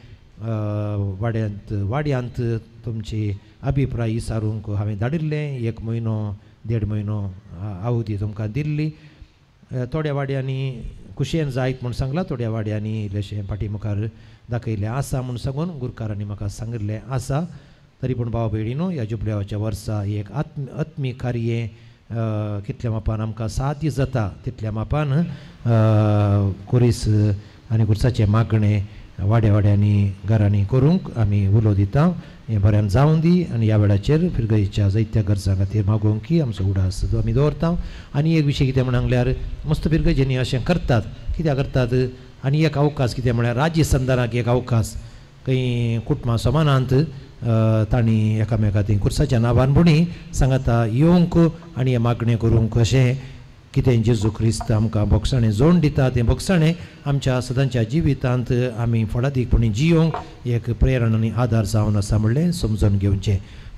वाड्यांत तुमची अभिप्राय विचारूंक हांवें धाडिल्लें 1 म्हयनो 1.5 म्हयनो आवदी तुमकां दिल्ली थोड्या वाड्यांनी कुशेन जायत म्हूण सांगलां थोड्या वाड्यांनी इल्लेशें फाटीमुखार दाखयलें आसा म्हूण सांगून गुरकारांनी म्हाका सांगिल्लें आसा तरी पूण भाव भयणीनो ह्या जुबल्यावाच्या वर्सा एक आत्मी कार्य कितल्या मापान आमकां साध्य जाता तितल्या मापान कुरीस आनी कुर्साचें मागणें वाड्यांनी घरांनी करूंक आमी उलो दिता हें बऱ्यान जावं दी आनी ह्या वेळाचेर फिरगयेच्या जायत्या गरजां खातीर मागोवंक की आमचो उडास आमी दवरता आनी एक विशय कितें म्हणल्यार मस्त फिरगयजेनी अशें करतात कित्याक करतात आनी एक अवकाश कितें म्हळ्यार राज्य संदानाक एक अवकाश खंय कुटुंबां समानांत तांणी एकामेका थंय कुर्साच्या नांवान म्हणी सांगता येवंक आनी हें मागणें करूंक अशें कितें जेजू क्रिस्त आमकां बोगसाणें जोड दिता तें बोगसाणें आमच्या सदांच्या जिवितांत आमी फळादीकपणी जियोंक एक प्रेरणा आनी आदार जावन आसा म्हणलें समजून घेवचें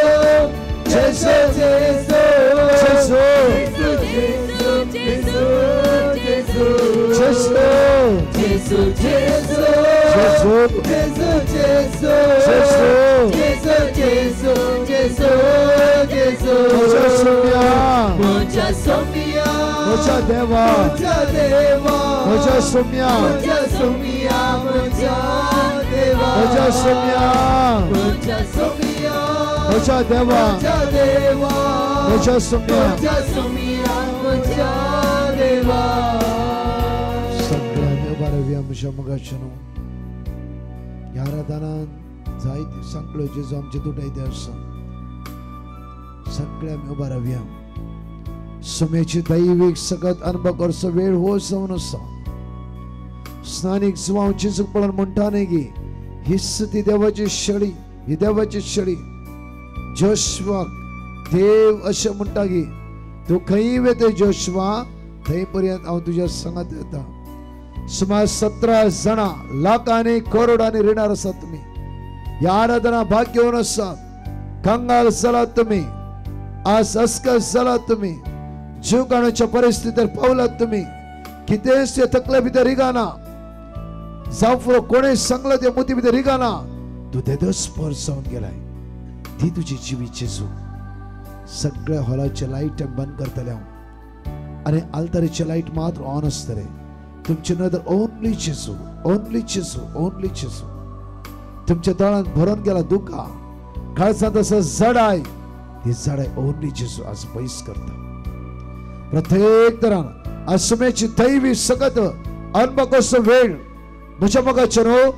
Jesu, Jesu, जायते सांगलो जेजू आमचे तुटायते आसा सगळ्या आमी उबा रावया सुमेची दैवीक सगत अनुभव करचो वेळ हो जावन आसा स्नानीक जिवांव जेजूक पळोवन म्हणटा न्ही की हिस्स ती देवाची शेळी ही देवाची शेळी जोशवाक देव अशें म्हणटा की तूं खंय वेते जोशवा थंय पर्यंत हांव तुज्या संगत येता सुमार 17 जाणां लाखांनी करोडांनी रिणार आसात तुमी ह्या आराधना भाग घेवन आसात कंगाल जालात तुमी आज अस्कस जालात तुमी जीव काडूच्या परिस्थितीर पावलात तुमी कितेंच ते तकले भितर रिगाना जावं फुरो कोणें सांगला ते मोती भितर रिगाना तूं देदोस्पर जावन गेलाय ती तुजी जिवी जेजू सगळ्या हॉलाचे लाईट बंद करतले हांव आनी आल्तारीचे लाईट मात्र ऑन आसतले तुमचे नदर ओनली जेजू ओनली जेजू ओनली जेजू तुमच्या तळांत भरून गेला दुखा काळजांत असं जडाय ती जडाय ओनली जेजू आज पयस करता प्रत्येक तरान आसमेची दैवी सगत अनुभव कसो वेळ म्हज्या मोगाचे न्हू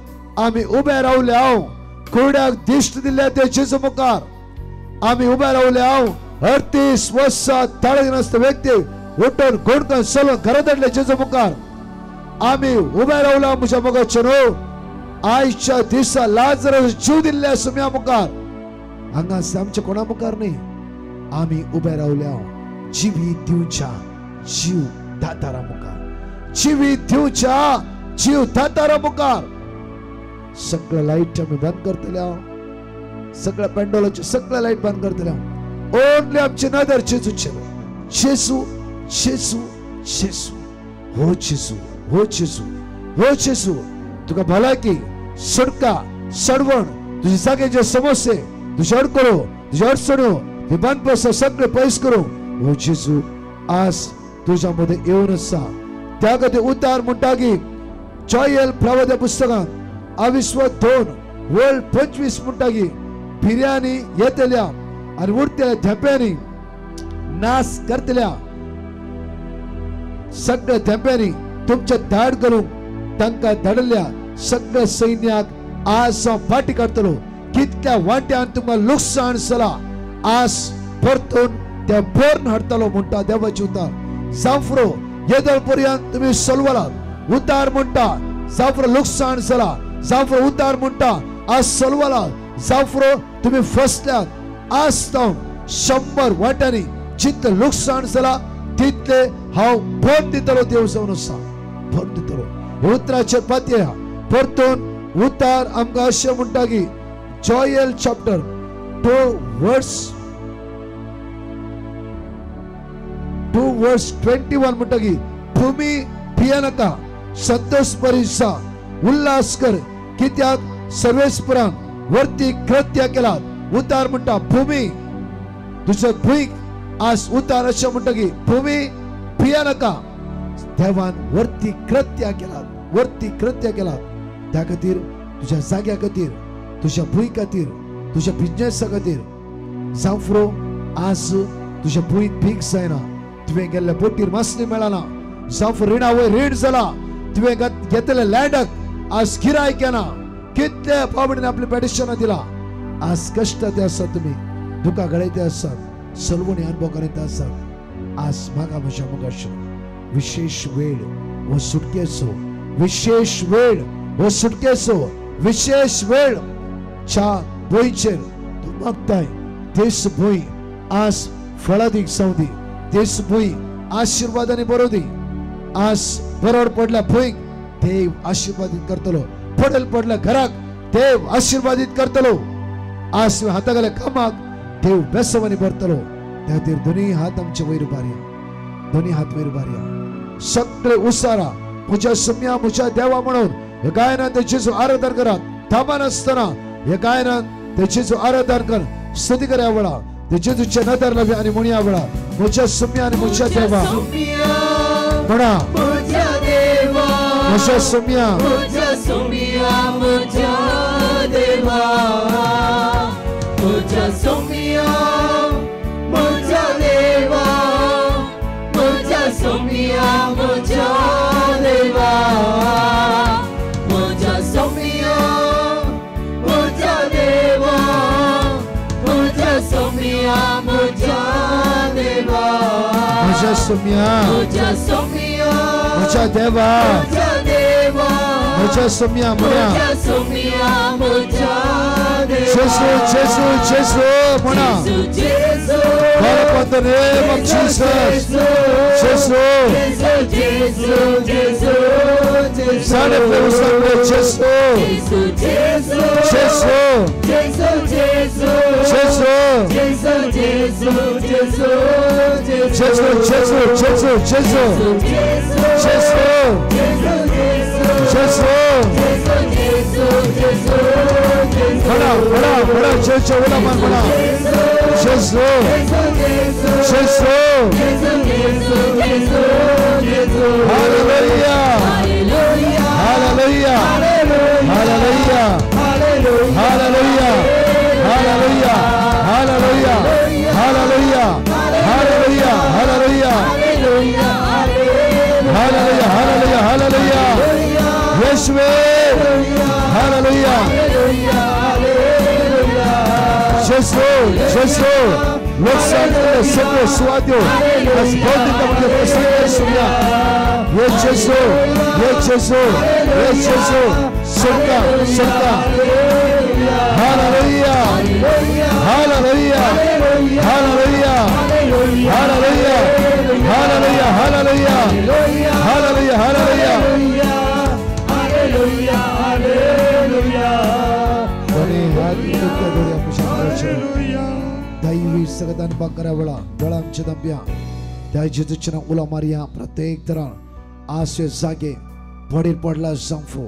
आमी उबे रावले हांव कुरड्याक दिश्ट दिल्ले ते जेजू मुखार आमी उबे रावले हांव 38 वर्सां ताळेन आसता व्यक्ती उठून गोडकन चलून घरा धाडले जेजू मुखार आमी उबे रावला म्हज्या मोगाचे न्हू आयच्या दिसा लाजरस जीव दिल्ल्या सुम्या मुखार हांगा आमच्या कोणा मुखार न्ही आमी उबे रावल्या जिवी दिवच्या जीव दातारा मुखार जिवी दिवच्या जीव दातारा मुखार सगळ्या लाईट आमी बंद करतले सगळ्या पेंडोलाचे सगळ्या लाईट बंद करतले ओनली आमचे नदर जेजूचेर जेजू जेजू जेजू हो जेजू हो जेजू हो जेजू तुका भलायकी सुटका सडवण तुझे जागेचे समस्ये तुझे अडकलो तुझे अडचण्यो ते बंद पडसा सगळे पयस करू हो जेजू आज तुझ्या मध्ये येऊन आसा त्या खातीर उतार म्हणटा की जॉयल प्रवाद्या पुस्तकांत 22 वर्ल्ड 25 म्हणटा की बिर्याणी येतल्या आनी उरतल्या धेंप्यांनी नाश करतल्या सगळ्या धेंप्यांनी तुमच्या धाड करूंक तांकां धाडल्या सगळ्या सैन्याक आज फाटी काडतलो कितक्या वाट्यान तुमकां लुकसाण जाला आज परतून त्या बोर्न हाडतलो म्हणटा देवाची उतार जाफरो येदळ पर्यंत तुम्ही सलवलात उतार म्हणटा जाफरो लुकसाण जाला जाफरो उतार म्हणटा आज सलवला जाफरो तुम्ही फसल्यात आज जावन 100 वाट्यांनी जितले लुकसाण जाला तितले हांव भर दितलो देव जावन आसा भर दितलो उतराचे पातया परतून उतार आमकां अशें म्हणटा की जॉयल चॅप्टर 2 वर्स 21 म्हणटा की भूमी भियेनाका संतोष परिसा उल्हास कर कित्याक सर्वेस्परान वर्ती कृत्य केलात उतार म्हणटा भूमी तुझ्या भूंयक आज उतार अशें म्हणटा की भूमी भियेनाका देवान वर्ती कृत्य केलात त्या खातीर तुझ्या जाग्या खातीर तुझ्या भूंय खातीर तुझ्या बिझनेसा खातीर जावं फुरो आज तुझ्या भूंयत भीक जायना तुवें गेल्ल्या बोटीर मासली मेळना जावं फुरो रिणावय रीण जाला तुवें घेतलेल्या लँडाक आज गिरायक येना कितल्या पावडीने आपली पेटिशनां दिला आज कश्ट ते आसात तुमी दुखा गळयते आसात सलवणी अनुभव करीत आसात आज म्हाका म्हज्या मुखार विशेष वेळ हो सुटकेचो विशेष वेळ हो सुटकेचो विशेष वेळ च्या भुंयचेर तूं मागताय देश भुंय आज फळादीक जावं दी देश भुंय आशिर्वादांनी बरो दी आज बरोड पडल्या भुंयक देव आशिर्वादीत करतलो पडल पडल्या घराक देव आशिर्वादीत करतलो आज हातागेल्या कामाक देव बेसवानी भरतलो त्या खातीर दोनी हात आमचे वयर उबारया, दोनी हात वयर उबारया. सगळे उसारा म्हज्या सुम्या म्हज्या देवा म्हणून हे गायनात तेजेचो आराधन करात. थांबा नासतना हे गायनात तेजेचो आराधन कर, स्तुती करया वेळा तेजेचो नदर लावया आणि म्हणया वेळा म्हज्या सुम्या आणि म्हज्या देवा म्हणा म्हज्या देवा म्हज्या सुम्या म्हज्या सुम्या म्हज्या देवा म्हज्या सुम्या म्हज्या देवा म्हज्या सुम्या म्हज्या देवा म्हज्या सुम्या म्हज्या देवा म्हज्या सुम्या म्हज्या देवा म्हज्या सुम्या म्हज्या सुम्या म्हज्या देवा म्हज्या देवा म्हज्या सुम्या म्हणया म्हज्या सुम्या म्हज्या देवा जेसू जेसू जेसू म्हणा जेसू call upon the name of Jesus. जेसू जेसू जेसू जेसू सारे प्रभु जेसू जेसू जेसू जेसू जेसू जेसू जेसू जेसू जेसू जेसू जेसू जेसू जेसू जेसू जेसू बड़ा बड़ा बड़ा जेसू बड़ा मन बड़ा Jesu Jesu hallelujah hallelujah hallelujah hallelujah hallelujah hallelujah hallelujah hallelujah hallelujah hallelujah hallelujah hallelujah यीशुवे हालेलुया जेसू जेसू लोग सगळे सुवाद्यो आज बौद्धिकमध्ये प्रसन्न सुया ये जेसू ये जेसू ये जेसू सुनता सुनता hallelujah hallelujah hallelujah hallelujah hallelujah hallelujah hallelujah hallelujah दैवी सगळ्यां बकरा वेळा डोळांचे दंब्या त्या जेजूच्या उला मारिया प्रत्येक तरान आशे जागे पडीर पडला जांफ्रो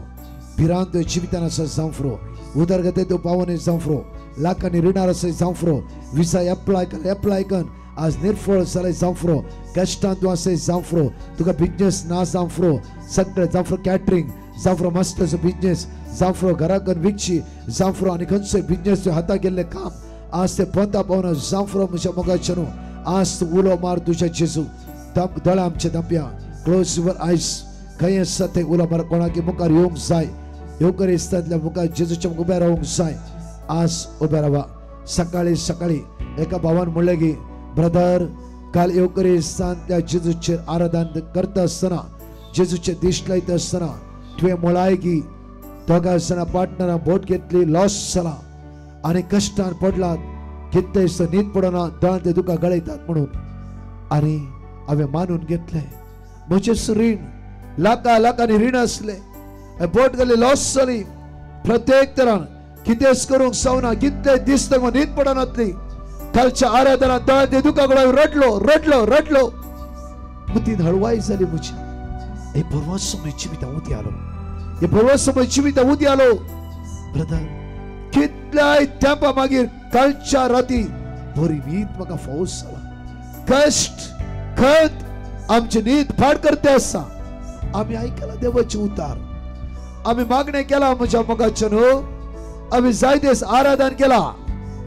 भिरांत जिवितान आसा जांफ्रो उदरगते तो पावने जांफ्रो लाखांनी रिणार आसा जांफ्रो विसा एप्लाय कर आज निर्फळ जाले जांफ्रो कष्टांत तूं आसा जांफ्रो तुका बिझनेस ना जांफ्रो सगळे जांफ्रो कॅटरिंग जांफ्रो मास्टरचो बिझनेस जांफ्रो घराकन विकची जांफ्रो आनी खंयचोय बिझनेस हाता गेल्ले काम आज ते पंता पावना जांफ्रो म्हज्या मोगाचे न्हू आज तूं उलो मार तुज्या जेजू दोळ्या आमच्या दंप्या क्लोज युअर आयज खंय आसा ते उलो मार कोणाक मुखार येवंक जाय येवकर इस्तांतल्या मुखार जेजूच्या उबे रावंक जाय आज उबे रावा सकाळी सकाळी एका भावान म्हणलें की ब्रदर काल येवकर इस्तांतल्या जेजूचेर आराधन करता आसतना जेजूचे दिश्ट लायता आसतना तुवें म्हळाय की दोगां जाणां पार्टनरां बोट घेतली लॉस जाला आनी कश्टान पडलात कितें न्हीद पडना दोळां ते तुका गळयतात म्हणून आनी हांवें मानून घेतलें म्हजें रीण लाखांनी रीण आसलें बोट गेली लॉस जाली प्रत्येक तरान कितेंच करूंक जावना कितले दीस थंय न्हीद पडनातली कालच्या आराधनांत दोळां ते तुका गळय रडलो मतीन हळवाय जाली म्हजी हे परवा समय जिवितां उदी आलो हे परवा समय जिवितां उदी आलो ब्रदर कितल्याय तेंपा मागीर कालच्या राती बरी न्हीद म्हाका फावस जाला कष्ट खंत आमची न्हीद फाड करते आसा आमी आयकला देवाचे उतार आमी मागणें केला म्हज्या मोगाचे न्हू आमी जाय दिस आराधन केला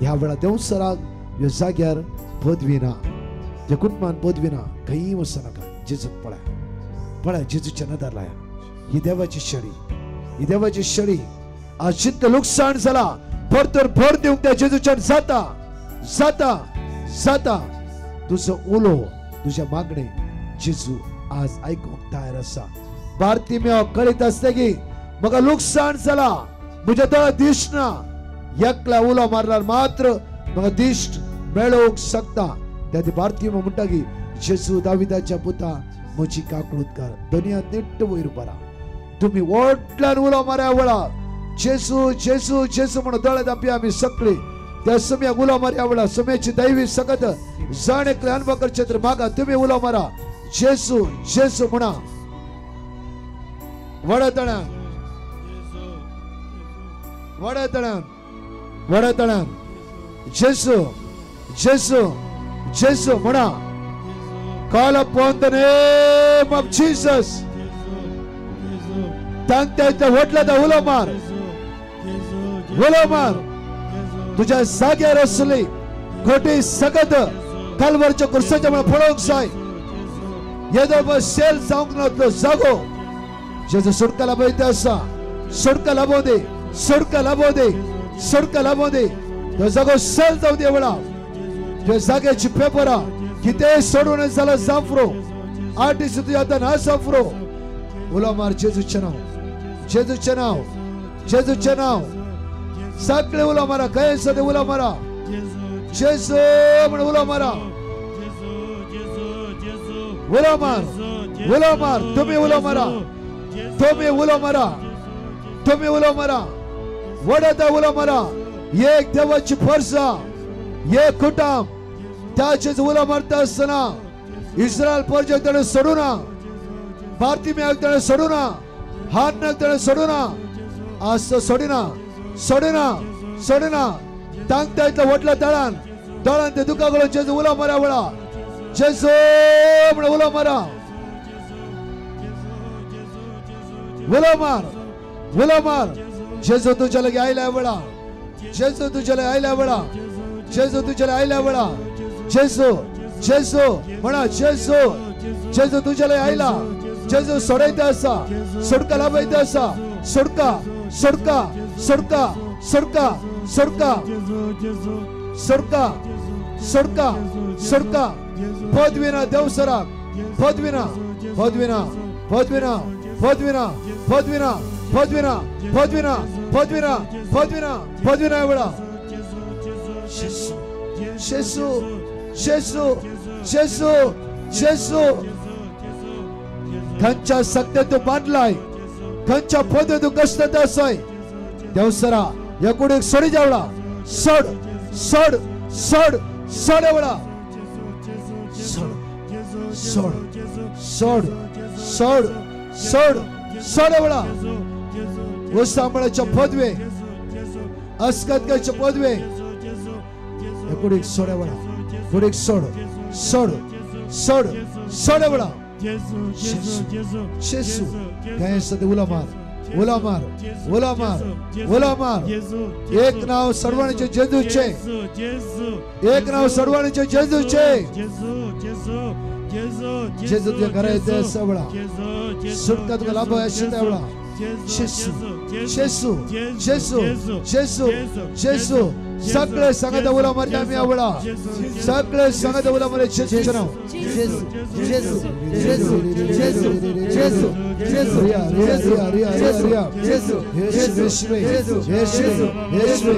ह्या वेळा देवसराक ह्या जाग्यार पदवी ना ह्या कुटुंबान पदवी ना खंय वचनाका जेजूक पळय जेजूच्या नदर लाया ही देवाची शरी आज जितलें लुकसाण जाला परतर भर दिवंक त्या जेजूच्यान जाता तुजो उलो तुज्या मागणे जेजू आज आयकूंक तयार आसा बार्तिमेव कळीत आसता की म्हाका लुकसाण जाला म्हज्या दोळ्यां दिसना एकला उलो मारल्यार मात्र म्हाका दिश्ट मेळोवंक शकता त्या बार्तिमेव म्हणटा की जेजू दाविदाच्या पुता म्हजी काकूळट कर दुनिया नीट वयर बरा तुम्ही व्हडल्यान उलो मारया वळा जेजू जेजू जेजू म्हणून दोळे दांपया आमी सगळी त्या सुम्या उलो मारी आवडा सुम्याची दैवी सकत जाण एकले अनुभव करचे तर मागा तुम्ही उलो मारा जेसू जेसू म्हणा वडतणा वडतणा वडतणा जेसू जेसू जेसू म्हणा call upon the name of Jesus तांत्याच्या वटलादा उलो मार तुझ्या जाग्यार असली खोटी सकत कालवरच्या कुर्साच्या मला पळोवंक जाय येदो बस सेल जावंक नातलो जागो जेजू सुडका लाभयता आसा सुडका लाभो दे सुडका लाभो दे सुडका लाभो दे तो जागो सेल जाऊ दे वळा त्या जाग्याची पेपरा किते सोडून झाला जाफरो आर्टिस्ट तुझ्या आता ना जाफरो उलो मार जेजूचे नाव जेजूचे नाव जेजूचे नाव सगळे उलो मारा काय सदे उलो मारा जेजू म्हणून उलो मारा उलो मार तुम्ही उलो मारा तुम्ही उलो मारा तुम्ही उलो मारा वडता उलो मारा एक देवाची फरसा एक कुटुंब त्याचेच उलो मारता असताना इस्रायल पर्यटन सोडू ना भारतीय सोडू ना हात नागताना सोडू ना असं सोडिना सोडिना सोडिना तांगता इथलं वटला तळान तळान ते दुखा करून जेजू उलो मारा वळा जेजू म्हणून उलो मारा उलो मार जेजू तुझ्या लगे आयला वळा जेजू तुझ्या लगे आयला वळा जेजू तुझ्या लगे आयला वळा जेजू जेजू म्हणा जेजू जेजू तुझ्या लगे आयला जेजू सोडायता असा सोडका लाभायता असा सोडका सोडका सोडका सोडका सोडका सोडका सोडका सोडका पदविना देवसराक पदविना पदविना पदविना पदविना पदविना पदविना पदविना पदविना पदविना पदविना एवढा जेसू जेसू जेसू जेसू खंच्या सत्य बांधलाय खंच्या पद तू कष्ट असाय देवसरा या कुठे सोडी जावळा सोड सोड सोड सोड एवढा सोड सोड सोड सोड सोड एवढा व सांभाळाच्या पदवे अस्कतच्या पदवे कुठे सोड एवढा कुठे सोड सोड सोड सोड एवढा जेसू काय सते उला मार उला मार उला मार उला मार एक नाव सर्वांचे जेजूचे एक नाव सर्वांचे जेजूचे जेजू तुझ्या घरा येते सवळा सुटका तुला लाभ आहे एवढा जेसू जेसू जेसू जेसू जेसू सगळे सांगता उला मारते आम्ही आवडा सगळे सांगता उला मारे जेसूचे नाव जेसू जेसू जेसू जेसू जेसू जेसू रिया रिया रिया रिया जेसू जेसू जेसू जेसू जेसू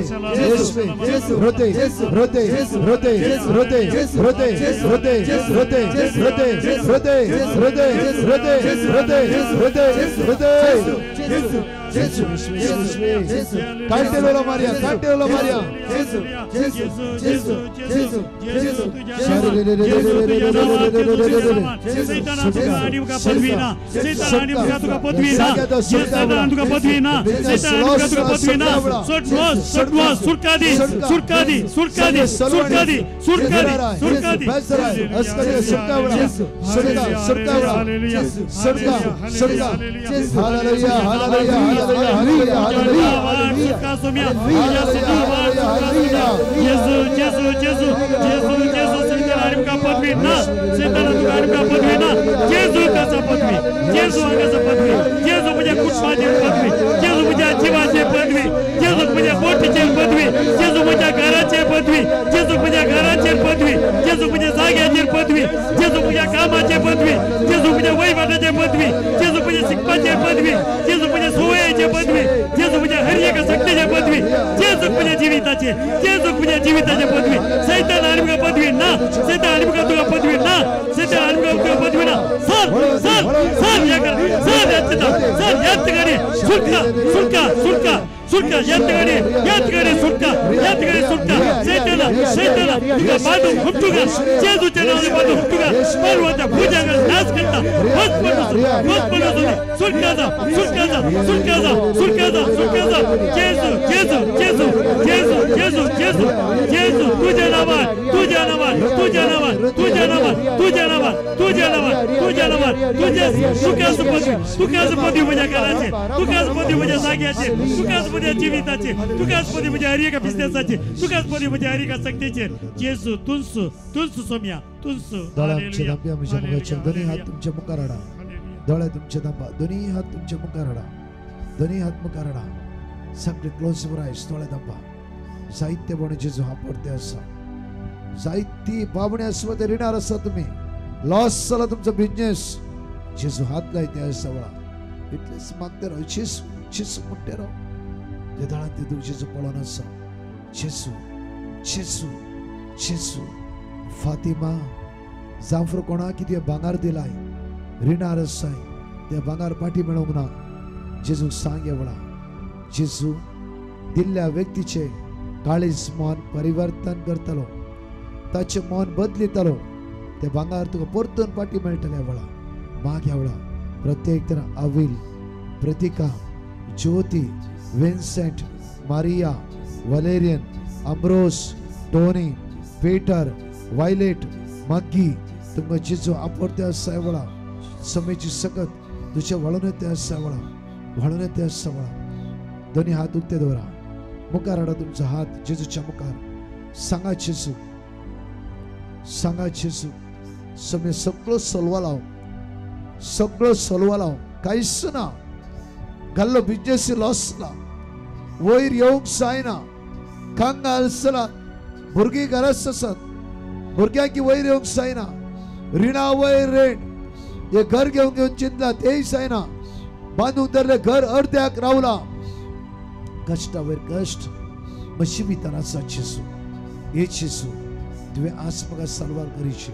जेसू रोते रोते रोते रोते रोते रोते रोते रोते रोते रोते रोते रोते रोते रोते जेसू जेसू काटेलोला मारिया काटेलोला मारिया जेसू जेसू जेसू जेसू जेसू सुटका सुटका यातकडे सुटका यातकडे सुटका सैताना तुका बांधून हुट्टुका जेजूच्या नावाने बांधून हुट्टुका पर्वता भुजंगा नाश करता सुटका जेजू तुझ्या नावात तुकाच पदी म्हज्या घराचे तुकाच पदी म्हज्या जाग्याचे तुकाच पदी जिविताचे तुकाच पदी म्हज्या हरिका बिझनेसाचे तुकाच पदी म्हज्या हरिका शक्तीचे जेजू तुझ सोम्या तुझ दोळ्यांचे दांबे आमच्या मुखाचे दोन्ही हात तुमच्या मुखार हाडा दोळे तुमचे दांबा दोन्ही हात तुमच्या मुखार हाडा दोन्ही हात मुखार हाडा सगळे क्लोज युअर आयज दोळे दांबा साहित्य पण जेजू हा पडते आसा साहित्य बाबणे आसवा ते रिणार आसा तुम्ही लॉस जाला तुमचा बिझनेस जेजू हात लायते आसा वळा इतलेच मागते राव जेजू म्हणते राव ते दळांत ते तू जेजू पळोवन आसा जेजू फातिमा जाफर कोणा किती भांगार दिलाय रिणार आसाय ते भांगार पाठी मेळोंक ना जेजू सांगे वळा जेजू दिल्ल्या व्यक्तीचे काळीज मन परिवर्तन करतलो ताचे मन बदलितलो ते भांगार तुका परतून पाठी मेळटले वळा मागे वळा प्रत्येक तर अविल प्रतिका Jyoti Vincent Maria Valerian Ambrose Tony Peter Violet Maggie तुमका जेजू आपरते आसा वळा समेची सकत तुझे वळून येते आसा वळा दोन्ही हात उक्ते दवरा मुखार हाडा तुमचा हात जेजूच्या मुखार सांगा जेजू समे सगळं सलवा लाव काहीच ना घाल्लो बिझनेस लॉस ला वयर येवंक जायना कांगा आसला भुरगीं घरांत आसात भुरग्यांकी वयर येवंक जायना रिणा वयर रीण हे घर घेवन चिंतला तेय जायना बांदून धरले घर अर्ध्याक रावला कष्टा वयर कष्ट मशिबितान आसा जेजू हे जेजू तुवें आज म्हाका साल्वार करीची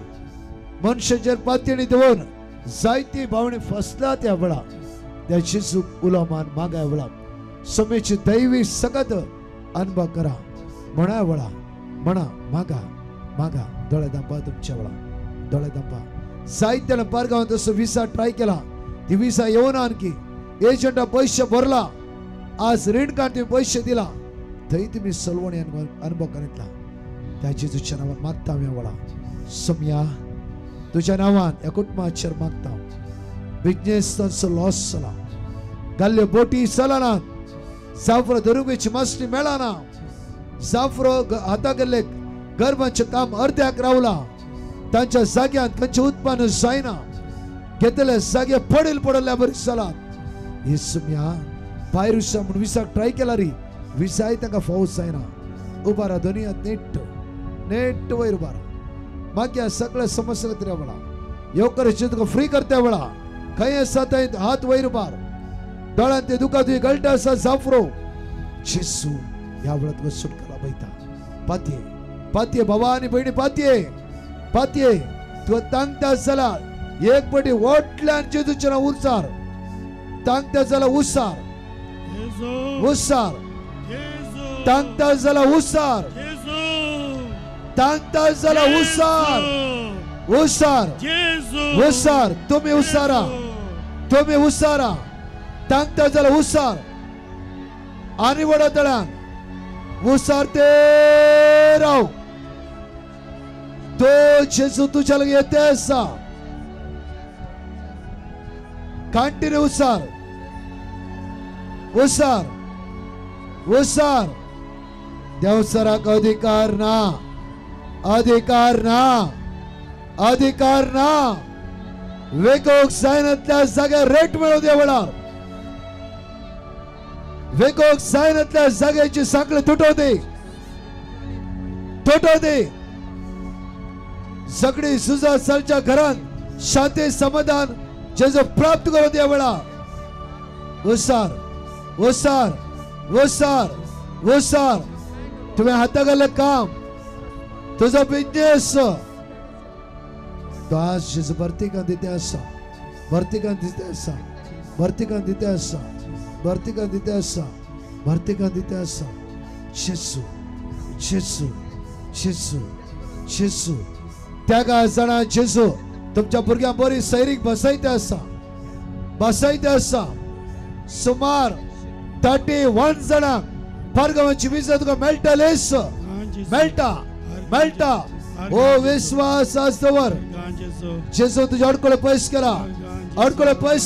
मनशाचेर पातयेणी दवरून जायती भावणी फसला त्या वेळा त्या जेजू उलोमान मागा वेळा समेची दैवी सगत अनुभव करा म्हणा वेळा म्हणा मागा दोळे दांपा तुमच्या वेळा दोळे दांपा जायत्यान पारगांवात असो विसा ट्राय केला ती विसा येवना आणखी एजंटा पैसे भरला आज रीण काढून पैसे दिला थंय तुम्ही सलवणी अनुभव करीतला त्या जेजूच्या नावान मागता हांव वळा सोम्या तुझ्या नावान या कुटुंबाचेर मागता बिझनेस तांचो लॉस जाला घाल्ल्यो बोटी चलना जाफरो धरुगेची मासणी मेळना जाफरो हाता गेल्ले गर्भांचे काम अर्ध्याक रावला तांच्या जाग्यात खंयचें उत्पन्न जायना घेतले जागे पडल्या बरी जालात हे सोम्या भायर विसा म्हणून विसाक ट्राय केला री विसाय तांकां फावत जायना उबारा दोनी हात नेट वयर उबारा मागीर सगळे समस्या तरी वळा येवकर तुका फ्री करता वळा खंय आसा थंय हात वयर उबार दोळ्यांत ते दुखा तुवें गळटा आसा जाफरो जेजू ह्या वेळार तुका सुटका लाभयता पातये भावा आनी भयणी पातये तुका तांगता जाल्यार एक पटी वोटल्यान जेजूचें नांव उच्चार तांगता जाल्यार उसार तांगता जाल्यार उसार तुम्ही उसारा तांगता जाल्यार उसार आनी वडा तळ्यान उसार ते राव तो जेजू तुझ्या लगे येते आसा कंटिन्यू उसार देवसराक अधिकार ना वेगोक जायनातल्या जाग्यार रेट मेळो दे वळार वेगोक जायनातल्या जाग्याची सांकळे तुटो दे सगळी सुजा सालच्या घरात शांती समाधान जेजू प्राप्त करून दे वळार उसार तुम्ही हातागले काम तुझा बिझनेस तो आज जेजू भरतिकान दिते आसा मर्तिका दिता आसा जेसू जेसू जेसू जेसू त्या जाणा जेसू तुमच्या भुरग्यांक बरी सैरीक बसयता आसा सुमार 31 जाणांक परगमाची विजा तुका मेळटलेच मेळटा ओ विश्वास आस्तवर जेसू तुझे अडकळे पयस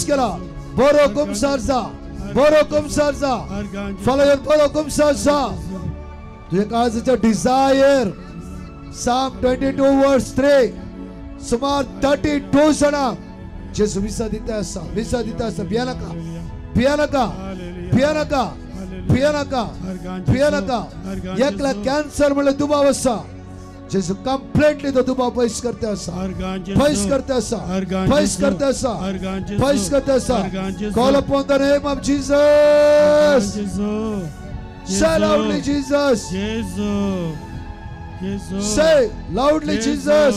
केला बरो कुमसार जा फलयन बरो कुमसार जा तुझे काळजाचे डिझायर Psalm 22 verse 3 सुमार 32 जाणांक जेसू विजा दिता आसा भियानका एकला कॅन्सर म्हणले दुबाव आसा जेसू कंप्लीटली तो दुबाव पयस करता आसा call upon the name of Jesus say loudly Jesus say loudly Jesus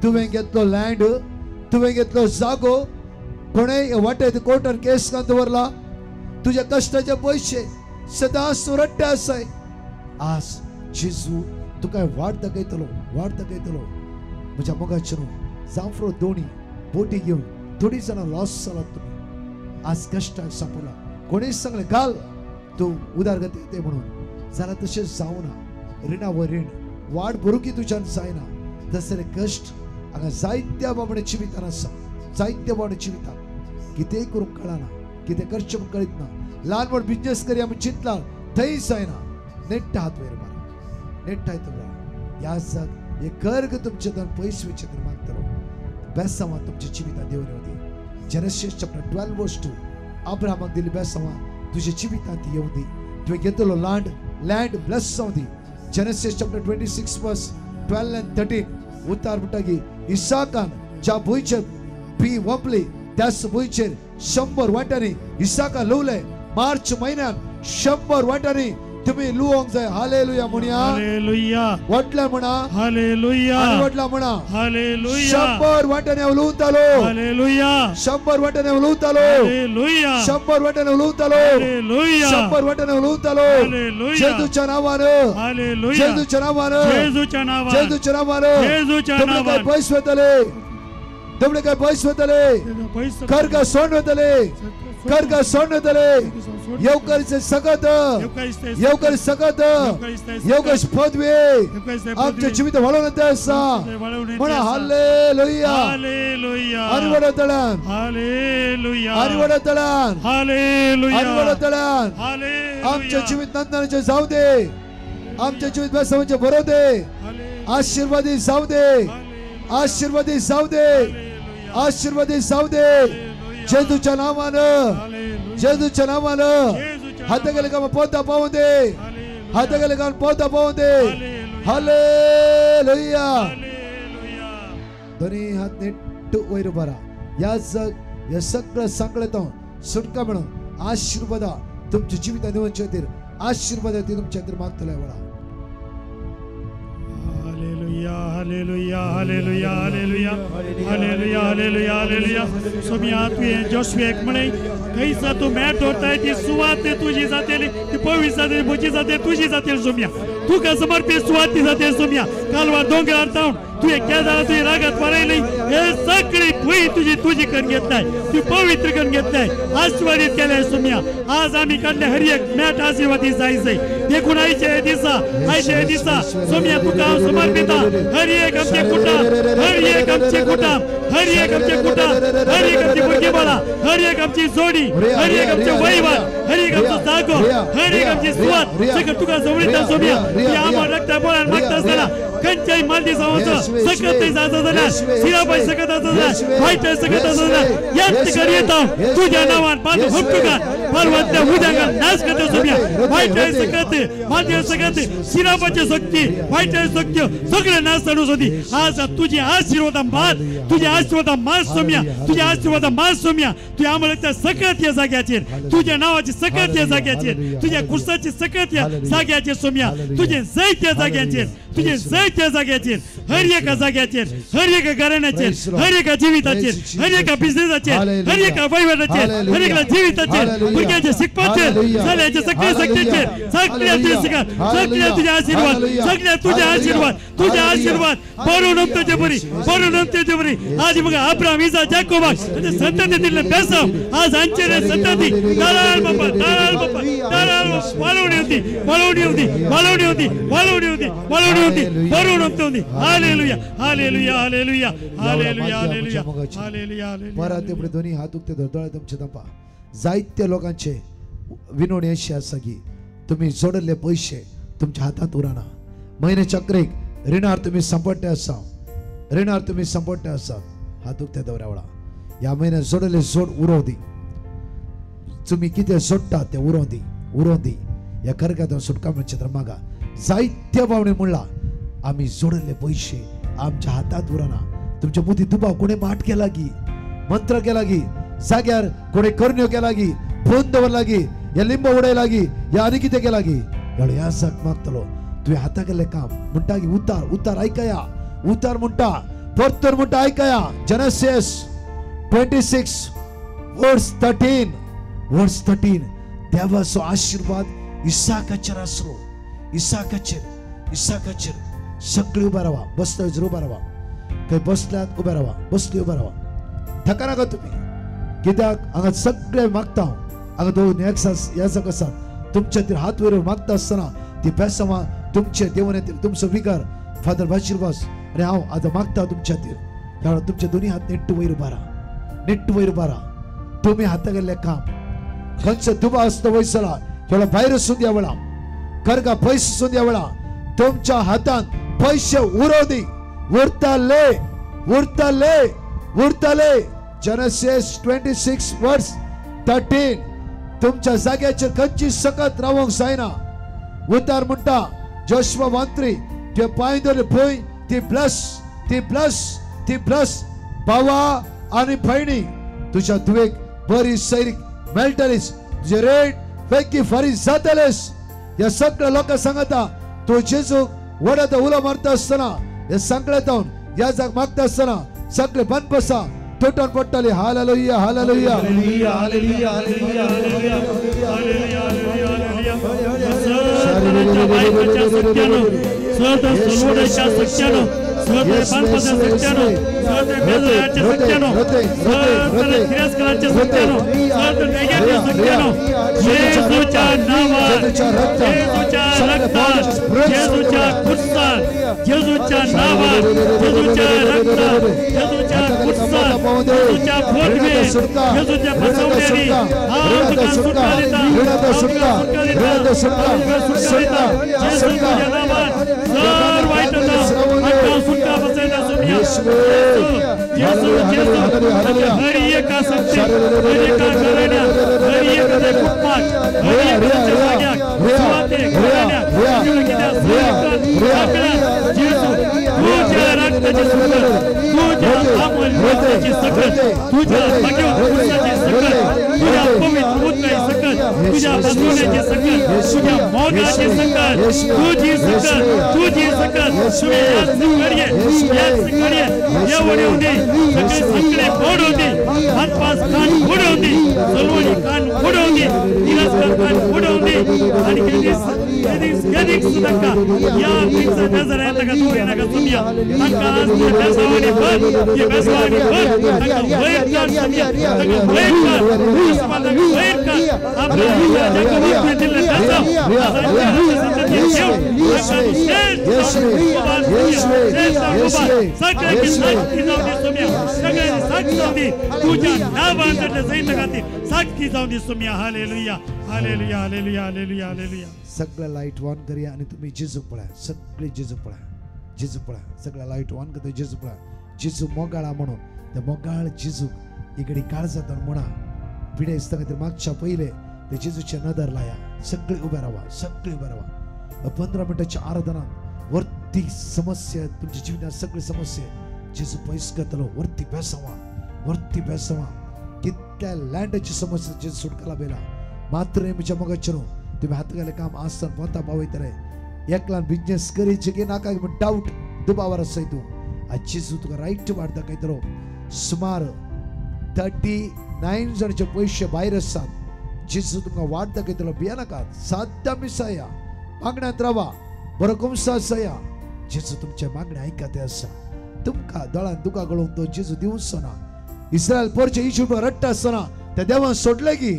तुवें घेतलो लँड तुवें घेतलो जागो कोणे वाटे कोर्टान केस का दवरला तुझ्या कष्टाचे पैसे सदांच रट्टे आसाय आज जेजू तुका वाट दाखयतलो म्हज्या मोगाचेर जांफरो दोणी बोटी घेवन थोडी जाणां लॉस जालात तुमी आज कश्टाक सापडला कोणीच सांगले घाल तू उदारगती येते म्हणून जाल्यार तशेंच जावना रिणावर रीण वाट भरूकी तुज्यान जायना तसले कश्ट हांगा जायत्या बाबडे जिवितान आसा कितेंय करूंक कळना कितें करचें म्हूण कळीत ना ल्हान व्हड बिजनेस करया म्हूण चिंतला थंय जायना नेट्ट हात वयर मारा नेट्टाय तुला ह्या जाग हे कर्ग तुमचे तन पयस वयचे तर मागतलो बेसांवां तुमच्या जिवितांत देव येवं दी जेनेसिस चॅप्टर 12 वर्स 2 अब्राहमाक दिली बेसांवां तुझ्या जिवितांत येवं दी तुवें घेतलो लँड ब्लेस जावं दी जेनेसिस चॅप्टर 26 वर्स 12 and 13 उतार म्हणटा इसाकान ज्या भुंयचेर पी वंपली त्याच भुंयचेर 100 वांट्यांनी इसाका लुवले मार्च म्हयन्यात 100 वांट्यांनी तुम्ही लुवंक जाय हालेलुया म्हणया हालेलुया वटल्या म्हणा हालेलुया आणि वटला म्हणा हालेलुया 100 वांट्यांनी हांव लुवतालो हालेलुया 100 वांट्यांनी हांव लुवतालो हालेलुया 100 वांट्यांनी हांव लुवतालो हालेलुया 100 वांट्यांनी हांव लुवतालो हालेलुया जेजूच्या नावान हालेलुया जेजूच्या नावान तुमने काय पयस वतले तुमने काय पयस वतले कर्ग सोड वतले येवकरीचे सगत येवकरीच पदवी आमच्या जिवित वाळून येता आसा म्हणा हालेलुया आनी वडतळान आमच्या जिवित नंदनाचे जाऊ दे आमच्या जिवित बेसांवाचे बरो दे आशीर्वादी जाऊ दे जेजूच्या नावान हात गेले का पोता पावून दे हालेलुया दोन्ही हात नीट वयर बरा या जग या सगळं सांगळेतो सुटका म्हणून आशीर्वादा तुमच्या जिवितांत येवच्या खातीर आशीर्वाद ती तुमच्या खातीर मागतले वळा जोशुएक म्हणे कैसा तू मॅट होताय ती सुवात तुझी जातेली ती पवित्र जाते म्हजी जाते तुझी जातेली सोम्या तू का समर्पित सुवात ती जाते सोम्या कालवा डोंगरार जाऊन तू एक क्या झाला तुझी रागात वारायली हे सगळी भुई तुझी करून घेतलाय तू पवित्र करून घेतलाय आशीर्वादित केलाय सोम्या आज आम्ही काढले हर एक मॅट आशीर्वादी जायचंय देखून आयचे दिसा सोम्या तुका समर्पित हर एक आमचे कुटुंब हर एक आमची मुलगी बाळा हर एक आमची जोडी हर एक आमचे वैवार हर एक आमचो जागो हर एक आमची सुवात सगळं तुका जवळीता सोम्या या आम्हाला रक्ता बोलान मागता असताना खंयच्याय मालदी जावचो सकत जाता जाल्यार सिराबाई सकत जाता जाल्यार वायट सकत जाता जाल्यार याच करी येता तुझ्या नावान पाद हुक्कान परवतल्या उद्यांगा नाश करते सोम्या वाईट आहे सकत माझे सकत शिरापाचे शक्ती वाईट आहे शक्य सगळे नाश करू सोदी आज तुझे आशीर्वाद मार तुझे आशीर्वाद मार सोम्या तुझे आशीर्वाद मार सोम्या तू आम्हाला त्या सकत या जाग्याचेर तुझ्या नावाची सकत या जाग्याचेर तुझ्या कुर्साची सकत या जाग्याचेर सोम्या तुझे जैत या जाग्याचेर तुझे जैत या जाग्याचेर हर एका जाग्याचेर हर एका घराण्याचेर हर एका जीविताचेर हर एका बिझनेसाचेर हर एका वैवाटाचेर हर एका जीविताचेर भुरग्याचे शिकपाचेर जाल्याचे सगळे सक्तीचेर सगळ्याचे शिकार सगळ्या तुझे आशीर्वाद सगळ्या तुझे आशीर्वाद बरोबर तुझे बरी आज मग अब्राहम इसाक याकोबाक संतती दिले बेसम आज आंचेरे संतती दाराल बापा दाराल वालवणी होती बरोबर hallelujah hallelujah hallelujah hallelujah hallelujah hallelujah बरा ते पुढे दोन्ही हात उक्ते धरतळे तुमचे दंपा जायत्य लोकांचे विनवणी अशी आसा की तुम्ही जोडले पैसे तुमच्या हातात उराना महिने चक्रीक ऋणार तुम्ही संपट्टे आसा हात उक्ते दवरावळा या महिन्यात जोडले जोड उरोदी तुम्ही किती जोडता ते उरोदी या करकात सुटका म्हणजे तर मागा साहित्य पावणे म्हणला आम्ही जोडले पैसे आमच्या हातात उराना तुमच्या बुद्धी दुबाव कोणी माठ केला की मंत्र केला की जाग्यार कोणी कर्ण्यो केला की फोन दवरला की या लिंब उडाय लागी या आणि किती केला की एवढे या जग मागतलो तुझ्या हाता केले काम म्हणता की उतार ऐकाया उतार म्हणता परतर म्हणता ऐकाया जेनेसिस 26 वर्स 13 देवाचो आशीर्वाद इसाकाचेर आसलो इसाकाचेर सगळे उभा राहा बसता उभा राहा काही बसल्यात उभा राहा बसली उभा राहा थका नाका तुम्ही कित्याक हांगा सगळे मागता हांगा दोन याचा कसा तुमच्या ती हात वयर मागता आसतना ती बेसमा तुमचे देवान येतील तुमचो विकार फादर बाशिरबास आणि हांव आतां मागता तुमच्या खातीर तुमचे दोन्ही हात नेट्ट वयर उबा राहा तुम्ही हाता गेल्ले काम खंयचो दुबा आसता वयसला थोडा भायर वचून द्या वेळा करगा पयस वचून द्या वेळा तुमच्या हातान पैसे उरवदी उरतले जेनेसिस 26 वर्स 13 तुमच्या जाग्याचेर खंयची सकत रावंक जायना उतार म्हणटा जोशुआ 1:3 ते पांय धरले पळय ती प्लस भावा आनी भयणी तुझ्या धुवेक बरी सैरीक मेळटलीच तुझे रेट पैकी फारी जातलेस या सगळ्या लोकांक सांगता तो जेजू वडत उलो मारता असताना हे सगळ्यातून या जाग मागता असताना सगळे बंद बसा तुटून पडटले hallelujah hallelujah hallelujah hallelujah hallelujah सगळं लाईट ऑन करूया आणि तुम्ही जेजू पळा सगळे जेजू पळा सगळं लाईट ऑन करतो जेजू पळा जेजू मोगाळा म्हणून त्या मोगाळ जेजू इकडे काळजात म्हणा पिढे मागच्या पहिले ते जेजूच्या नदर लाया. सगळे उभे राहा, सगळे उभे राहा. 15 मिनिटाच्या आराधनात वरती समस्या, तुमच्या जीवनात सगळी समस्या जेजू पैस करतलो. वरती बेसावा, वरती बेसावा. कितल्या लँडची समस्या जेजू सुटकाला बेला. मात्र नेहमीच्या मगचनो तुम्ही हात घाले काम आसन पोता पावयतले. एकला बिझनेस करीचे की नाका डाऊट दुबावर असयतू. आज जेजू तुका राईट वाढता काहीतरो. सुमार 39 जणांचे पैसे भायर असतात. जेजू तुमका वाढता काहीतरो. बिया नाका, साध्या मिसाया मागण्यात रावा. बरो कुमसा सया. जेजू तुमच्या मागण्या ऐकते असा. तुमका दळान दुका गळून तो जेजू दिवसो ना. इस्रायल पोरचे इजिप्ट रट्टा असताना त्या देवान सोडले की,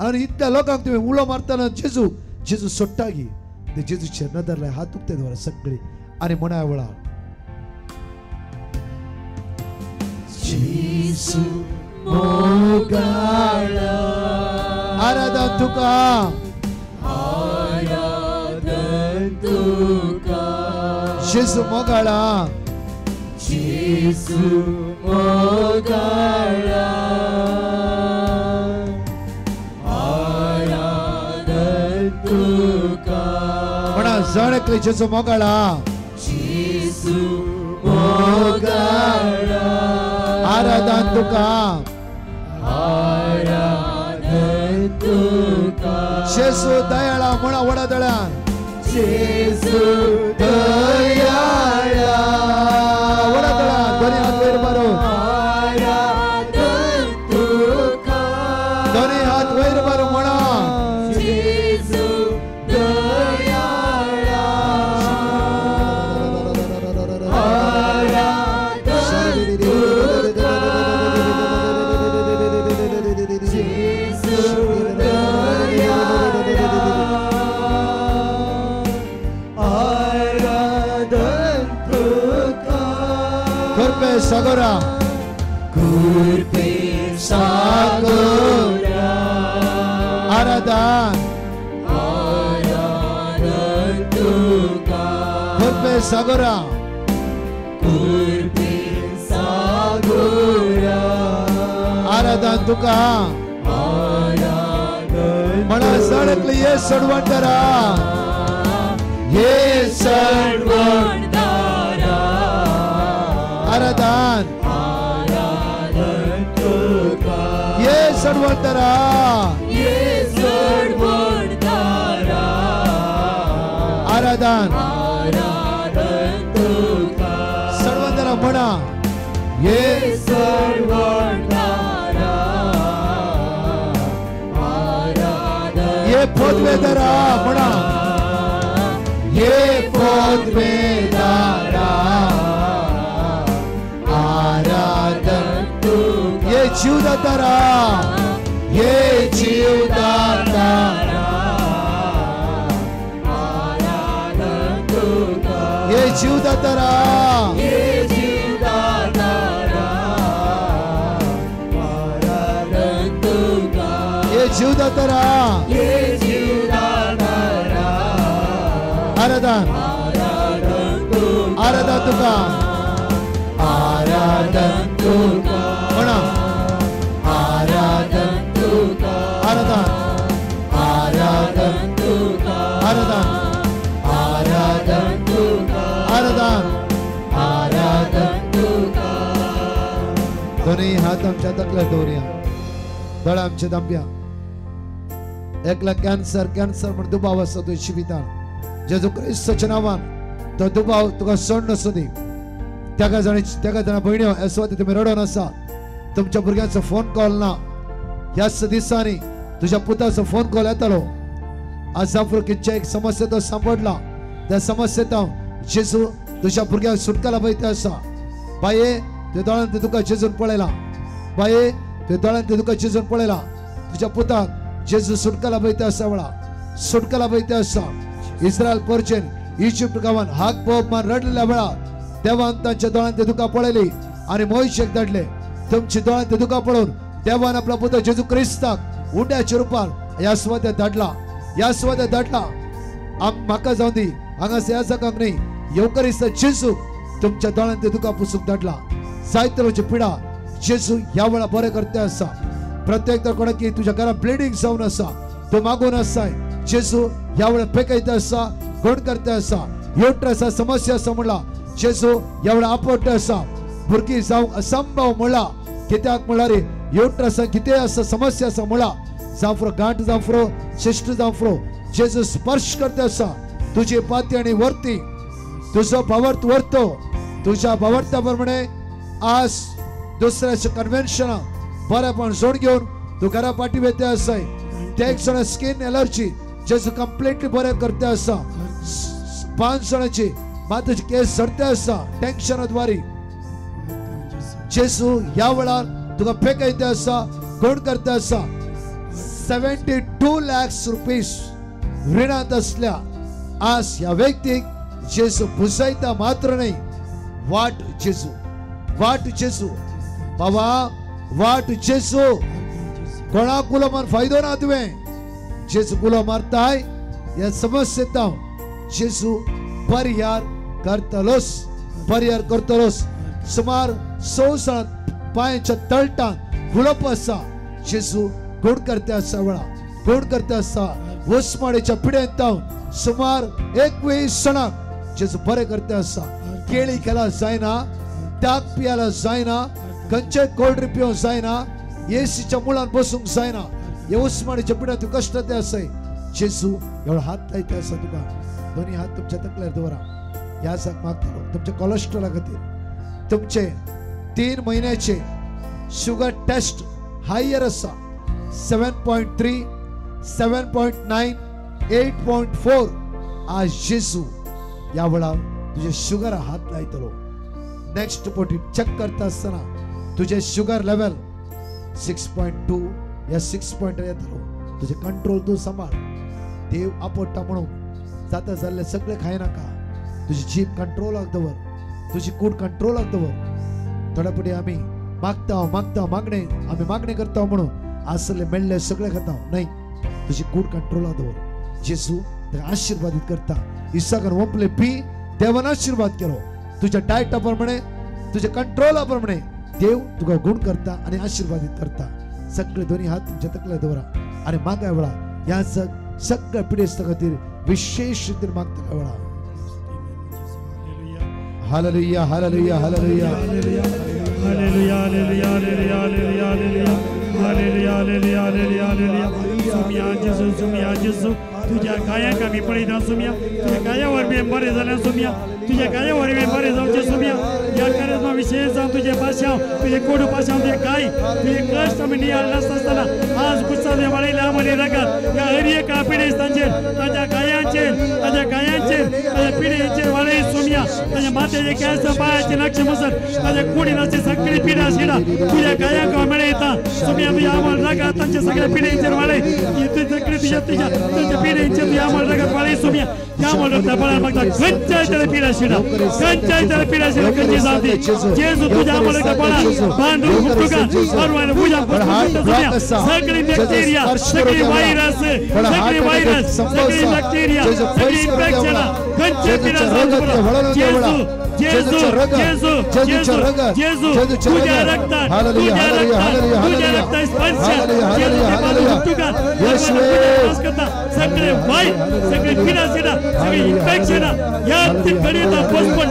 आणि इतक्या लोकांक तुम्ही उलो मारताना जेजू सोडटा की. ते जेजूचे नदरला हात उगते द्वारा सगळे आणि म्हणा वळा जेजू मोगाळा. आराधन तुका, आराधन तुका. जेजू मोगाळा, जेजू मोगाळा. आराधन तुका. म्हणा जणकले जेजू मोगाळा, जेजू मोगाळा. आराधन तुका, आराधन तुका. जेजू दयाळा. म्हणा वडा दळा. जेजू दयाळा. वडा दळा. दोन्ही हात वैर मारो. आराधन तुका. दोन्ही हात वैर मारो. म्हणा जेजू दयाळा. आराधन तुका. जेजू दयाळा. आराधन तुका. कुर्पे सागोरा, कुर्पे सागोरा. आराधन, आराधन तुका. कुर्पे सागोरा, कुर्पे सागोरा. आराधन तुका. आराधन. म्हणा सडकले ये सडवंडरा. ये सडवंडरा. आराधन, आराधन तुका. ये सडवंडरा. ये सडवंडरा. आराधन, आराधन तुका. सडवंडरा म्हणा. ये सडवंडरा. आराधन. ये पोदवेदरा म्हणा. ये पोदवेदरा. आराधन तुका. ये जीवदातारा. ये जीवदातारा. आराधन तुका. ये जीवदातारा. ये जीवदातारा. आराधन तुका. ये जीवदातारा. ये जीवदातारा. आराधन, आराधन तुका. आराधन तुका. आराधन तुका. म्हणा आराधन तुका. आराधन, आराधन तुका. आराधन, आराधन तुका. आराधन, आराधन तुका. दोन्ही हात आमच्या तकल्या दवरया. दोळ आमच्या दांब्या. एकला कॅन्सर म्हणून दुबाव आसा तुझ्या जिवितान. जेजू क्रिस्ताच्या नावान तो दुबाव तुका सोड नसो दी. त्या जाणा भयण्यो येसवाती तुम्ही रडोन आसा. तुमच्या भुरग्यांचो फोन कॉल ना. ह्याच दिसांनी तुझ्या पुताचो फोन कॉल येतालो. आज आफ्रिकेच्या एक समस्या तो सांपडला. त्या समस्येत जेजू तुझ्या भुरग्यांक सुटकाला पळयता आसा. बाये ते दोळ्यान ते तुका जेजून पळयला. बाये ते दोळ्यान ते तुका जेजून पळयला. तुझ्या पुताक जेजू सुटकाला पळयता आसा. वळा सुटकाला पळयता आसा. इस्रायल पोरचेन इजिप्ट गावान हाक पोप मान रडलेल्या वेळा देवान तांच्या दोळ्यान ते तुका पळयली आणि मोशेक धाडले. तुमची दोळ्यान ते तुका पळोवन देवान आपला पुत्र जेजू क्रिस्ताक उंड्याच्या रुपान ह्या स्वात्यात धाडला. ह्या स्वात्यात धाडला. म्हाका जाऊन दी हांगास ह्या जगाक न्ही येवकरिस्त जेजू तुमच्या दोळ्यान ते तुका पुसूक धाडला. जायते पिडा जेजू ह्या वेळा बरे करते आसा. प्रत्येक तर कोणाकी तुझ्या घरात ब्लिडिंग जावन आसा तो मागून आसाय जेजू ह्या वेळा पेकयता आसा गोड करता आसा युट्रसा समस्या आसा म्हणला जेजू ह्या वेळा आपट आसा भुरगीं जावंक असंभव म्हणला कित्याक म्हणल्यार युट्रसा कितें आसा समस्या आसा म्हणला जावं गांठ जावं शिश्ट जावं जेजू स्पर्श करता आसा तुझी पाती आणि वर्ती तुझो भावार्थ वर्तो तुझ्या भावार्था प्रमाणे आज दुसऱ्याच्या कन्व्हेन्शना बरेपण जोड घेऊन तू घरा पाठी वेते आसाय ते एक जण स्किन एलर्जी जेजू कंप्लीटली बरे करते आसा 5 जणांची माताची केस झडते आसा टेन्शनाद्वारे जेजू ह्या वेळार तुका पेकयते आसा गोड करते आसा 72 लाख रुपीस ऋणांत असल्या आज ह्या व्यक्तीक जेजू बुजयता मात्र नाही वाट जेजू बाबा वाट जेजू कोणाक गुलो मार फायदो ना तुवें जेजू गुलो मारताय ह्या समस्येत जेजू परिहार करतलोस सुमार 100 जण पांयाच्या तळटान गुळप आसा जेजू गोड करते आसा वेळा गोड करते आसा वसमाडेच्या पिड्यांत सुमार 21 जणांक जेजू बरे करते आसा केळी केला जायना ताक पियाला जायना खंयचे कोल्ड ड्रिंक पिवंक जायना एसीच्या मुळान बसूंक जायना हे उस्माडीच्या पिड्यांत तूं कश्ट ते आसाय जेजू एवढा हात लायता आसा तुका दोन्ही हात तुमच्या तकल्यार दवरा ह्या जाक मागतलो तुमच्या कोलेस्ट्रॉला खातीर तुमचे 3 महिन्याचे शुगर टेस्ट हायर आसा 7.3 7.9 8.4 आज जेजू या वेळार तुझे शुगर हात लायतलो नेक्स्ट पोटी चेक करता आसतना तुझे शुगर लेवल 6.2 या 6 येतलो तुझे कंट्रोल तू सांभाळ देव आपटा म्हणून जाता जाल्ले सगळे खाय नाका तुझी जीभ कंट्रोलाक दवर तुझी कूड कंट्रोलाक दवर थोड्या पटी आम्ही मागता मागणे आम्ही मागणी करता म्हणून असले मेळ्ळे सगळे खाता नाही तुझी कूड कंट्रोलाक दवर जेजू ताका आशीर्वादित करता इसाकान ओंपले पी देवान आशीर्वाद केलो तुझ्या डायटा प्रमाणे तुझ्या कंट्रोला प्रमाणे देव तुका गुण करता आणि आशीर्वादित करता सगळे दोन्ही हात तुमच्या तकल्या दवरा आणि मागा वेळा ह्या जग सगळ्या पिढेस्त खातीर विशेष रीतीन मागता वेळा hallelujah hallelujah hallelujah hallelujah hallelujah hallelujah hallelujah hallelujah hallelujah hallelujah सुमिया जेजू तुझ्या गायांक आमी पळयता सुमिया तुझ्या गायावर बी बरें जाल्यार सुमिया तुझ्या गायावर बी बरें जावचें सुमिया ह्या कार्यक्रमा विशेष जावन तुझे पाशांव तुझे कोडू पाशांव तुझे गाय तुझे कश्ट आमी नियाळ नासतना आज कुसाले वाडयल्या आमले रगात ह्या हरएक पिडेस्तांचेर ताच्या गायांचेर ताच्या पिडेचेर वाडय सुमिया ताच्या माथ्याचे केस पांयाचे नक्ष मसर ताच्या कुडीनाची सगळी पिडा शिडा तुझ्या गायांक मेळयता सुमिया तुझ्या आमल रगात तांच्या सगळ्या पिडेचेर वाडय सगळी तुझ्या पिडेचेर तुझ्या आमल रगात वाडय सुमिया त्या म्हणून बळा मागता खंयच्याय तरे पिडा शिडा खंयच्याय तरे पिडा शिडा खंयची जावती जेजू तुझ्या आमल बळा बांधून तुका परवान पूजा सुमिया सगळी बॅक्टेरिया सगळी व्हायरस सगळी बॅक्टेरिया सगळी इन्फेक्शन खंयचे पिडा जेजू जेजू जेजू जेजू जेजू तुझ्या रक्तात तुझ्या रक्त स्पर्श तुका सगळे वाईट सगळे पिडा शिडा सगळे इन्फेक्शन या घडीचा पोस्टपोन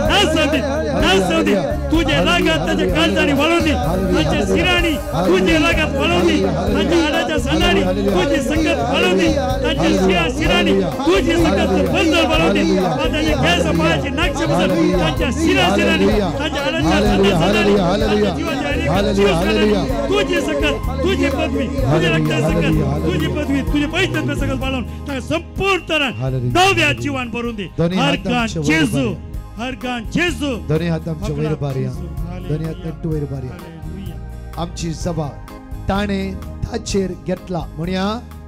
नाश जावदी तुझे रागात ताचे काळजानी वळवली ताचे शिराणी तुझे रागात वळवली ताच्या हाडाच्या सांगाणी तुझी संगत वळवली ताच्या शिराणी तुझी संगत बंदर वळवली ताचे केस पायाची नाक्ष बसर ताच्या शिराणी ताच्या हाडाच्या सांगाणी तुझी संगत तुझी पदवी तुझे रक्त संगत तुझी पदवी तुझे पैसे सगळं वळवून त्या संपूर्ण तरण नव्या जीवन भरून दे हर गान जेजू दोन्ही हात आमच्या वयर बारया दोन्ही हात नेट्टू वयर बारया आमची सभा ताणे ताचेर घेतला म्हणया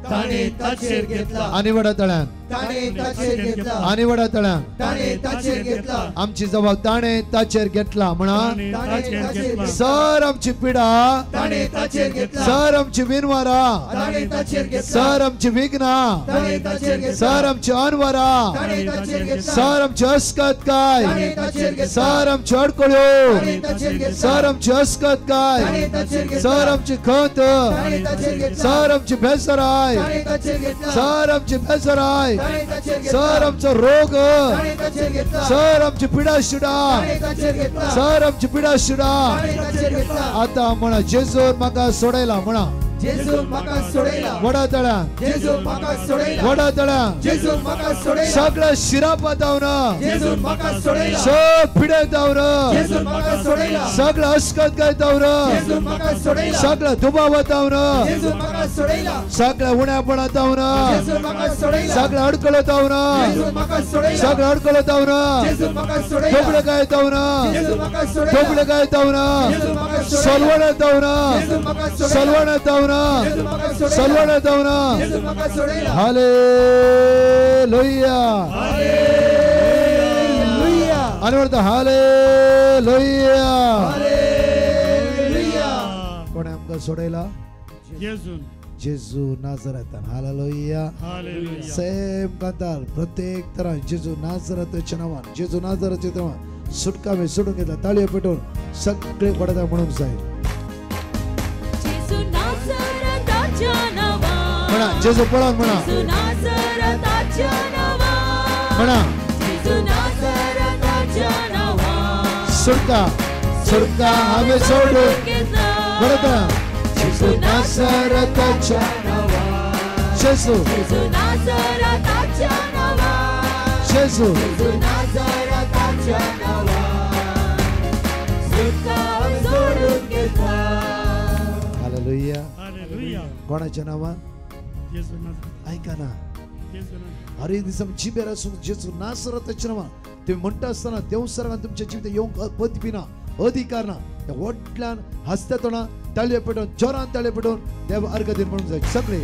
ताणे ताचेर घेतला आणि वडा तळ्यान ताणे ताचेर घेतला आणि वडा तळ्या ताणे ताचेर घेतला आमची जबाब ताणे ताचेर घेतला म्हणा ताणे ताचेर सर आमची पिडा ताणे ताचेर घेतला सर आमची विनवारा ताणे ताचेर घेतला सर आमची विघ्ना ताणे ताचेर घेतला सर आमची अनवरा ताणे ताचेर घेतला सर आमची अस्कत काय ताणे ताचेर घेतला सर आमची अडकळ्यो ताणे ताचेर घेतला सर आमची अस्कत काय ताणे ताचेर घेतला सर आमची खत ताणे ताचेर घेतला सर आमची बेसराय ताणे ताचेर घेतला सर आमची बेसराय ताणे ताचेर घेतला सर आमचा रोग ताणे ताचेर घेतला सर आमची पिडा शिडा ताणे ताचेर घेतला सर आमची पिडा शिडा ताणे ताचेर घेतला आता म्हणा जेजून म्हाका सोडयला म्हणा जेजू म्हाका सोडयला वडा तळ्या जेजू म्हाका सोडयला वडा तळ्या जेजू म्हाका सोडयला सगळं शिरापा दावना जेजू म्हाका सोडयला सब पिडे दावना जेजू म्हाका सोडयला सगळं अस्कत काय दावना जेजू म्हाका सोडयला सगळं दुबाव दावना जेजू म्हाका सोडयला सगळं उण्यापणा दावना जेजू म्हाका सोडयला सगळं अडकळ दावना जेजू म्हाका सोडयला सगळं अडकळ दावना जेजू म्हाका सोडयला दोबडे काय दावना जेजू म्हाका सोडयला दोबडे काय दावना जेजू म्हाका सोडयला सलवण दावना जेजू म्हाका सोडयला सलवण दावना जेजू म्हाका सोडयला सलवण दावना जेजू म्हाका सोडयला हालेलुया हालेलुया आणि म्हणतो हालेलुया हालेलुया कोणी आमकां सोडयला येजून जेजू नाझरेतान हालेलुया हालेलुया सेम कांतार प्रत्येक तरान जेजू नाझरेताच्या नांवान जेजू नाझरेताच्या नांवान सुटका मी सोडून घेतला ताळयो पेटोवन सगळे पडता म्हणूंक जाय जेजू नाझरेताच्या नांवान म्हणा जेजू पळोवन म्हणा जेजू नाझरेताच्या नांवान म्हणा जेजू नाझरेताच्या नांवान सुटका सुटका हांवें सोडून घेतला बरं जेजू नाझरेताच्या नांवान जेजू जेजू नाझरेताच्या नांवान जेजू जेजू नाझरेताच्या नांवान सुटका सोडून घेतला हालेलुया हालेलुया कोणाच्या नांवान येजू नाझरेत ऐका ना येजू नाझरेत हर एक दिसा जिबेर आसून जेजू नाझरेताच्या नांवान तुम्ही म्हणटा आसतना देव सर्गान तुमच्या जिवितांत येवंक पदवी ना अधिकार ना त्या व्हडल्यान हसत्या तोंडां ताळयो पेटोवन जोरान ताळयो पेटोवन देव अर्घ दिन म्हणूंक जाय सगळे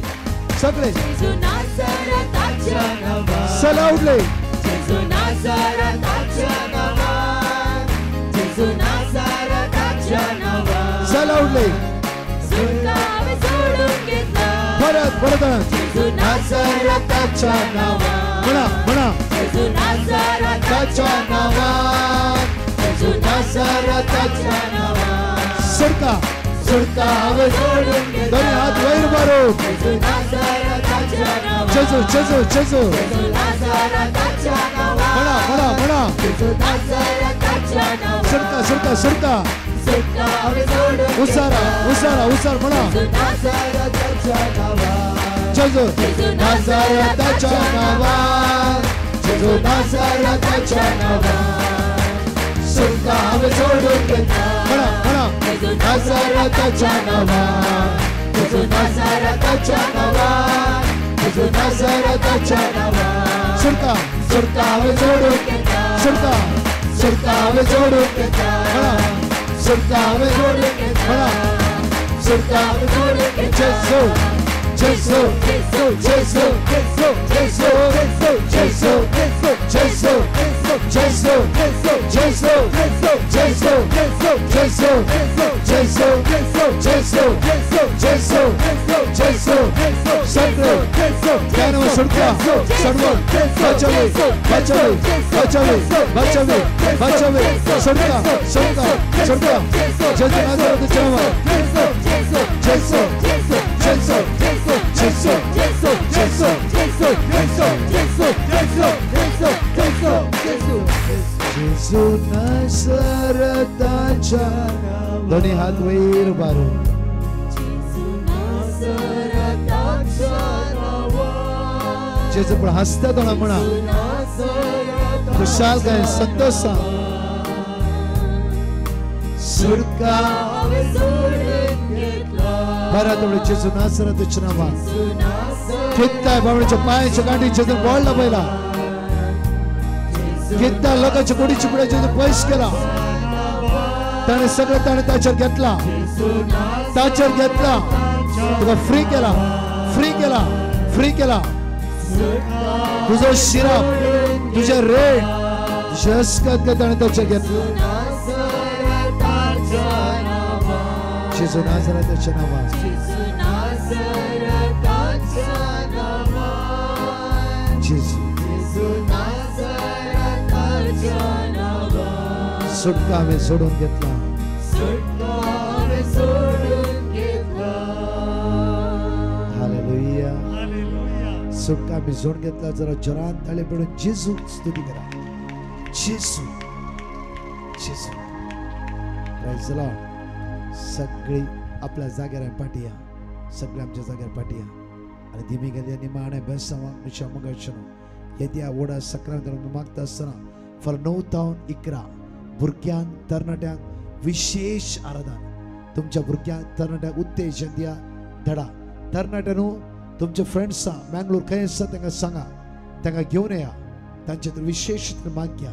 सगळे जेजू नाझरेताच्या नांवान चला उठले जेजू नाझरेताच्या नांवान जेजू नाझरेताच्या नांवान चला उठले सुटका हांवें सोडून घेतला परत जेजू नाझरेताच्या नांवान म्हणा म्हणा जेजू नाझरेताच्या नांवान जेजू नाझरेताच्या नांवान सुटका सुटका हांवें सोडून घेतला दोन्ही हात वयर मारून जेजू नाझरेताच्या नांवान जेजू जेजू जेजू जेजू नाझरेताच्या नांवान म्हणा म्हणा म्हणा जेजू नाझरेताच्या नांवान सुटका सुटका सुटका सुटका हांवें सोडून उसारा उसारा उसार म्हणा जेजू नाझरेताच्या नांवान जेजू नाझरेताच्या नांवान जेजू नाझरेताच्या नांवान सुटका हांवें सोडून घेतला म्हणा म्हणा जेजू नाझरेताच्या नांवान जेजू नाझरेताच्या नांवान जेजू नाझरेताच्या नांवान सुटका सुटका हांवें सोडून घेतला सुटका सुटका हांवें सोडून घेतला म्हणा सुटका हांवें सोडून घेतला म्हणा सुटका हांवें सोडून घेतला जेजू जेजू जेजू जेजू जेजू जेजू जेजू जेजू जेजू जेजू जेजू जेजू जेजू जेजू जेजू जेजू सगळे ज्ञान सुटका सर्व बचावे बचावे बचावे बचावे बचावे सुटका सुटका सुटका जेजू नाझरेताच्या नांवान जेजू जेजू जेजू जेजू नाझरेताच्या दोन्ही हात वयर मारून जेजू पण हसत्या तोंडां म्हणा खुशाल काय संतोष सांग सुटका बरा तेवढे जेजू नाझरेताच्या नांवान कित्ताय बाबड्याच्या पायाच्या गांठी जेजून बोळला पहिला कित्ता लोकांच्या कोडीची पुढे जेजू पयस केला ताणे सगळं ताणे ताचेर घेतला ताचेर घेतला तुका फ्री केला फ्री केला फ्री केला तुझो शिरप तुझे रेड शस्कत आणि त्याच्या घेतलं जेजू नाझरेथाच्या नावात सुटका आम्ही सोडून घेतला हालेलुया सुटका आम्ही सोडून घेतला जरा जोरात ताळे पडून जेजू स्तुती करा जेजू जेजू प्रेज द लॉर्ड सगळी आपल्या जाग्यार पाठी या सगळे आमच्या जाग्यार पाठी या आणि धीमी गेली निमाणे बेसावा मिशा मगचनो येत्या वडा सक्रांत मागता असताना फॉर 9,011 भुरग्यांक तरणाट्यांक विशेष आराधन तुमच्या भुरग्यांक तरणाट्यांक उत्तेजन दिया धडा तरणाट्यांनो तुमच्या फ्रेंड्सां मँगलोर खंय आसा तांकां सांगा तांकां घेवन या तांचे तर विशेष माग्या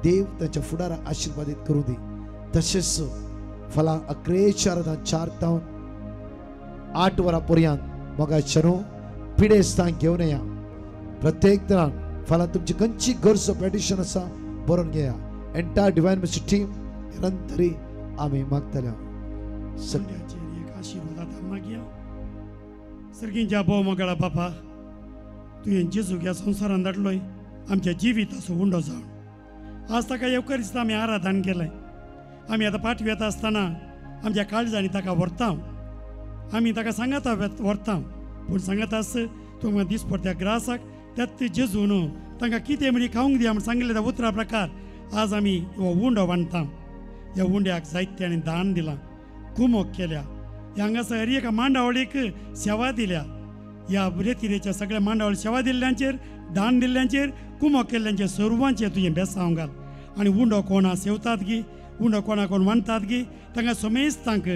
देव तांच्या फुडाराक आशीर्वादीत करूं दी तशेंच फलां अकरेच्या आराधन 4 ते 8 वरां पर्यंत मोगाचें पिडेस्तांक घेवन या प्रत्येक तरान फाल्यां तुमची खंयची गरजो पेटिशन आसा बरोवन घेया एंटायर डिवाइन मिनिस्ट्री टीम निरंतरी आमी मागतले सगळ्यांचेर एक आशीर्वाद मागया सर्गींच्या बोव मोगळा बापा तुवें जेजूक ह्या संवसारांत धाडलोय आमच्या जिविताचो उंडो जावन आज ताका येवकरीस्त आमी आराधन केलें आमी आतां पाठ वेता आसतना आमच्या काळजांनी ताका व्हरता आमी ताका सांगाता व्हरता पूण सांगाता आस तूं म्हाका दिसपट्ट्या ग्रासाक त्यात जेजून तांकां कितें म्हणी खावंक दिया म्हण सांगिल्लें त्या उतरा प्रकार आज आमी हो उंडो बांदता ह्या उंड्याक जायत्यांनी दान दिलां कुमोग केल्या हांगासर हर एका मांडावळीक सेवा दिल्या ह्या रेतीरेच्या सगळ्या मांडावळ सेवा दिल्ल्यांचेर दान दिल्ल्यांचेर कुमोग केल्ल्यांचेर सर्वांचेर तुजें बेसांव घाल आनी उंडो कोणा सेवतात गी उंडो कोणा कोण मानतात गी तांकां समेस्तांक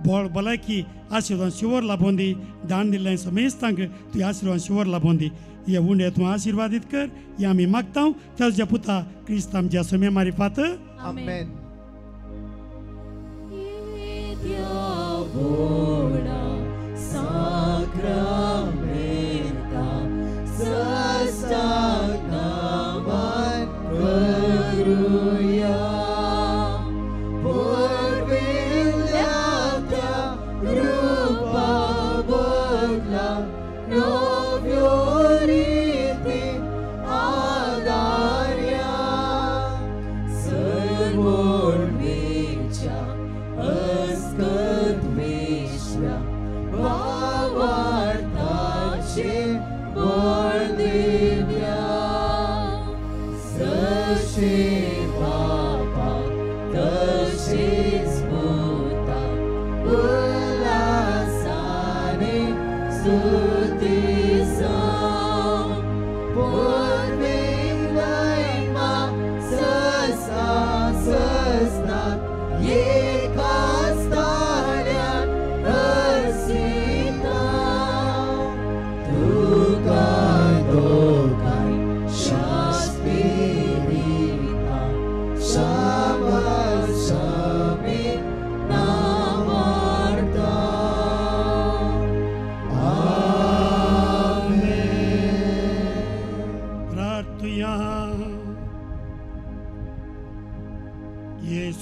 बळ भलायकी आशिर्वाद शिवर लाभोवन दी दान दिल्ल्या समेस्तांक तुवें आशिर्वाद शिवर लाभोवन दी हे उंडे तूं आशिर्वादीत कर हे आमी मागता ताच्या पुता क्रिस्त आमच्या समे मारिफात आमेन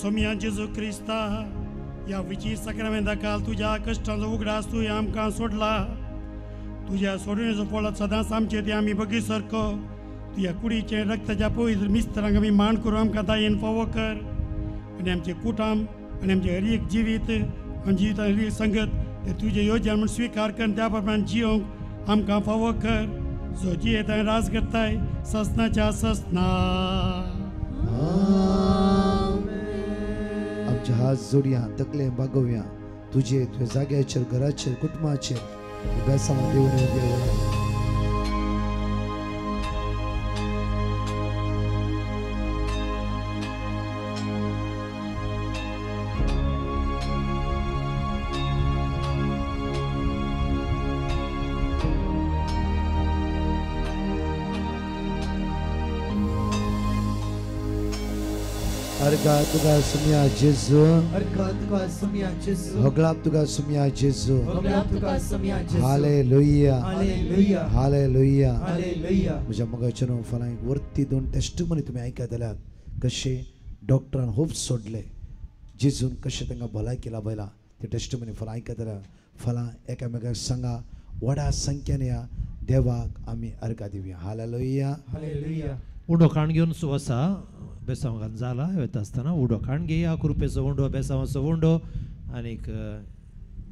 सोम्या जेजू क्रिस्ता या विची सक्रामेंता काल तुझ्या कष्टांचो उगडास तुवें आमकां सोडला तुझ्या सोडणेचो फळ सदांच आमचे ते आमी बगी सारको तुझ्या कुडीचे रक्ताच्या पवित्र मिस्त्रांक आमी मान करून आमकां दायेन फावो कर आनी आमचे कुटुंब आनी आमचे हर एक जिवीत आमचे जिवितांत हर एक संगत ते तुजे योजना म्हूण स्विकार कर त्या प्रमाणे जियोंक आमकां फावो कर जो जियेताय राज करताय ससनाच्या ससना आमचे हात जोडया तकले बागोवया तुझे तुझ्या जाग्याचेर घराचेर कुटुंबाचेर बेसांव देऊन येवया अर्घा तुका सुमिया जेजू अर्घा तुका सुमिया जेजू होगलाप तुका सुमिया जेजू होगलाप तुका सुमिया जेजू हालेलुया हालेलुया हालेलुया हालेलुया म्हज्या मोगाचेर फलां वरती 2 टेस्टिमनी तुमी आयकत जाल्यार कशे डॉक्टरान होप सोडले जेजून कशें तांकां भलायकी लाभयला ते टेस्टिमनी फलां आयकत जाल्यार फलां एकामेकाक सांगा व्हडा संख्येन या देवाक आमी अर्घा दिवया हालेलुया हालेलुया उडो काण घेवन सुवासा बेसांवान जाला वता आसतना उडो काण घेया कृपेचो उंडो बेसांवाचो उंडो आनीक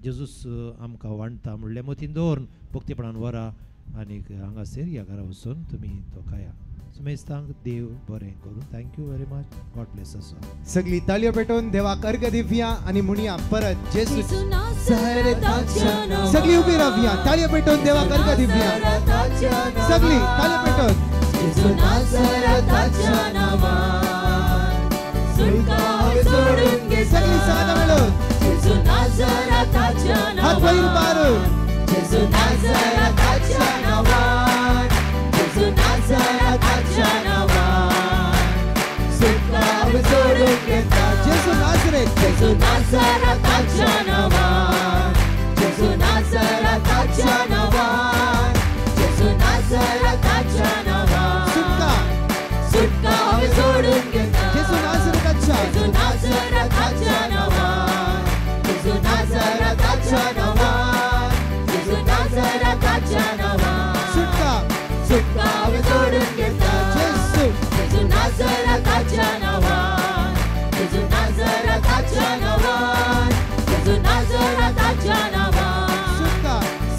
जेजूस आमकां वांडटा म्हणले मतीन दवरून भक्तीपणान व्हरा आनीक हांगासर ह्या घरा वचून तुमी तो खाया सुमेस्तांक देव बरें करूं thank you very much God bless us सगळी ताळयो पेटोवन देवाक अर्घ दिवया आणि म्हणया परत जेजू सगळी उभी रावया ताळयो पेटोवन देवाक अर्घ दिवया सगळी ताळयो पेटोवन जेजू नासरताच्या नावान सुटका सोडून घे सगळी सादा मिळून जेजू नासरताच्या हात वयर मारून जेजू नासरताच्या नावान जेजू नासरताच्या नावान सुटका सोडून घे जेजू नासरेत जेजू नासरताच्या नावान जेजू नासरताच्या नावान जेजू नासरताच्या नावान सुटका सोडून घे जेजू नासरताच्या जेजू नासरताच्या नावान जेजू नासरताच्या नावान जेजू नासरताच्या नावान सुटका सोडून घे जेजू नासरताच्या नावान जेजू नासरताच्या नावान जेजू नासरताच्या नावान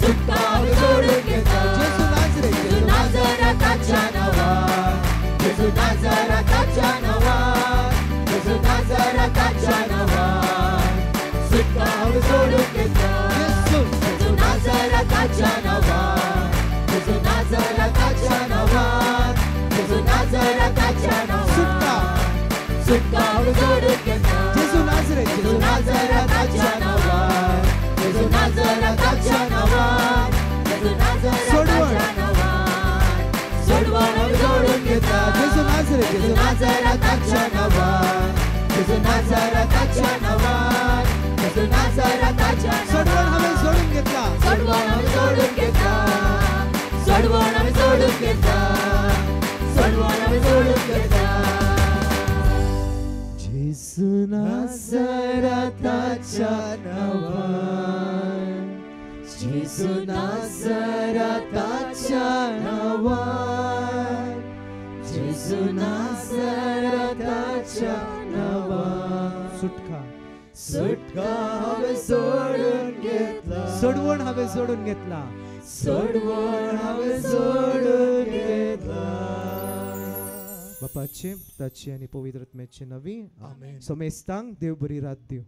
सुटका सोडून घे जेजू नासरताच्या नावान जेजू नासरताच्या नावान जेजू नासरताच्या नावान सुटका सोडून घे जेजू नासरताच्या नावान जेजू नासरताच्या नावान जेजू नासरताच्या नावान सुटका सोडून घे जेजू नासरेत जेजू नासरताच्या नावान जेजू नासरताच्या नावान जेजू नासरताच्या नावान सोडवण सोडून घे जेजू नासरेत जेजू नासरताच्या नावान जेजू नासरताच्या नावान जेजू नासरताच्या सोडवण हांवें सोडून घेतला सोडवण हांवें सोडून घेतला सोडवण हांवें सोडून घेतला सोडवण हांवें सोडून घेतला जेजू नासरताच्या नावान जेजू नासरताच्या नावान जेजू नासरताच्या नावान सुटका हांवें सोडून घेतला सोडवण हांवें सोडून घेतला सोडवण हांवें सोडून घेतला बापाचे पुताचे आणि पवित्र आत्म्याचे नवी आमेन सोमेस्तांक देव बरी रात दिव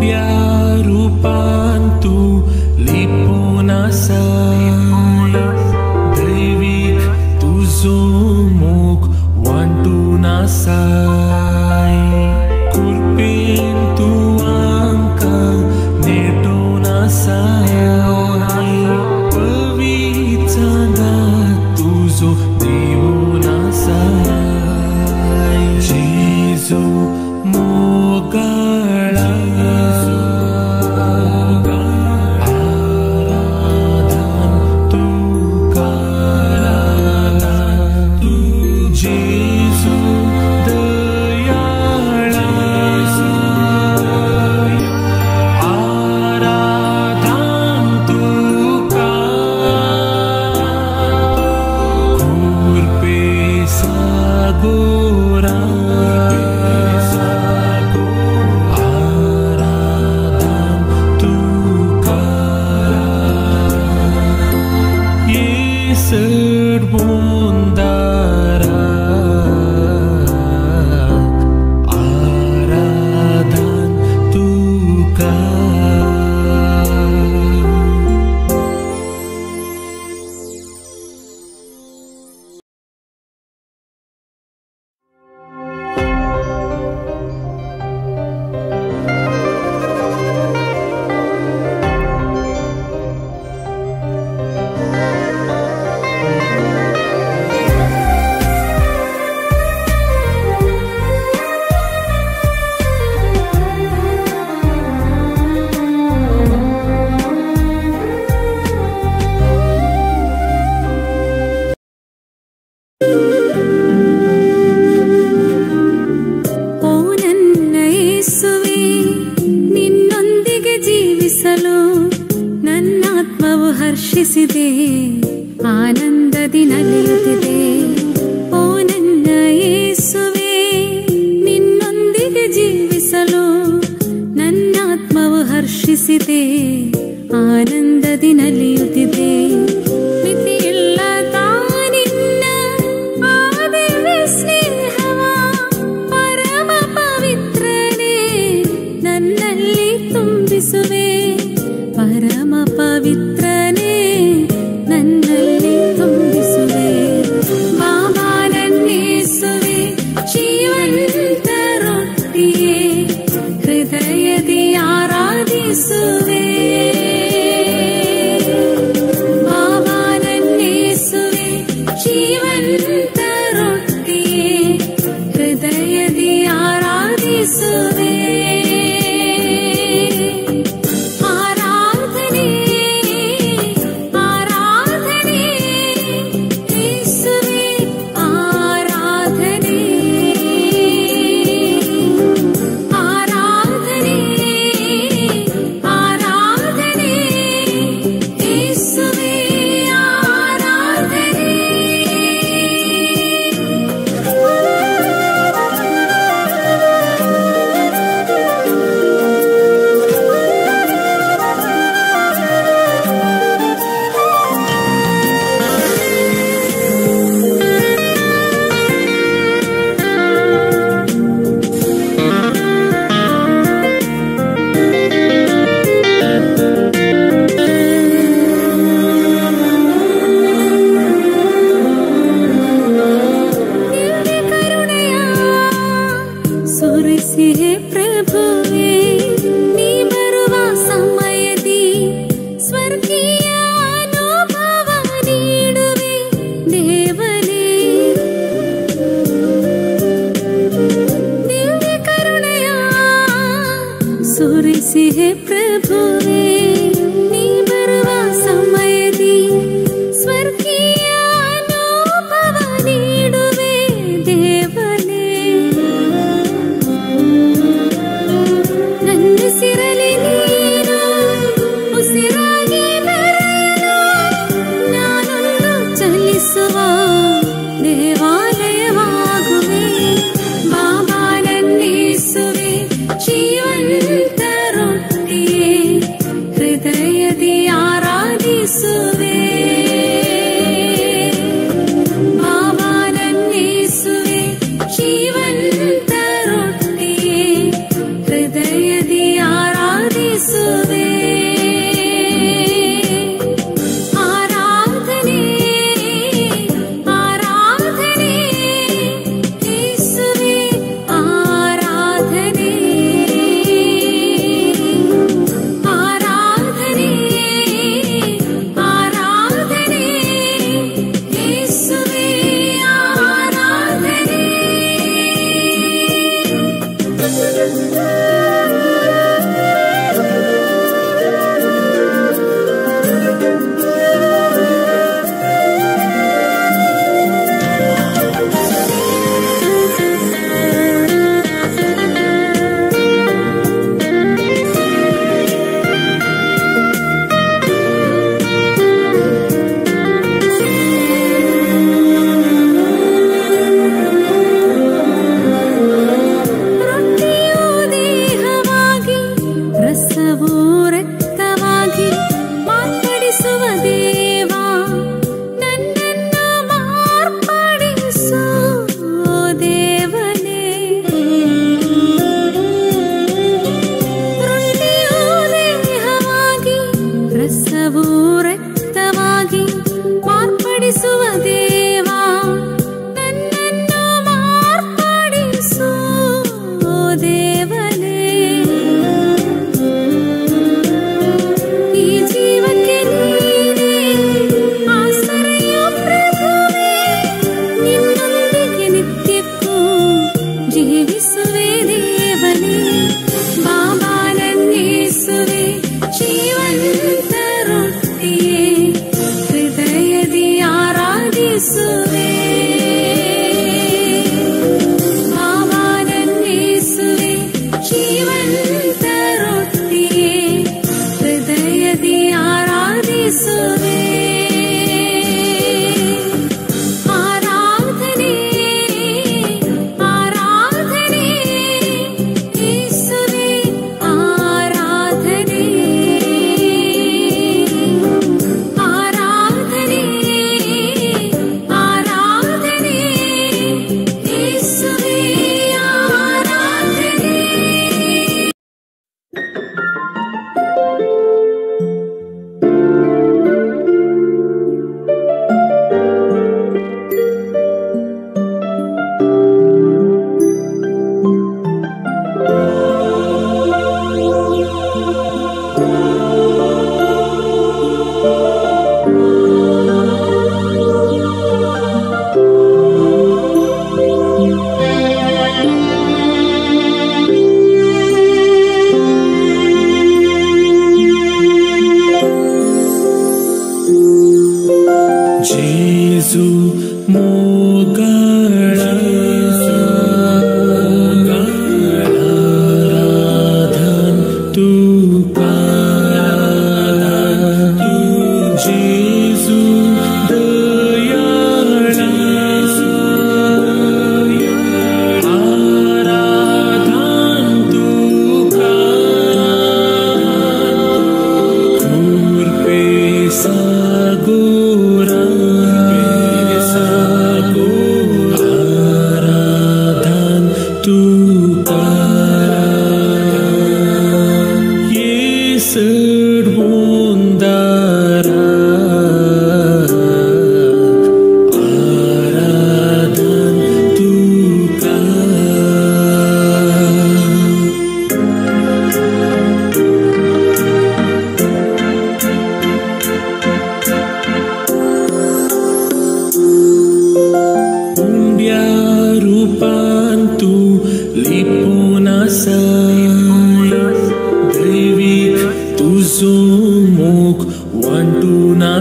उब्या रूपान तू लिपून आसाय दैवीक तुजो मोग वांटून आसाय कुर्पेन तू आमकां नेटोन आसाय पवित्रांगा तुजो देवून आसाय जेजू मोगाळा ಹರ್ಷಿಸಿದೆ ಆನಂದದಿ ನಲಿಯುತ್ತಿದೆ ಓ ನನ್ನ ಯೇಸುವೇ ನಿನ್ನೊಂದಿಗೆ ಜೀವಿಸಲು ನನ್ನಾತ್ಮವು ಹರ್ಷಿಸಿದೆ ಆನಂದದಿ ನಲಿಯುತ್ತಿದೆ ಮಿತಿಯಿಲ್ಲದ ನಿನ್ನ ಆ ದಿವ್ಯ ಸ್ನೇಹವ ಪರಮ ಪವಿತ್ರನೇ ನನ್ನಲ್ಲಿ ತುಂಬಿಸುವೆ ಪರಮ ಪವಿತ್ರನೇ ನನ್ನಲ್ಲಿ ತುಂಬಿಸುವೆ ಬಾಬಾ ನನ್ನೇಸುವೆ ಜೀವಂತ ರೊಟ್ಟಿಯೇ ಹೃದಯದಿ ಆರಾಧಿಸುವೆ ಬಾಬಾ ನನ್ನೇಸುವೆ ಜೀವಂತ ರೊಟ್ಟಿಯೇ ಹೃದಯದಿ ಆರಾಧಿಸುವೆ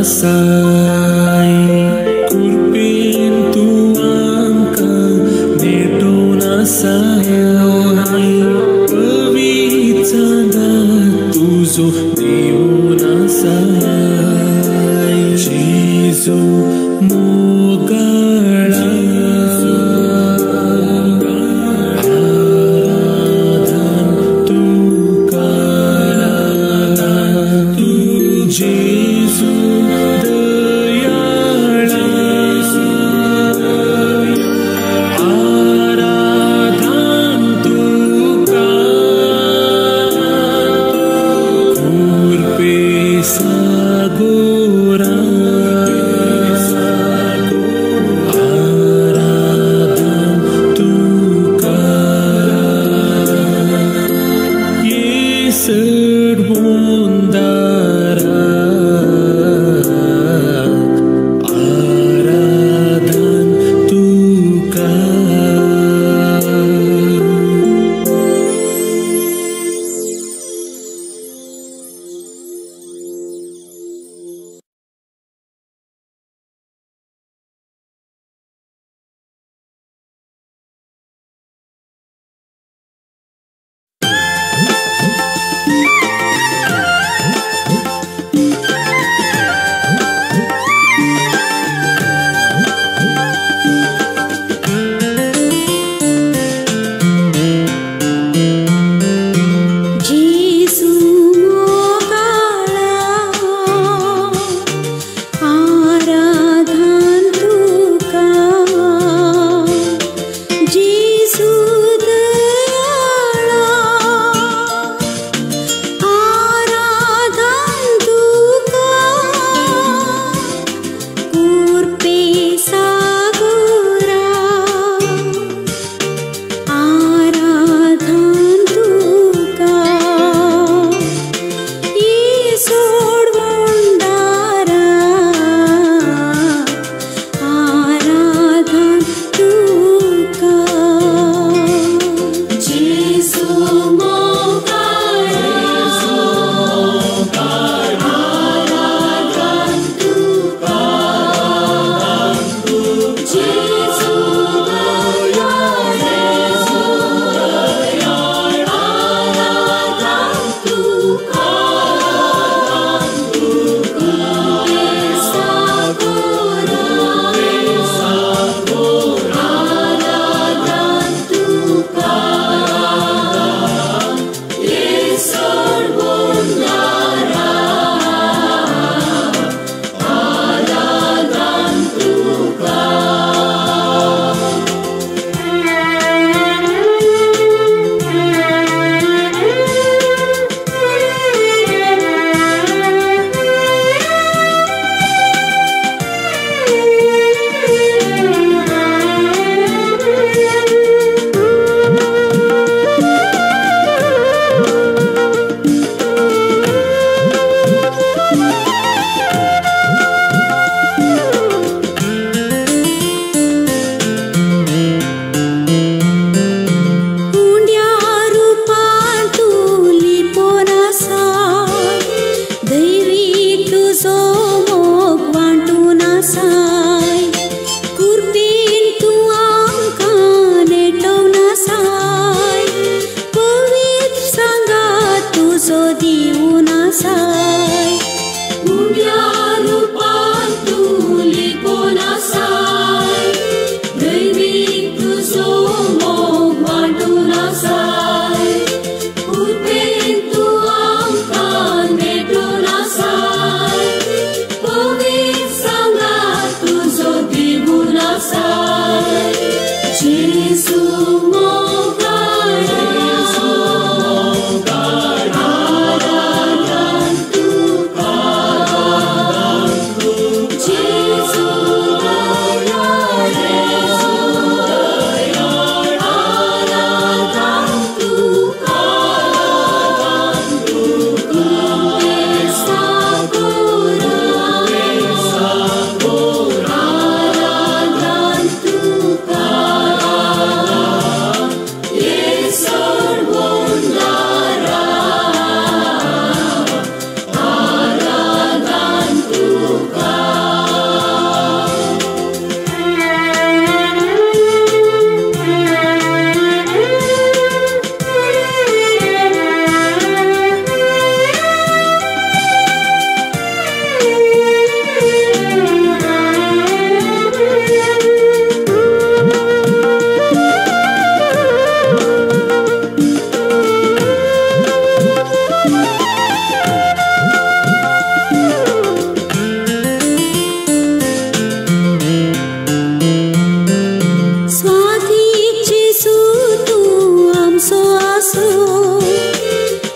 नासाय कुर्पेन तूं आमकां नेटो नासाय पवित्रांगा तुजो देव नासाय जेजू मोगाळा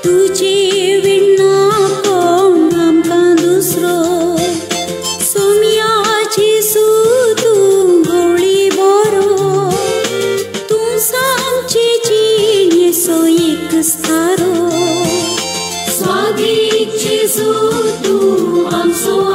तुझे विणा कोण आमकां दुसरो सोम्याची तू गवळी बरो तूं सामची जीण येसो एकच थारो स्वादीक जेजू तूं आमचो